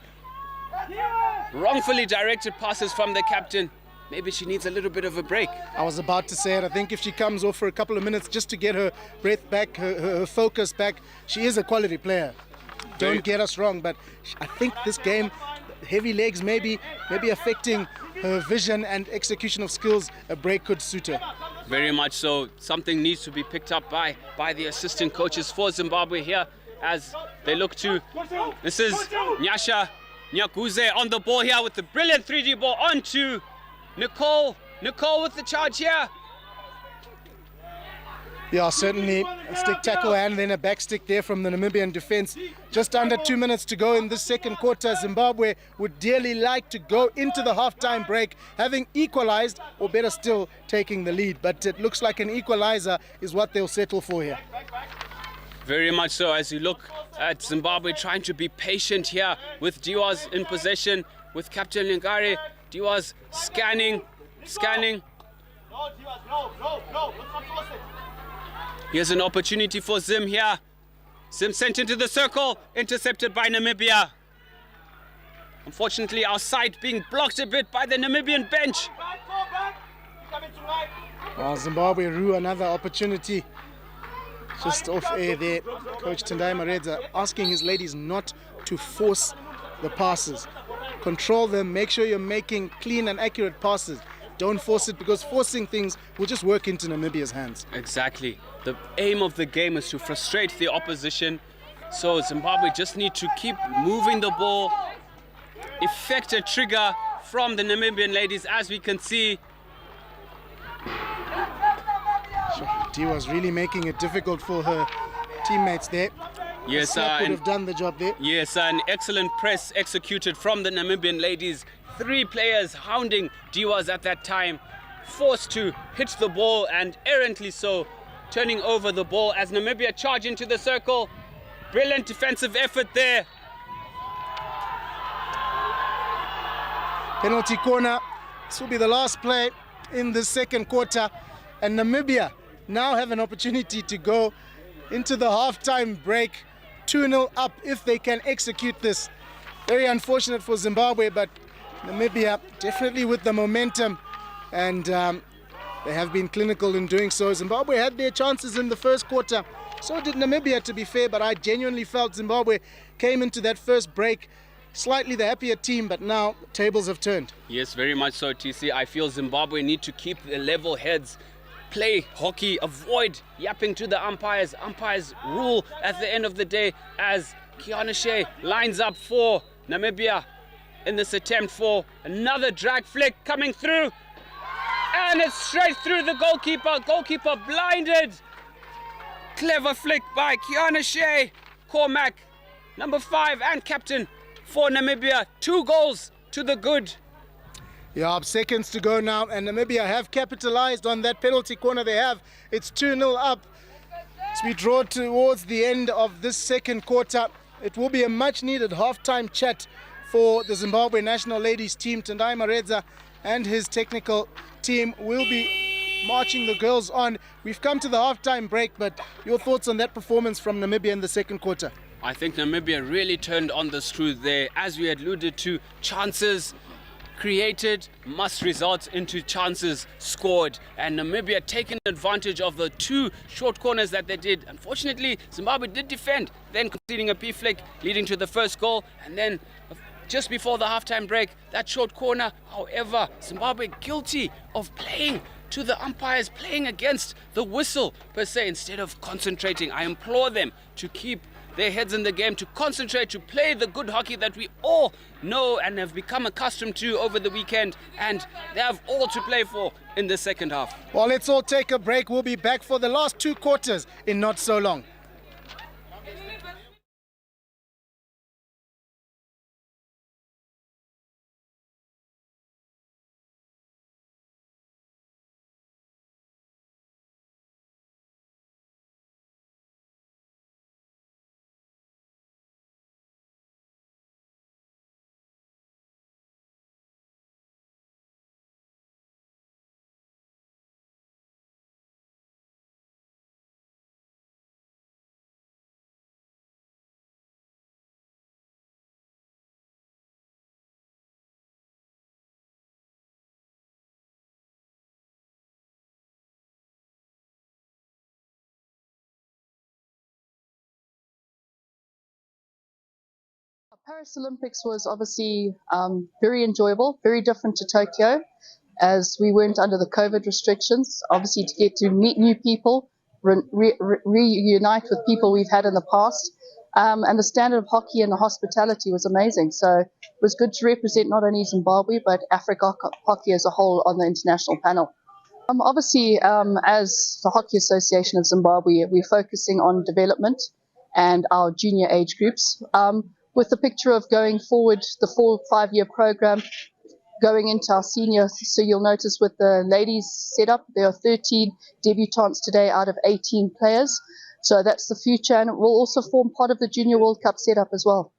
wrongfully directed passes from the captain. Maybe she needs a little bit of a break. I was about to say it. I think if she comes off for a couple of minutes just to get her breath back, her focus back, she is a quality player. Don't get us wrong, but I think this game, heavy legs maybe affecting her vision and execution of skills. A break could suit her. Very much so. Something needs to be picked up by the assistant coaches for Zimbabwe here as they look to. This is Nyasha Nyakuze on the ball here with the brilliant 3D ball onto Nicole with the charge here. Yeah, certainly a stick tackle and then a back stick there from the Namibian defense. Just under 2 minutes to go in this second quarter. Zimbabwe would dearly like to go into the halftime break having equalized, or better still, taking the lead. But it looks like an equalizer is what they'll settle for here. Very much so, as you look at Zimbabwe trying to be patient here with Diwaz in possession, with Captain Lingare. Diwaz scanning. Here's an opportunity for Zim here. Zim sent into the circle, intercepted by Namibia. Unfortunately, our side being blocked a bit by the Namibian bench. Well, Zimbabwe rue another opportunity. Just off air there, Coach Tendai Maredza asking his ladies not to force the passes. Control them, make sure you're making clean and accurate passes. Don't force it, because forcing things will just work into Namibia's hands. Exactly. The aim of the game is to frustrate the opposition. So Zimbabwe just need to keep moving the ball, effect a trigger from the Namibian ladies, as we can see. Dee was really making it difficult for her teammates there. Yes, would have done the job there. Yes, an excellent press executed from the Namibian ladies. 3 players hounding Diwaz at that time, forced to hit the ball, and errantly so, turning over the ball as Namibia charge into the circle. Brilliant defensive effort there. Penalty corner. This will be the last play in the second quarter, and Namibia now have an opportunity to go into the halftime break 2-0 up if they can execute this. Very unfortunate for Zimbabwe, but Namibia definitely with the momentum, and they have been clinical in doing so. Zimbabwe had their chances in the first quarter, so did Namibia, to be fair, but I genuinely felt Zimbabwe came into that first break slightly the happier team, but now tables have turned. Yes, very much so, TC. I feel Zimbabwe need to keep the level heads, play hockey, avoid yapping to the umpires. Umpires rule at the end of the day, as Kiana Shea lines up for Namibia in this attempt for another drag flick coming through. And it's straight through the goalkeeper. Goalkeeper blinded. Clever flick by Kiana Shea. Cormac, number 5 and captain for Namibia. 2 goals to the good. Yeah, seconds to go now, and Namibia have capitalized on that penalty corner they have. It's 2-0 up. As we draw towards the end of this second quarter, it will be a much-needed halftime chat for the Zimbabwe national ladies team. Tendai Maredza and his technical team will be marching the girls on. We've come to the halftime break, but your thoughts on that performance from Namibia in the second quarter? I think Namibia really turned on the screw there. As we had alluded to, chances created must result into chances scored, and Namibia taking advantage of the two short corners that they did. Unfortunately, Zimbabwe did defend, then conceding a p-flick leading to the first goal, and then just before the halftime break, that short corner. However, Zimbabwe guilty of playing to the umpires, playing against the whistle per se, instead of concentrating. I implore them to keep their heads in the game, to concentrate, to play the good hockey that we all know and have become accustomed to over the weekend, and they have all to play for in the second half. Well, let's all take a break. We'll be back for the last two quarters in not so long. Paris Olympics was obviously very enjoyable, very different to Tokyo, as we weren't under the COVID restrictions. Obviously, to get to meet new people, reunite with people we've had in the past, and the standard of hockey and the hospitality was amazing. So it was good to represent not only Zimbabwe but Africa hockey as a whole on the international panel. Obviously, as the Hockey Association of Zimbabwe, we're focusing on development and our junior age groups, with the picture of going forward the 4-5-year program going into our senior. So you'll notice with the ladies setup, there are 13 debutantes today out of 18 players. So that's the future, and it will also form part of the Junior World Cup setup as well.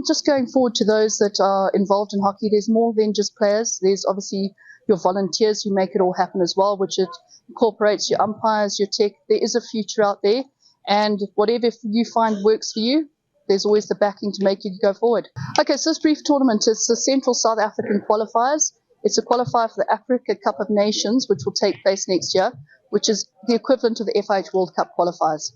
Just going forward to those that are involved in hockey, there's more than just players. There's obviously your volunteers who make it all happen as well, which it incorporates your umpires, your tech. There is a future out there, and whatever you find works for you, there's always the backing to make you go forward. Okay, so this brief tournament is the Central South African Qualifiers. It's a qualifier for the Africa Cup of Nations, which will take place next year, which is the equivalent of the FIH World Cup qualifiers.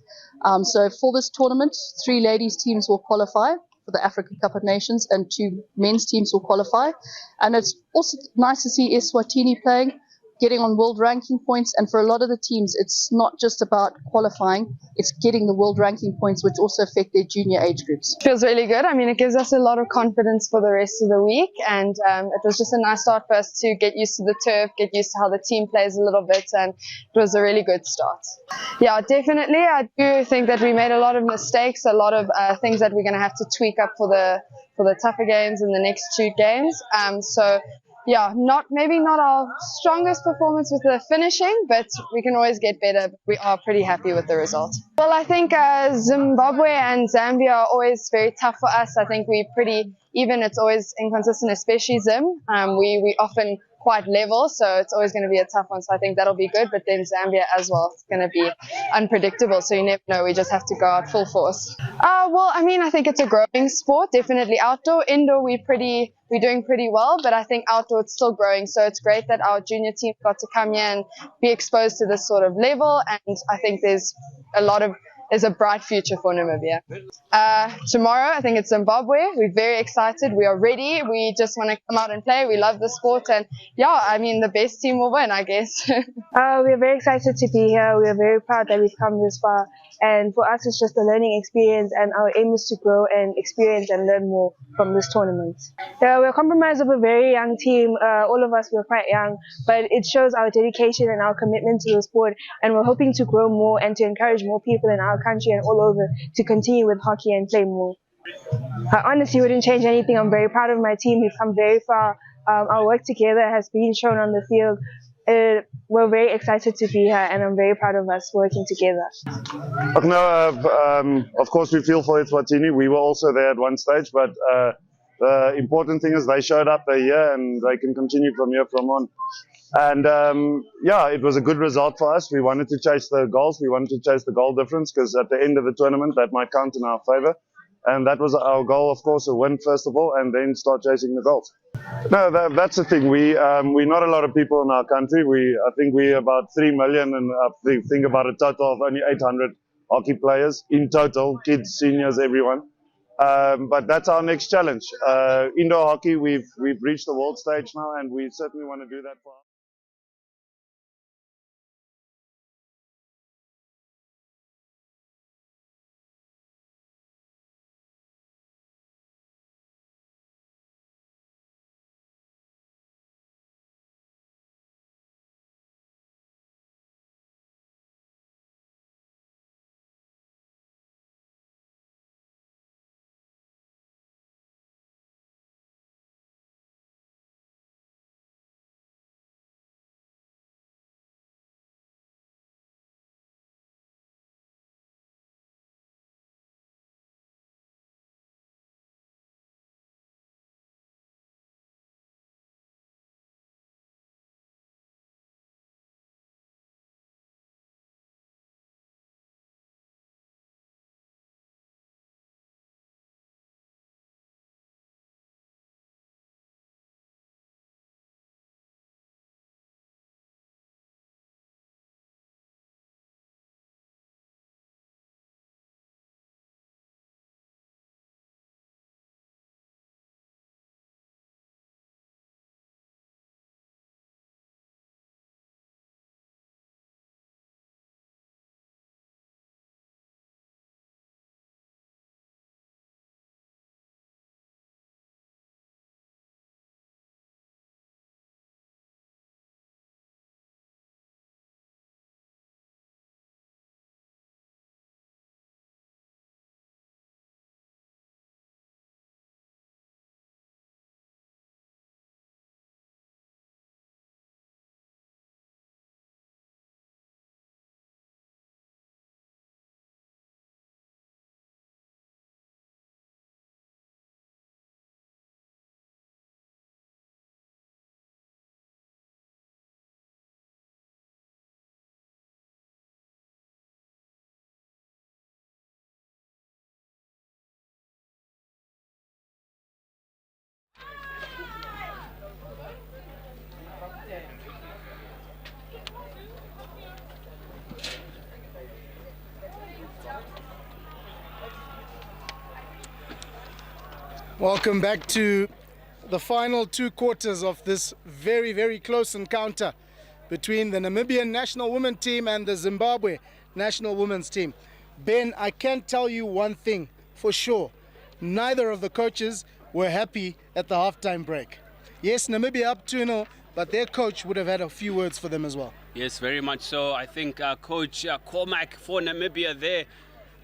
So for this tournament, 3 ladies teams will qualify for the Africa Cup of Nations and 2 men's teams will qualify. And it's also nice to see Eswatini playing, getting on world ranking points, and for a lot of the teams, it's not just about qualifying, it's getting the world ranking points, which also affect their junior age groups. Feels really good. I mean, it gives us a lot of confidence for the rest of the week, and it was just a nice start for us to get used to the turf, get used to how the team plays a little bit, and it was a really good start. Yeah, definitely. I do think that we made a lot of mistakes, a lot of things that we're going to have to tweak up for the tougher games in the next 2 games. So yeah, maybe not our strongest performance with the finishing, but we can always get better. We are pretty happy with the result. Well, I think Zimbabwe and Zambia are always very tough for us. I think we're pretty even. It's always inconsistent, especially Zim. We often quite level, so it's always going to be a tough one. So I think that'll be good. But then Zambia as well, it's going to be unpredictable. So you never know. We just have to go out full force. Well, I mean, I think it's a growing sport. Definitely outdoor, indoor, we're doing pretty well. But I think outdoor it's still growing. So it's great that our junior team got to come here and be exposed to this sort of level. And I think there's a bright future for Namibia. Tomorrow, I think it's Zimbabwe. We're very excited. We are ready. We just want to come out and play. We love the sport. And yeah, I mean, the best team will win, I guess. We're very excited to be here. We are very proud that we've come this far. And for us, it's just a learning experience, and our aim is to grow and experience and learn more from this tournament. We're compromised of a very young team. All of us were quite young, but it shows our dedication and our commitment to the sport. And we're hoping to grow more and to encourage more people in our country and all over to continue with hockey and play more. I honestly wouldn't change anything. I'm very proud of my team. We've come very far. Our work together has been shown on the field. We're very excited to be here, and I'm very proud of us working together. Of course, we feel for Eswatini. We were also there at one stage, but the important thing is they showed up, they're here, and they can continue from here from on. And yeah, it was a good result for us. We wanted to chase the goals. We wanted to chase the goal difference because at the end of the tournament, that might count in our favor. And that was our goal, of course, a win first of all, and then start chasing the goals. No, that's the thing. We're not a lot of people in our country. I think we're about 3 million, and I think about a total of only 800 hockey players in total, kids, seniors, everyone. But that's our next challenge. Indoor hockey, we've reached the world stage now, and we certainly want to do that for. Welcome back to the final 2 quarters of this very, very close encounter between the Namibian national women team and the Zimbabwe national women's team. Ben, I can tell you one thing for sure. Neither of the coaches were happy at the halftime break. Yes, Namibia up 2-0, but their coach would have had a few words for them as well. Yes, very much so. I think Coach Cormac for Namibia there,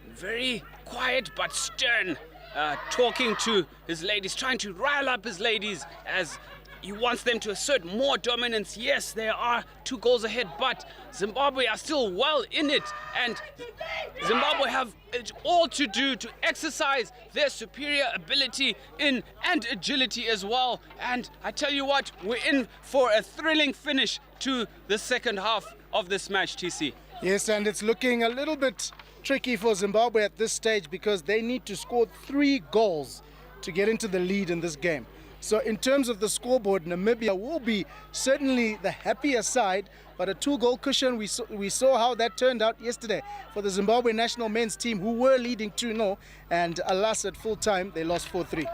very quiet but stern, talking to his ladies, trying to rile up his ladies as he wants them to assert more dominance. Yes, there are 2 goals ahead, but Zimbabwe are still well in it, and Zimbabwe have it all to do to exercise their superior ability and agility as well. And I tell you what, we're in for a thrilling finish to the second half of this match, TC. Yes, and it's looking a little bit tricky for Zimbabwe at this stage because they need to score 3 goals to get into the lead in this game. So in terms of the scoreboard, Namibia will be certainly the happier side, but a 2-goal cushion, we saw how that turned out yesterday for the Zimbabwe national men's team, who were leading 2-0, and alas, at full time they lost 4-3.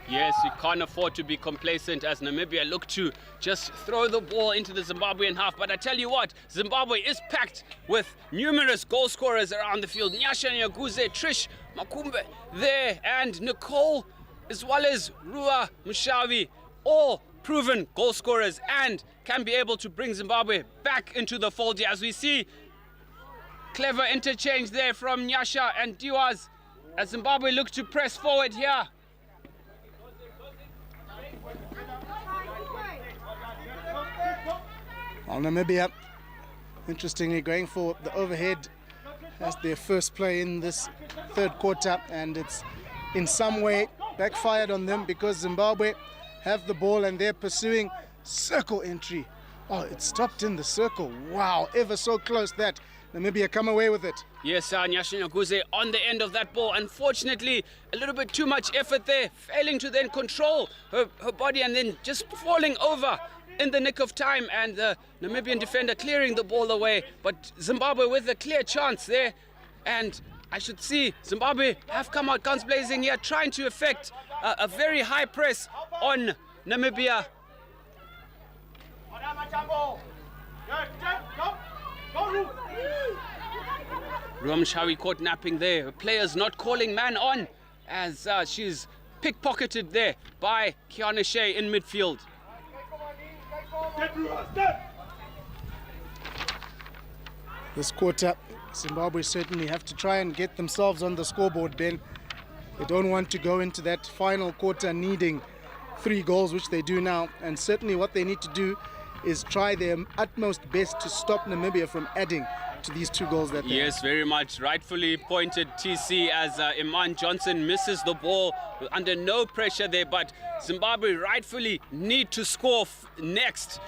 Yes, you can't afford to be complacent as Namibia look to just throw the ball into the Zimbabwean half. But I tell you what, Zimbabwe is packed with numerous goal scorers around the field. Nyasha Nyaguze, Trish Makumbe there, and Nicole, as well as Rua Mushavi, all proven goal scorers and can be able to bring Zimbabwe back into the fold here, as we see clever interchange there from Nyasha and Diwaz as Zimbabwe look to press forward here. Well, Namibia, interestingly, going for the overhead as their first play in this 3rd quarter, and it's in some way backfired on them because Zimbabwe have the ball and they're pursuing circle entry Oh, it stopped in the circle. Wow, ever so close that. Namibia come away with it. Yes, Nyasha Nyaguze on the end of that ball. Unfortunately, a little bit too much effort there, failing to then control her body and then just falling over in the nick of time, and the Namibian defender clearing the ball away. But Zimbabwe with a clear chance there, and I should see Zimbabwe have come out guns blazing here, trying to effect a very high press on Namibia. Rumshawi caught napping there. Her players not calling man on as she's pickpocketed there by Kiana Shea in midfield. This quarter, Zimbabwe certainly have to try and get themselves on the scoreboard, Ben. They don't want to go into that final quarter needing 3 goals, which they do now. And certainly what they need to do is try their utmost best to stop Namibia from adding to these 2 goals that they Yes, very much rightfully pointed, TC, as Iman Johnson misses the ball under no pressure there, but Zimbabwe rightfully need to score next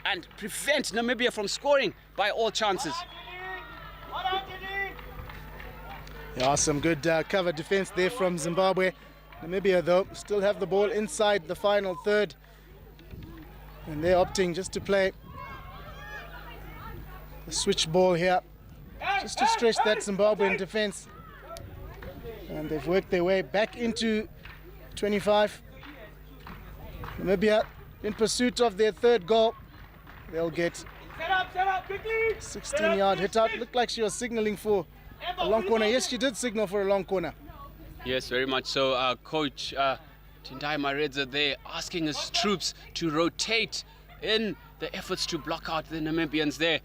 and prevent Namibia from scoring by all chances. Yeah, some good cover defense there from Zimbabwe. Namibia, though, still have the ball inside the final third, and they're opting just to play a switch ball here, just to stretch that Zimbabwean defense. And they've worked their way back into 25. Namibia in pursuit of their 3rd goal. They'll get 16-yard hit out. Looked like she was signaling for a long corner. Yes, she did signal for a long corner. Yes, very much so. Coach Tendai Maredza there asking his troops to rotate in the efforts to block out the Namibians there.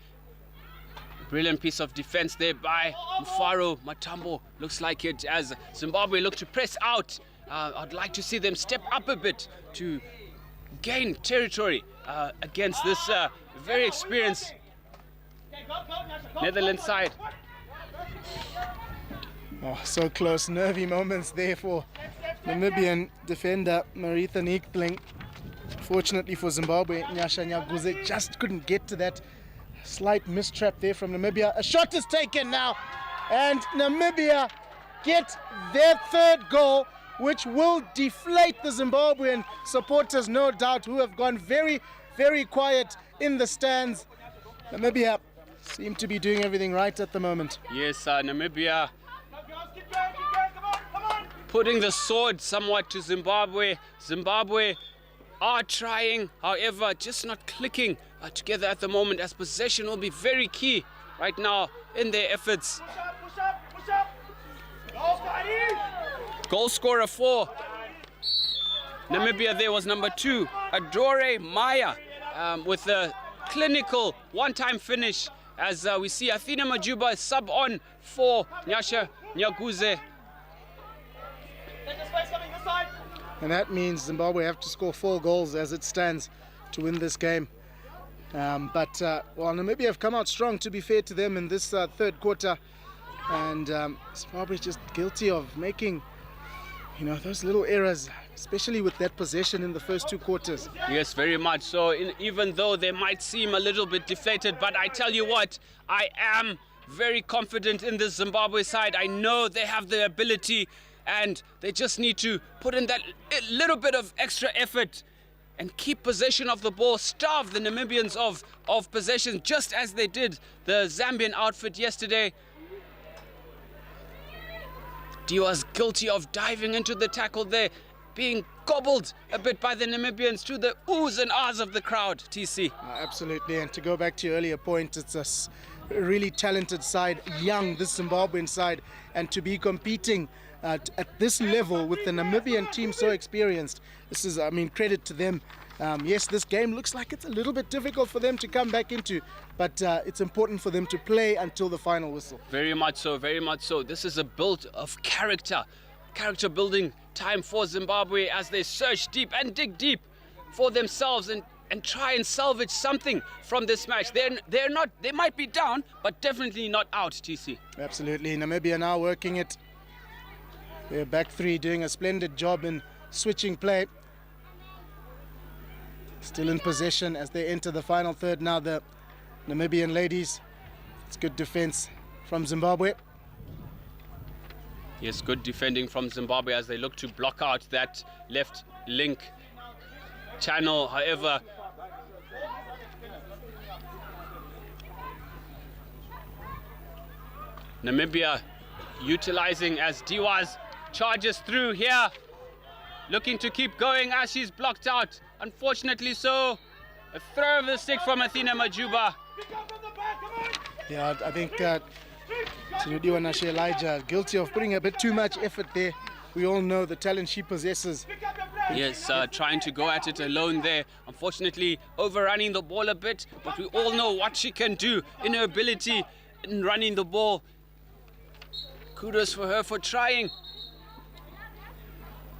Brilliant piece of defense there by Mfaro Matambo. Looks like it as Zimbabwe look to press out. I'd like to see them step up a bit to gain territory against this very experienced Netherlands side. Oh, so close. Nervy moments there for Namibian defender Maritha Niekling. Fortunately for Zimbabwe, Nyasha Nyaguze just couldn't get to that. Slight mistrap there from Namibia. A shot is taken now, and Namibia get their 3rd goal, which will deflate the Zimbabwean supporters, no doubt, who have gone very, very quiet in the stands. Namibia seem to be doing everything right at the moment. Yes, Namibia putting the sword somewhat to Zimbabwe. Zimbabwe are trying, however, just not clicking together at the moment, as possession will be very key right now in their efforts. Goal scorer for Namibia there was number 2, Adore Maya, with a clinical one-time finish, as we see Athena Majuba sub on for Nyasha Nyaguze. And that means Zimbabwe have to score 4 goals as it stands to win this game. But Namibia have come out strong, to be fair to them, in this 3rd quarter. And Zimbabwe just guilty of making, those little errors, especially with that possession in the first 2 quarters. Yes, very much so. Even though they might seem a little bit deflated, but I tell you what, I am very confident in this Zimbabwe side. I know they have the ability, and they just need to put in that little bit of extra effort and keep possession of the ball, starve the Namibians of possession, just as they did the Zambian outfit yesterday. Diwa's guilty of diving into the tackle there, being gobbled a bit by the Namibians to the oohs and ahs of the crowd, TC. Absolutely, and to go back to your earlier point, it's a really talented side, young, this Zimbabwean side, and to be competing at this level with the Namibian team so experienced, this is, credit to them. Yes, this game looks like it's a little bit difficult for them to come back into, but it's important for them to play until the final whistle. Very much so, very much so. This is a build of character building time for Zimbabwe as they search deep and dig deep for themselves and try and salvage something from this match. They might be down, but definitely not out, TC. Absolutely. Namibia now working it. Their back 3 doing a splendid job in switching play. still in possession as they enter the final third now, the Namibian ladies. It's good defense from Zimbabwe. Yes, good defending from Zimbabwe as they look to block out that left link channel. However, Namibia utilizing as Diwaz charges through here, looking to keep going as she's blocked out. Unfortunately so, a throw of the stick from Athena Majuba. Yeah, I think Tinudiwa Nashe Elijah guilty of putting a bit too much effort there. We all know the talent she possesses. Yes, trying to go at it alone there. Unfortunately, overrunning the ball a bit, but we all know what she can do in her ability in running the ball. Kudos for her for trying.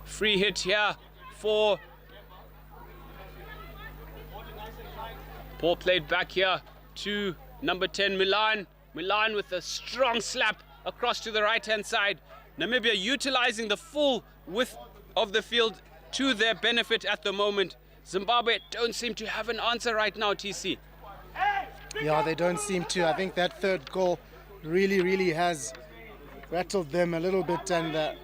Free hit here for ball played back here to number 10 Milan. Milan with a strong slap across to the right hand side. Namibia utilizing the full width of the field to their benefit at the moment. Zimbabwe don't seem to have an answer right now, TC. Yeah, they don't seem to. I think that third goal really has rattled them a little bit, and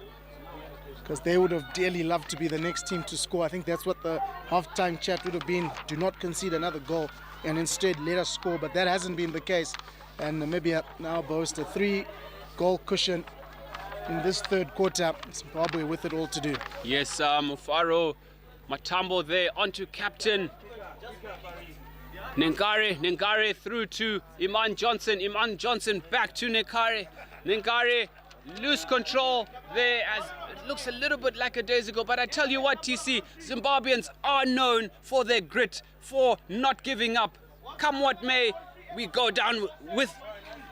because they would have dearly loved to be the next team to score. I think that's what the halftime chat would have been. Do not concede another goal and instead let us score, but that hasn't been the case. And Namibia now boasts a 3-goal cushion in this third quarter. Zimbabwe with it all to do. Yes, Mufaro Matambo there onto captain Nengare through to Iman Johnson back to Nengare lose control there as it looks a little bit like a days ago. But I tell you what, TC, Zimbabweans are known for their grit, for not giving up. Come what may, we go down with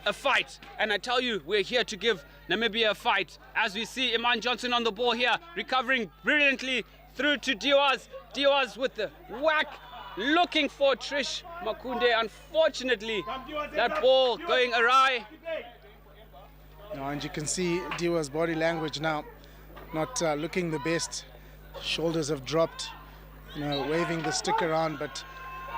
a fight. And I tell you, we're here to give Namibia a fight. As we see Iman Johnson on the ball here, recovering brilliantly through to Diwaz. Diwaz with the whack, looking for Trish Makunde. Unfortunately, that ball going awry. And you can see Diwa's body language now, not looking the best. Shoulders have dropped, waving the stick around, but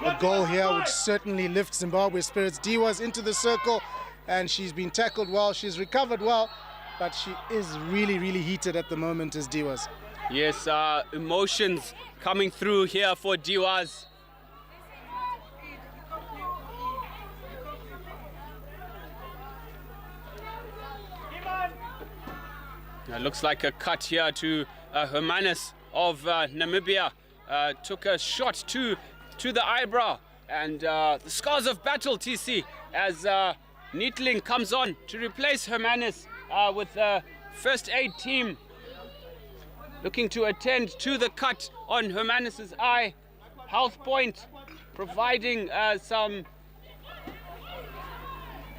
a goal here would certainly lift Zimbabwe's spirits. Diwa's into the circle, and she's been tackled well, she's recovered well, but she is really heated at the moment as Diwa's. Yes, emotions coming through here for Diwa's. It looks like a cut here to Hermanus of Namibia. Took a shot to the eyebrow, and the scars of battle, TC, as Neatling comes on to replace Hermanus with the first aid team looking to attend to the cut on Hermanus's eye. Health Point providing some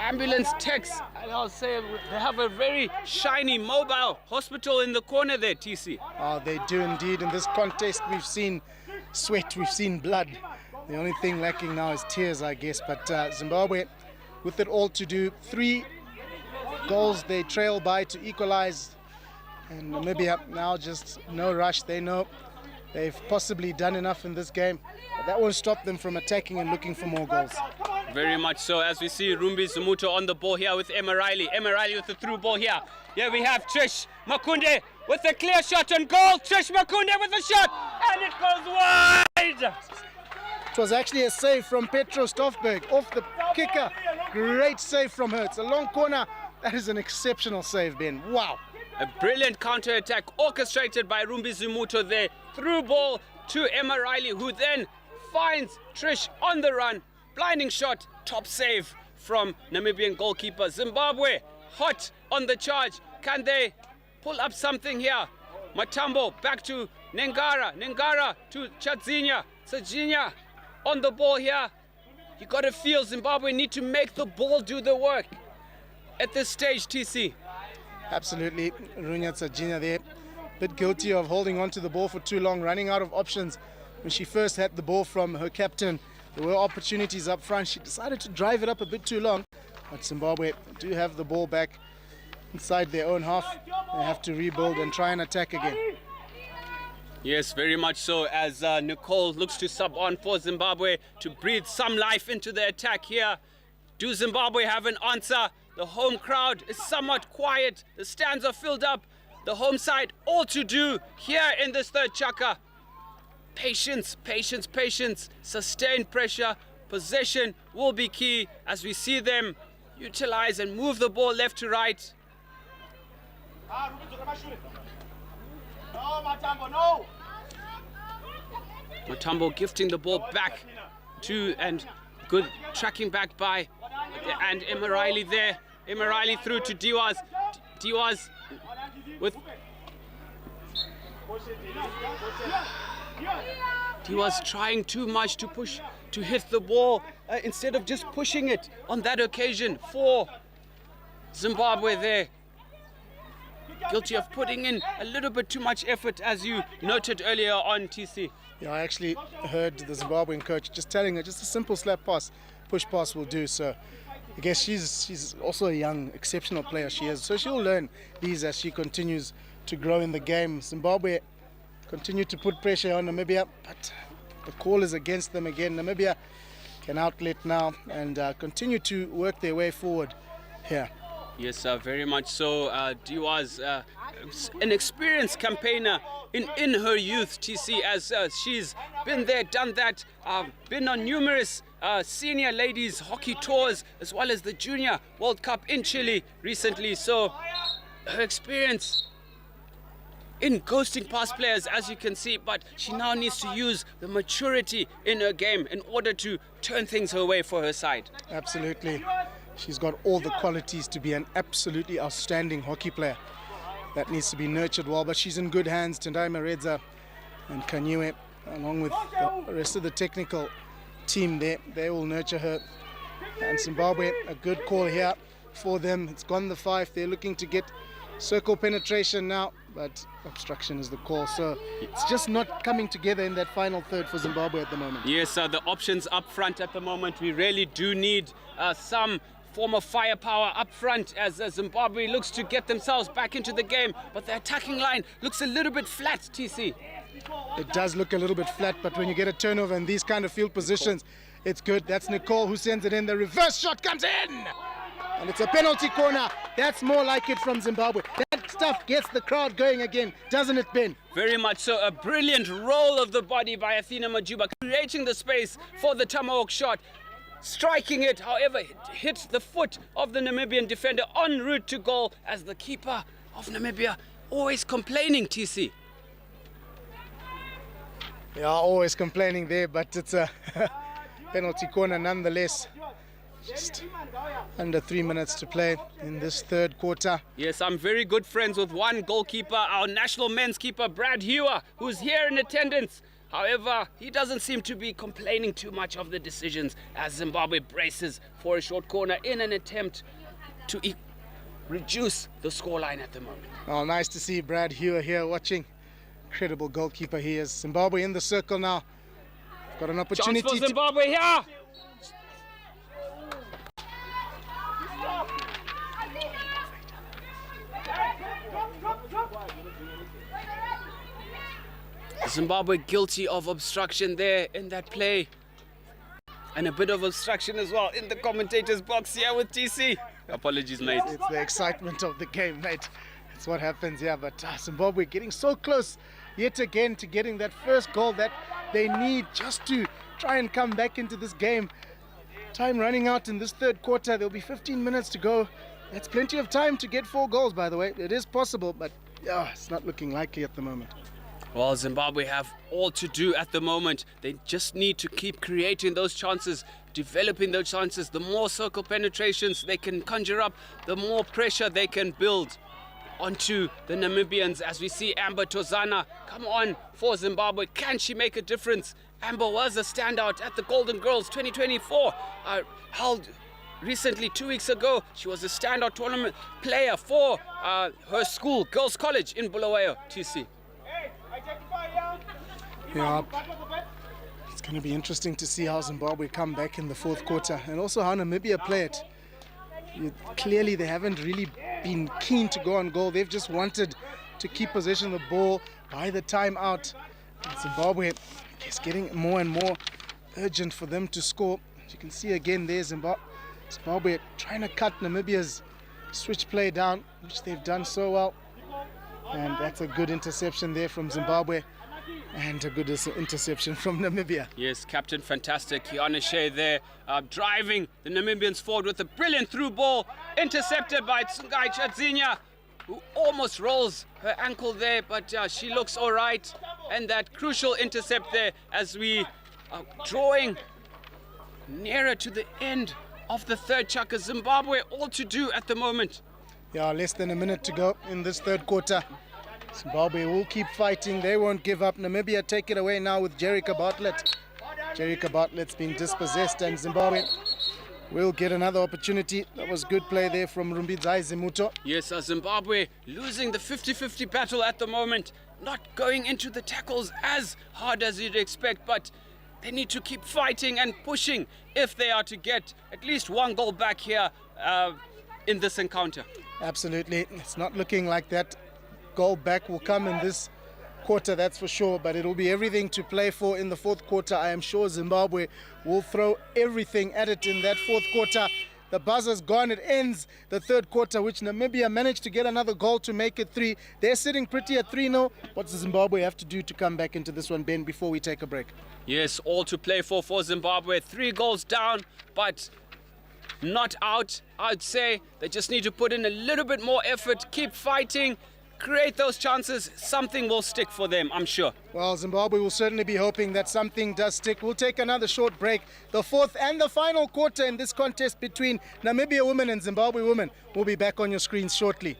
ambulance techs, and I'll say they have a very shiny mobile hospital in the corner there, TC. Oh, they do indeed. In this contest we've seen sweat, we've seen blood. The only thing lacking now is tears, I guess. But Zimbabwe with it all to do. 3 goals they trail by to equalize, and Namibia now just no rush. They know they've possibly done enough in this game, but that won't stop them from attacking and looking for more goals. Very much so, as we see Rumbi Zumuto on the ball here with Emma Riley. Emma Riley with the through ball here. Here we have Trish Makunde with a clear shot on goal. Trish Makunde with a shot, and it goes wide. It was actually a save from Petro Stoffberg off the kicker. Great save from her. It's a long corner. That is an exceptional save, Ben. Wow. A brilliant counter-attack orchestrated by Rumbi Zumuto there. Through ball to Emma Riley, who then finds Trish on the run. Blinding shot, top save from Namibian goalkeeper. Zimbabwe hot on the charge. Can they pull up something here? Matambo back to Nengara. Nengara to Chadzinya. Chadzinya on the ball here. You got to feel Zimbabwe need to make the ball do the work at this stage, TC. Absolutely. Runya Chadzinya there. Bit guilty of holding on to the ball for too long, running out of options. When she first had the ball from her captain, there were opportunities up front. She decided to drive it up a bit too long. But Zimbabwe do have the ball back inside their own half. They have to rebuild and try and attack again. Yes, very much so, as Nicole looks to sub on for Zimbabwe to breathe some life into the attack here. Do Zimbabwe have an answer? The home crowd is somewhat quiet. The stands are filled up. The home side all to do here in this third chaka. Patience, patience, patience. Sustained pressure. Possession will be key as we see them utilize and move the ball left to right. Matambo gifting the ball back to, and good tracking back by, and Emma Riley there. Emma Riley through to Diwaz. Diwaz with Diwaz trying too much to push, to hit the ball instead of just pushing it on that occasion for Zimbabwe there. Guilty of putting in a little bit too much effort, as you noted earlier on, TC. Yeah, I actually heard the Zimbabwean coach just telling her just a simple slap pass, push pass will do. So I guess she's also a young, exceptional player she is. So she'll learn these as she continues to grow in the game. Zimbabwe continue to put pressure on Namibia, but the call is against them again. Namibia can outlet now and continue to work their way forward here. Yes, very much so. Diwaz, an experienced campaigner in her youth, TC, as she's been there, done that, been on numerous senior ladies hockey tours, as well as the Junior World Cup in Chile recently. So her experience in ghosting past players, as you can see, but she now needs to use the maturity in her game in order to turn things her way for her side. Absolutely. She's got all the qualities to be an absolutely outstanding hockey player. That needs to be nurtured well, but she's in good hands. Tendai Maredza and Kanyue, along with the rest of the technical team there, they will nurture her. And Zimbabwe, a good call here for them. It's gone the 5. They're looking to get circle penetration now, but obstruction is the call. So it's just not coming together in that final third for Zimbabwe at the moment. Yes, the options up front at the moment. We really do need some form of firepower up front as Zimbabwe looks to get themselves back into the game, but the attacking line looks a little bit flat, TC. It does look a little bit flat, but when you get a turnover in these kind of field positions, it's good. That's Nicole who sends it in. The reverse shot comes in, and it's a penalty corner. That's more like it from Zimbabwe. That stuff gets the crowd going again, doesn't it, Ben? Very much so. A brilliant roll of the body by Athena Majuba, creating the space for the tomahawk shot. Striking it, however, it hit the foot of the Namibian defender en route to goal, as the keeper of Namibia always complaining, TC. Yeah, always complaining there, but it's a penalty corner nonetheless. Just under 3 minutes to play in this third quarter. Yes, I'm very good friends with one goalkeeper, our national men's keeper, Brad Hewer, who's here in attendance. However, he doesn't seem to be complaining too much of the decisions as Zimbabwe braces for a short corner in an attempt to reduce the scoreline at the moment. Oh, nice to see Brad Hewer here watching. Incredible goalkeeper he is. Zimbabwe in the circle now. Got an opportunity. Chance for Zimbabwe here. Zimbabwe guilty of obstruction there in that play, and a bit of obstruction as well in the commentator's box here with TC. Apologies, mate. It's the excitement of the game, mate. It's what happens here, but Zimbabwe getting so close yet again to getting that first goal that they need just to try and come back into this game. Time running out in this third quarter. There'll be 15 minutes to go. That's plenty of time to get 4 goals, by the way. It is possible, but it's not looking likely at the moment. Well, Zimbabwe have all to do at the moment. They just need to keep creating those chances, developing those chances. The more circle penetrations they can conjure up, the more pressure they can build onto the Namibians, as we see Amber Tozana come on for Zimbabwe. Can she make a difference? Amber was a standout at the Golden Girls 2024, held recently 2 weeks ago. She was a standout tournament player for her school, Girls College in Bulawayo, TC. Yeah, it's going to be interesting to see how Zimbabwe come back in the fourth quarter, and also how Namibia play it. Clearly they haven't really been keen to go on goal. They've just wanted to keep possession of the ball by the timeout. And Zimbabwe is getting more and more urgent for them to score. As you can see again there, Zimbabwe trying to cut Namibia's switch play down, which they've done so well. And that's a good interception there from Zimbabwe. And a good interception from Namibia. Yes, Captain Fantastic, Kiana Shea there, driving the Namibians forward with a brilliant through ball, intercepted by Tsungai Chadzinya, who almost rolls her ankle there, but she looks all right. And that crucial intercept there as we are drawing nearer to the end of the third chaka. Zimbabwe all to do at the moment. Yeah, less than a minute to go in this third quarter. Zimbabwe will keep fighting. They won't give up. Namibia take it away now with Jerika Bartlett. Jerika Bartlett's been dispossessed and Zimbabwe will get another opportunity. That was good play there from Rumbidzai Zimuto. Yes, Zimbabwe losing the 50-50 battle at the moment. Not going into the tackles as hard as you'd expect, but they need to keep fighting and pushing if they are to get at least one goal back here in this encounter. Absolutely. It's not looking like that goal back will come in this quarter, that's for sure, but it'll be everything to play for in the fourth quarter. I am sure Zimbabwe will throw everything at it in that fourth quarter. The buzzer's gone. It ends the third quarter, which Namibia managed to get another goal to make it 3. They're sitting pretty at 3-0. What does Zimbabwe have to do to come back into this one, Ben, before we take a break? Yes, all to play for Zimbabwe. 3 goals down, but not out. I'd say they just need to put in a little bit more effort, keep fighting, create those chances. Something will stick for them, I'm sure. Well, Zimbabwe will certainly be hoping that something does stick. We'll take another short break. The fourth and the final quarter in this contest between Namibia women and Zimbabwe women will be back on your screens shortly.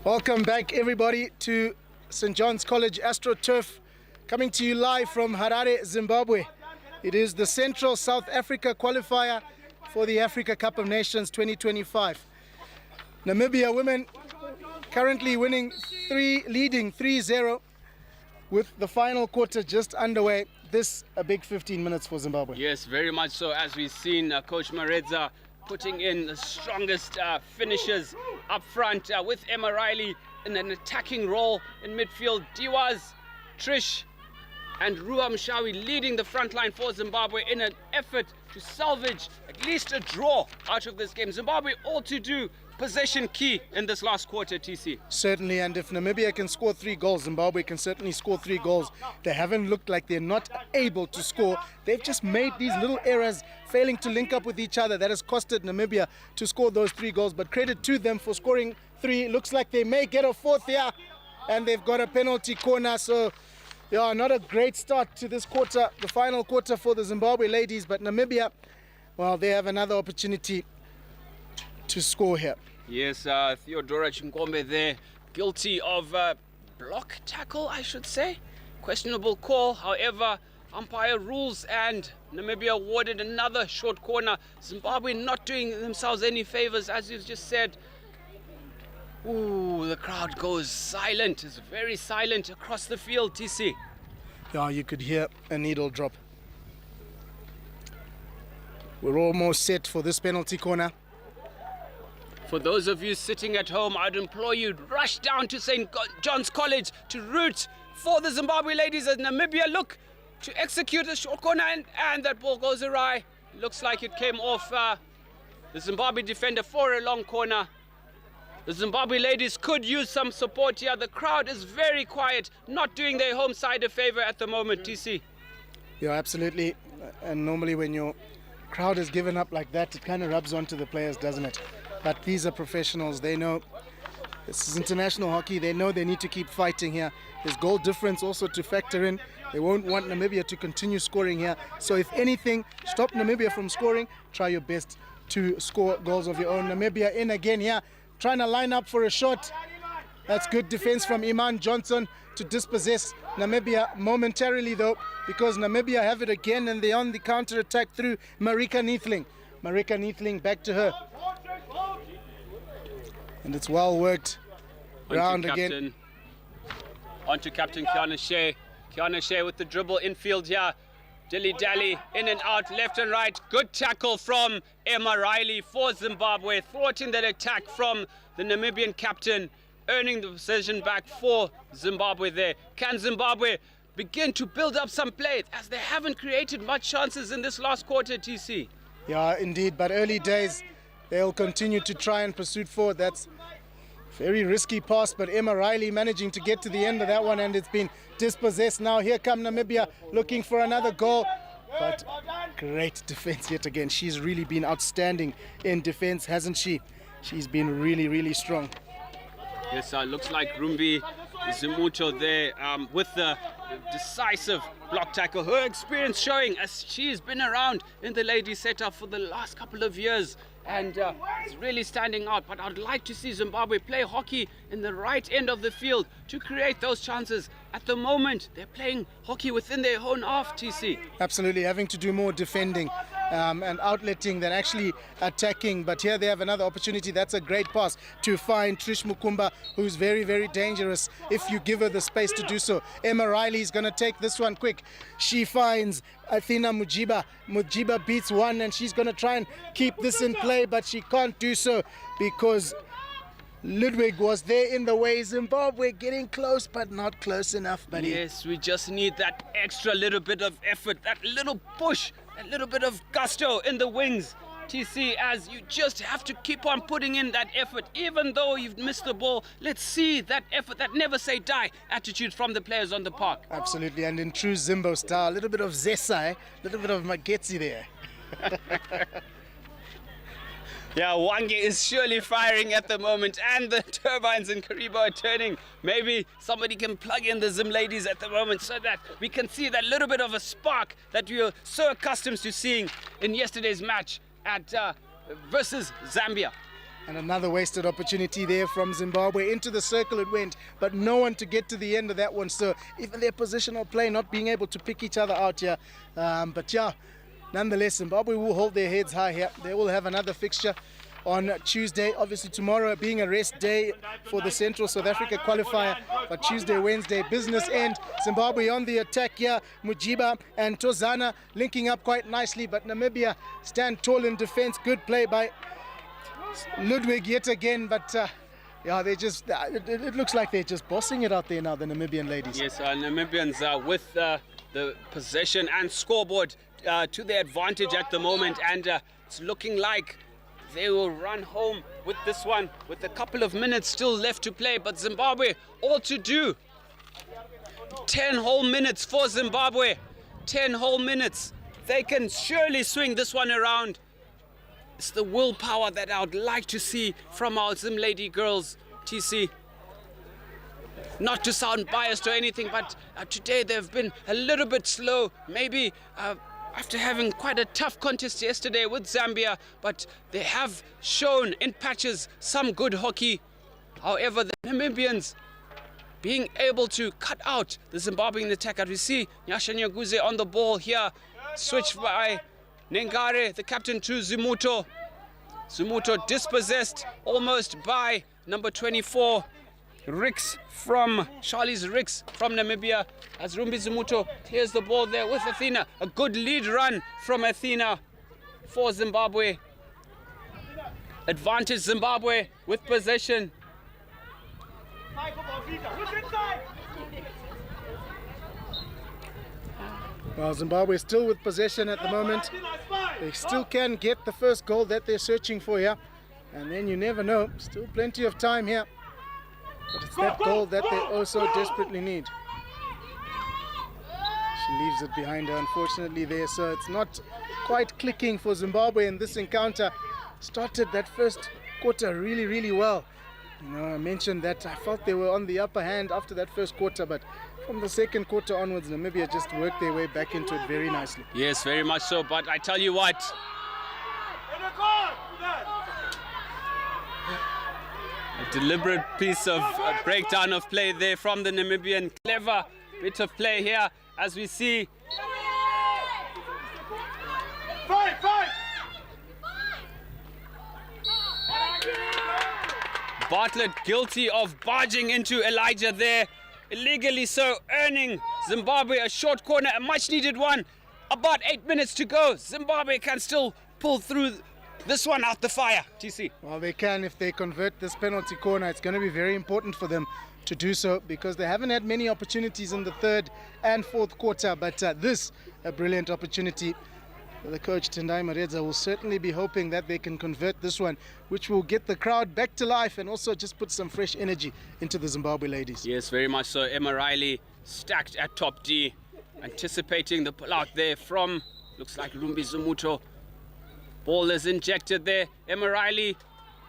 Welcome back, everybody, to St. John's College AstroTurf, coming to you live from Harare, Zimbabwe. It is the Central South Africa qualifier for the Africa Cup of Nations 2025. Namibia women currently leading 3-0 with the final quarter just underway. This a big 15 minutes for Zimbabwe. Yes, very much so. As we've seen Coach Maredza putting in the strongest finishers up front with Emma Riley in an attacking role in midfield. Diwaz, Trish and Rua Mshawi leading the front line for Zimbabwe in an effort to salvage at least a draw out of this game. Zimbabwe all to do, possession key in this last quarter, TC. Certainly, and if Namibia can score 3 goals, Zimbabwe can certainly score 3 goals. They haven't looked like they're not able to score. They've just made these little errors, failing to link up with each other. That has costed Namibia to score those 3 goals, but credit to them for scoring 3. Looks like they may get a 4th here, and they've got a penalty corner. So yeah, not a great start to this quarter, the final quarter for the Zimbabwe ladies, but Namibia, well, they have another opportunity to score here. Yes, Theodora Chinkombe there, guilty of block tackle, I should say. Questionable call, however, umpire rules and Namibia awarded another short corner. Zimbabwe not doing themselves any favors, as you've just said. Ooh, the crowd goes silent. It's very silent across the field, TC. Yeah, you could hear a needle drop. We're almost set for this penalty corner. For those of you sitting at home, I'd implore you, rush down to St. John's College to root for the Zimbabwe ladies as Namibia look to execute a short corner, and that ball goes awry. Looks like it came off the Zimbabwe defender for a long corner. The Zimbabwe ladies could use some support here. The crowd is very quiet, not doing their home side a favor at the moment, TC. Yeah, absolutely. And normally when your crowd is given up like that, it kind of rubs onto the players, doesn't it? But these are professionals. They know this is international hockey. They know they need to keep fighting here. There's goal difference also to factor in. They won't want Namibia to continue scoring here. So if anything, stop Namibia from scoring. Try your best to score goals of your own. Namibia in again here, trying to line up for a shot. That's good defense from Iman Johnson to dispossess Namibia momentarily though, because Namibia have it again and they're on the counter attack through Marika Neethling. Marika Neethling back to her. And it's well worked round again. On to Captain Kiana Shea. Kiana Shea with the dribble infield here. Dilly-dally, in and out, left and right. Good tackle from Emma Riley for Zimbabwe, thwarting that attack from the Namibian captain, earning the possession back for Zimbabwe there. Can Zimbabwe begin to build up some play as they haven't created much chances in this last quarter, TC? Yeah, indeed, but early days, they'll continue to try and pursue forward. That's very risky pass, but Emma Riley managing to get to the end of that one, and it's been dispossessed. Now here come Namibia looking for another goal, but great defense yet again. She's really been outstanding in defense, hasn't she? She's been really, really strong. Yes, looks like Rumbi Zimuto there with the decisive block tackle. Her experience showing as she has been around in the ladies setup for the last couple of years, and it's really standing out. But I'd like to see Zimbabwe play hockey in the right end of the field to create those chances. At the moment, they're playing hockey within their own half, TC. Absolutely, having to do more defending and outletting than actually attacking. But here they have another opportunity. That's a great pass to find Trish Mukumba, who's very, very dangerous if you give her the space to do so. Emma Riley is going to take this one quick. She finds Athena Mujiba. Mujiba beats one, and she's going to try and keep this in play, but she can't do so because Ludwig was there in the way. Zimbabwe getting close, but not close enough, buddy. Yes, we just need that extra little bit of effort, that little push, a little bit of gusto in the wings, TC, as you just have to keep on putting in that effort. Even though you've missed the ball, let's see that effort, that never say die attitude from the players on the park. Absolutely, and in true Zimbo style, a little bit of Zesa, a little bit of Magetsi there. Yeah, Wange is surely firing at the moment, and the turbines in Kariba are turning. Maybe somebody can plug in the Zim ladies at the moment so that we can see that little bit of a spark that we are so accustomed to seeing in yesterday's match at versus Zambia. And another wasted opportunity there from Zimbabwe. Into the circle it went, but no one to get to the end of that one. So even their positional play not being able to pick each other out here. But yeah, nonetheless, Zimbabwe will hold their heads high here. They will have another fixture on Tuesday. Obviously tomorrow being a rest day for the Central South Africa qualifier, but Tuesday, Wednesday, business end. Zimbabwe on the attack here. Mujiba and Tozana linking up quite nicely, but Namibia stand tall in defense. Good play by Ludwig yet again, but yeah, they just, it looks like they're just bossing it out there now, the Namibian ladies. Yes, Namibians with the possession and scoreboard to their advantage at the moment, and it's looking like they will run home with this one with a couple of minutes still left to play. But Zimbabwe all to do. 10 whole minutes for Zimbabwe. 10 whole minutes. They can surely swing this one around. It's the willpower that I would like to see from our Zim lady girls, TC. Not to sound biased or anything, but today they've been a little bit slow. Maybe after having quite a tough contest yesterday with Zambia, but they have shown in patches some good hockey. However, the Namibians being able to cut out the Zimbabwean attack. As we see Nyasha Nyaguze on the ball here, switched by Nengare, the captain, to Zimuto. Zimuto dispossessed almost by number 24. Charlie's Ricks from Namibia, as Rumbi Zimuto clears the ball there with Athena. A good lead run from Athena for Zimbabwe. Advantage Zimbabwe with possession. Well, Zimbabwe still with possession at the moment. They still can get the first goal that they're searching for here. And then you never know. Still plenty of time here. But it's that goal that they also desperately need. She leaves it behind her, unfortunately, there. So it's not quite clicking for Zimbabwe in this encounter. Started that first quarter really, really well. You know, I mentioned that I felt they were on the upper hand after that first quarter, but from the second quarter onwards, Namibia just worked their way back into it very nicely. Yes, very much so. But I tell you what, a deliberate piece of breakdown of play there from the Namibian. Clever bit of play here as we see. Bartlett guilty of barging into Elijah there, illegally so, earning Zimbabwe a short corner, a much needed one. About 8 minutes to go. Zimbabwe can still pull through this one out the fire. TC. Well, they can if they convert this penalty corner. It's going to be very important for them to do so because they haven't had many opportunities in the third and fourth quarter, but this a brilliant opportunity. The coach Tendai Maredza will certainly be hoping that they can convert this one, which will get the crowd back to life and also just put some fresh energy into the Zimbabwe ladies. Yes, very much so. Emma Riley stacked at top D, anticipating the pull out there from, looks like Rumbi Zumuto. Ball is injected there. Emma Riley,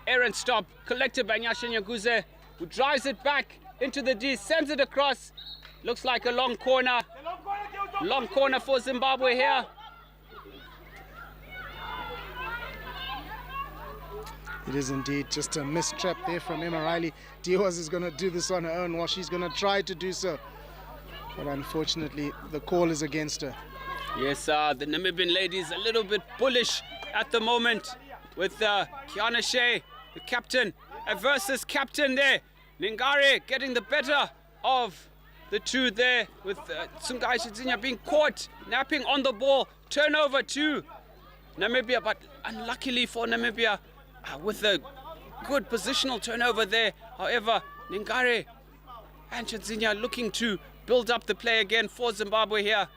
errant stop, collected by Nyasha Nyaguze, who drives it back into the D, sends it across. Looks like a long corner. Long corner for Zimbabwe here. It is indeed just a missed trap there from Emma Riley. Diaz is going to do this on her own, while she's going to try to do so. But unfortunately, the call is against her. Yes, the Namibian ladies a little bit bullish at the moment with Kiana Shea, the captain, versus captain there. Ningare getting the better of the two there with Tsungai Shidzinya being caught, napping on the ball. Turnover to Namibia, but unluckily for Namibia, with a good positional turnover there. However, Ningare and Shidzinya looking to build up the play again for Zimbabwe here.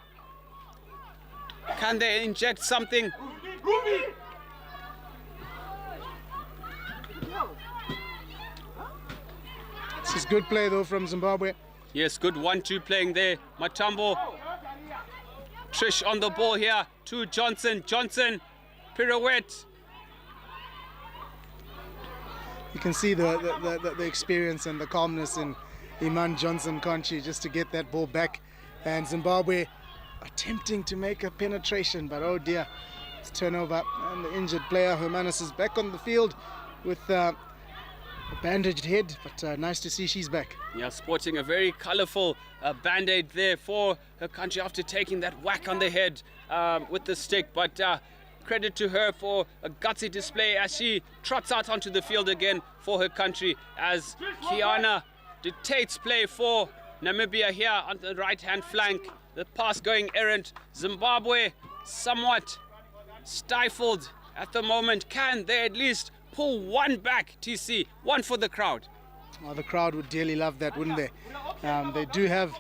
Can they inject something? This is good play though from Zimbabwe. Yes, good 1-2 playing there. Matambo, Trish on the ball here to Johnson. Johnson, pirouette. You can see the experience and the calmness in Iman Johnson, can't you, just to get that ball back. And Zimbabwe attempting to make a penetration, but oh dear, it's turnover. And the injured player, Hermanus, is back on the field with a bandaged head, but nice to see she's back. Yeah, sporting a very colourful band-aid there for her country after taking that whack on the head with the stick. But credit to her for a gutsy display as she trots out onto the field again for her country, as Kiana dictates play for Namibia here on the right-hand flank. The pass going errant. Zimbabwe somewhat stifled at the moment. Can they at least pull one back, TC? One for the crowd. Well, the crowd would dearly love that, wouldn't they? They do have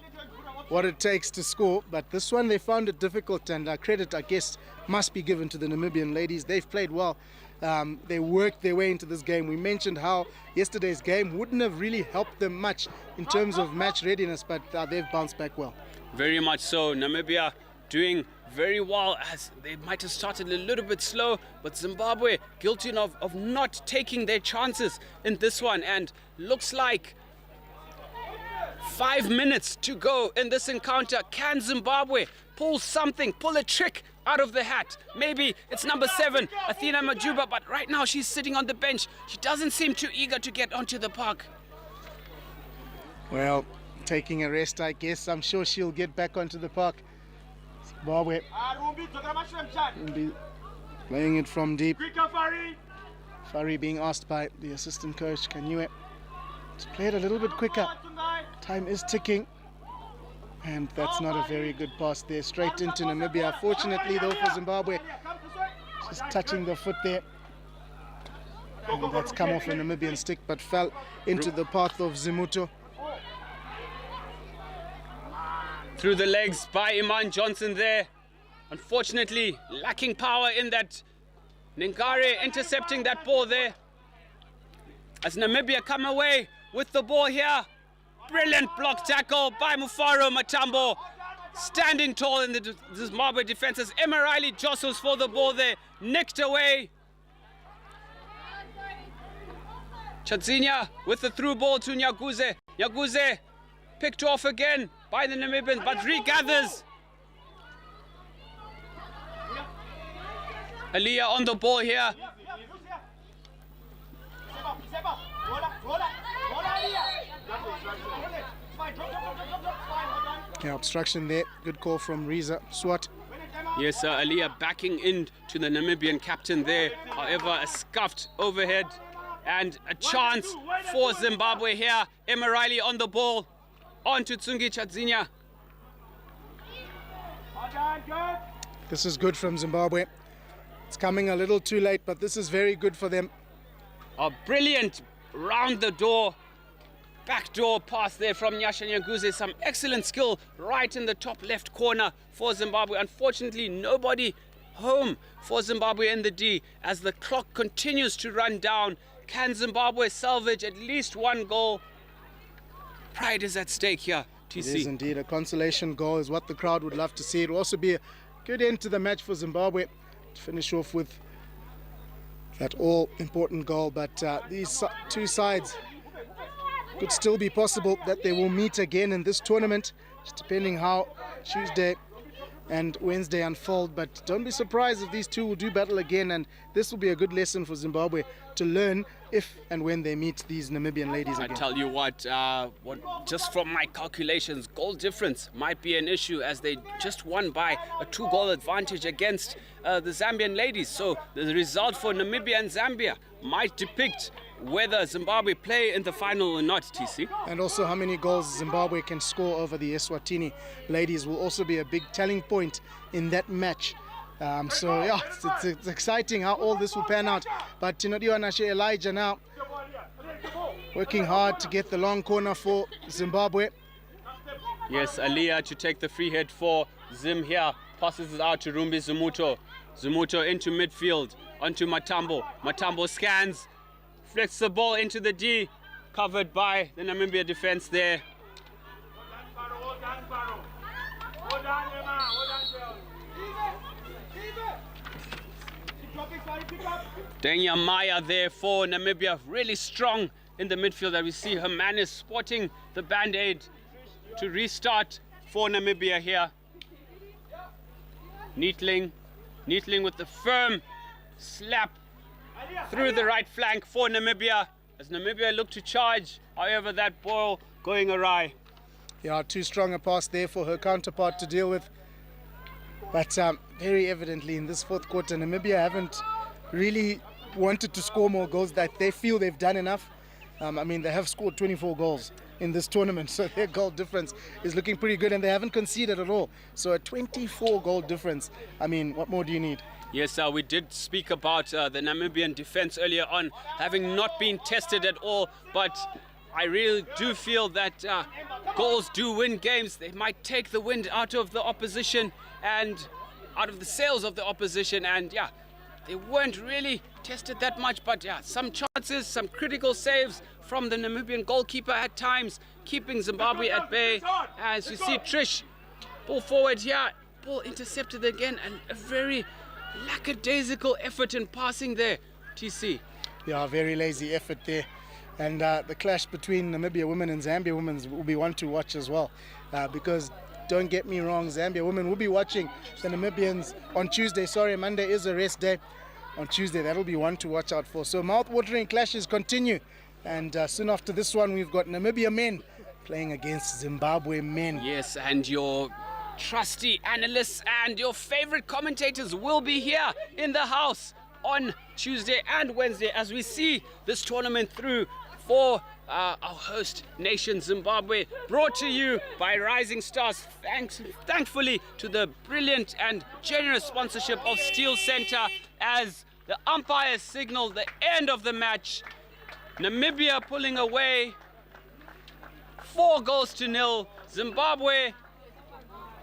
what it takes to score, but this one they found it difficult, and credit, I guess, must be given to the Namibian ladies. They've played well. They worked their way into this game. We mentioned how yesterday's game wouldn't have really helped them much in terms of match readiness, but they've bounced back well. Very much so. Namibia doing very well, as they might have started a little bit slow, but Zimbabwe guilty of not taking their chances in this one, and looks like 5 minutes to go in this encounter. Can Zimbabwe pull something, pull a trick out of the hat? Maybe it's number 7, Athena Majuba, but right now she's sitting on the bench. She doesn't seem too eager to get onto the park. Well, taking a rest, I guess. I'm sure she'll get back onto the park. Zimbabwe will be playing it from deep. Fari being asked by the assistant coach, Kanyue, to play it a little bit quicker. Time is ticking. And that's not a very good pass there. Straight into Namibia. Fortunately though for Zimbabwe, just touching the foot there. And that's come off a Namibian stick, but fell into the path of Zimuto. Through the legs by Iman Johnson there. Unfortunately, lacking power in that. Ningare intercepting that ball there. As Namibia come away with the ball here. Brilliant block tackle by Mufaro Matambo. Standing tall in the Zimbabwe defenses. Emma Riley jostles for the ball there. Nicked away. Chadzinya with the through ball to Nyaguze. Nyaguze picked off again by the Namibians, but regathers. Aliyah on the ball here. Yeah, obstruction there. Good call from Riza Swat. Yes, Aliyah backing into the Namibian captain there. However, a scuffed overhead and a chance for Zimbabwe here. Emma Riley on the ball. On to Tsungi Chadzinya. This is good from Zimbabwe. It's coming a little too late, but this is very good for them. A brilliant round the door, backdoor pass there from Nyasha Nyaguze. Some excellent skill right in the top left corner for Zimbabwe. Unfortunately, nobody home for Zimbabwe in the D as the clock continues to run down. Can Zimbabwe salvage at least one goal? Pride is at stake here, TC. It is indeed. A consolation goal is what the crowd would love to see. It will also be a good end to the match for Zimbabwe to finish off with that all-important goal. But these two sides could still be possible that they will meet again in this tournament, just depending how Tuesday and Wednesday unfold. But don't be surprised if these two will do battle again, and this will be a good lesson for Zimbabwe to learn if and when they meet these Namibian ladies again. I tell you what, just from my calculations, goal difference might be an issue as they just won by a 2-goal advantage against the Zambian ladies. So the result for Namibia and Zambia might depict whether Zimbabwe play in the final or not, TC. And also how many goals Zimbabwe can score over the Eswatini ladies will also be a big telling point in that match. So yeah, it's exciting how all this will pan out. But Tinodiwanashe Elijah now working hard to get the long corner for Zimbabwe. Yes, Aliyah to take the free hit for Zim here. Passes it out to Rumbi Zumuto. Zumuto into midfield, onto Matambo. Matambo scans, flicks the ball into the D, covered by the Namibia defense there. Denya Maya there for Namibia, really strong in the midfield. That we see Hermanis sporting the band-aid to restart for Namibia here. Neatling with the firm slap through the right flank for Namibia as Namibia look to charge. However, that ball going awry. Yeah, too strong a pass there for her counterpart to deal with. But very evidently in this fourth quarter, Namibia haven't really wanted to score more goals. That they feel they've done enough. I mean, they have scored 24 goals in this tournament, so their goal difference is looking pretty good, and they haven't conceded at all. So a 24 goal difference. I mean, what more do you need? Yes, we did speak about the Namibian defense earlier on having not been tested at all, but I really do feel that goals do win games. They might take the wind out of the opposition and out of the sails of the opposition, and yeah, they weren't really tested that much, but yeah, some chances, some critical saves from the Namibian goalkeeper at times, keeping Zimbabwe at bay. As you see Trish pull forward here, ball intercepted again, and a very lackadaisical effort in passing there, TC. Yeah, very lazy effort there. And the clash between Namibia women and Zambia women will be one to watch as well. Because, don't get me wrong, Zambia women will be watching the Namibians on Tuesday. Sorry, Monday is a rest day. On Tuesday, that'll be one to watch out for. So mouth-watering clashes continue. And soon after this one, we've got Namibia men playing against Zimbabwe men. Yes, and your trusty analysts and your favorite commentators will be here in the house on Tuesday and Wednesday as we see this tournament through for our host nation Zimbabwe, brought to you by Rising Stars, thankfully to the brilliant and generous sponsorship of Steel Center as the umpires signal the end of the match. Namibia pulling away 4-0. Zimbabwe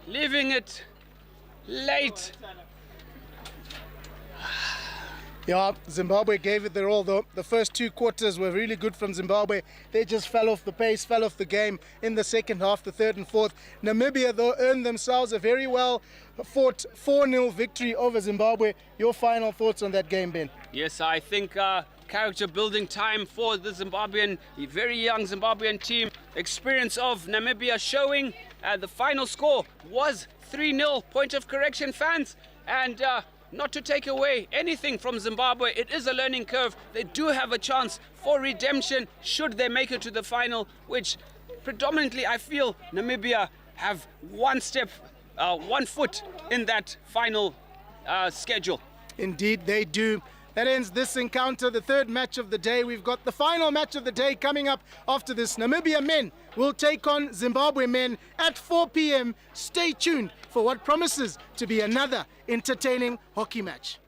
leaving it late. Yeah, Zimbabwe gave it their all though. The first 2 quarters were really good from Zimbabwe. They just fell off the pace, fell off the game in the second half, the third and fourth. Namibia though earned themselves a very well fought 4-0 victory over Zimbabwe. Your final thoughts on that game, Ben? Yes, I think character building time for the Zimbabwean, very young Zimbabwean team. Experience of Namibia showing. The final score was 3-0. Point of correction, fans. And not to take away anything from Zimbabwe, it is a learning curve. They do have a chance for redemption should they make it to the final, which predominantly I feel Namibia have one foot in that final schedule. Indeed they do. That ends this encounter, the third match of the day. We've got the final match of the day coming up after this. Namibia men will take on Zimbabwe men at 4 p.m. Stay tuned for what promises to be another entertaining hockey match.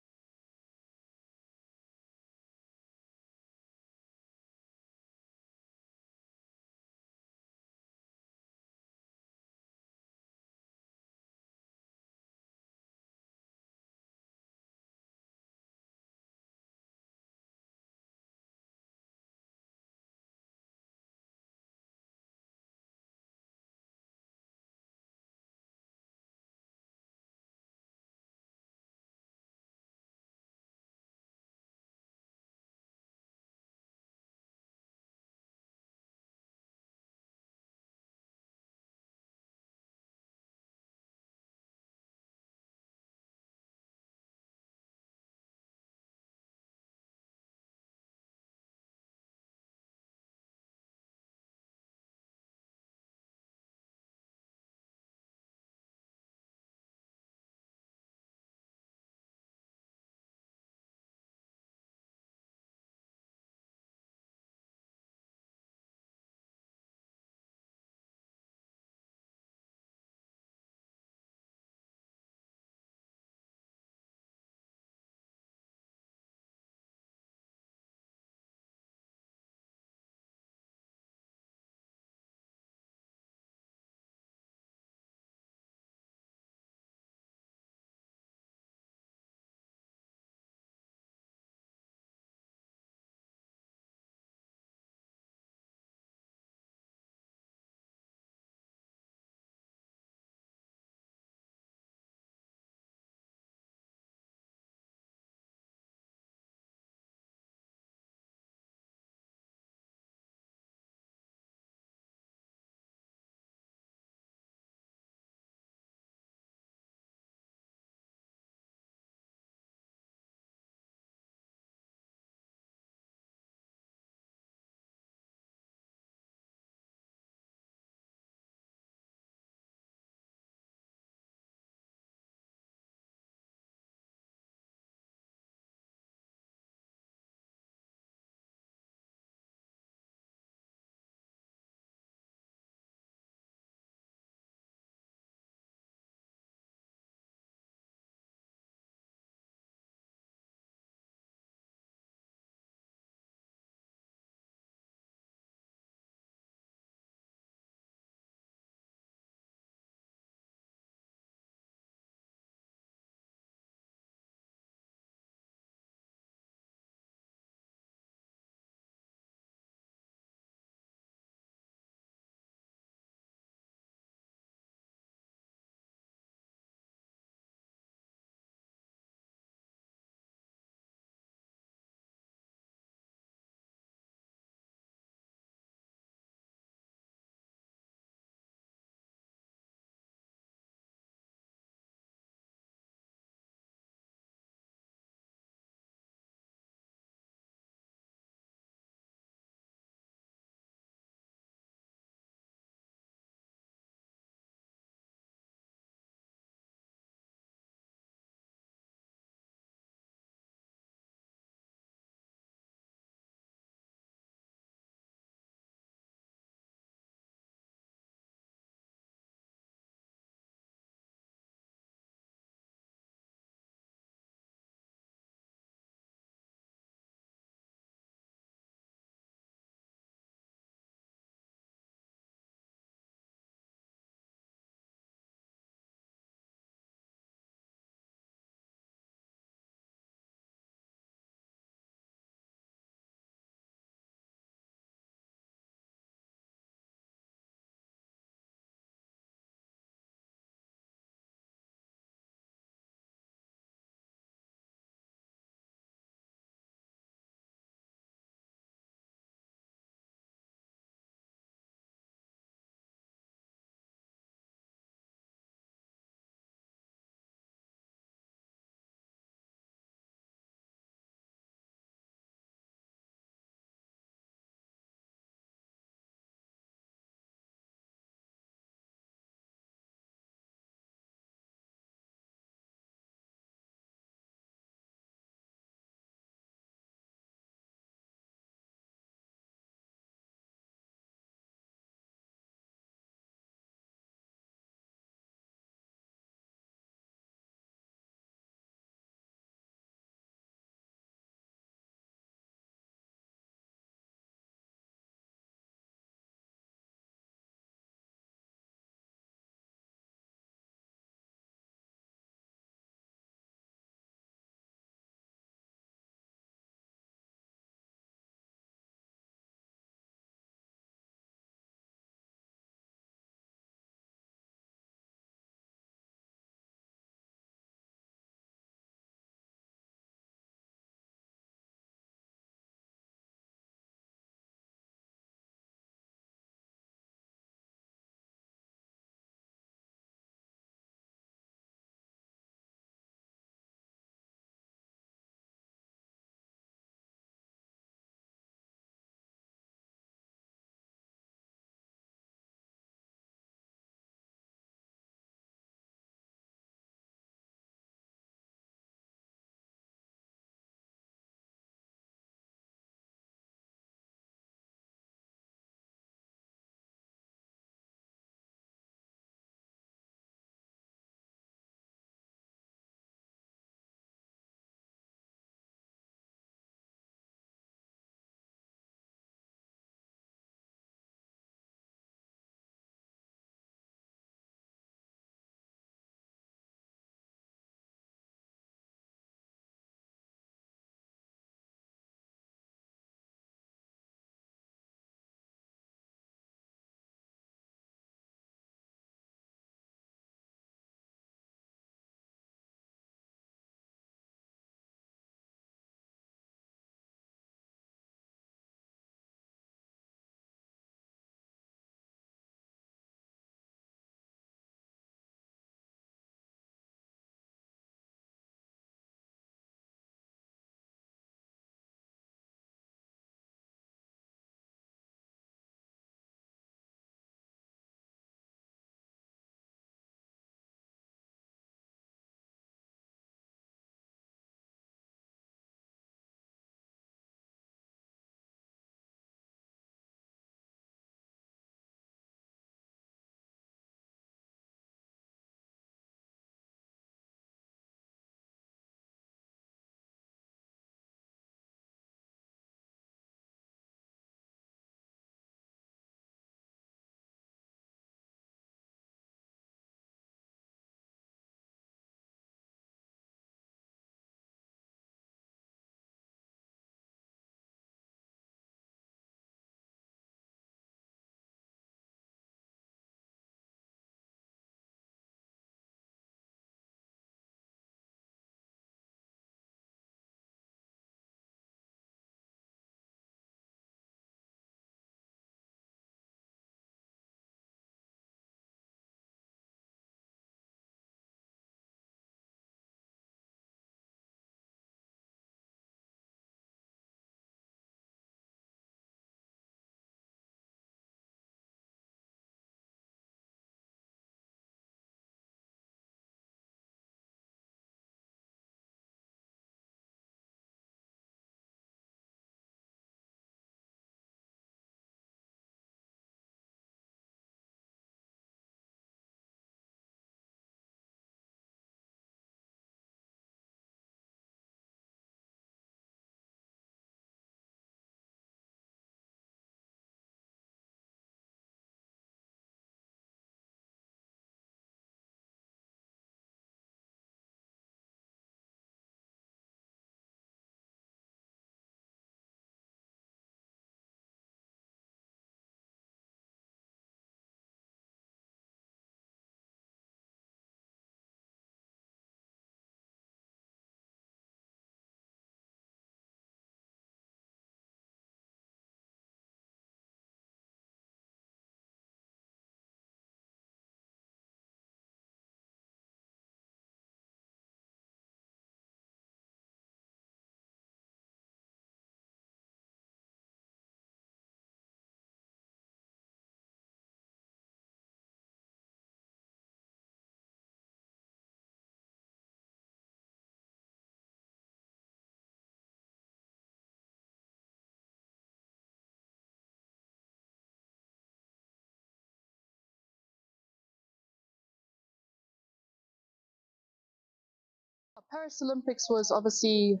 Paris Olympics was obviously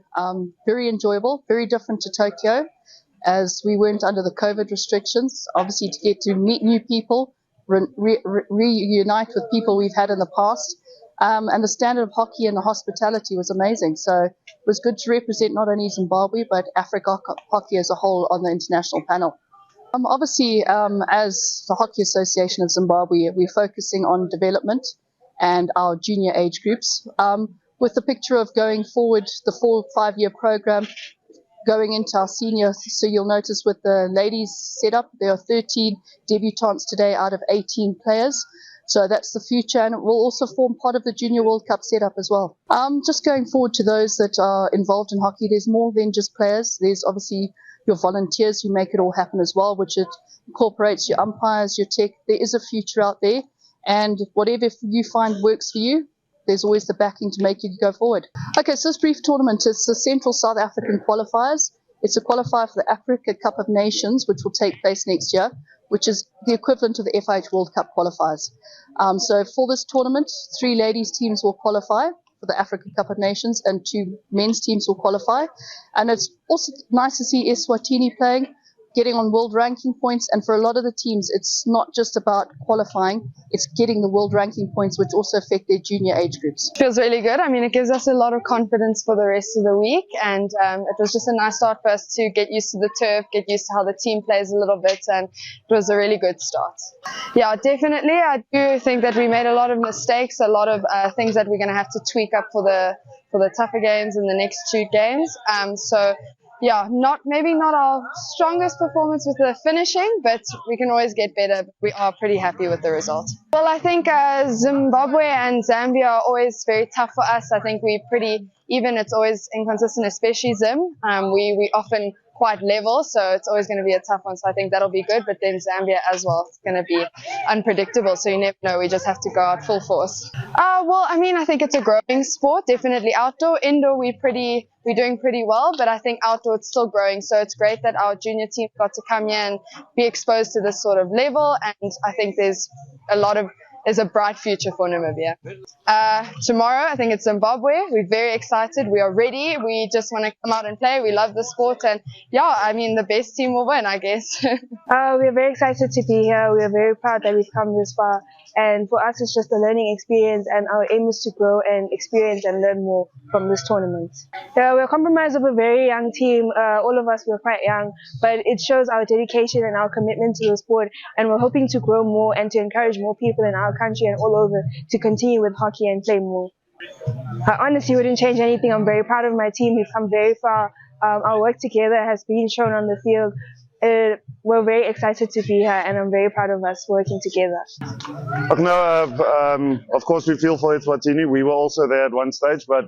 very enjoyable, very different to Tokyo, as we weren't under the COVID restrictions. Obviously, to get to meet new people, reunite with people we've had in the past, and the standard of hockey and the hospitality was amazing. So it was good to represent not only Zimbabwe but Africa hockey as a whole on the international panel. Obviously, as the Hockey Association of Zimbabwe, we're focusing on development and our junior age groups, with the picture of going forward the 4-5-year program going into our senior. So you'll notice with the ladies setup, there are 13 debutantes today out of 18 players. So that's the future, and it will also form part of the Junior World Cup setup as well. Just going forward to those that are involved in hockey, there's more than just players. There's obviously your volunteers who make it all happen as well, which it incorporates your umpires, your tech. There is a future out there, and whatever you find works for you, there's always the backing to make you go forward. Okay, so this brief tournament is the Central South African Qualifiers. It's a qualifier for the Africa Cup of Nations, which will take place next year, which is the equivalent of the FIH World Cup qualifiers. So for this tournament, 3 ladies teams will qualify for the Africa Cup of Nations and 2 men's teams will qualify. And it's also nice to see Eswatini playing, getting on world ranking points, and for a lot of the teams, it's not just about qualifying, it's getting the world ranking points, which also affect their junior age groups. Feels really good. I mean, it gives us a lot of confidence for the rest of the week, and it was just a nice start for us to get used to the turf, get used to how the team plays a little bit, and it was a really good start. Yeah, definitely. I do think that we made a lot of mistakes, a lot of things that we're going to have to tweak up for the tougher games in the next 2 games. So yeah, maybe not our strongest performance with the finishing, but we can always get better. We are pretty happy with the result. Well, I think Zimbabwe and Zambia are always very tough for us. I think we're pretty even. It's always inconsistent, especially Zim. We often quite level, so it's always going to be a tough one. So I think that'll be good. But then Zambia as well, it's going to be unpredictable. So you never know. We just have to go out full force. Well, I mean, I think it's a growing sport. Definitely outdoor, indoor, we're doing pretty well. But I think outdoor it's still growing. So it's great that our junior team got to come here and be exposed to this sort of level. And I think there's a bright future for Namibia. Tomorrow, I think it's Zimbabwe. We're very excited. We are ready. We just want to come out and play. We love the sport. And yeah, I mean, the best team will win, I guess. We are very excited to be here. We are very proud that we've come this far. And for us, it's just a learning experience, and our aim is to grow and experience and learn more from this tournament. We're compromised of a very young team. All of us were quite young, but it shows our dedication and our commitment to the sport. And we're hoping to grow more and to encourage more people in our country and all over to continue with hockey and play more. I honestly wouldn't change anything. I'm very proud of my team. We've come very far. Our work together has been shown on the field. We're very excited to be here, and I'm very proud of us working together. Of course, we feel for Eswatini. We were also there at one stage, but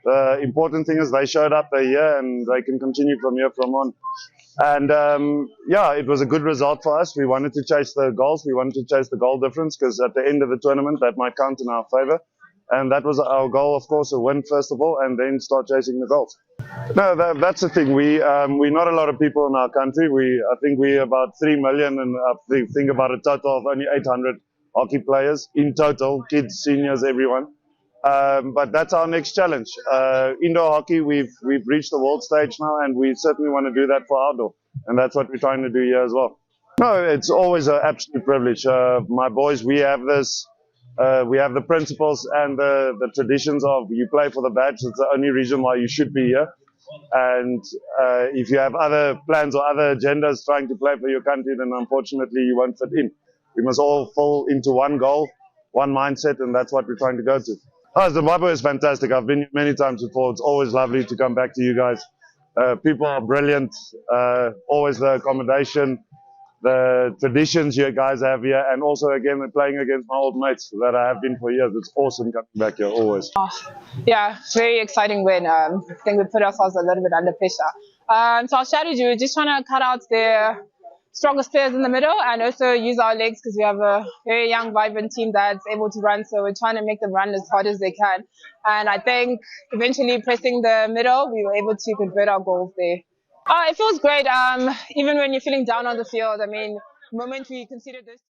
the important thing is they showed up, they're here, and they can continue from here from on. And yeah, it was a good result for us. We wanted to chase the goals. We wanted to chase the goal difference, because at the end of the tournament, that might count in our favor. And that was our goal, of course, a win first of all, and then start chasing the goals. No, that's the thing. We're not a lot of people in our country. I think we're about 3 million, and I think about a total of only 800 hockey players in total, kids, seniors, everyone. But that's our next challenge. Indoor hockey, we've reached the world stage now, and we certainly want to do that for outdoor, and that's what we're trying to do here as well. No, it's always an absolute privilege. My boys, we have this. We have the principles and the traditions of you play for the badge. It's the only reason why you should be here. And if you have other plans or other agendas trying to play for your country, then unfortunately you won't fit in. We must all fall into one goal, one mindset, and that's what we're trying to go to. Zimbabwe is fantastic. I've been here many times before. It's always lovely to come back to you guys. People are brilliant. Always the accommodation, the traditions you guys have here, and also again playing against my old mates that I have been for years. It's awesome coming back here always. Yeah, very exciting win. I think we put ourselves a little bit under pressure. So our strategy, we're just trying to cut out the strongest players in the middle and also use our legs, because we have a very young, vibrant team that's able to run. So we're trying to make them run as hard as they can. And I think eventually pressing the middle, we were able to convert our goals there. It feels great. Even when you're feeling down on the field, I mean, the moment we consider this.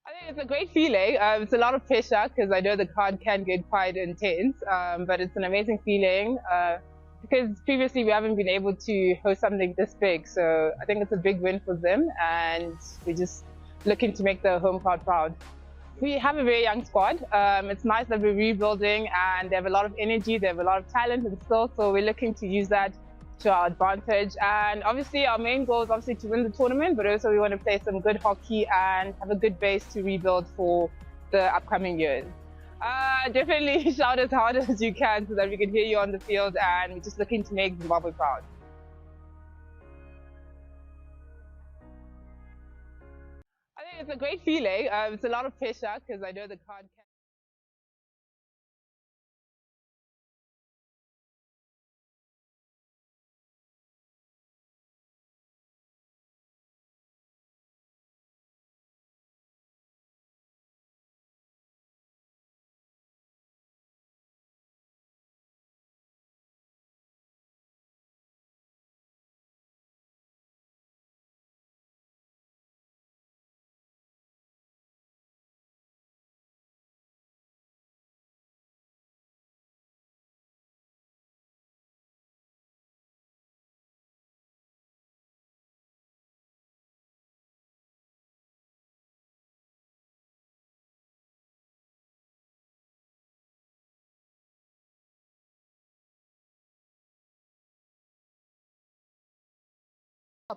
I think it's a great feeling. It's a lot of pressure because I know the crowd can get quite intense, but it's an amazing feeling because previously we haven't been able to host something this big. So I think it's a big win for them, and we're just looking to make the home crowd proud. We have a very young squad. It's nice that we're rebuilding and they have a lot of energy, they have a lot of talent and skill, so we're looking to use that to our advantage. And obviously our main goal is obviously to win the tournament, but also we want to play some good hockey and have a good base to rebuild for the upcoming years. Definitely shout as hard as you can so that we can hear you on the field, and we're just looking to make Zimbabwe proud. I think it's a great feeling. It's a lot of pressure because I know the crowd can.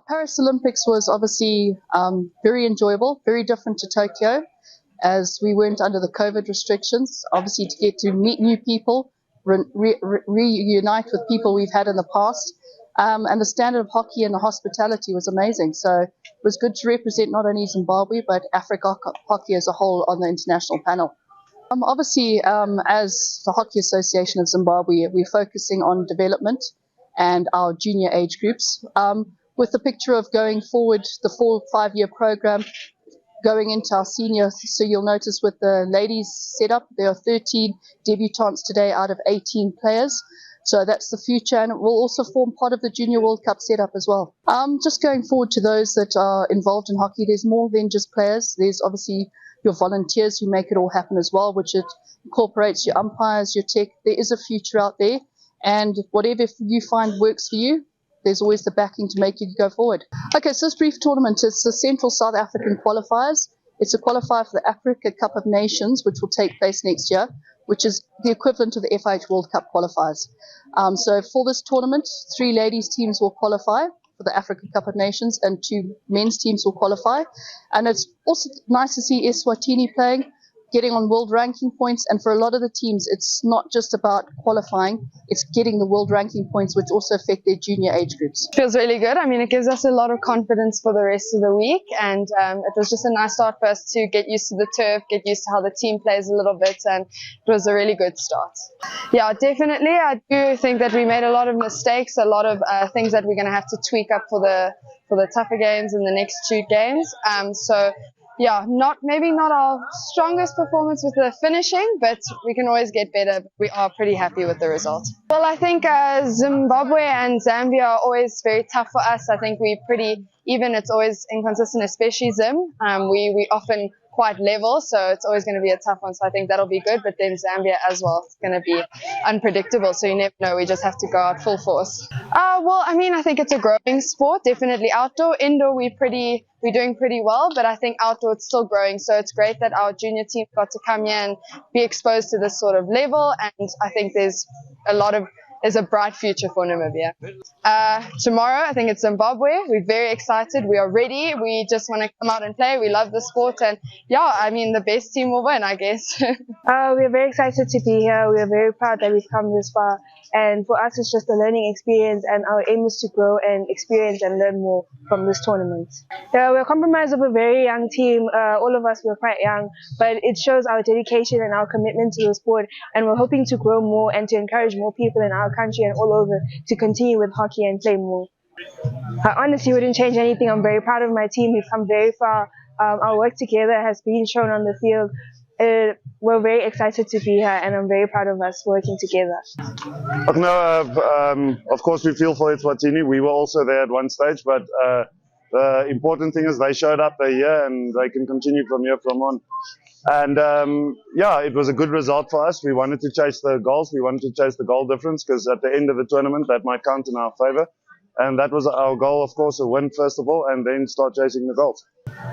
Paris Olympics was obviously very enjoyable, very different to Tokyo, as we weren't under the COVID restrictions. Obviously, to get to meet new people, reunite with people we've had in the past, and the standard of hockey and the hospitality was amazing. So it was good to represent not only Zimbabwe but Africa hockey as a whole on the international panel. Obviously, as the Hockey Association of Zimbabwe, we're focusing on development and our junior age groups, with the picture of going forward the 4-5-year program going into our senior. So you'll notice with the ladies setup, there are 13 debutantes today out of 18 players. So that's the future, and it will also form part of the Junior World Cup setup as well. Just going forward to those that are involved in hockey, there's more than just players. There's obviously your volunteers who make it all happen as well, which it incorporates your umpires, your tech. There is a future out there, and whatever you find works for you, there's always the backing to make you go forward. Okay, so this brief tournament is the Central South African Qualifiers. It's a qualifier for the Africa Cup of Nations, which will take place next year, which is the equivalent of the FIH World Cup qualifiers. So for this tournament, 3 ladies teams will qualify for the Africa Cup of Nations and 2 men's teams will qualify. And it's also nice to see Eswatini playing, getting on world ranking points, and for a lot of the teams it's not just about qualifying, it's getting the world ranking points, which also affect their junior age groups. Feels really good. I mean, it gives us a lot of confidence for the rest of the week, and it was just a nice start for us to get used to the turf, get used to how the team plays a little bit, and it was a really good start. Yeah, definitely. I do think that we made a lot of mistakes, a lot of things that we're going to have to tweak up for the tougher games in the next 2 games. So yeah, maybe not our strongest performance with the finishing, but we can always get better. We are pretty happy with the result. Well, I think Zimbabwe and Zambia are always very tough for us. I think we're pretty even. It's always inconsistent, especially Zim. We often quite level, so it's always going to be a tough one. So I think that'll be good. But then Zambia as well, it's going to be unpredictable. So you never know. We just have to go out full force. Well, I mean, I think it's a growing sport. Definitely outdoor, indoor, we're doing pretty well. But I think outdoor it's still growing. So it's great that our junior team got to come here and be exposed to this sort of level. And I think there's a bright future for Namibia. Tomorrow, I think it's Zimbabwe. We're very excited. We are ready. We just want to come out and play. We love the sport, and yeah, I mean, the best team will win, I guess. We are very excited to be here. We are very proud that we've come this far, and for us it's just a learning experience, and our aim is to grow and experience and learn more from this tournament. We're compromised of a very young team. All of us were quite young, but it shows our dedication and our commitment to the sport, and we're hoping to grow more and to encourage more people in our country and all over to continue with hockey and play more. I honestly wouldn't change anything. I'm very proud of my team. We've come very far. Our work together has been shown on the field. We're very excited to be here, and I'm very proud of us working together. No, of course we feel for Eswatini. We were also there at one stage, but The important thing is they showed up, they're here, and they can continue from here from on. And yeah, it was a good result for us. We wanted to chase the goals. We wanted to chase the goal difference because at the end of the tournament, that might count in our favor. And that was our goal, of course, a win first of all, and then start chasing the goals.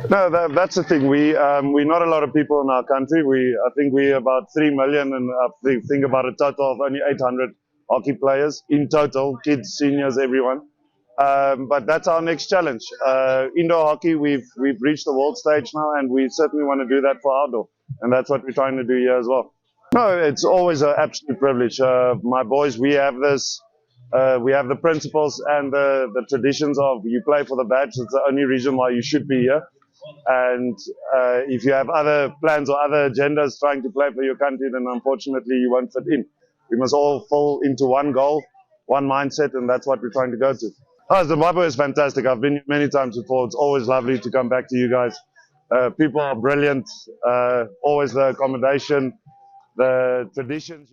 No, that's the thing. We're not a lot of people in our country. I think we're about 3 million, and I think about a total of only 800 hockey players in total, kids, seniors, everyone. But that's our next challenge. Indoor hockey, we've reached the world stage now, and we certainly want to do that for outdoor, and that's what we're trying to do here as well. No, it's always an absolute privilege. My boys, we have this. We have the principles and the traditions of you play for the badge. It's the only reason why you should be here. And if you have other plans or other agendas trying to play for your country, then unfortunately you won't fit in. We must all fall into one goal, one mindset, and that's what we're trying to go to. Oh, Zimbabwe is fantastic. I've been here many times before. It's always lovely to come back to you guys. People are brilliant. Always the accommodation, the traditions.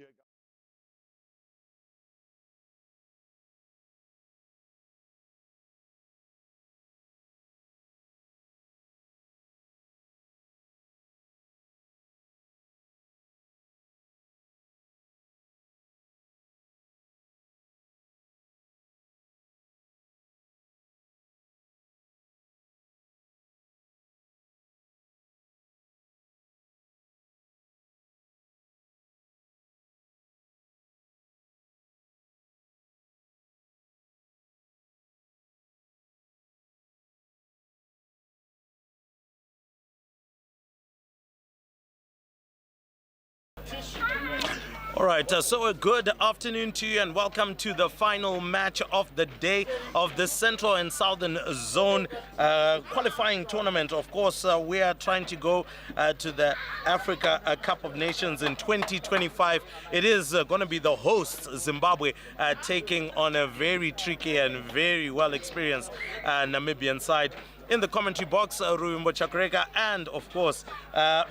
All right, so a good afternoon to you and welcome to the final match of the day of the Central and Southern Zone qualifying tournament. Of course, we are trying to go to the Africa Cup of Nations in 2025. It is going to be the host, Zimbabwe, taking on a very tricky and very well-experienced Namibian side. In the commentary box, Ruimbo Chakreka, and of course,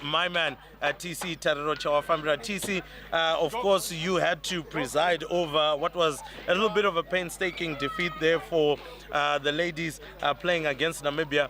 my man, TC Tarero Chawafambira. TC, of course, you had to preside over what was a little bit of a painstaking defeat there for the ladies playing against Namibia.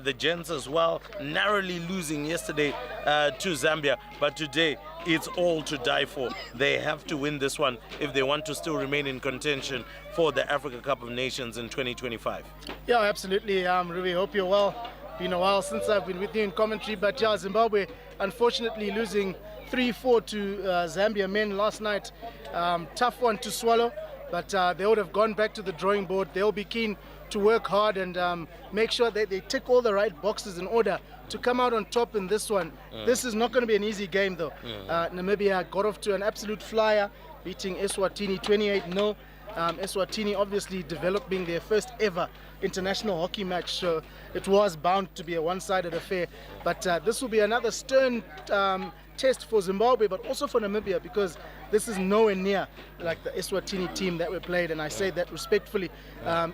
The gents as well, narrowly losing yesterday to Zambia, but today it's all to die for. They have to win this one if they want to still remain in contention for the Africa Cup of Nations in 2025. Yeah, absolutely. Ruby, hope you're well. Been a while since I've been with you in commentary, but yeah, Zimbabwe unfortunately losing 3-4 to Zambia men last night. Tough one to swallow, but they would have gone back to the drawing board. They'll be keen to work hard and make sure that they tick all the right boxes in order to come out on top in this one. This is not going to be an easy game though. Namibia got off to an absolute flyer, beating Eswatini 28-0. Eswatini obviously developing their first ever international hockey match, so it was bound to be a one-sided affair. But this will be another stern test for Zimbabwe, but also for Namibia, because this is nowhere near like the Eswatini team that we played, and I say that respectfully.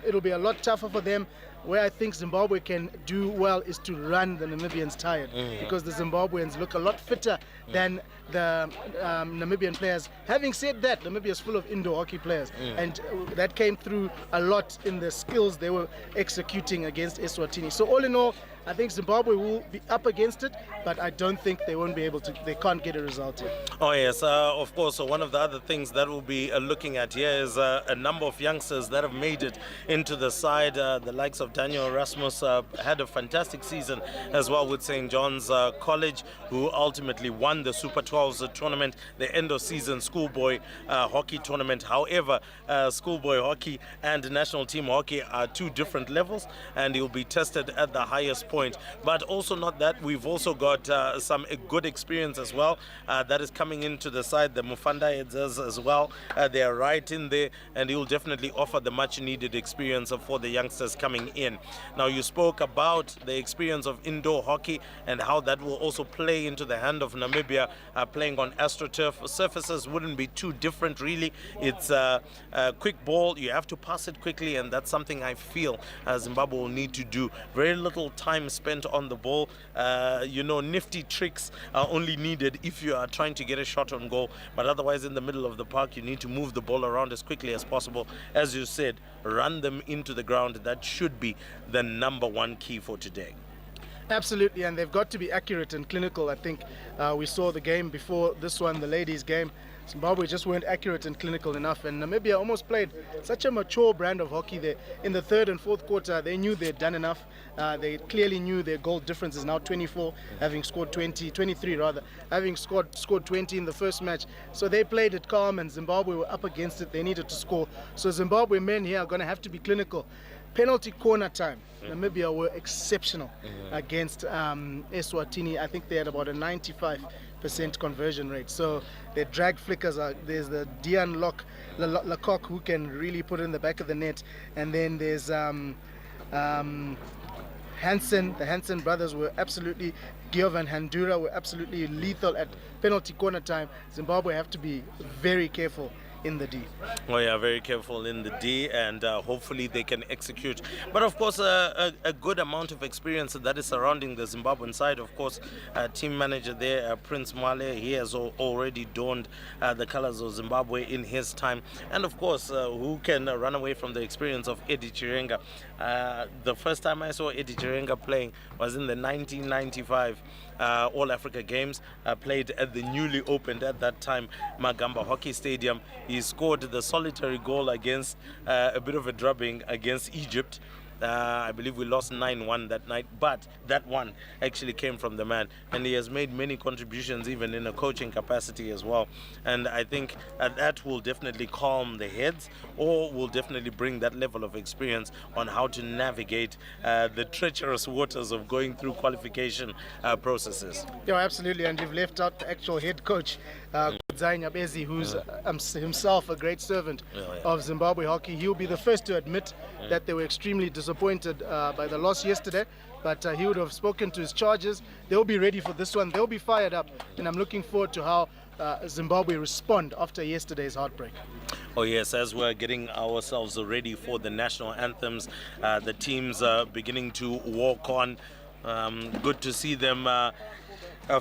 It'll be a lot tougher for them. Where I think Zimbabwe can do well is to run the Namibians tired, because the Zimbabweans look a lot fitter than the Namibian players. Having said that, Namibia is full of indoor hockey players, and that came through a lot in the skills they were executing against Eswatini. So all in all, I think Zimbabwe will be up against it, but I don't think they won't be able to. They can't get a result here. Oh yes, of course. One of the other things that we'll be looking at here is a number of youngsters that have made it into the side. The likes of Daniel Rasmus had a fantastic season as well with St. John's College, who ultimately won the Super 12s tournament, the end of season schoolboy hockey tournament. However, schoolboy hockey and national team hockey are two different levels, and he'll be tested at the highest point. But also not that, we've also got some good experience as well that is coming into the side. The Mufanda Edzers as well, they are right in there, and he will definitely offer the much needed experience for the youngsters coming in. Now, you spoke about the experience of indoor hockey and how that will also play into the hand of Namibia playing on AstroTurf. Surfaces wouldn't be too different really. It's a quick ball, you have to pass it quickly, and that's something I feel Zimbabwe will need to do. Very little time spent on the ball. Nifty tricks are only needed if you are trying to get a shot on goal, but otherwise in the middle of the park you need to move the ball around as quickly as possible. As you said, run them into the ground. That should be be the number one key for today. Absolutely, and they've got to be accurate and clinical. I think we saw the game before this one, the ladies' game. Zimbabwe just weren't accurate and clinical enough, and Namibia almost played such a mature brand of hockey there. In the third and fourth quarter, they knew they'd done enough. They clearly knew their goal difference is now 24, having scored 23 rather, having scored 20 in the first match. So they played it calm, and Zimbabwe were up against it. They needed to score. So Zimbabwe men here are going to have to be clinical. Penalty corner time. Namibia were exceptional against Eswatini. I think they had about a 95% conversion rate. So their drag flickers are, there's the Dian Lecoq who can really put it in the back of the net, and then there's Hansen. The Hansen brothers were absolutely, Giovan and Handura were absolutely lethal at penalty corner time. Zimbabwe have to be very careful in the D. Oh yeah, very careful in the D, and hopefully they can execute. But of course, a good amount of experience that is surrounding the Zimbabwean side. Of course, team manager there, Prince Male, he has already donned the colors of Zimbabwe in his time. And of course, who can run away from the experience of Eddie Chirenga? The first time I saw Eddie Chirenga playing was in the 1995 All Africa Games, played at the newly opened at that time Magamba Hockey Stadium. He scored the solitary goal against a bit of a drubbing against Egypt. I believe we lost 9-1 that night, but that one actually came from the man, and he has made many contributions even in a coaching capacity as well. And I think that will definitely calm the heads, or will definitely bring that level of experience on how to navigate the treacherous waters of going through qualification processes. Yeah, absolutely, and you've left out the actual head coach, Zainya Bezi, who's himself a great servant of Zimbabwe hockey. He'll be the first to admit that they were extremely disappointed by the loss yesterday, but he would have spoken to his charges. They'll be ready for this one. They'll be fired up, and I'm looking forward to how Zimbabwe respond after yesterday's heartbreak. Oh yes, as we're getting ourselves ready for the national anthems, the teams are beginning to walk on. Good to see them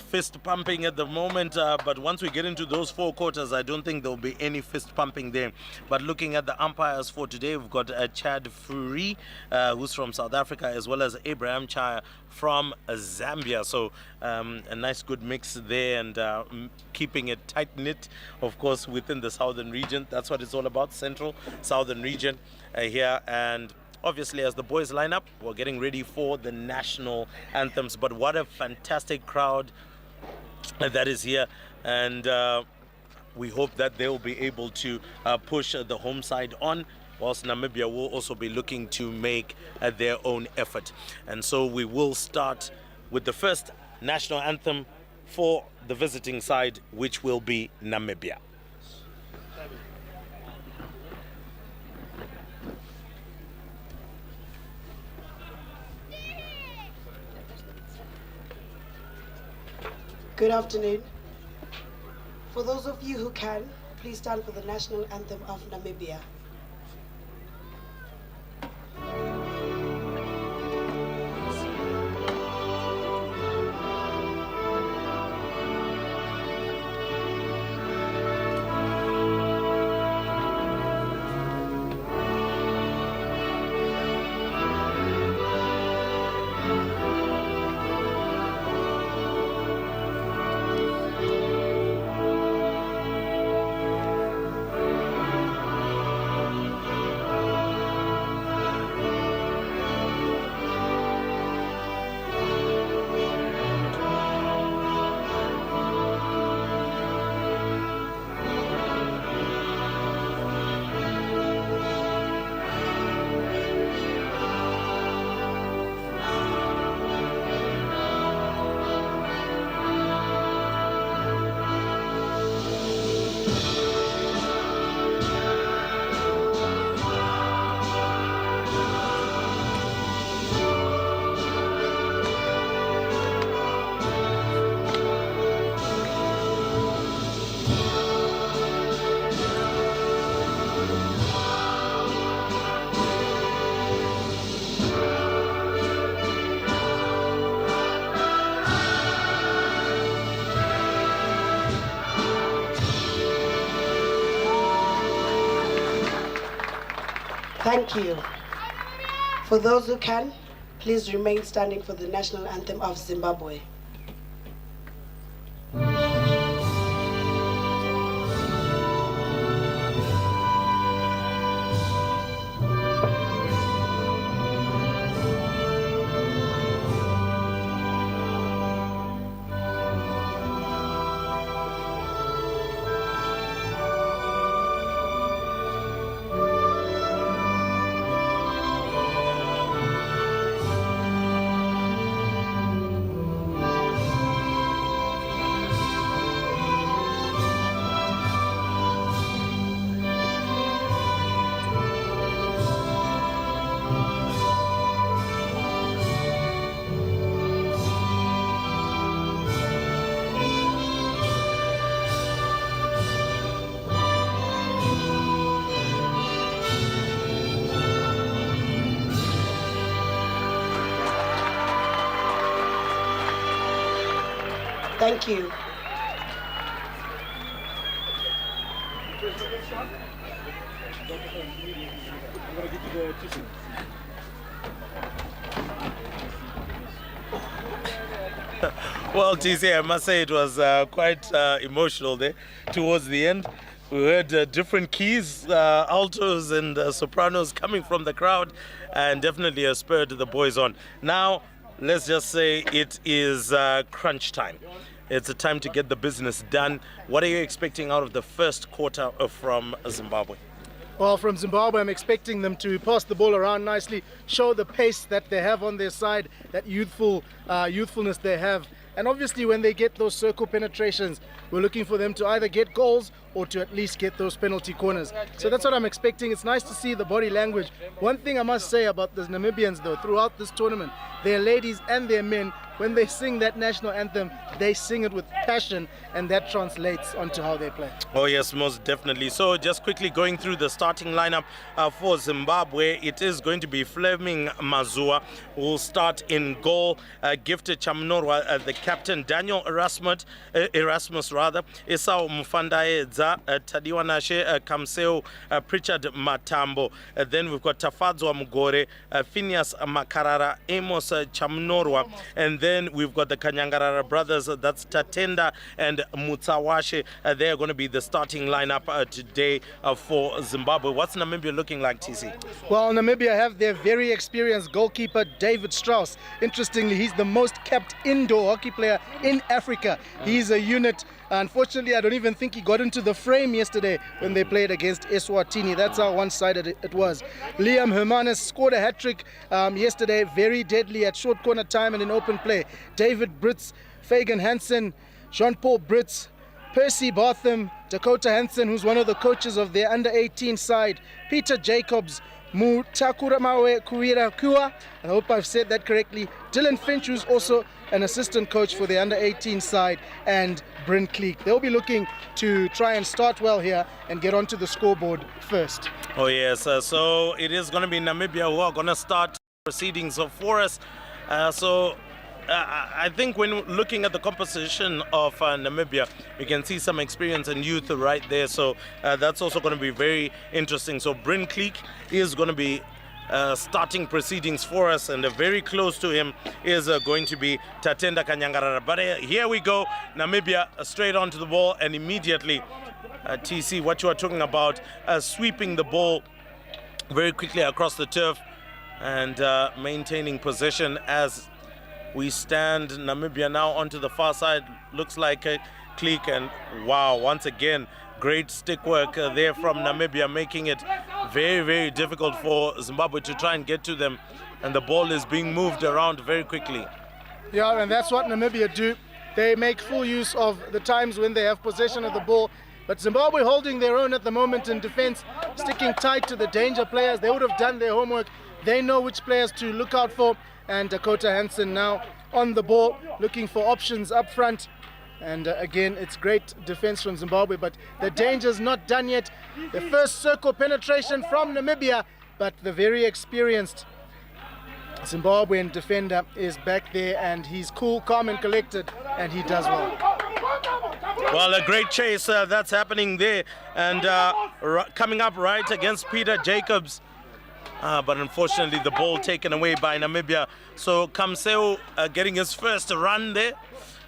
fist pumping at the moment, but once we get into those four quarters, I don't think there'll be any fist pumping there. But looking at the umpires for today, we've got Chad Fury, who's from South Africa, as well as Abraham Chaya from Zambia. So a nice good mix there, and keeping it tight knit, of course, within the southern region. That's what it's all about, central southern region here. And obviously, as the boys line up, we're getting ready for the national anthems. But what a fantastic crowd that is here. And we hope that they'll be able to push the home side on, whilst Namibia will also be looking to make their own effort. And so we will start with the first national anthem for the visiting side, which will be Namibia. Good afternoon. For those of you who can, please stand for the national anthem of Namibia. Thank you. For those who can, please remain standing for the national anthem of Zimbabwe. Thank you. Well, TC, I must say it was quite emotional there towards the end. We heard different keys, altos and sopranos coming from the crowd, and definitely spurred the boys on. Now, let's just say it is crunch time. It's a time to get the business done. What are you expecting out of the first quarter from Zimbabwe? Well, from Zimbabwe, I'm expecting them to pass the ball around nicely, show the pace that they have on their side, that youthfulness they have. And obviously, when they get those circle penetrations, we're looking for them to either get goals or to at least get those penalty corners. So that's what I'm expecting. It's nice to see the body language. One thing I must say about the Namibians, though, throughout this tournament, their ladies and their men, when they sing that national anthem, they sing it with passion, and that translates onto how they play. Oh yes, most definitely. So just quickly going through the starting lineup for Zimbabwe, it is going to be Fleming Mazua who will start in goal, Gifted Chamnorwa, the captain, Daniel Erasmus, Esau Mufandaedza, Tadiwa Nashe Kamseo, Pritchard Matambo. Then we've got Tafadzwa Mugore, Phineas Makarara, Amos Chamnorwa, and then we've got the Kanyangarara brothers, that's Tatenda and Mutsawashe. They're going to be the starting lineup today for Zimbabwe. What's Namibia looking like, TC? Well, Namibia have their very experienced goalkeeper, David Strauss. Interestingly, he's the most capped indoor hockey player in Africa. He's a unit. Unfortunately, I don't even think he got into the frame yesterday when they played against Eswatini. That's how one-sided it was. Liam Hermanis scored a hat-trick yesterday, very deadly at short corner time and in open play. David Brits, Fagan Hansen, Jean-Paul Brits, Percy Bartham, Dakota Hansen, who's one of the coaches of their under-18 side, Peter Jacobs, Mutakuramawe Kuira Kua, I hope I've said that correctly, Dylan Finch, who's also an assistant coach for the under-18 side, and Bryn Cleek. They'll be looking to try and start well here and get onto the scoreboard first. Oh yes, so it is going to be Namibia who are going to start proceedings for us. I think when looking at the composition of Namibia, you can see some experience and youth right there. So that's also going to be very interesting. So Bryn Cleek is going to be starting proceedings for us, and very close to him is going to be Tatenda Kanyangarara. But here we go, Namibia straight onto the ball, and immediately, TC, what you are talking about, sweeping the ball very quickly across the turf and maintaining possession as we stand. Namibia now onto the far side, looks like a Cleek, and wow, once again, great stick work there from Namibia, making it very, very difficult for Zimbabwe to try and get to them, and the ball is being moved around very quickly. Yeah, and that's what Namibia do. They make full use of the times when they have possession of the ball, but Zimbabwe holding their own at the moment in defense, sticking tight to the danger players. They would have done their homework. They know which players to look out for, and Dakota Hansen now on the ball, looking for options up front. And again, it's great defense from Zimbabwe, but the danger's not done yet. The first circle penetration from Namibia, but the very experienced Zimbabwean defender is back there, and he's cool, calm and collected, and he does well. Well, a great chase that's happening there, and coming up right against Peter Jacobs. but unfortunately the ball taken away by Namibia. So Kamseu getting his first run there.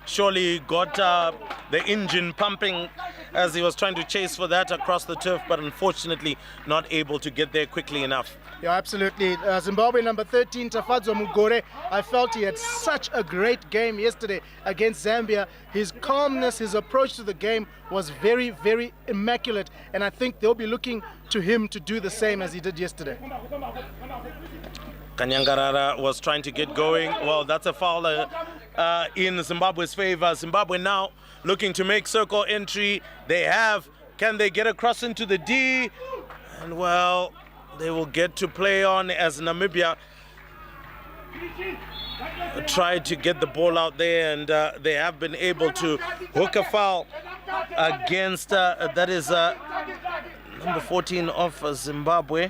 Surely got the engine pumping as he was trying to chase for that across the turf, but unfortunately not able to get there quickly enough. Yeah, absolutely. Zimbabwe number 13, Tafadzwa Mugore. I felt he had such a great game yesterday against Zambia. His calmness, his approach to the game was very, very immaculate. And I think they'll be looking to him to do the same as he did yesterday. Kanyangarara was trying to get going. Well, that's a foul in Zimbabwe's favor. Zimbabwe now looking to make circle entry. They have. Can they get across into the D? And well, they will get to play on as Namibia tried to get the ball out there, and they have been able to hook a foul against, that is number 14 of Zimbabwe.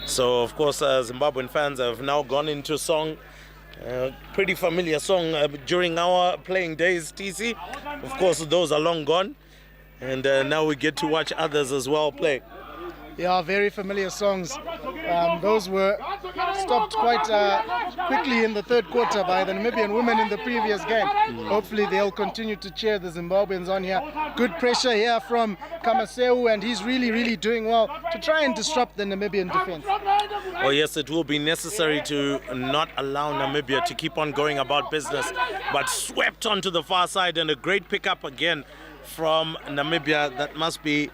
So, of course, Zimbabwean fans have now gone into song. Pretty familiar song during our playing days, TC. Of course, those are long gone. And now we get to watch others as well play. Yeah, very familiar songs. Those were stopped quite quickly in the third quarter by the Namibian women in the previous game. Hopefully they'll continue to cheer the Zimbabweans on here. Good pressure here from Kamseu, and he's really, really doing well to try and disrupt the Namibian defense. Oh yes, it will be necessary to not allow Namibia to keep on going about business, but swept onto the far side, and a great pickup again from Namibia. That must be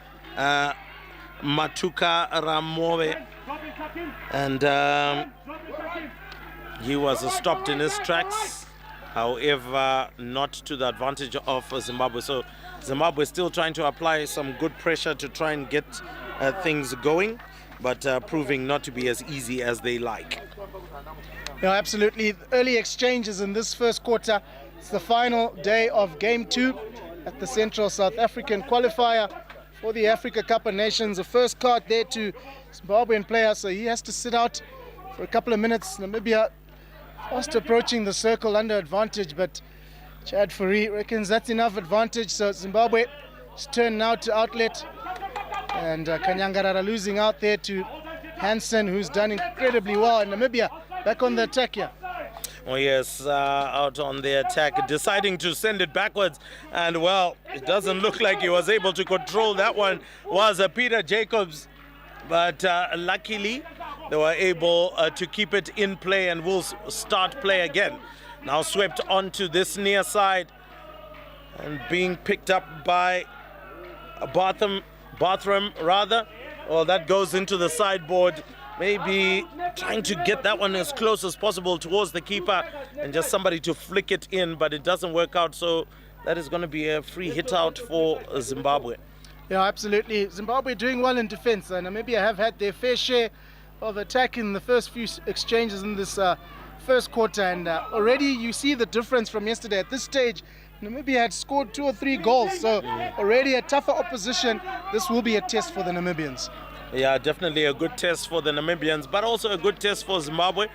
Matuka Ramove, and he was stopped in his tracks, however not to the advantage of Zimbabwe. So Zimbabwe still trying to apply some good pressure to try and get things going, but proving not to be as easy as they like. Yeah, absolutely. Early exchanges in this first quarter. It's the final day of Game 2 at the Central South African Qualifier for the Africa Cup of Nations. The first card there to Zimbabwean player, so he has to sit out for a couple of minutes. Namibia fast approaching the circle under advantage, but Chad Fourie reckons that's enough advantage. So Zimbabwe's turn now to outlet, and Kanyangarara losing out there to Hansen, who's done incredibly well. And Namibia back on the attack here. Oh yes, out on the attack, deciding to send it backwards, and well, it doesn't look like he was able to control that one. Was Peter Jacobs, but luckily they were able to keep it in play, and will start play again. Now swept onto this near side and being picked up by Barthram rather. Well, that goes into the sideboard. Maybe trying to get that one as close as possible towards the keeper and just somebody to flick it in, but it doesn't work out. So that is going to be a free hit out for Zimbabwe. Yeah, absolutely. Zimbabwe doing well in defense. Namibia have had their fair share of attack in the first few exchanges in this first quarter, and already you see the difference from yesterday. At this stage, Namibia had scored 2 or 3 goals, so already a tougher opposition. This will be a test for the Namibians. Yeah, definitely a good test for the Namibians, but also a good test for Zimbabwe.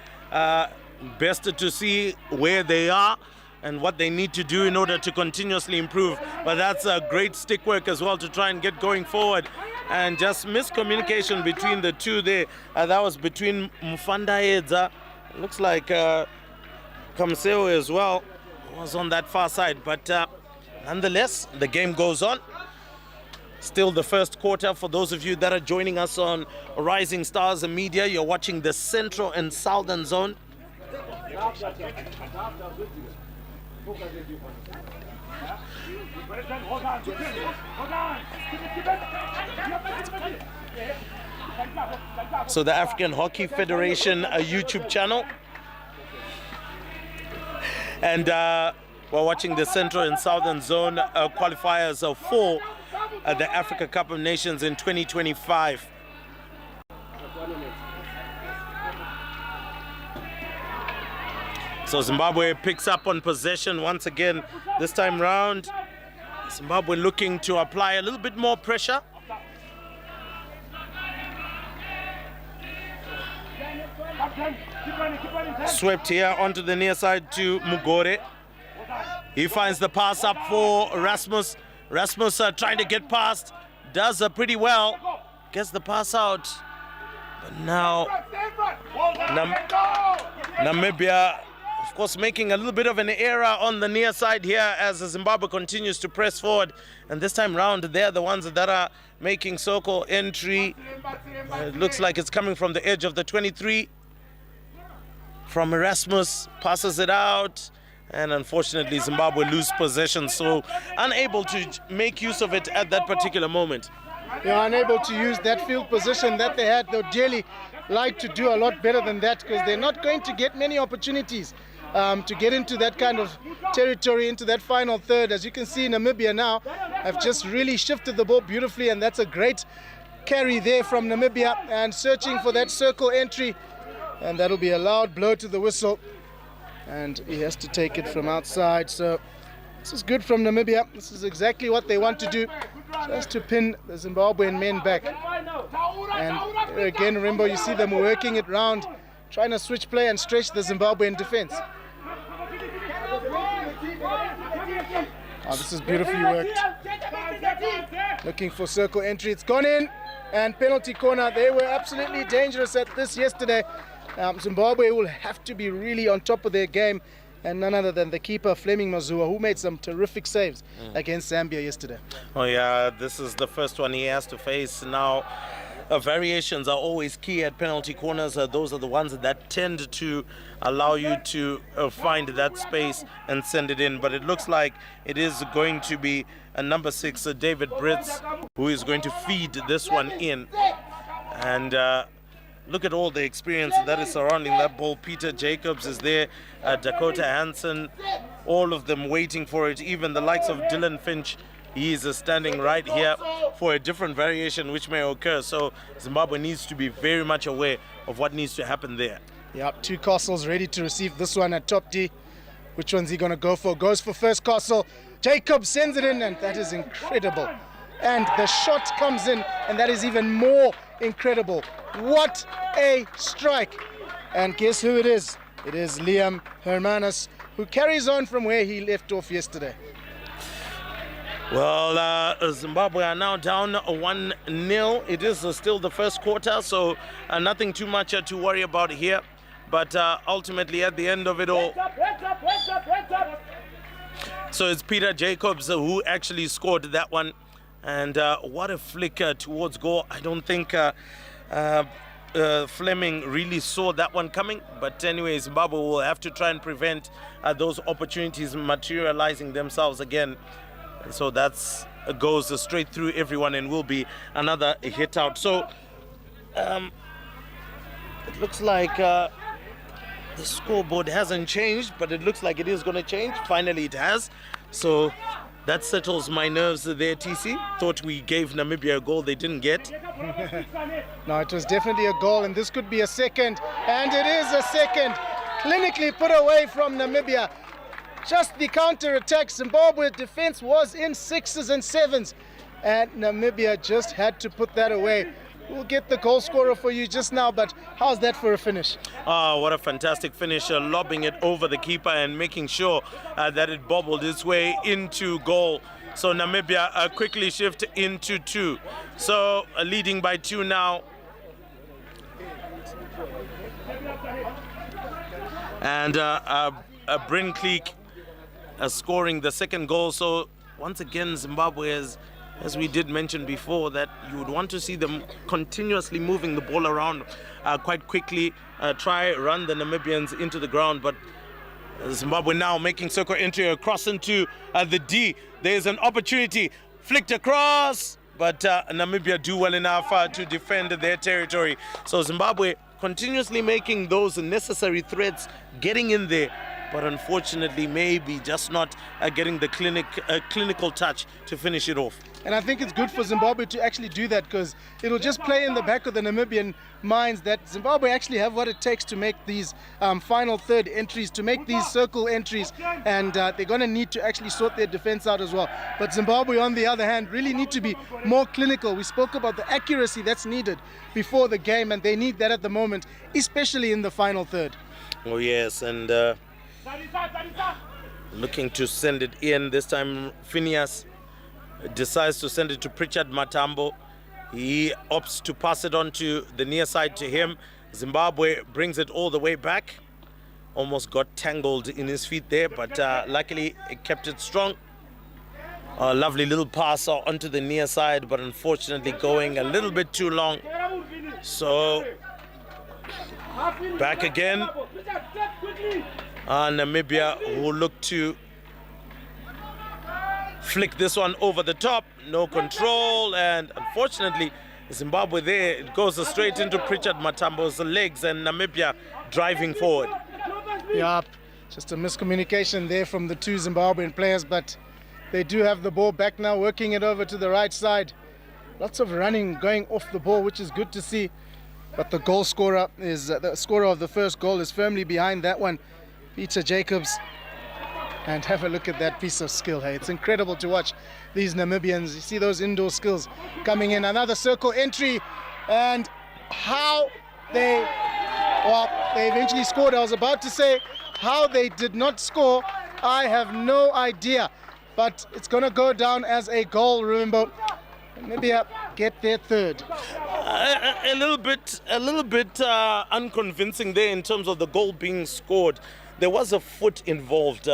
Best to see where they are and what they need to do in order to continuously improve. But that's a great stick work as well to try and get going forward. And just miscommunication between the two there. That was between Mufanda Edza. Looks like Kamseu as well was on that far side. But nonetheless, the game goes on. Still the first quarter. For those of you that are joining us on Rising Stars Media, you're watching the Central and Southern Zone. So the African Hockey Federation YouTube channel. And we're watching the Central and Southern Zone qualifiers for the Africa Cup of Nations in 2025. So Zimbabwe picks up on possession once again this time round. Zimbabwe looking to apply a little bit more pressure. Swept here onto the near side to Mugore. He finds the pass up for Rasmus. Rasmus trying to get past, does pretty well, gets the pass out. But now Namibia, of course, making a little bit of an error on the near side here as Zimbabwe continues to press forward. And this time round, they're the ones that are making circle entry. It looks like it's coming from the edge of the 23. From Erasmus, passes it out. And unfortunately, Zimbabwe lose possession, so unable to make use of it at that particular moment. They're unable to use that field position that they had. They'd really like to do a lot better than that, because they're not going to get many opportunities to get into that kind of territory, into that final third. As you can see, Namibia now have just really shifted the ball beautifully, and that's a great carry there from Namibia, and searching for that circle entry, and that'll be a loud blow to the whistle, and he has to take it from outside. So this is good from Namibia. This is exactly what they want to do, just to pin the Zimbabwean men back. And again, remember, you see them working it round, trying to switch play and stretch the Zimbabwean defense. Oh, this is beautifully worked. Looking for circle entry. It's gone in, and penalty corner. They were absolutely dangerous at this yesterday. Zimbabwe will have to be really on top of their game, and none other than the keeper, Fleming Mazua, who made some terrific saves against Zambia yesterday. Oh yeah, this is the first one he has to face now. Variations are always key at penalty corners. Those are the ones that tend to allow you to find that space and send it in. But it looks like it is going to be number 6, David Brits, who is going to feed this one in. And look at all the experience that is surrounding that ball. Peter Jacobs is there, Dakota Hansen, all of them waiting for it. Even the likes of Dylan Finch, he is standing right here for a different variation which may occur. So Zimbabwe needs to be very much aware of what needs to happen there. Yep, 2 Castles ready to receive this one at top D. Which one's he going to go for? Goes for first Castle. Jacobs sends it in, and that is incredible. And the shot comes in, and that is even more incredible. What a strike. And guess who it is? It is Liam Hermanus, who carries on from where he left off yesterday. Well, Zimbabwe are now down 1-0. It is still the first quarter, so nothing too much to worry about here. But ultimately, at the end of it all, so it's Peter Jacobs who actually scored that one. And what a flicker towards goal. I don't think Fleming really saw that one coming. But anyway, Zimbabwe will have to try and prevent those opportunities materializing themselves again. So that's goes straight through everyone and will be another hit out. So it looks like the scoreboard hasn't changed, but it looks like it is going to change. Finally, it has. So that settles my nerves there, TC. Thought we gave Namibia a goal they didn't get. No, it was definitely a goal, and this could be a second. And it is a second. Clinically put away from Namibia. Just the counter-attack. Zimbabwe defense was in 6s and 7s, and Namibia just had to put that away. We'll get the goal scorer for you just now, but how's that for a finish? Oh, what a fantastic finish, lobbing it over the keeper and making sure that it bobbled its way into goal. So Namibia quickly shift into 2. So leading by 2 now. And Bryn Cleek scoring the second goal. So once again, Zimbabwe is, as we did mention before, that you would want to see them continuously moving the ball around quite quickly, run the Namibians into the ground. But Zimbabwe now making circle entry across into the D. There's an opportunity, flicked across, but Namibia do well enough to defend their territory. So Zimbabwe continuously making those necessary threats, getting in there, but unfortunately maybe just not getting the clinical touch to finish it off. And I think it's good for Zimbabwe to actually do that, because it'll just play in the back of the Namibian minds that Zimbabwe actually have what it takes to make these final third entries, to make these circle entries, and they're going to need to actually sort their defense out as well. But Zimbabwe, on the other hand, really need to be more clinical. We spoke about the accuracy that's needed before the game, and they need that at the moment, especially in the final third. Oh yes, and looking to send it in this time, Phineas. decides to send it to Pritchard Matambo. He opts to pass it on to the near side to him. Zimbabwe brings it all the way back. Almost got tangled in his feet there, but luckily it kept it strong. A lovely little pass onto the near side, but unfortunately going a little bit too long. So back again. Namibia will look to flick this one over the top. No control, and unfortunately Zimbabwe there, it goes straight into Pritchard Matambo's legs, and Namibia driving forward. Yeah, just a miscommunication there from the two Zimbabwean players, but they do have the ball back now, working it over to the right side. Lots of running going off the ball, which is good to see. But the goal scorer is the scorer of the first goal is firmly behind that one, Peter Jacobs. And have a look at that piece of skill. Hey, it's incredible to watch these Namibians. You see those indoor skills coming in. Another circle entry, and how they eventually scored. I was about to say how they did not score. I have no idea. But it's going to go down as a goal, remember. Maybe get their third. A little bit unconvincing there in terms of the goal being scored. There was a foot involved,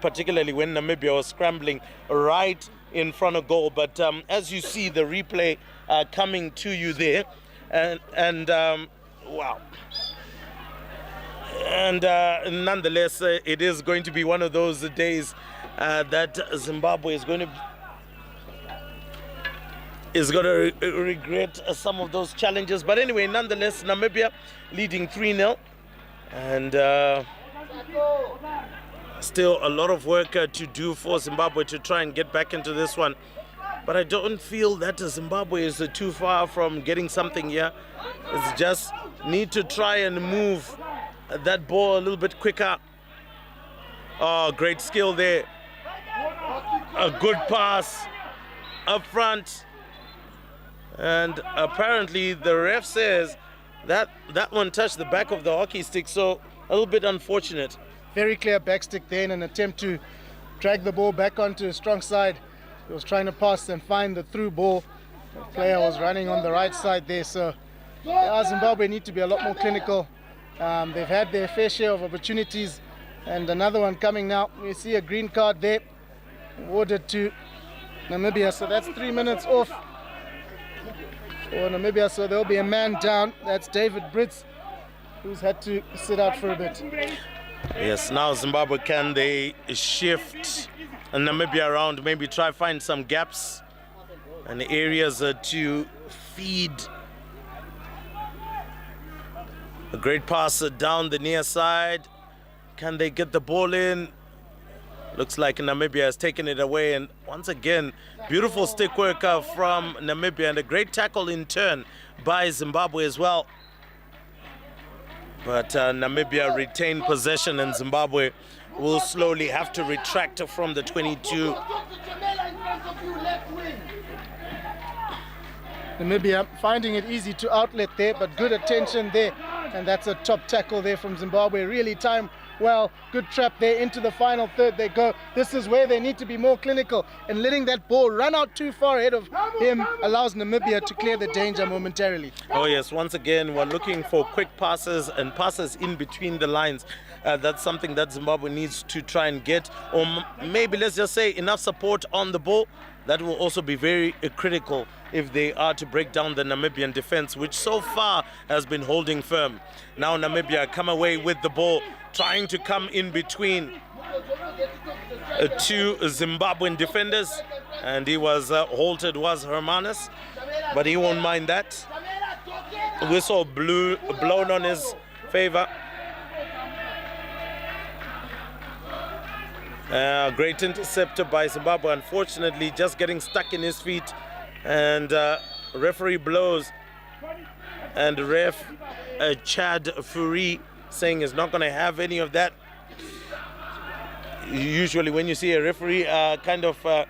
particularly when Namibia was scrambling right in front of goal. But as you see the replay coming to you there, and wow. And nonetheless, it is going to be one of those days that Zimbabwe is going to regret some of those challenges. But anyway, nonetheless, Namibia leading 3-0. And still a lot of work to do for Zimbabwe to try and get back into this one. But I don't feel that Zimbabwe is too far from getting something here. It's just need to try and move that ball a little bit quicker. Oh, great skill there. A good pass up front. And apparently the ref says that one touched the back of the hockey stick, so a little bit unfortunate. Very clear backstick there in an attempt to drag the ball back onto a strong side. He was trying to pass and find the through ball. The player was running on the right side there, so Zimbabwe need to be a lot more clinical. They've had their fair share of opportunities, and another one coming now. We see a green card there awarded to Namibia, so that's 3 minutes off for Namibia, so there'll be a man down. That's David Brits, who's had to sit out for a bit. Yes, now Zimbabwe, can they shift Namibia around, maybe try find some gaps and areas to feed. A great pass down the near side. Can they get the ball in? Looks like Namibia has taken it away, and once again, beautiful stick work from Namibia, and a great tackle in turn by Zimbabwe as well. But Namibia retained possession, and Zimbabwe will slowly have to retract from the 22. Namibia finding it easy to outlet there, but good attention there. And that's a top tackle there from Zimbabwe. Really timed well. Good trap there into the final third. They go. This is where they need to be more clinical. And letting that ball run out too far ahead of him allows Namibia to clear the danger momentarily. Oh yes, once again, we're looking for quick passes and passes in between the lines. That's something that Zimbabwe needs to try and get. Or maybe let's just say enough support on the ball. That will also be very critical if they are to break down the Namibian defense, which so far has been holding firm. Now Namibia come away with the ball, trying to come in between two Zimbabwean defenders, and he was halted, was Hermanus, but he won't mind that. Whistle blown on his favor. Great interceptor by Zimbabwe, unfortunately just getting stuck in his feet, and referee blows, and ref Chad Fourie saying he's not going to have any of that. Usually when you see a referee kind of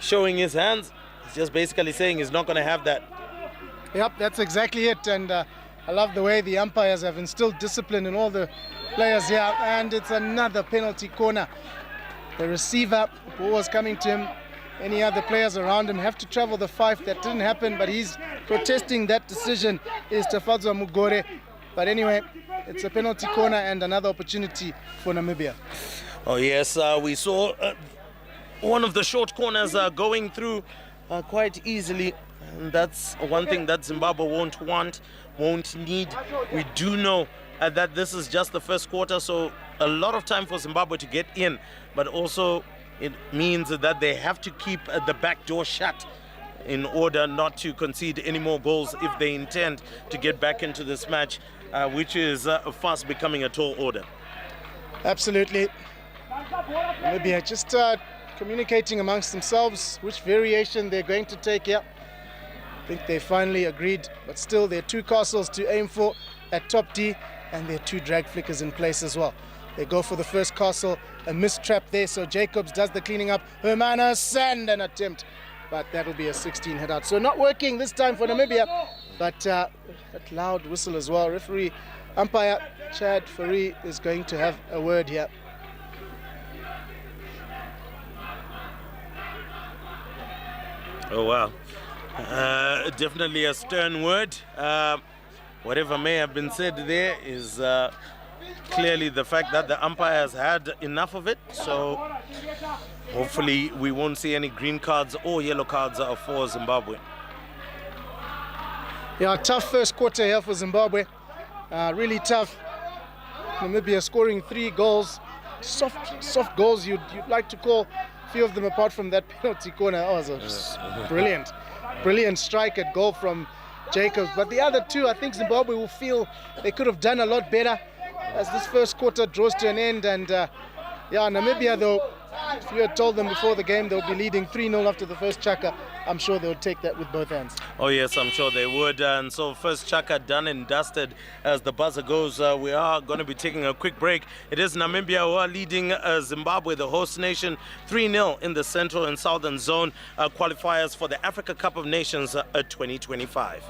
showing his hands, he's just basically saying he's not going to have that. Yep, that's exactly it, and I love the way the umpires have instilled discipline in all the players here, and it's another penalty corner. The receiver, ball was coming to him, any other players around him have to travel the 5. That didn't happen, but he's protesting that decision, is Tafadzwa Mugore. But anyway, it's a penalty corner and another opportunity for Namibia. Oh yes, we saw one of the short corners going through quite easily. And that's one thing that Zimbabwe won't need. We do know that this is just the first quarter, so a lot of time for Zimbabwe to get in, but also it means that they have to keep the back door shut in order not to concede any more goals if they intend to get back into this match, which is fast becoming a tall order. Absolutely. Maybe just communicating amongst themselves which variation they're going to take here. I think they finally agreed, but still there are 2 castles to aim for at top D, and there are 2 drag flickers in place as well. They go for the first castle, a missed trap there, so Jacobs does the cleaning up. Hermanus and an attempt, but that'll be a 16 head out. So not working this time for Namibia, but that loud whistle as well. Referee, umpire Chad Fourie is going to have a word here. Oh wow, definitely a stern word. Whatever may have been said there is clearly the fact that the umpire has had enough of it. So hopefully we won't see any green cards or yellow cards for Zimbabwe. Yeah, tough first quarter here for Zimbabwe. Really tough. Namibia scoring 3 goals. Soft goals you'd like to call. A few of them apart from that penalty corner. Oh, it was a brilliant strike at goal from Jacobs. But the other 2, I think Zimbabwe will feel they could have done a lot better as this first quarter draws to an end. And yeah, Namibia though, if you had told them before the game they'll be leading 3-0 after the first chaka, I'm sure they would take that with both hands. Oh yes, I'm sure they would. And so first chaka done and dusted as the buzzer goes. We are going to be taking a quick break. It is Namibia who are leading Zimbabwe, the host nation, 3-0 in the Central and Southern Zone qualifiers for the Africa Cup of Nations 2025.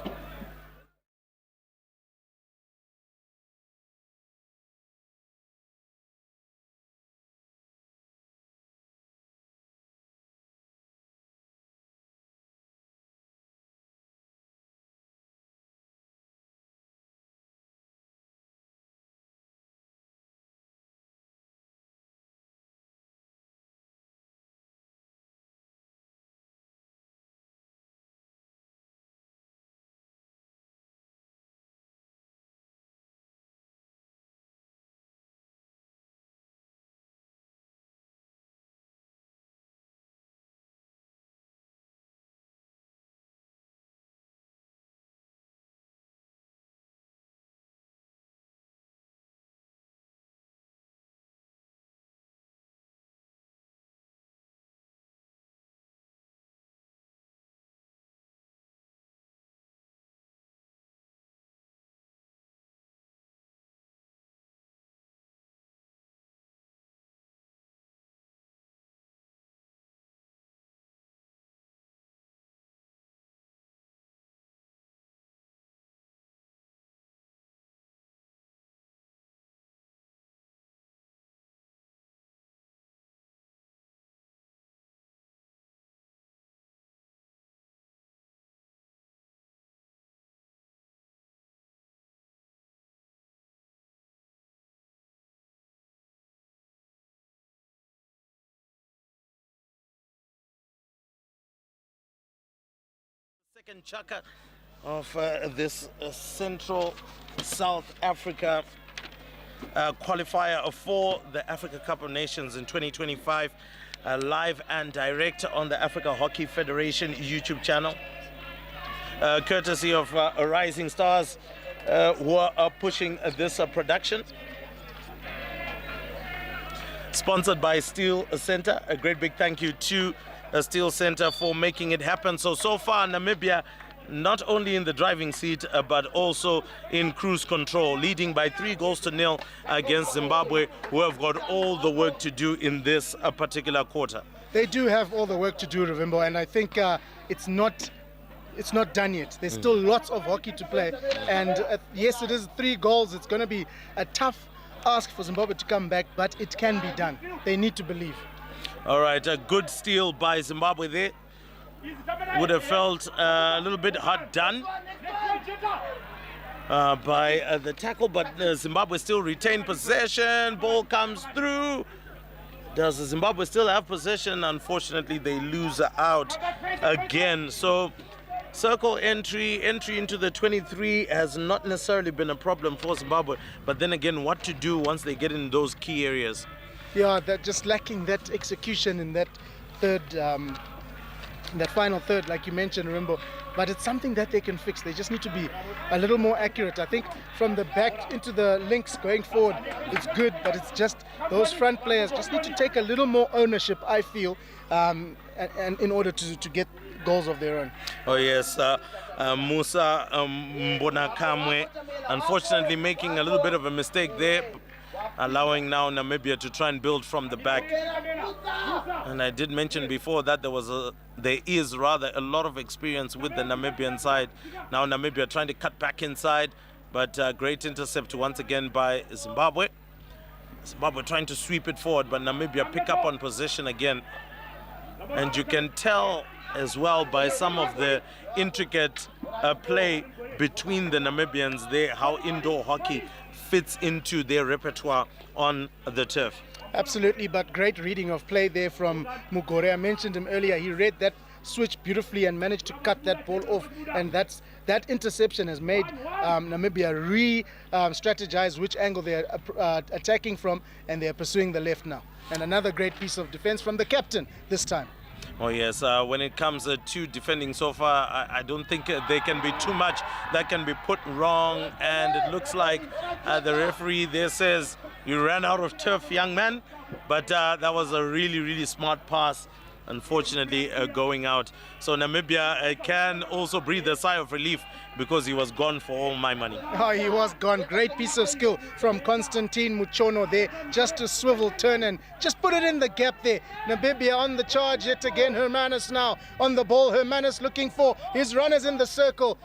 Second chaka of this Central South Africa qualifier for the Africa Cup of Nations in 2025, live and direct on the Africa Hockey Federation YouTube channel, courtesy of Rising Stars who are pushing this production. Sponsored by Steel Center. A great big thank you to Steel Center for making it happen. So far Namibia not only in the driving seat but also in cruise control, leading by 3-0 against Zimbabwe, who have got all the work to do in this particular quarter. They do have all the work to do, Ravimbo, and I think it's not done yet. There's still lots of hockey to play, and yes, it is 3 goals. It's going to be a tough ask for Zimbabwe to come back, but it can be done. They need to believe. All right, a good steal by Zimbabwe there. Would have felt a little bit hard done by the tackle, but Zimbabwe still retain possession. Ball comes through. Does Zimbabwe still have possession? Unfortunately, they lose out again. So circle entry into the 23 has not necessarily been a problem for Zimbabwe. But then again, what to do once they get in those key areas? Yeah, they're just lacking that execution in that third, that final third, like you mentioned, Rimbo. But it's something that they can fix. They just need to be a little more accurate. I think from the back into the links going forward, it's good, but it's just those front players just need to take a little more ownership, I feel, and in order to get goals of their own. Oh yes, Musa Mbonakamwe unfortunately making a little bit of a mistake there, allowing now Namibia to try and build from the back. And I did mention before that there is rather a lot of experience with the Namibian side. Now Namibia trying to cut back inside, but great intercept once again by Zimbabwe. Zimbabwe trying to sweep it forward, but Namibia pick up on possession again. And you can tell as well by some of the intricate play between the Namibians there how indoor hockey fits into their repertoire on the turf. Absolutely, but great reading of play there from Mugore. I mentioned him earlier. He read that switch beautifully and managed to cut that ball off. And that interception has made Namibia strategize which angle they're attacking from, and they're pursuing the left now. And another great piece of defense from the captain this time. Oh yes, when it comes to defending so far, I don't think there can be too much that can be put wrong. And it looks like the referee there says, you ran out of turf, young man. But that was a really, really smart pass, unfortunately going out. So Namibia can also breathe a sigh of relief because he was gone for all my money. Oh, he was gone. Great piece of skill from Constantine Muchono there, just to swivel, turn and just put it in the gap there. Namibia on the charge yet again. Hermanus now on the ball. Hermanus looking for his runners in the circle.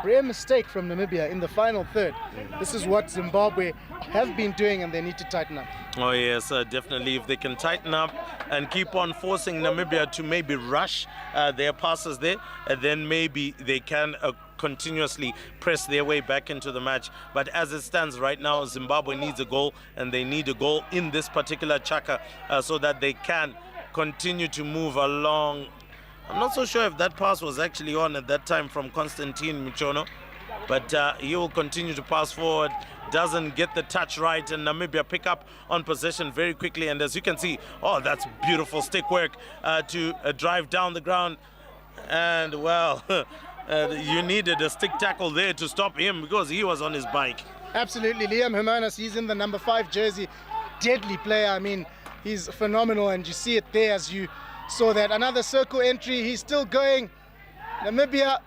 Rare mistake from Namibia in the final third. This is what Zimbabwe have been doing, and they need to tighten up. Oh yes, definitely. If they can tighten up and keep on forcing Namibia to maybe rush their passes there, then maybe they can continuously press their way back into the match. But as it stands right now, Zimbabwe needs a goal, and they need a goal in this particular chaka so that they can continue to move along. I'm not so sure if that pass was actually on at that time from Constantine Muchono, but he will continue to pass forward. Doesn't get the touch right, and Namibia pick up on possession very quickly. And as you can see, oh, that's beautiful stick work to drive down the ground. And well, you needed a stick tackle there to stop him because he was on his bike. Absolutely. Liam Hermanus, he's in the number 5 jersey. Deadly player. I mean, he's phenomenal, and you see it there as you saw that. Another circle entry. He's still going. Namibia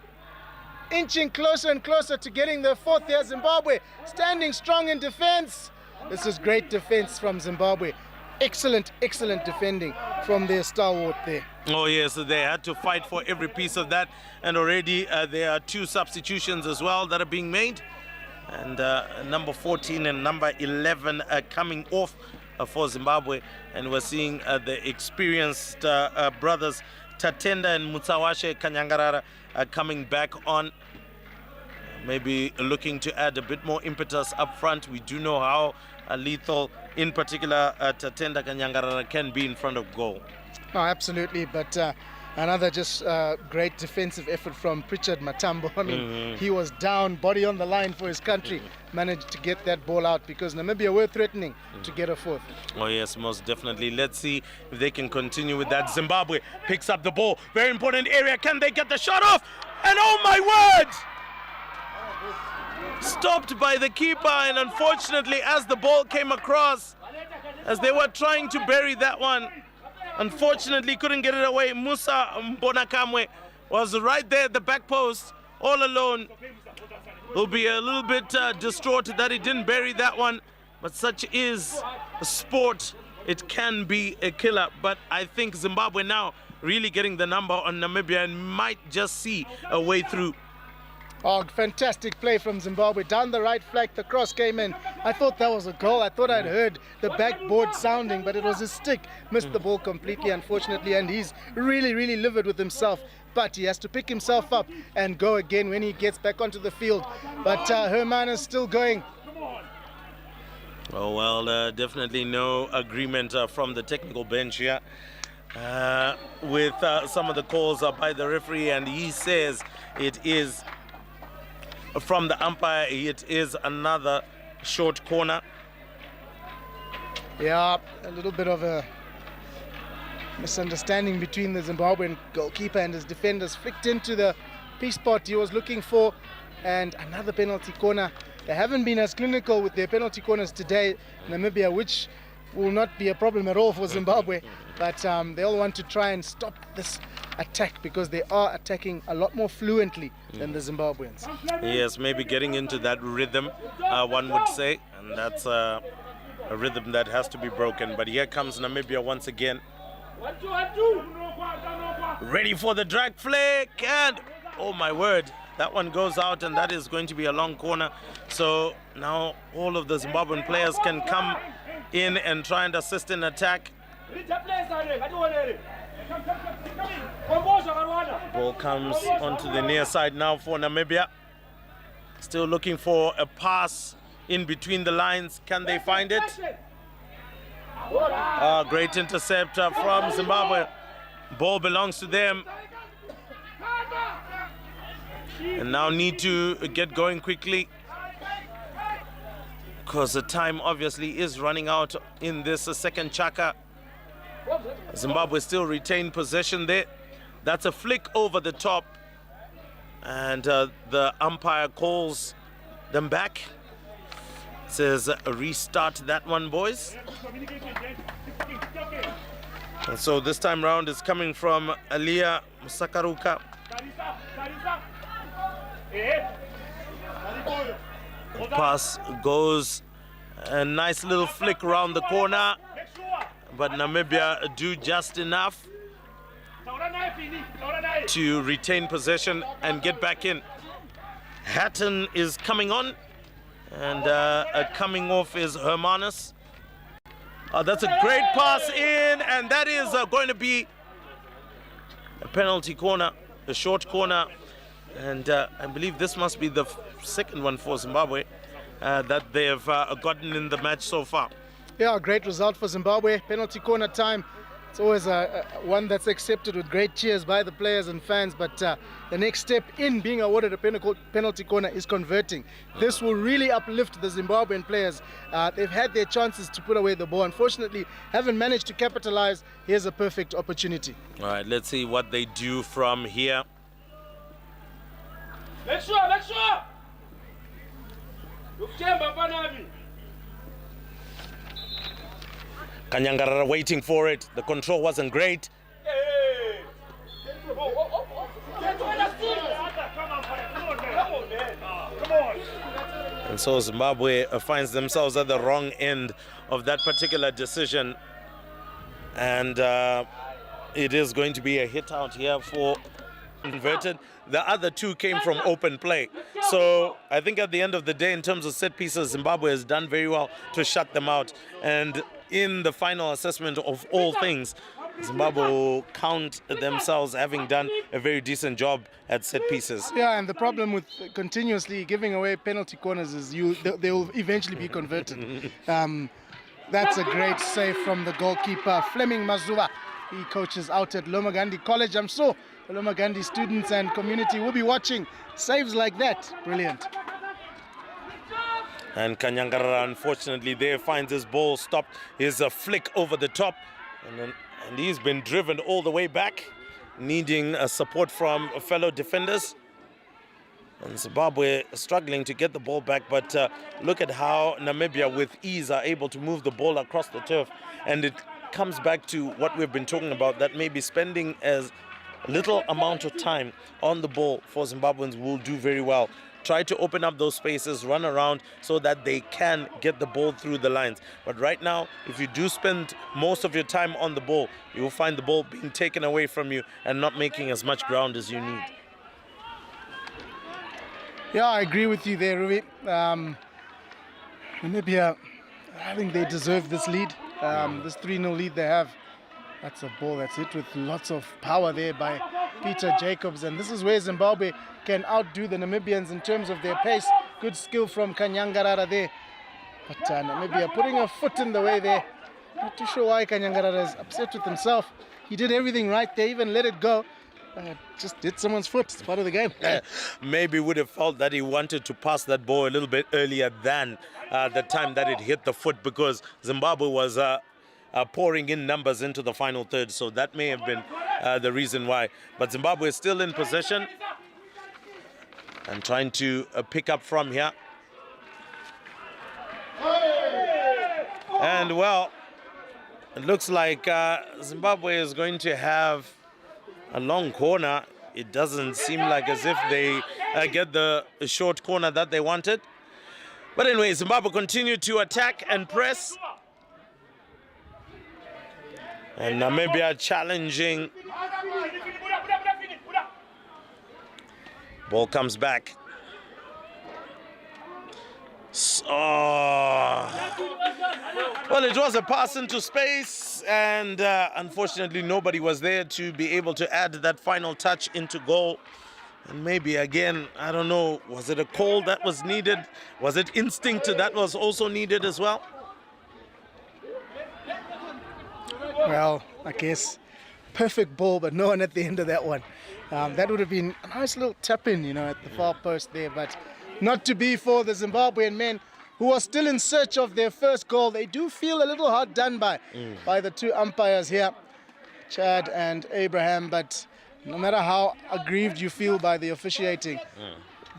inching closer and closer to getting their fourth there. Zimbabwe standing strong in defense. This is great defense from Zimbabwe. Excellent defending from their stalwart there. Oh yes, they had to fight for every piece of that, and already there are 2 substitutions as well that are being made, and number 14 and number 11 are coming off for Zimbabwe, and we're seeing the experienced brothers Tatenda and Mutsawashe Kanyangarara coming back on, maybe looking to add a bit more impetus up front. We do know how lethal, in particular, Tatenda Kanyangarara can be in front of goal. Oh, absolutely, but another just great defensive effort from Pritchard Matambo. I mean, he was down, body on the line for his country, managed to get that ball out because Namibia were threatening to get a fourth. Oh yes, most definitely. Let's see if they can continue with that. Zimbabwe picks up the ball. Very important area. Can they get the shot off? And oh my word! Stopped by the keeper, and unfortunately, as the ball came across, as they were trying to bury that one, unfortunately couldn't get it away. Musa Mbonakamwe was right there at the back post, all alone. He'll be a little bit distraught that he didn't bury that one, but such is sport. It can be a killer, but I think Zimbabwe now really getting the number on Namibia and might just see a way through. Oh, fantastic play from Zimbabwe. Down the right flank, the cross came in. I thought that was a goal. I thought I'd heard the backboard sounding, but it was his stick. Missed the ball completely, unfortunately, and he's really, really livid with himself. But he has to pick himself up and go again when he gets back onto the field. But Herman is still going. Oh, well, definitely no agreement from the technical bench here with some of the calls by the referee, and he says it is from the umpire, it is another short corner. Yeah, a little bit of a misunderstanding between the Zimbabwean goalkeeper and his defenders. Flicked into the P spot he was looking for, and another penalty corner. They haven't been as clinical with their penalty corners today, Namibia, which will not be a problem at all for Zimbabwe. But they all want to try and stop this attack because they are attacking a lot more fluently than the Zimbabweans. Yes, maybe getting into that rhythm, one would say, and that's a rhythm that has to be broken. But here comes Namibia once again. Ready for the drag flick, and oh my word, that one goes out, and that is going to be a long corner. So now all of the Zimbabwean players can come in and try and assist in attack. Ball comes onto the near side now for Namibia. Still looking for a pass in between the lines. Can they find it? Great intercept from Zimbabwe. Ball belongs to them. And now need to get going quickly, because the time obviously is running out in this second chaka. Zimbabwe still retain possession there. That's a flick over the top, and the umpire calls them back. Says restart that one, boys. And so this time round is coming from Alia Musakaruka. Pass goes, a nice little flick around the corner, but Namibia do just enough to retain possession and get back in. Hatton is coming on, and coming off is Hermanus. That's a great pass in, and that is going to be a penalty corner, a short corner. And I believe this must be the second one for Zimbabwe that they have gotten in the match so far. Yeah, great result for Zimbabwe. Penalty corner time. It's always one that's accepted with great cheers by the players and fans. But the next step in being awarded a penalty corner is converting. This will really uplift the Zimbabwean players. They've had their chances to put away the ball. Unfortunately, haven't managed to capitalize. Here's a perfect opportunity. All right, let's see what they do from here. Make sure. Kanyangarara waiting for it. The control wasn't great. And so Zimbabwe finds themselves at the wrong end of that particular decision. And it is going to be a hit out here for converted. The other two came from open play. So I think at the end of the day, in terms of set pieces, Zimbabwe has done very well to shut them out. And in the final assessment of all things, Zimbabwe will count themselves having done a very decent job at set pieces. Yeah, and the problem with continuously giving away penalty corners is they will eventually be converted. That's a great save from the goalkeeper, Fleming Mazuva. He coaches out at Lomagandi College. I'm sure the Lomagandi students and community will be watching saves like that. Brilliant. And Kanyangarara, unfortunately, there finds his ball stopped. Here's a flick over the top. And he's been driven all the way back, needing support from fellow defenders. And Zimbabwe struggling to get the ball back, but look at how Namibia with ease are able to move the ball across the turf. And it comes back to what we've been talking about, that maybe spending as little amount of time on the ball for Zimbabweans will do very well. Try to open up those spaces, run around so that they can get the ball through the lines. But right now, if you do spend most of your time on the ball, you will find the ball being taken away from you and not making as much ground as you need. Yeah, I agree with you there, Ruby. Namibia, I think they deserve this lead. This 3-0 lead they have. That's a ball that's hit with lots of power there by Peter Jacobs. And this is where Zimbabwe can outdo the Namibians in terms of their pace. Good skill from Kanyangarara there. But Namibia putting a foot in the way there. Not too sure why Kanyangarara is upset with himself. He did everything right. They even let it go. Just hit someone's foot. It's part of the game. Maybe would have felt that he wanted to pass that ball a little bit earlier than the time that it hit the foot, because Zimbabwe was pouring in numbers into the final third. So that may have been the reason why. But Zimbabwe is still in possession and trying to pick up from here. And well, it looks like Zimbabwe is going to have a long corner. It doesn't seem like as if they get the short corner that they wanted. But anyway, Zimbabwe continue to attack and press. And Namibia challenging. Ball comes back. Well, it was a pass into space, and unfortunately nobody was there to be able to add that final touch into goal. And maybe again, I don't know, was it a call that was needed? Was it instinct that was also needed as well? Well, I guess perfect ball, but no one at the end of that one. That would have been a nice little tap-in, you know, at the far post there, but not to be for the Zimbabwean men, who are still in search of their first goal. They do feel a little hard done by the two umpires here, Chad and Abraham, but no matter how aggrieved you feel by the officiating,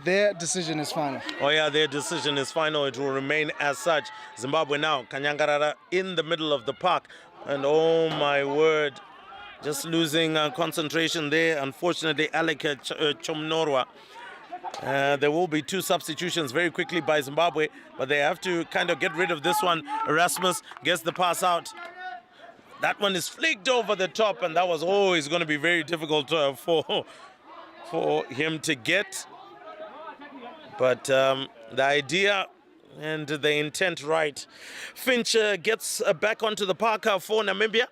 their decision is final. Oh yeah, their decision is final. It will remain as such. Zimbabwe now, Kanyangarara in the middle of the park. And oh my word, just losing concentration there. Unfortunately, Alec Chomnorwa. There will be two substitutions very quickly by Zimbabwe, but they have to kind of get rid of this one. Erasmus gets the pass out. That one is flicked over the top, and that was always going to be very difficult for him to get. But the idea and the intent right. Finch gets back onto the park for Namibia.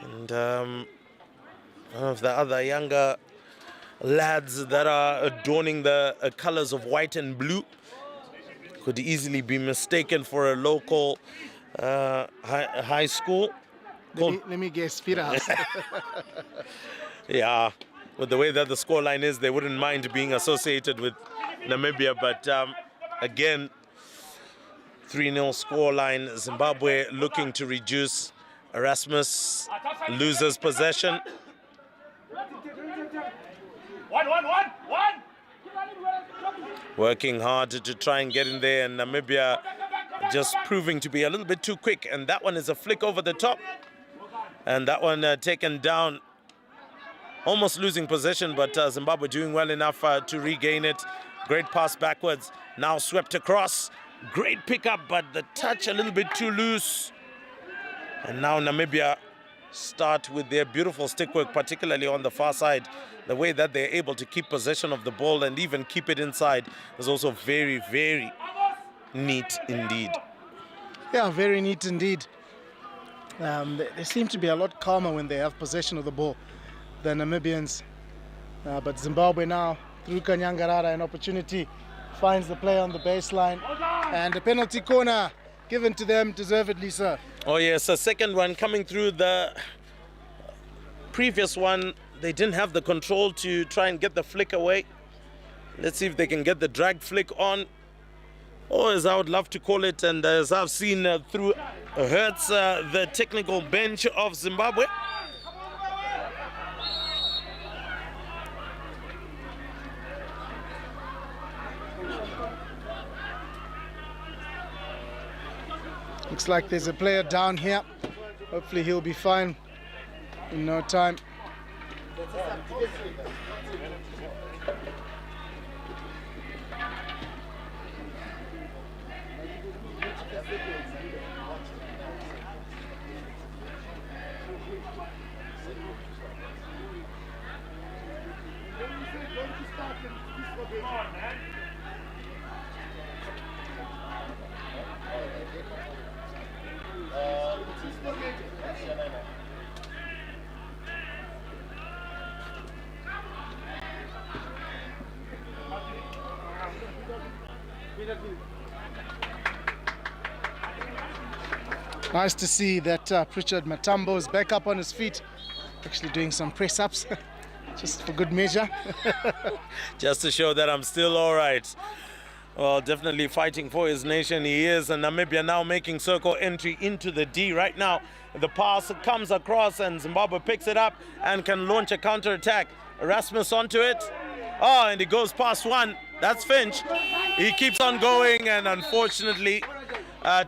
And one of the other younger lads that are adorning the colors of white and blue could easily be mistaken for a local high school. Let me guess, Speedhouse. Yeah, with the way that the scoreline is, they wouldn't mind being associated with Namibia. But again, 3-0 scoreline. Zimbabwe looking to reduce. Erasmus loses possession. 1-1-1-1. Working hard to try and get in there, and Namibia just proving to be a little bit too quick. And that one is a flick over the top. And that one taken down, almost losing possession, but Zimbabwe doing well enough to regain it. Great pass backwards, now swept across. Great pickup, but the touch a little bit too loose. And now Namibia start with their beautiful stick work, particularly on the far side. The way that they're able to keep possession of the ball and even keep it inside is also very, very neat indeed. Yeah, very neat indeed. They seem to be a lot calmer when they have possession of the ball than Namibians. But Zimbabwe now, through Kanyangarara, an opportunity, finds the play on the baseline. And a penalty corner given to them, deservedly so. Oh yes, a second one coming through. The previous one, they didn't have the control to try and get the flick away. Let's see if they can get the drag flick on. Or as I would love to call it, and as I've seen through Hertz, the technical bench of Zimbabwe. Looks like there's a player down here. Hopefully he'll be fine in no time. Nice to see that Pritchard Matambo is back up on his feet, actually doing some press-ups, just for good measure. Just to show that I'm still all right. Well, definitely fighting for his nation. He is. And Namibia now making circle entry into the D right now. The pass comes across and Zimbabwe picks it up and can launch a counter-attack. Erasmus onto it. Oh, and he goes past one. That's Finch. He keeps on going, and unfortunately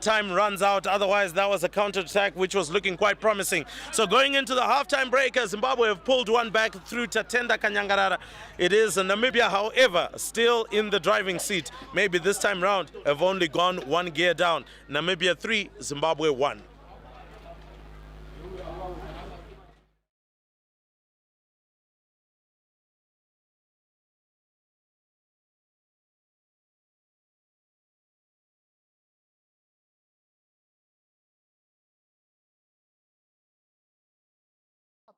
time runs out. Otherwise, that was a counter-attack which was looking quite promising. So going into the halftime break, Zimbabwe have pulled one back through Tatenda Kanyangarara. It is Namibia, however, still in the driving seat. Maybe this time round have only gone one gear down. Namibia 3, Zimbabwe 1.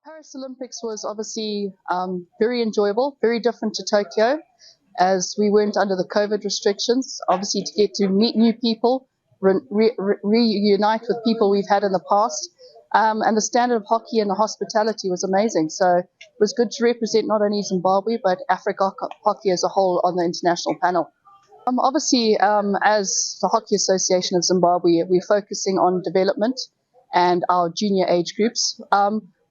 Paris Olympics was obviously very enjoyable, very different to Tokyo, as we weren't under the COVID restrictions. Obviously, to get to meet new people, reunite with people we've had in the past, and the standard of hockey and the hospitality was amazing. So it was good to represent not only Zimbabwe but Africa hockey as a whole on the international panel. Obviously, as the Hockey Association of Zimbabwe, we're focusing on development and our junior age groups,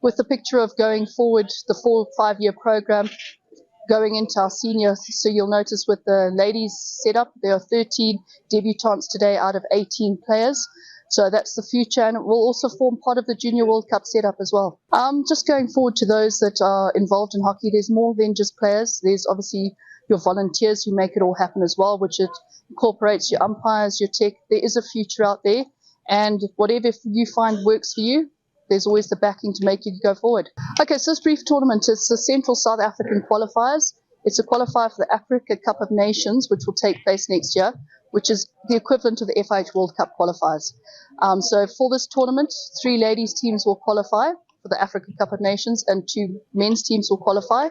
with the picture of going forward the 4-5-year program going into our seniors. So you'll notice with the ladies setup, there are 13 debutantes today out of 18 players. So that's the future, and it will also form part of the Junior World Cup setup as well. Just going forward to those that are involved in hockey, there's more than just players. There's obviously your volunteers who make it all happen as well, which it incorporates your umpires, your tech. There is a future out there, and whatever you find works for you, there's always the backing to make you go forward. Okay, so this brief tournament is the Central South African Qualifiers. It's a qualifier for the Africa Cup of Nations, which will take place next year, which is the equivalent of the FIH World Cup qualifiers. So for this tournament, 3 ladies teams will qualify for the Africa Cup of Nations and 2 men's teams will qualify.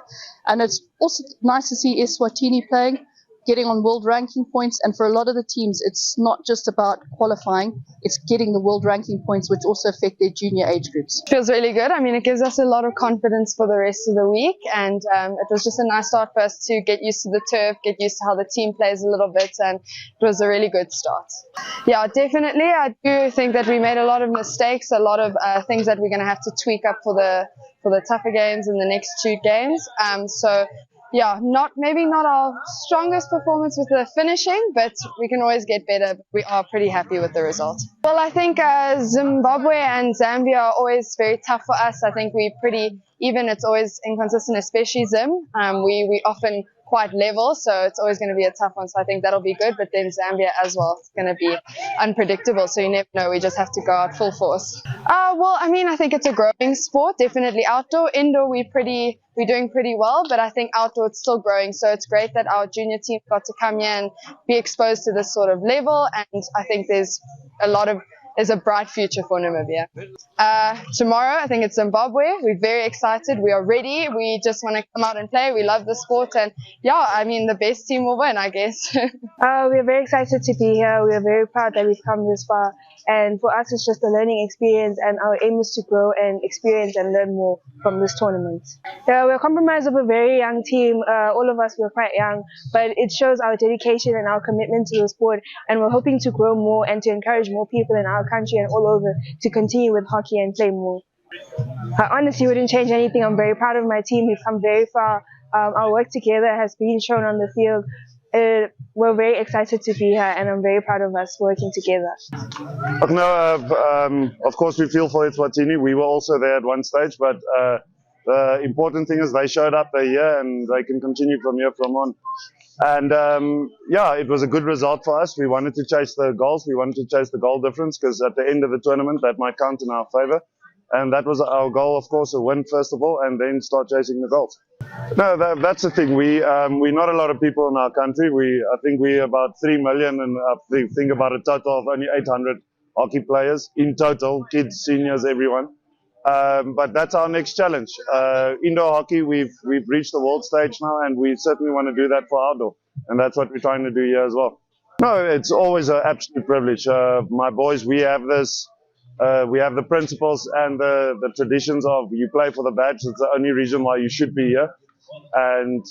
And it's also nice to see Eswatini playing, getting on world ranking points, and for a lot of the teams, it's not just about qualifying, it's getting the world ranking points, which also affect their junior age groups. Feels really good. I mean, it gives us a lot of confidence for the rest of the week, and it was just a nice start for us to get used to the turf, get used to how the team plays a little bit, and it was a really good start. Yeah, definitely. I do think that we made a lot of mistakes, a lot of things that we're going to have to tweak up for the tougher games in the next 2 games. So yeah, maybe not our strongest performance with the finishing, but we can always get better. We are pretty happy with the result. Well, I think Zimbabwe and Zambia are always very tough for us. I think we're pretty even. It's always inconsistent, especially Zim. We often quite level, so it's always going to be a tough one. So I think that'll be good. But then Zambia as well, it's going to be unpredictable. So you never know. We just have to go out full force. Well, I mean, I think it's a growing sport. Definitely outdoor, indoor, we're doing pretty well. But I think outdoor it's still growing. So it's great that our junior team got to come here and be exposed to this sort of level. And I think there's a bright future for Namibia. Tomorrow, I think it's Zimbabwe. We're very excited. We are ready. We just want to come out and play. We love the sport. And yeah, I mean, the best team will win, I guess. We're very excited to be here. We are very proud that we've come this far. And for us, it's just a learning experience. And our aim is to grow and experience and learn more from this tournament. We're compromised of a very young team. All of us were quite young. But it shows our dedication and our commitment to the sport. And we're hoping to grow more and to encourage more people in our country and all over to continue with hockey and play more. I honestly wouldn't change anything. I'm very proud of my team. We've come very far. Our work together has been shown on the field. We're very excited to be here, and I'm very proud of us working together. No, of course we feel for Eswatini. We were also there at one stage, but the important thing is they showed up, they're here, and they can continue from here from on. And yeah, it was a good result for us. We wanted to chase the goals. We wanted to chase the goal difference, because at the end of the tournament, that might count in our favor. And that was our goal, of course, to win first of all, and then start chasing the goals. No, that's the thing. We're not a lot of people in our country. I think we're about 3 million, and I think about a total of only 800 hockey players in total, kids, seniors, everyone. But that's our next challenge. Indoor hockey, we've reached the world stage now, and we certainly want to do that for outdoor. And that's what we're trying to do here as well. No, it's always an absolute privilege. My boys, we have this. We have the principles and the traditions of you play for the badge. It's the only reason why you should be here. And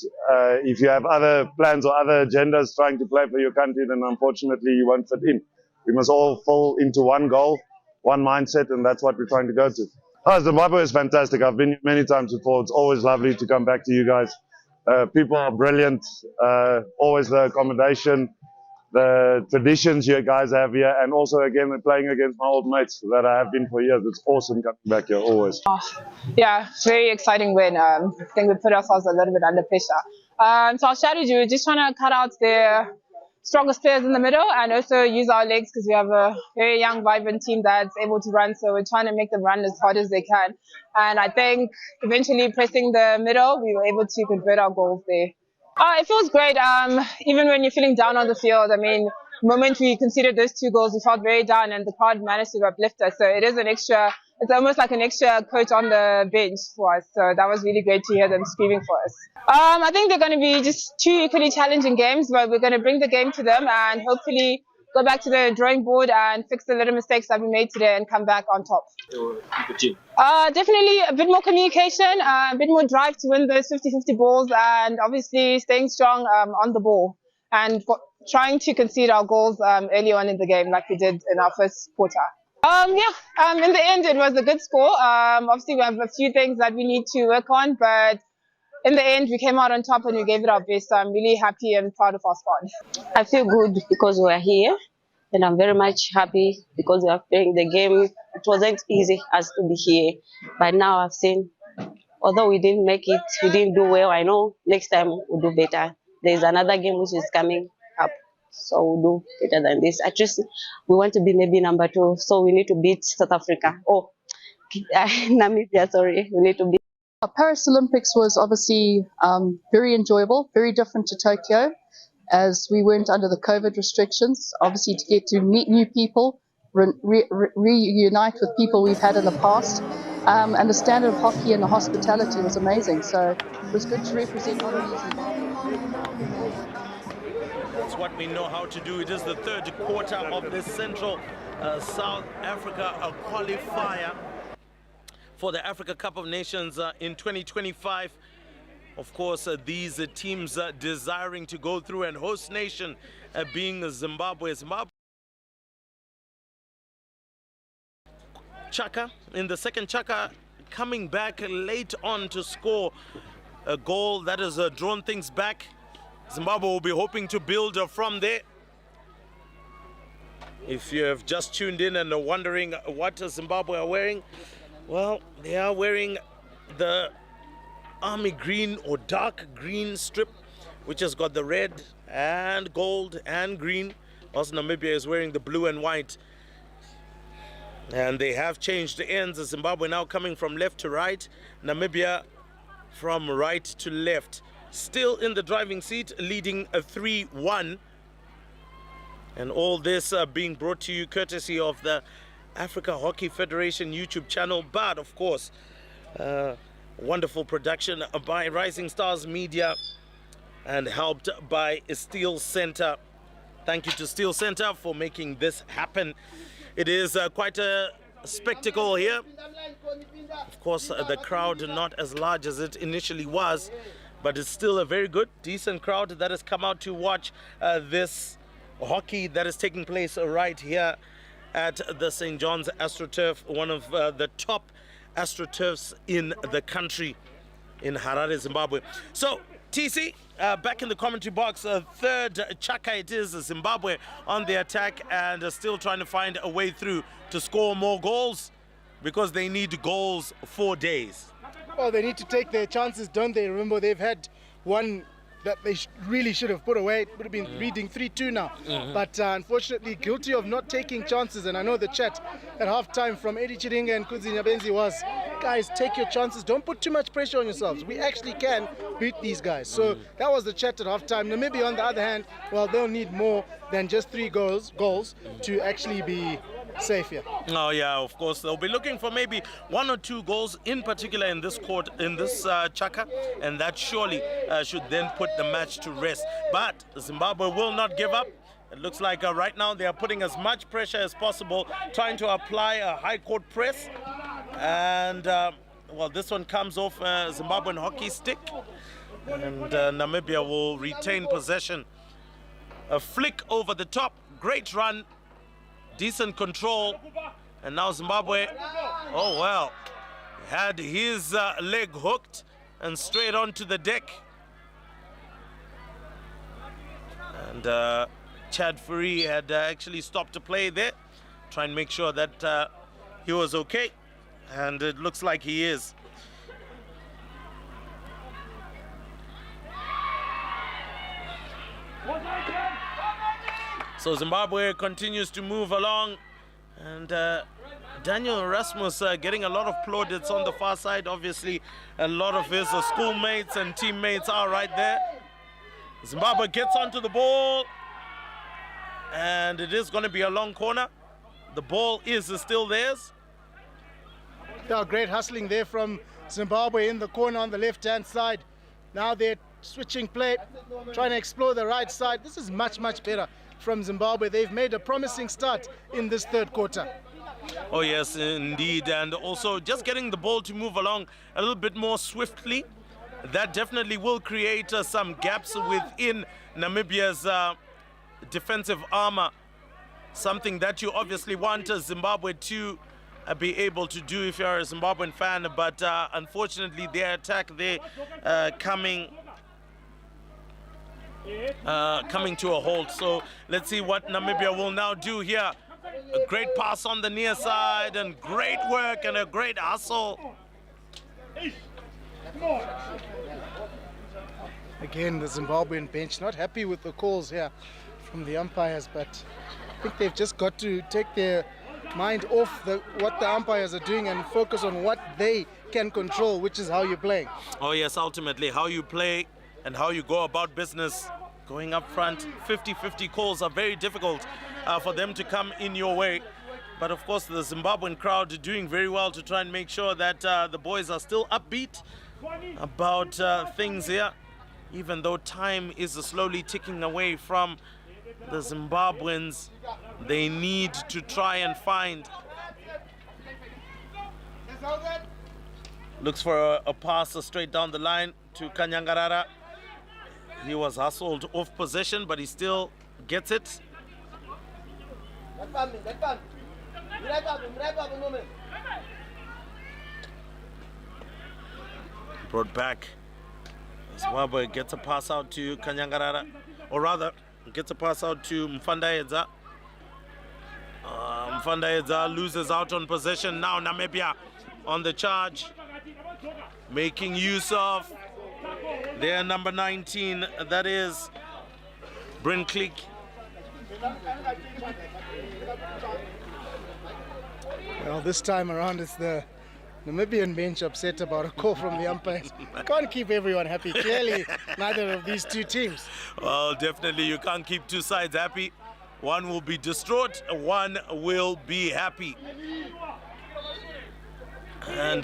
if you have other plans or other agendas trying to play for your country, then unfortunately you won't fit in. We must all fall into one goal, one mindset, and that's what we're trying to go to. Oh, Zimbabwe is fantastic. I've been here many times before. It's always lovely to come back to you guys. People are brilliant. Always the accommodation, the traditions you guys have here, and also again playing against my old mates that I have been for years. It's awesome coming back here always. Yeah, very exciting win. I think we put ourselves a little bit under pressure. So our strategy, we're just trying to cut out the strongest players in the middle and also use our legs because we have a very young, vibrant team that's able to run. So we're trying to make them run as hard as they can. And I think eventually pressing the middle, we were able to convert our goals there. It feels great. Even when you're feeling down on the field, I mean, the moment we conceded those 2 goals, we felt very down and the crowd managed to uplift us. So it is an extra, it's almost like an extra coach on the bench for us. So that was really great to hear them screaming for us. I think they're going to be just 2 equally challenging games, but we're going to bring the game to them and hopefully go back to the drawing board and fix the little mistakes that we made today and come back on top. Definitely a bit more communication, a bit more drive to win those 50-50 balls, and obviously staying strong on the ball and trying to concede our goals early on in the game like we did in our first quarter. In the end it was a good score. Obviously we have a few things that we need to work on, but in the end we came out on top and we gave it our best. So I'm really happy and proud of our squad. I feel good because we're here, and I'm very much happy because we are playing the game. It wasn't easy as to be here, but now I've seen, although we didn't make it, we didn't do well. I know next time we'll do better. There's another game which is coming up, so we'll do better than this. At least we want to be maybe number 2, so we need to beat South Africa. Oh, Namibia, sorry. We need to beat. Paris Olympics was obviously very enjoyable, very different to Tokyo, as we weren't under the COVID restrictions. Obviously, to get to meet new people, reunite with people we've had in the past, and the standard of hockey and the hospitality was amazing. So it was good to represent not only Zimbabwe. It's what we know how to do. It is the 3rd quarter of the Central South Africa qualifier for the Africa Cup of Nations in 2025. Of course, these teams desiring to go through, and host nation being Zimbabwe. Chaka in the second, Chaka coming back late on to score a goal that has drawn things back. Zimbabwe will be hoping to build from there. If you have just tuned in and are wondering what Zimbabwe are wearing, well, they are wearing the army green or dark green strip, which has got the red and gold and green. Also, Namibia is wearing the blue and white. And they have changed the ends. Zimbabwe now coming from left to right. Namibia from right to left. Still in the driving seat, leading a 3-1. And all this being brought to you courtesy of the Africa Hockey Federation YouTube channel, but of course wonderful production by Rising Stars Media and helped by Steel Center. Thank you to Steel Center for making this happen. It is quite a spectacle here. Of course, the crowd not as large as it initially was, but it's still a very good, decent crowd that has come out to watch this hockey that is taking place right here at the St. John's AstroTurf, one of the top AstroTurfs in the country, in Harare, Zimbabwe. So, TC, back in the commentary box, 3rd Chaka it is, Zimbabwe on the attack and still trying to find a way through to score more goals because they need goals for days. Well, they need to take their chances, don't they? Remember, they've had one that they really should have put away. It would have been reading 3-2 now. But unfortunately, guilty of not taking chances. And I know the chat at halftime from Eddie Chiringa and Kudzi Nyabenzi was, guys, take your chances. Don't put too much pressure on yourselves. We actually can beat these guys. So that was the chat at halftime. Namibia, on the other hand, well, they'll need more than just 3 goals to actually be safe here. Oh yeah, of course they'll be looking for maybe 1 or 2 goals in particular in this court, in this Chaka, and that surely should then put the match to rest. But Zimbabwe will not give up. It looks like right now they are putting as much pressure as possible, trying to apply a high court press. And, well, this one comes off a Zimbabwean hockey stick. And Namibia will retain possession. A flick over the top, great run, decent control. And now Zimbabwe, oh well, had his leg hooked and straight onto the deck. And Chad Fourie had actually stopped to play there, try and make sure that he was okay, and it looks like he is. So Zimbabwe continues to move along, and Daniel Erasmus getting a lot of plaudits on the far side. Obviously, a lot of his schoolmates and teammates are right there. Zimbabwe gets onto the ball, and it is going to be a long corner. The ball is still theirs. Yeah, great hustling there from Zimbabwe in the corner on the left-hand side. Now they're switching play, trying to explore the right side. This is much, much better from Zimbabwe. They've made a promising start in this third quarter. Oh yes, indeed. And also just getting the ball to move along a little bit more swiftly. That definitely will create some gaps within Namibia's defensive armor. Something that you obviously want Zimbabwe to be able to do if you're a Zimbabwean fan. But unfortunately, their attack there coming to a halt. So let's see what Namibia will now do here. A great pass on the near side, and great work and a great hustle. Again, the Zimbabwean bench not happy with the calls here from the umpires, but I think they've just got to take their mind off what the umpires are doing and focus on what they can control, which is how you're playing. Oh yes, ultimately how you play and how you go about business. Going up front, 50-50 calls are very difficult for them to come in your way. But of course, the Zimbabwean crowd are doing very well to try and make sure that the boys are still upbeat about things here, even though time is slowly ticking away from the Zimbabweans. They need to try and find. Looks for a pass straight down the line to Kanyangarara. He was hustled off possession, but he still gets it. Brought back. Zimbabwe gets a pass out to Kanyangarara, or rather, gets a pass out to Mfandaedza. Mfandaedza loses out on possession. Now Namibia on the charge, making use of their number 19, that is Brinkley. Well, this time around it's the Namibian bench upset about a call from the umpires. Can't keep everyone happy. Clearly, neither of these two teams. Well, definitely you can't keep two sides happy. One will be distraught, one will be happy. And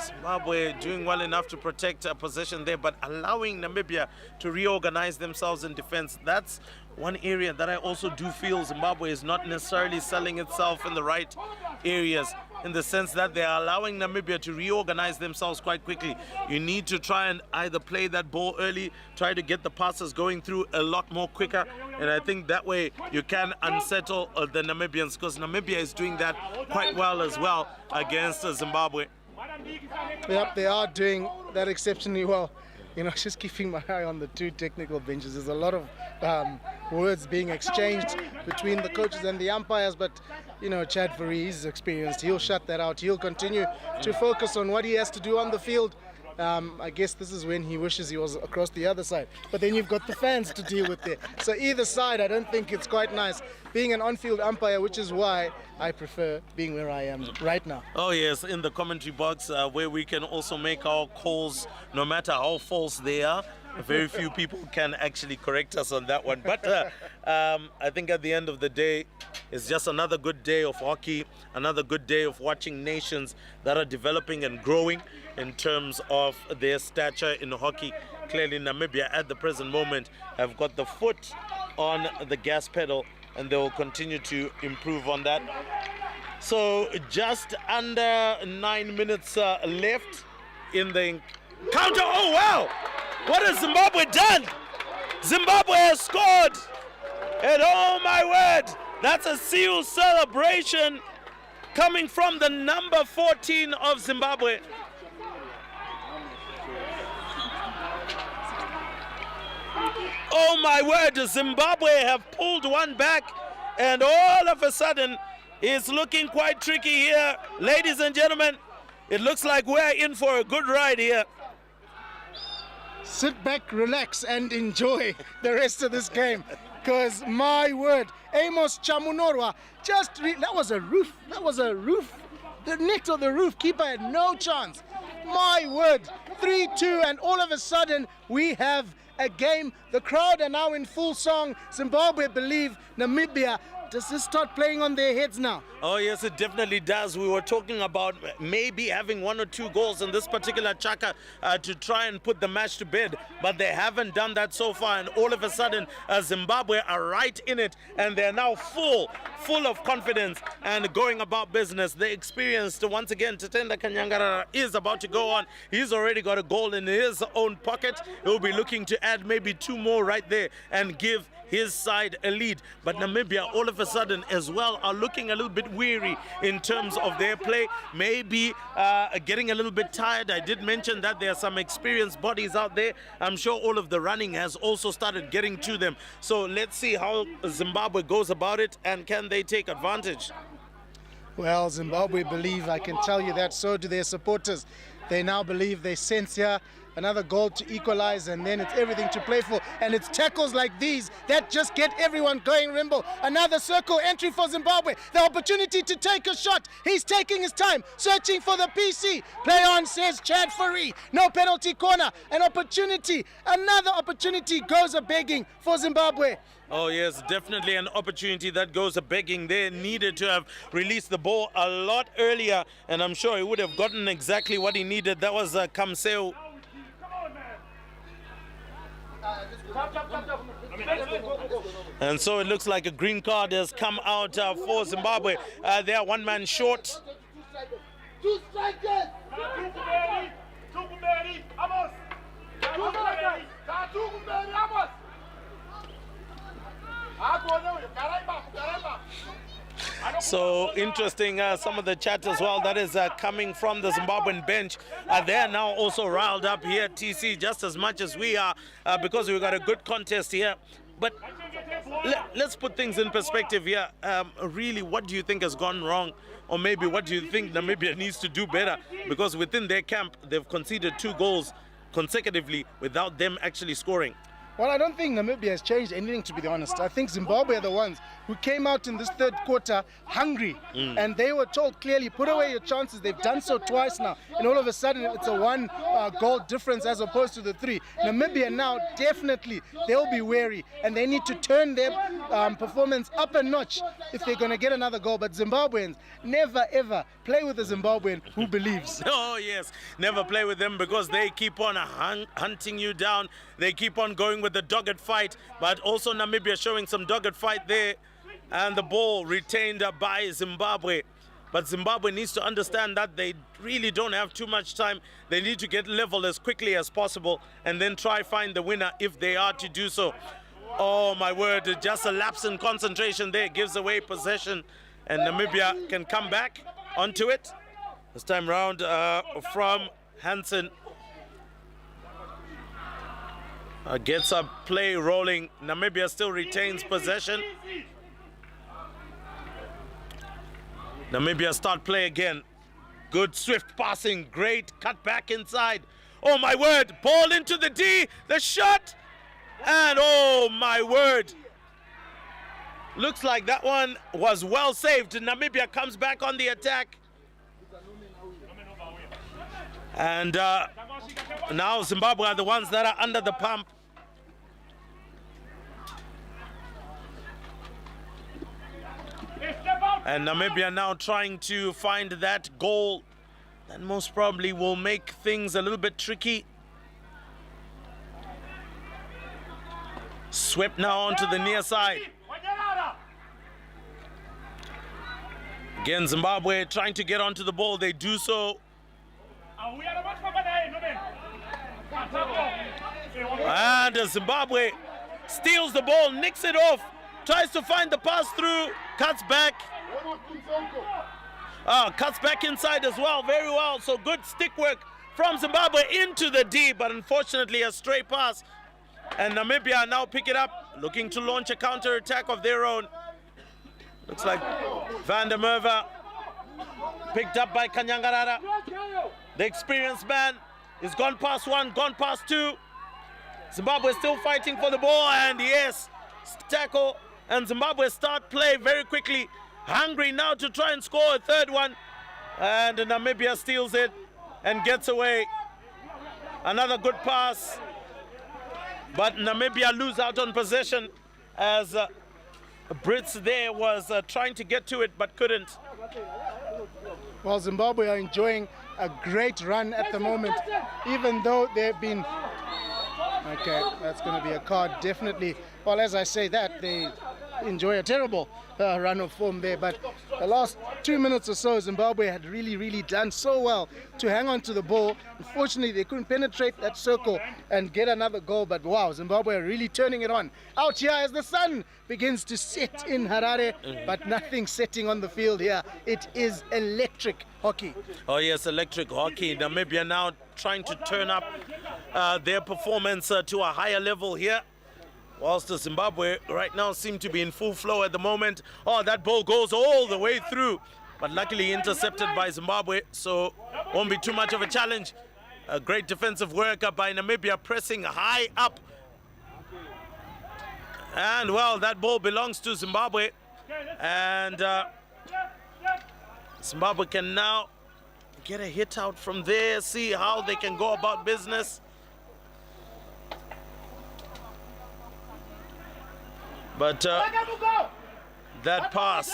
Zimbabwe doing well enough to protect a possession there, but allowing Namibia to reorganize themselves in defense. That's one area that I also do feel Zimbabwe is not necessarily selling itself in the right areas, in the sense that they are allowing Namibia to reorganize themselves quite quickly. You need to try and either play that ball early, try to get the passes going through a lot more quicker, and I think that way you can unsettle the Namibians, because Namibia is doing that quite well as well against Zimbabwe. Yep, they are doing that exceptionally well. You know, just keeping my eye on the two technical benches. There's a lot of words being exchanged between the coaches and the umpires, but you know, Chad Fourie is experienced. He'll shut that out. He'll continue to focus on what he has to do on the field. I guess this is when he wishes he was across the other side. But then you've got the fans to deal with there. So either side, I don't think it's quite nice being an on-field umpire, which is why I prefer being where I am right now. Oh yes, in the commentary box where we can also make our calls no matter how false they are. Very few people can actually correct us on that one. But I think at the end of the day, it's just another good day of hockey, another good day of watching nations that are developing and growing in terms of their stature in hockey. clearly Namibia at the present moment have got the foot on the gas pedal, and they will continue to improve on that. So just under 9 minutes left in the counter. Oh wow! What has Zimbabwe done? Zimbabwe has scored! And oh my word, that's a seal celebration coming from the number 14 of Zimbabwe. Oh my word, Zimbabwe have pulled one back, and all of a sudden it's looking quite tricky here. Ladies and gentlemen, it looks like we're in for a good ride here. Sit back, relax, and enjoy the rest of this game. Because my word, Amos Chamunorwa that was a roof. That was a roof. The net of the roof keeper had no chance. My word, 3-2, and all of a sudden we have a game. The crowd are now in full song. Zimbabwe believe Namibia. Does this start playing on their heads now? Oh yes, it definitely does. We were talking about maybe having 1 or 2 goals in this particular chaka to try and put the match to bed, but they haven't done that so far, and all of a sudden Zimbabwe are right in it, and they're now full of confidence and going about business. The experienced, once again, Tatenda Kanyangarara is about to go on. He's already got a goal in his own pocket. He'll be looking to add maybe 2 more right there and give his side a lead. But Namibia all of a sudden as well are looking a little bit weary in terms of their play, maybe getting a little bit tired. I did mention that there are some experienced bodies out there. I'm sure all of the running has also started getting to them. So let's see how Zimbabwe goes about it, and can they take advantage? Well, Zimbabwe believe, I can tell you that, so do their supporters. They now believe, they sense here another goal to equalize, and then it's everything to play for. And it's tackles like these that just get everyone going, Rimbo. Another circle entry for Zimbabwe. The opportunity to take a shot. He's taking his time, searching for the PC. Play on, says Chad Furry. No penalty corner. An opportunity. Another opportunity goes a-begging for Zimbabwe. Oh yes, definitely an opportunity that goes a-begging. They needed to have released the ball a lot earlier, and I'm sure he would have gotten exactly what he needed. That was Kamseo. And so it looks like a green card has come out for Zimbabwe. They are 1 man short. 2 strikers! So interesting, some of the chat as well that is coming from the Zimbabwean bench. They're now also riled up here at TC just as much as we are, because we've got a good contest here. But let's put things in perspective here. Really, what do you think has gone wrong? Or maybe what do you think Namibia needs to do better? Because within their camp, they've conceded 2 goals consecutively without them actually scoring. Well, I don't think Namibia has changed anything, to be honest. I think Zimbabwe are the ones who came out in this third quarter hungry, and they were told clearly, put away your chances. They've done so twice now, and all of a sudden it's a 1 goal difference as opposed to the 3. Namibia now, definitely, they'll be wary, and they need to turn their performance up a notch if they're going to get another goal. But Zimbabweans, never ever play with a Zimbabwean who believes. Oh yes, never play with them, because they keep on hunting you down. They keep on going with the dogged fight, but also Namibia showing some dogged fight there, and the ball retained by Zimbabwe. But Zimbabwe needs to understand that they really don't have too much time. They need to get level as quickly as possible and then try find the winner if they are to do so. Oh my word, just a lapse in concentration there gives away possession, and Namibia can come back onto it. This time round from Hansen. Gets a play rolling. Namibia still retains possession. Namibia start play again. Good swift passing. Great cut back inside. Oh my word. Ball into the D. The shot. And oh my word. Looks like that one was well saved. Namibia comes back on the attack. And now Zimbabwe are the ones that are under the pump. And Namibia now trying to find that goal that most probably will make things a little bit tricky. Swept now onto the near side. Again, Zimbabwe trying to get onto the ball. They do so. And Zimbabwe steals the ball, nicks it off, tries to find the pass through, cuts back. Cuts back inside as well, very well. So good stick work from Zimbabwe into the D, but unfortunately a stray pass. And Namibia now pick it up, looking to launch a counter attack of their own. Looks like Van der Merwe picked up by Kanyangarara. The experienced man is gone past one, gone past two. Zimbabwe still fighting for the ball, and yes, tackle, and Zimbabwe start play very quickly. Hungry now to try and score a third one, and Namibia steals it and gets away. Another good pass, but Namibia lose out on possession as Brits there was trying to get to it but couldn't. Well, Zimbabwe are enjoying a great run at the moment, even though they've been... Okay, that's going to be a card, definitely. Well, as I say that, they enjoy a terrible run of form there, but the last 2 minutes or so, Zimbabwe had really done so well to hang on to the ball. Unfortunately, they couldn't penetrate that circle and get another goal, but wow, Zimbabwe are really turning it on. Out here as the sun begins to set in Harare, but nothing setting on the field here. It is electric hockey. Oh yes, electric hockey. Namibia now trying to turn up their performance to a higher level here. Whilst the Zimbabwe right now seem to be in full flow at the moment. Oh, that ball goes all the way through, but luckily intercepted by Zimbabwe, so won't be too much of a challenge. A great defensive work by Namibia, pressing high up. And well, that ball belongs to Zimbabwe, and Zimbabwe can now get a hit out from there, see how they can go about business. But that pass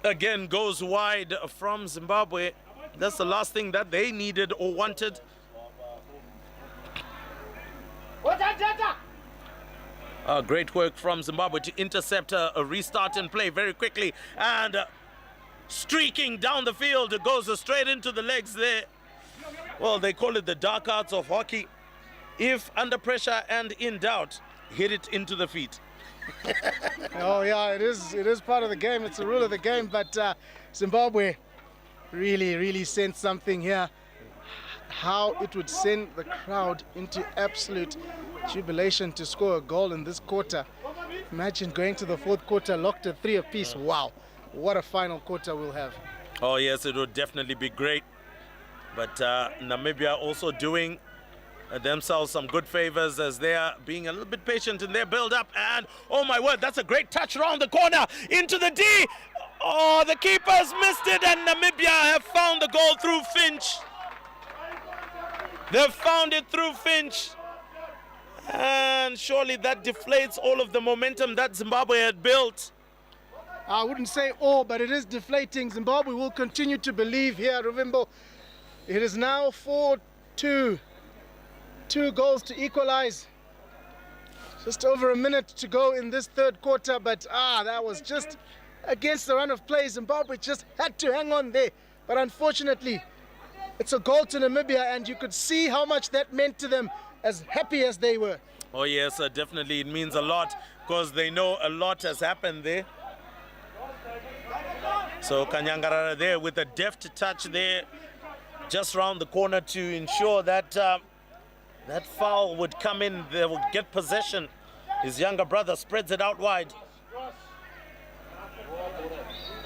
again goes wide from Zimbabwe. That's the last thing that they needed or wanted. Great work from Zimbabwe to intercept a restart and play very quickly. And streaking down the field, it goes straight into the legs there. Well, they call it the dark arts of hockey. If under pressure and in doubt, hit it into the feet. Oh yeah, it is part of the game. It's the rule of the game, but Zimbabwe really sent something here. How it would send the crowd into absolute jubilation to score a goal in this quarter. Imagine going to the fourth quarter locked at 3 apiece. Wow, what a final quarter we'll have. Oh yes, it would definitely be great. But Namibia also doing themselves some good favors as they are being a little bit patient in their build-up. And oh my word, that's a great touch around the corner into the D. Oh, the keepers missed it, and Namibia have found the goal through Finch. They've found it through Finch, and surely that deflates all of the momentum that Zimbabwe had built. I wouldn't say all, but it is deflating. Zimbabwe will continue to believe here, Ruvimbo. It is now 4-2. 2 goals to equalize. Just over a minute to go in this third quarter, but that was just against the run of play. Zimbabwe just had to hang on there, but unfortunately it's a goal to Namibia, and you could see how much that meant to them, as happy as they were. Oh yes, definitely it means a lot, because they know a lot has happened there. So Kanyangarara there with a deft touch there just round the corner to ensure that that foul would come in. They would get possession. His younger brother spreads it out wide.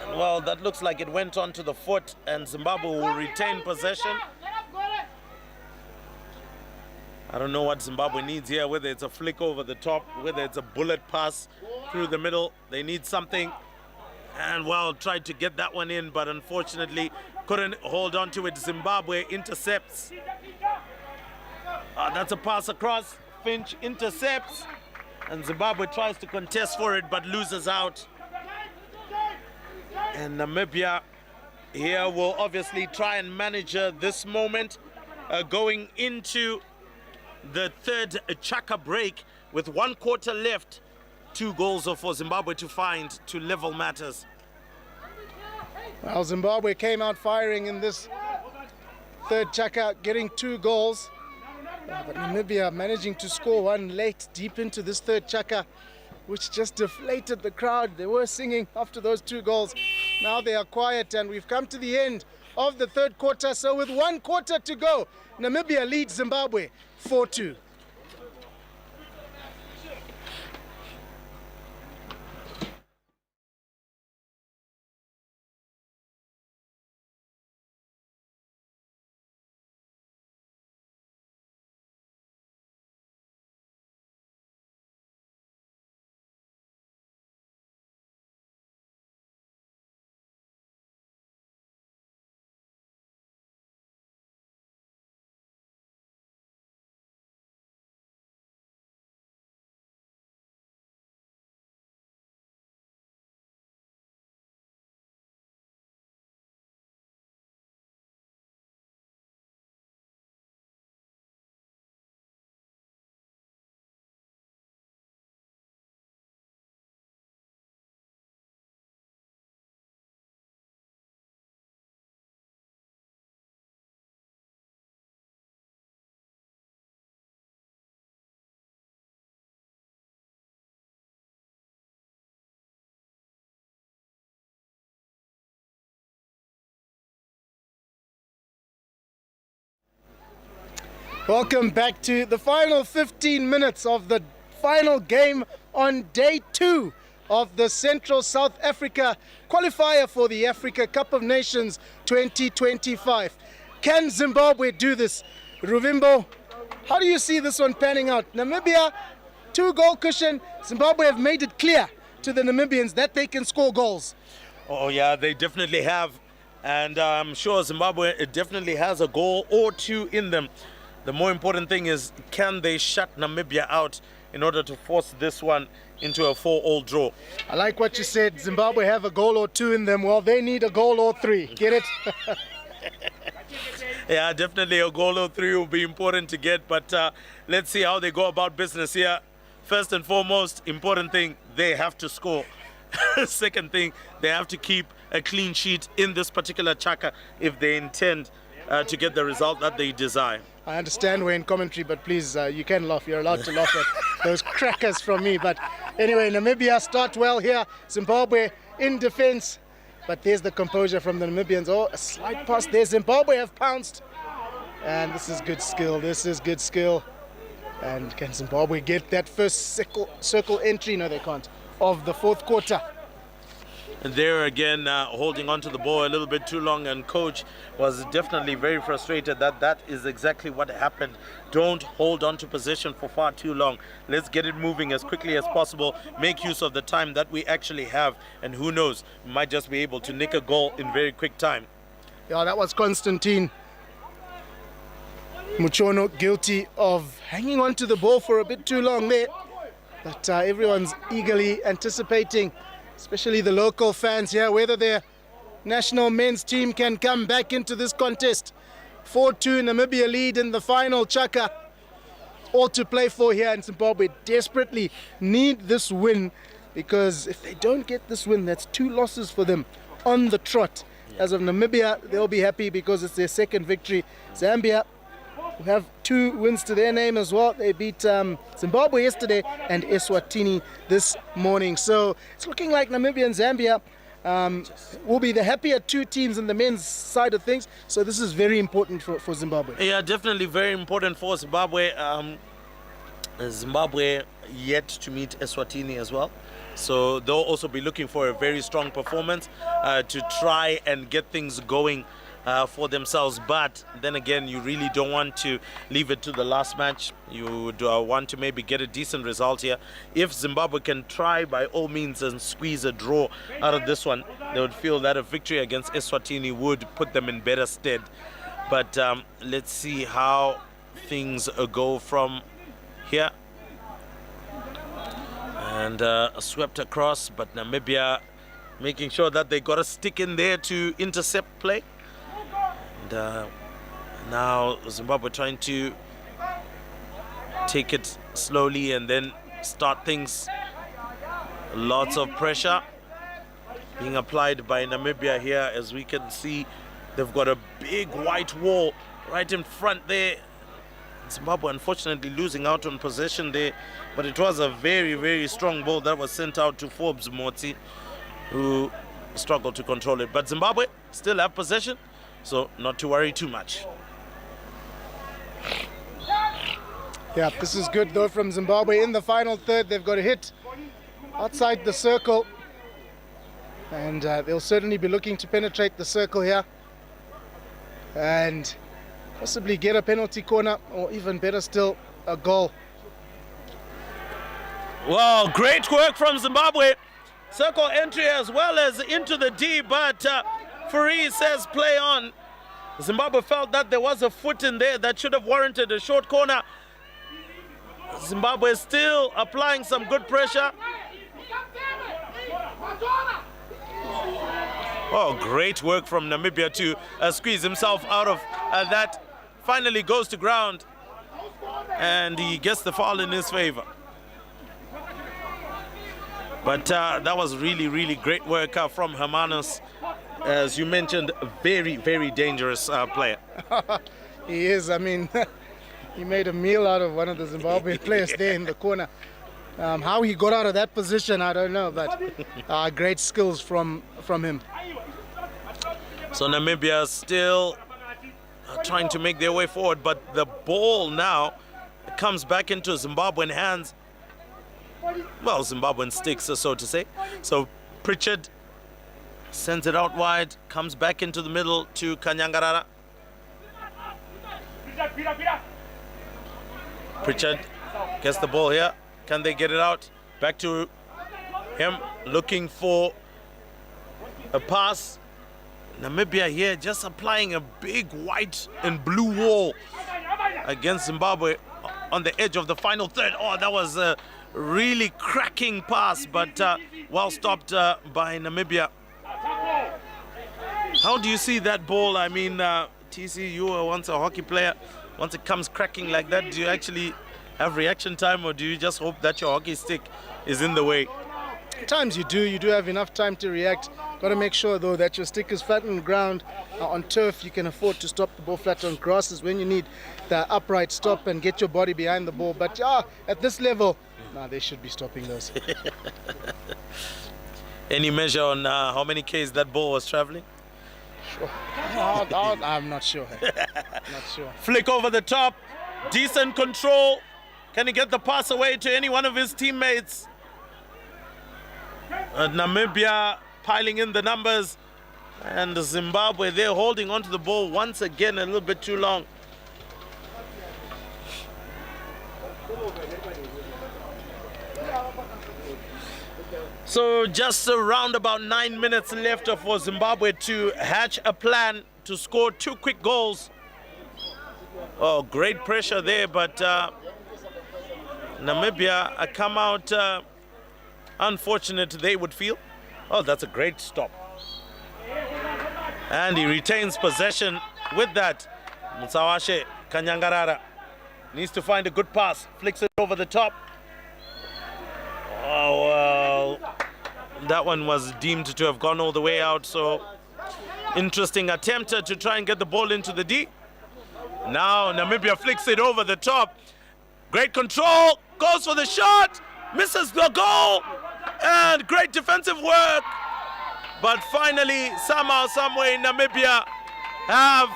And well, that looks like it went onto the foot, and Zimbabwe will retain possession. I don't know what Zimbabwe needs here, whether it's a flick over the top, whether it's a bullet pass through the middle. They need something. And well, tried to get that one in, but unfortunately couldn't hold on to it. Zimbabwe intercepts. That's a pass across. Finch intercepts, and Zimbabwe tries to contest for it but loses out. And Namibia here will obviously try and manage this moment going into the third chaka break, with 1 quarter left, 2 goals for Zimbabwe to find to level matters. Well, Zimbabwe came out firing in this third chaka, getting 2 goals. But Namibia managing to score 1 late, deep into this third chaka, which just deflated the crowd. They were singing after those 2 goals. Now they are quiet, and we've come to the end of the third quarter. So with 1 quarter to go, Namibia leads Zimbabwe 4-2. Welcome back to the final 15 minutes of the final game on day 2 of the Central South Africa qualifier for the Africa Cup of Nations 2025. Can Zimbabwe do this? Ruvimbo, how do you see this one panning out? Namibia, 2-goal cushion. Zimbabwe have made it clear to the Namibians that they can score goals. Oh yeah, they definitely have. And I'm sure Zimbabwe definitely has a goal or 2 in them. The more important thing is, can they shut Namibia out in order to force this one into a 4-all draw? I like what you said. Zimbabwe have a goal or 2 in them. Well, they need a goal or 3. Get it? Yeah, definitely a goal or 3 will be important to get. But let's see how they go about business here. First and foremost, important thing, they have to score. Second thing, they have to keep a clean sheet in this particular chaka if they intend to get the result that they desire. I understand we're in commentary, but please, you can laugh. You're allowed to laugh at those crackers from me. But anyway, Namibia start well here. Zimbabwe in defense. But there's the composure from the Namibians. Oh, a slight pass there. Zimbabwe have pounced. And this is good skill. This is good skill. And can Zimbabwe get that first circle entry? No, they can't. Of the fourth quarter. And there again, holding on to the ball a little bit too long, and coach was definitely very frustrated that is exactly what happened. Don't hold on to possession for far too long. Let's get it moving as quickly as possible, make use of the time that we actually have, and who knows, we might just be able to nick a goal in very quick time. Yeah, that was Constantine Muchono, guilty of hanging on to the ball for a bit too long there. But everyone's eagerly anticipating, especially the local fans here, whether their national men's team can come back into this contest. 4-2 Namibia lead in the final chaka. All to play for here, and Zimbabwe desperately need this win, because if they don't get this win, that's 2 losses for them on the trot. As of Namibia, they'll be happy because it's their second victory. Zambia who have 2 wins to their name as well. They beat Zimbabwe yesterday and Eswatini this morning. So it's looking like Namibia and Zambia will be the happier 2 teams in the men's side of things. So this is very important for Zimbabwe. Yeah, definitely very important for Zimbabwe. Zimbabwe yet to meet Eswatini as well. So they'll also be looking for a very strong performance to try and get things going for themselves. But then again, you really don't want to leave it to the last match. You would want to maybe get a decent result here. If Zimbabwe can try by all means and squeeze a draw out of this one, they would feel that a victory against Eswatini would put them in better stead. But let's see how things go from here. And swept across, but Namibia making sure that they got a stick in there to intercept play. And now Zimbabwe trying to take it slowly and then start things. Lots of pressure being applied by Namibia here. As we can see, they've got a big white wall right in front there. Zimbabwe unfortunately losing out on possession there, but it was a very, very strong ball that was sent out to Forbes Motsi, who struggled to control it. But Zimbabwe still have possession, so not to worry too much. Yeah, this is good though from Zimbabwe. In the final third, they've got a hit outside the circle, and they'll certainly be looking to penetrate the circle here and possibly get a penalty corner, or even better still, a goal. Well, great work from Zimbabwe. Circle entry as well as into the D, but Fourie says play on. Zimbabwe felt that there was a foot in there that should have warranted a short corner. Zimbabwe still applying some good pressure. Oh, great work from Namibia to squeeze himself out of that. Finally goes to ground, and he gets the foul in his favor. But that was really, really great work from Hermanos. As you mentioned, a very, very dangerous player. He is. I mean, he made a meal out of one of the Zimbabwean players there in the corner. How he got out of that position, I don't know, but great skills from him. So Namibia still trying to make their way forward, but the ball now comes back into Zimbabwean hands. Well, Zimbabwean sticks, so to say. So Pritchard sends it out wide, comes back into the middle to Kanyangarara. Pritchard gets the ball here. Can they get it out? Back to him, looking for a pass. Namibia here just applying a big white and blue wall against Zimbabwe on the edge of the final third. Oh, that was a really cracking pass, but well stopped by Namibia. How do you see that ball? I mean, TC, you were once a hockey player. Once it comes cracking like that, do you actually have reaction time, or do you just hope that your hockey stick is in the way? At times you do have enough time to react. Got to make sure though that your stick is flat on the ground. On turf you can afford to stop the ball. Flat on grass is when you need the upright stop and get your body behind the ball. But at this level, they should be stopping those. Any measure on how many Ks that ball was traveling? Sure. I'm not sure. Not sure. Flick over the top, decent control. Can he get the pass away to any one of his teammates? Namibia piling in the numbers, and Zimbabwe, they're holding onto the ball once again a little bit too long. So just around about 9 minutes left for Zimbabwe to hatch a plan to score 2 quick goals. Oh, great pressure there, but Namibia come out unfortunate, they would feel. Oh, that's a great stop. And he retains possession with that. Mutsawashe Kanyangarara needs to find a good pass. Flicks it over the top. Oh, well, that one was deemed to have gone all the way out. So, interesting attempt to try and get the ball into the D. Now, Namibia flicks it over the top. Great control. Goes for the shot. Misses the goal. And great defensive work. But finally, somehow, someway, Namibia have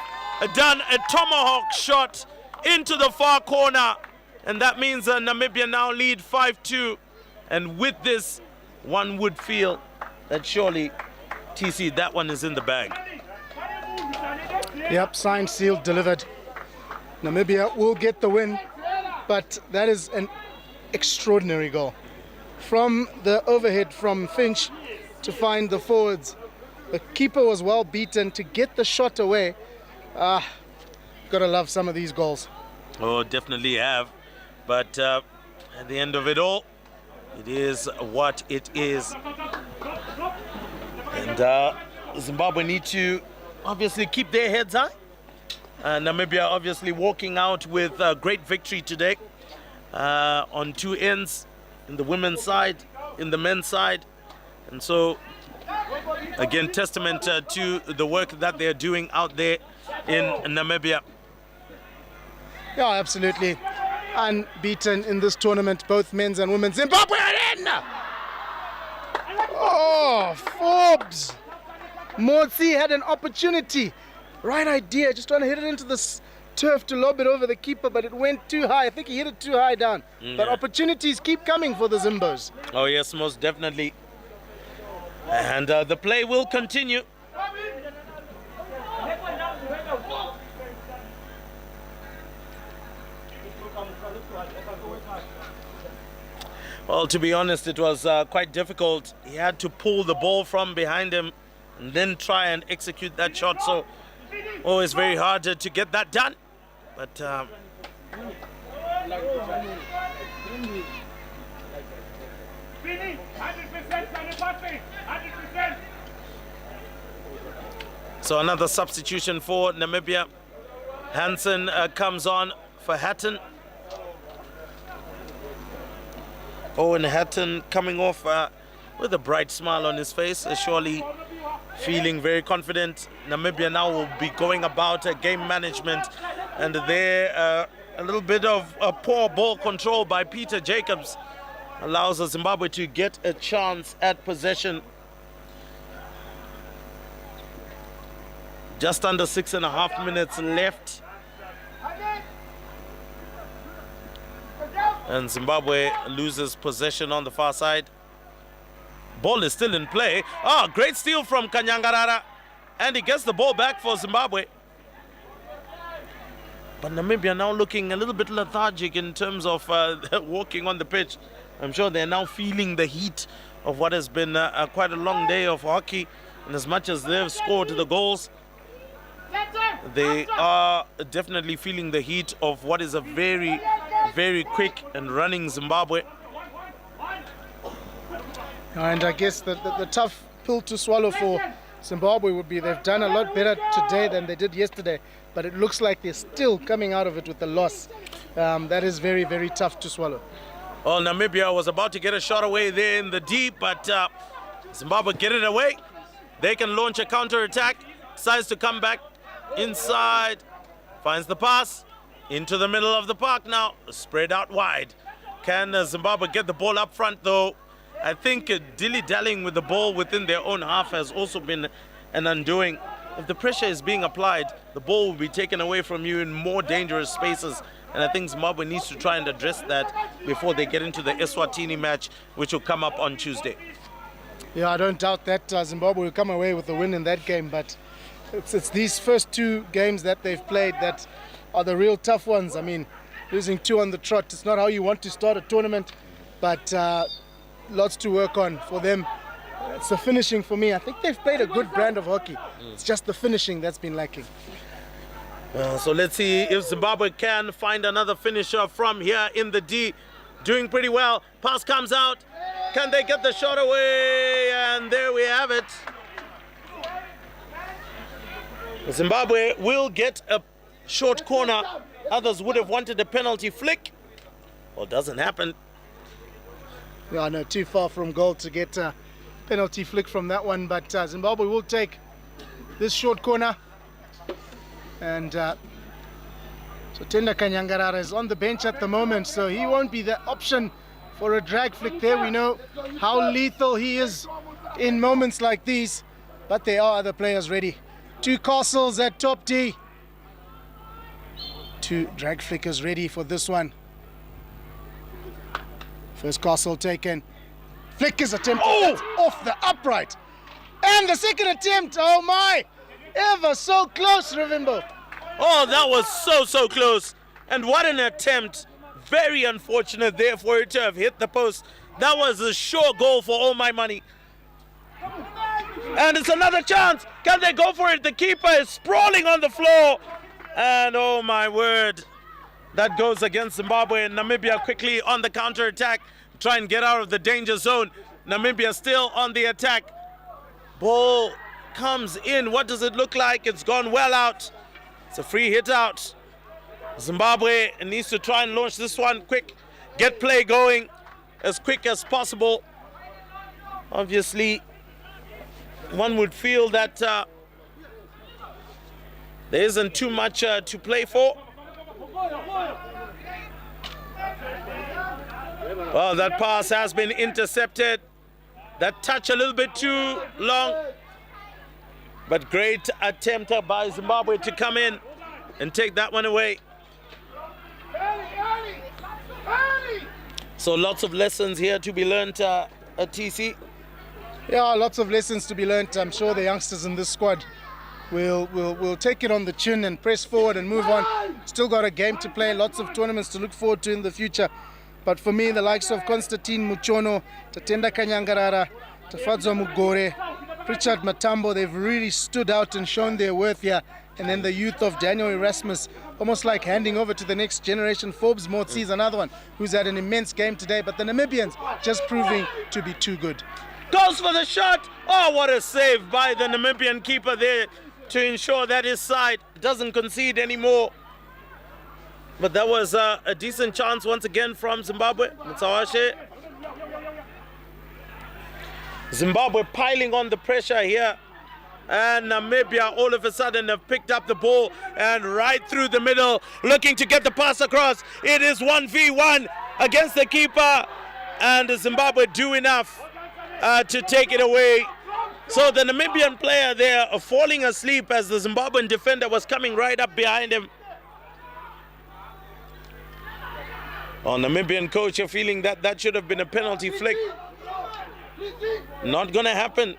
done a tomahawk shot into the far corner. And that means Namibia now lead 5-2. And with this, one would feel that surely, TC, that one is in the bag. Yep, signed, sealed, delivered. Namibia will get the win, but that is an extraordinary goal. From the overhead from Finch to find the forwards. The keeper was well beaten to get the shot away. Gotta love some of these goals. Oh, definitely have. But at the end of it all, it is what it is. And Zimbabwe need to obviously keep their heads high. Namibia obviously walking out with a great victory today on 2 ends. in the women's side, in the men's side. And so, again, testament to the work that they're doing out there in Namibia. Yeah, absolutely. Unbeaten in this tournament, both men's and women's. Zimbabwe are in! Oh, Forbes! Motsi had an opportunity. Right idea, just trying to hit it into the turf to lob it over the keeper, but it went too high. I think he hit it too high down. But opportunities keep coming for the Zimbos. Oh yes, most definitely. And the play will continue. Well, to be honest, it was quite difficult. He had to pull the ball from behind him and then try and execute that shot. So, always very hard to get that done. But so another substitution for Namibia. Hansen comes on for Hatton. Owen Hatton coming off with a bright smile on his face, surely feeling very confident. Namibia now will be going about game management, and there a little bit of poor ball control by Peter Jacobs allows Zimbabwe to get a chance at possession. Just under 6.5 minutes left. And Zimbabwe loses possession on the far side. Ball is still in play. Ah, great steal from Kanyangarara. And he gets the ball back for Zimbabwe. But Namibia now looking a little bit lethargic in terms of walking on the pitch. I'm sure they're now feeling the heat of what has been quite a long day of hockey. And as much as they've scored the goals, they are definitely feeling the heat of what is a very, very quick and running Zimbabwe. And I guess the tough pill to swallow for Zimbabwe would be they've done a lot better today than they did yesterday, but it looks like they're still coming out of it with the loss. That is very, very tough to swallow. Well, Namibia was about to get a shot away there in the deep, but Zimbabwe get it away. They can launch a counter-attack, decides to come back inside, finds the pass into the middle of the park now, spread out wide. Can Zimbabwe get the ball up front though? I think dilly-dallying with the ball within their own half has also been an undoing. If the pressure is being applied, the ball will be taken away from you in more dangerous spaces. And I think Zimbabwe needs to try and address that before they get into the Eswatini match, which will come up on Tuesday. Yeah, I don't doubt that Zimbabwe will come away with the win in that game, but it's these first two games that they've played that are the real tough ones. I mean, losing 2 on the trot, it's not how you want to start a tournament, but lots to work on for them. It's the finishing for me. I think they've played a good brand of hockey. It's just the finishing that's been lacking. So let's see if Zimbabwe can find another finisher from here in the D. Doing pretty well. Pass comes out. Can they get the shot away? And there we have it. Zimbabwe will get a short corner. Others would have wanted a penalty flick. Well, doesn't happen. Yeah, no, too far from goal to get a penalty flick from that one, but Zimbabwe will take this short corner. And so Tenda Kanyangarara is on the bench at the moment, so he won't be the option for a drag flick there. We know how lethal he is in moments like these, but there are other players ready. 2 Castles at top D. 2 drag flickers ready for this one. First Castle taken. Flick is attempted. That's off the upright. And the second attempt, oh my! Ever so close, Ravimbo. Oh, that was so close. And what an attempt. Very unfortunate there for it to have hit the post. That was a sure goal for all my money. And it's another chance. Can they go for it? The keeper is sprawling on the floor. And oh my word. That goes against Zimbabwe, and Namibia quickly on the counter-attack. Try and get out of the danger zone. Namibia still on the attack. Ball comes in. What does it look like? It's gone well out. It's a free hit out. Zimbabwe needs to try and launch this one quick. Get play going. as quick as possible. Obviously, one would feel that there isn't too much to play for. Well, that pass has been intercepted. That touch a little bit too long. But great attempt by Zimbabwe to come in and take that one away. So lots of lessons here to be learned at TC. Yeah, lots of lessons to be learned. I'm sure the youngsters in this squad will take it on the chin and press forward and move on. Still got a game to play, lots of tournaments to look forward to in the future. But for me, the likes of Constantine Muchono, Tatenda Kanyangarara, Tafadzwa Mugore, Richard Matambo, they've really stood out and shown their worth here. And then the youth of Daniel Erasmus, almost like handing over to the next generation. Forbes Motsi is another one who's had an immense game today, but the Namibians just proving to be too good. Goes for the shot. Oh, what a save by the Namibian keeper there to ensure that his side doesn't concede anymore. But that was a decent chance once again from Zimbabwe. Mtsawashe. Zimbabwe piling on the pressure here. And Namibia all of a sudden have picked up the ball and right through the middle, looking to get the pass across. It is 1v1 against the keeper. And Zimbabwe do enough to take it away. So the Namibian player there falling asleep as the Zimbabwean defender was coming right up behind him. Oh, Namibian coach are feeling that that should have been a penalty flick. Not gonna happen.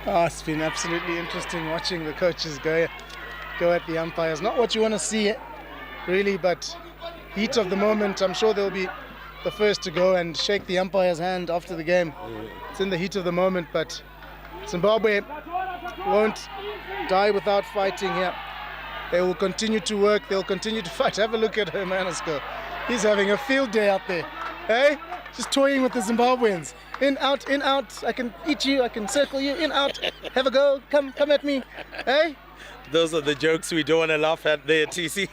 Oh, it's been absolutely interesting watching the coaches go at the umpires. Not what you want to see, really, but heat of the moment. I'm sure they'll be the first to go and shake the umpire's hand after the game. It's in the heat of the moment, but Zimbabwe won't die without fighting here. They will continue to work. They'll continue to fight. Have a look at Hermanusco. He's having a field day out there. Hey, just toying with the Zimbabweans. In, out, in, out. I can eat you. I can circle you. In, out. Have a go. Come at me. Hey. Those are the jokes we don't want to laugh at there, TC.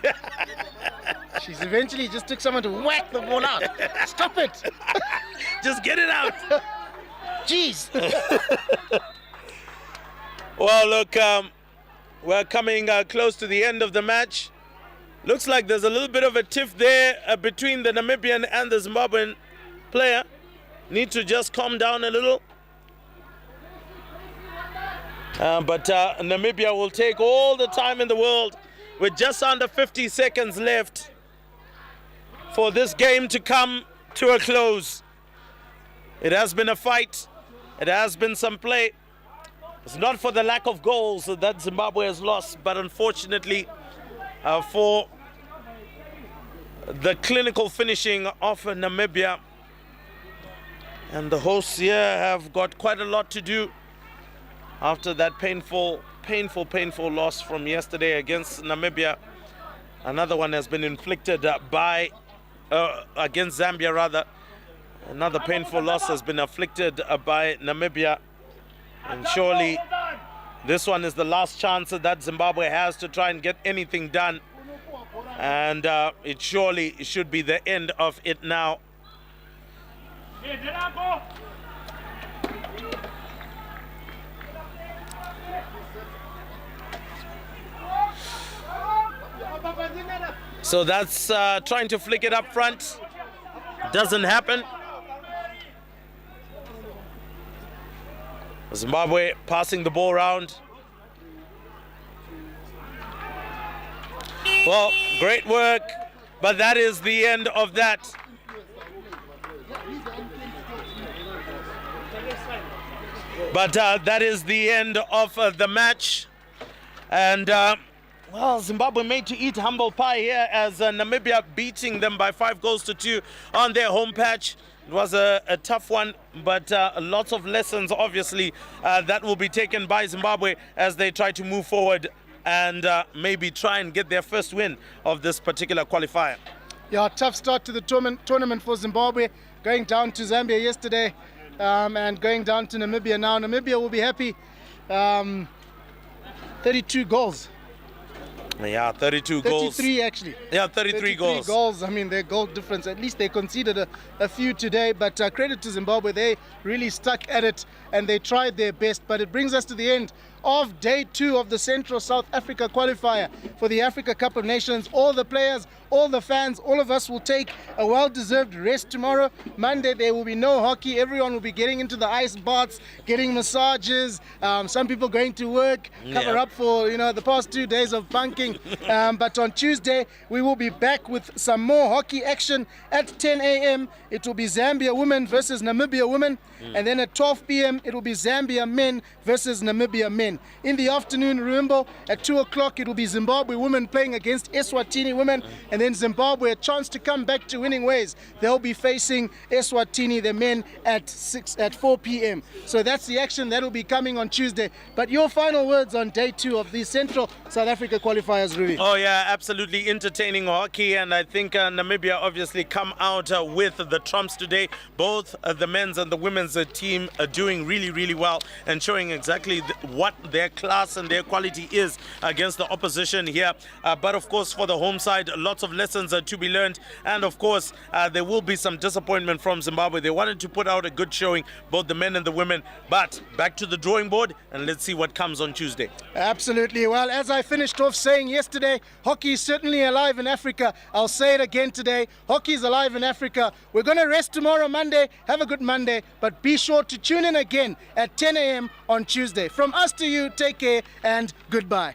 She's eventually just took someone to whack the ball out. Stop it. Just get it out. Jeez. Well, look, we're coming close to the end of the match. Looks like there's a little bit of a tiff there between the Namibian and the Zimbabwean player. Need to just calm down a little. But Namibia will take all the time in the world with just under 50 seconds left for this game to come to a close. It has been a fight. It has been some play. It's not for the lack of goals that Zimbabwe has lost, but unfortunately for the clinical finishing of Namibia. And the hosts here have got quite a lot to do after that painful loss from yesterday against Namibia. Another one has been inflicted against Zambia rather. Another painful loss has been afflicted by Namibia. And surely this one is the last chance that Zimbabwe has to try and get anything done. And it surely should be the end of it now. So that's trying to flick it up front. Doesn't happen. Zimbabwe passing the ball around. Well, great work, but that is the end of that. But that is the end of the match. And, well, Zimbabwe made to eat humble pie here as Namibia beating them by 5-2 on their home patch. It was a tough one, but lots of lessons, obviously, that will be taken by Zimbabwe as they try to move forward and maybe try and get their first win of this particular qualifier. Yeah, tough start to the tournament for Zimbabwe, going down to Zambia yesterday and going down to Namibia now. Namibia will be happy. 32 goals. Yeah, 32 goals. 33 actually. Yeah, 33 goals. I mean, their goal difference. At least they conceded a few today. But credit to Zimbabwe. They really stuck at it and they tried their best. But it brings us to the end of day 2 of the Central South Africa qualifier for the Africa Cup of Nations. All the players, all the fans, all of us will take a well-deserved rest tomorrow. Monday there will be no hockey. Everyone will be getting into the ice baths, getting massages. Some people going to work, cover up for the past 2 days of bunking. But on Tuesday we will be back with some more hockey action at 10 a.m. It will be Zambia women versus Namibia women. And then at 12 p.m. it will be Zambia men versus Namibia men. In the afternoon, remember, at 2 o'clock it will be Zimbabwe women playing against Eswatini women, and then Zimbabwe a chance to come back to winning ways. They'll be facing Eswatini, the men, at 4 p.m. So that's the action that will be coming on Tuesday. But your final words on day 2 of the Central South Africa qualifiers, Ruby? Oh yeah, absolutely entertaining hockey, and I think Namibia obviously come out with the trumps today. Both the men's and the women's team are doing really, really well and showing exactly what their class and their quality is against the opposition here. But of course, for the home side, lots of lessons to be learned, and of course there will be some disappointment from Zimbabwe. They wanted to put out a good showing, both the men and the women, but back to the drawing board and let's see what comes on Tuesday. Absolutely. Well, as I finished off saying yesterday, hockey is certainly alive in Africa. I'll say it again today. Hockey is alive in Africa. We're going to rest tomorrow, Monday. Have a good Monday, but be sure to tune in again at 10 a.m. on Tuesday. From us to you, take care and goodbye.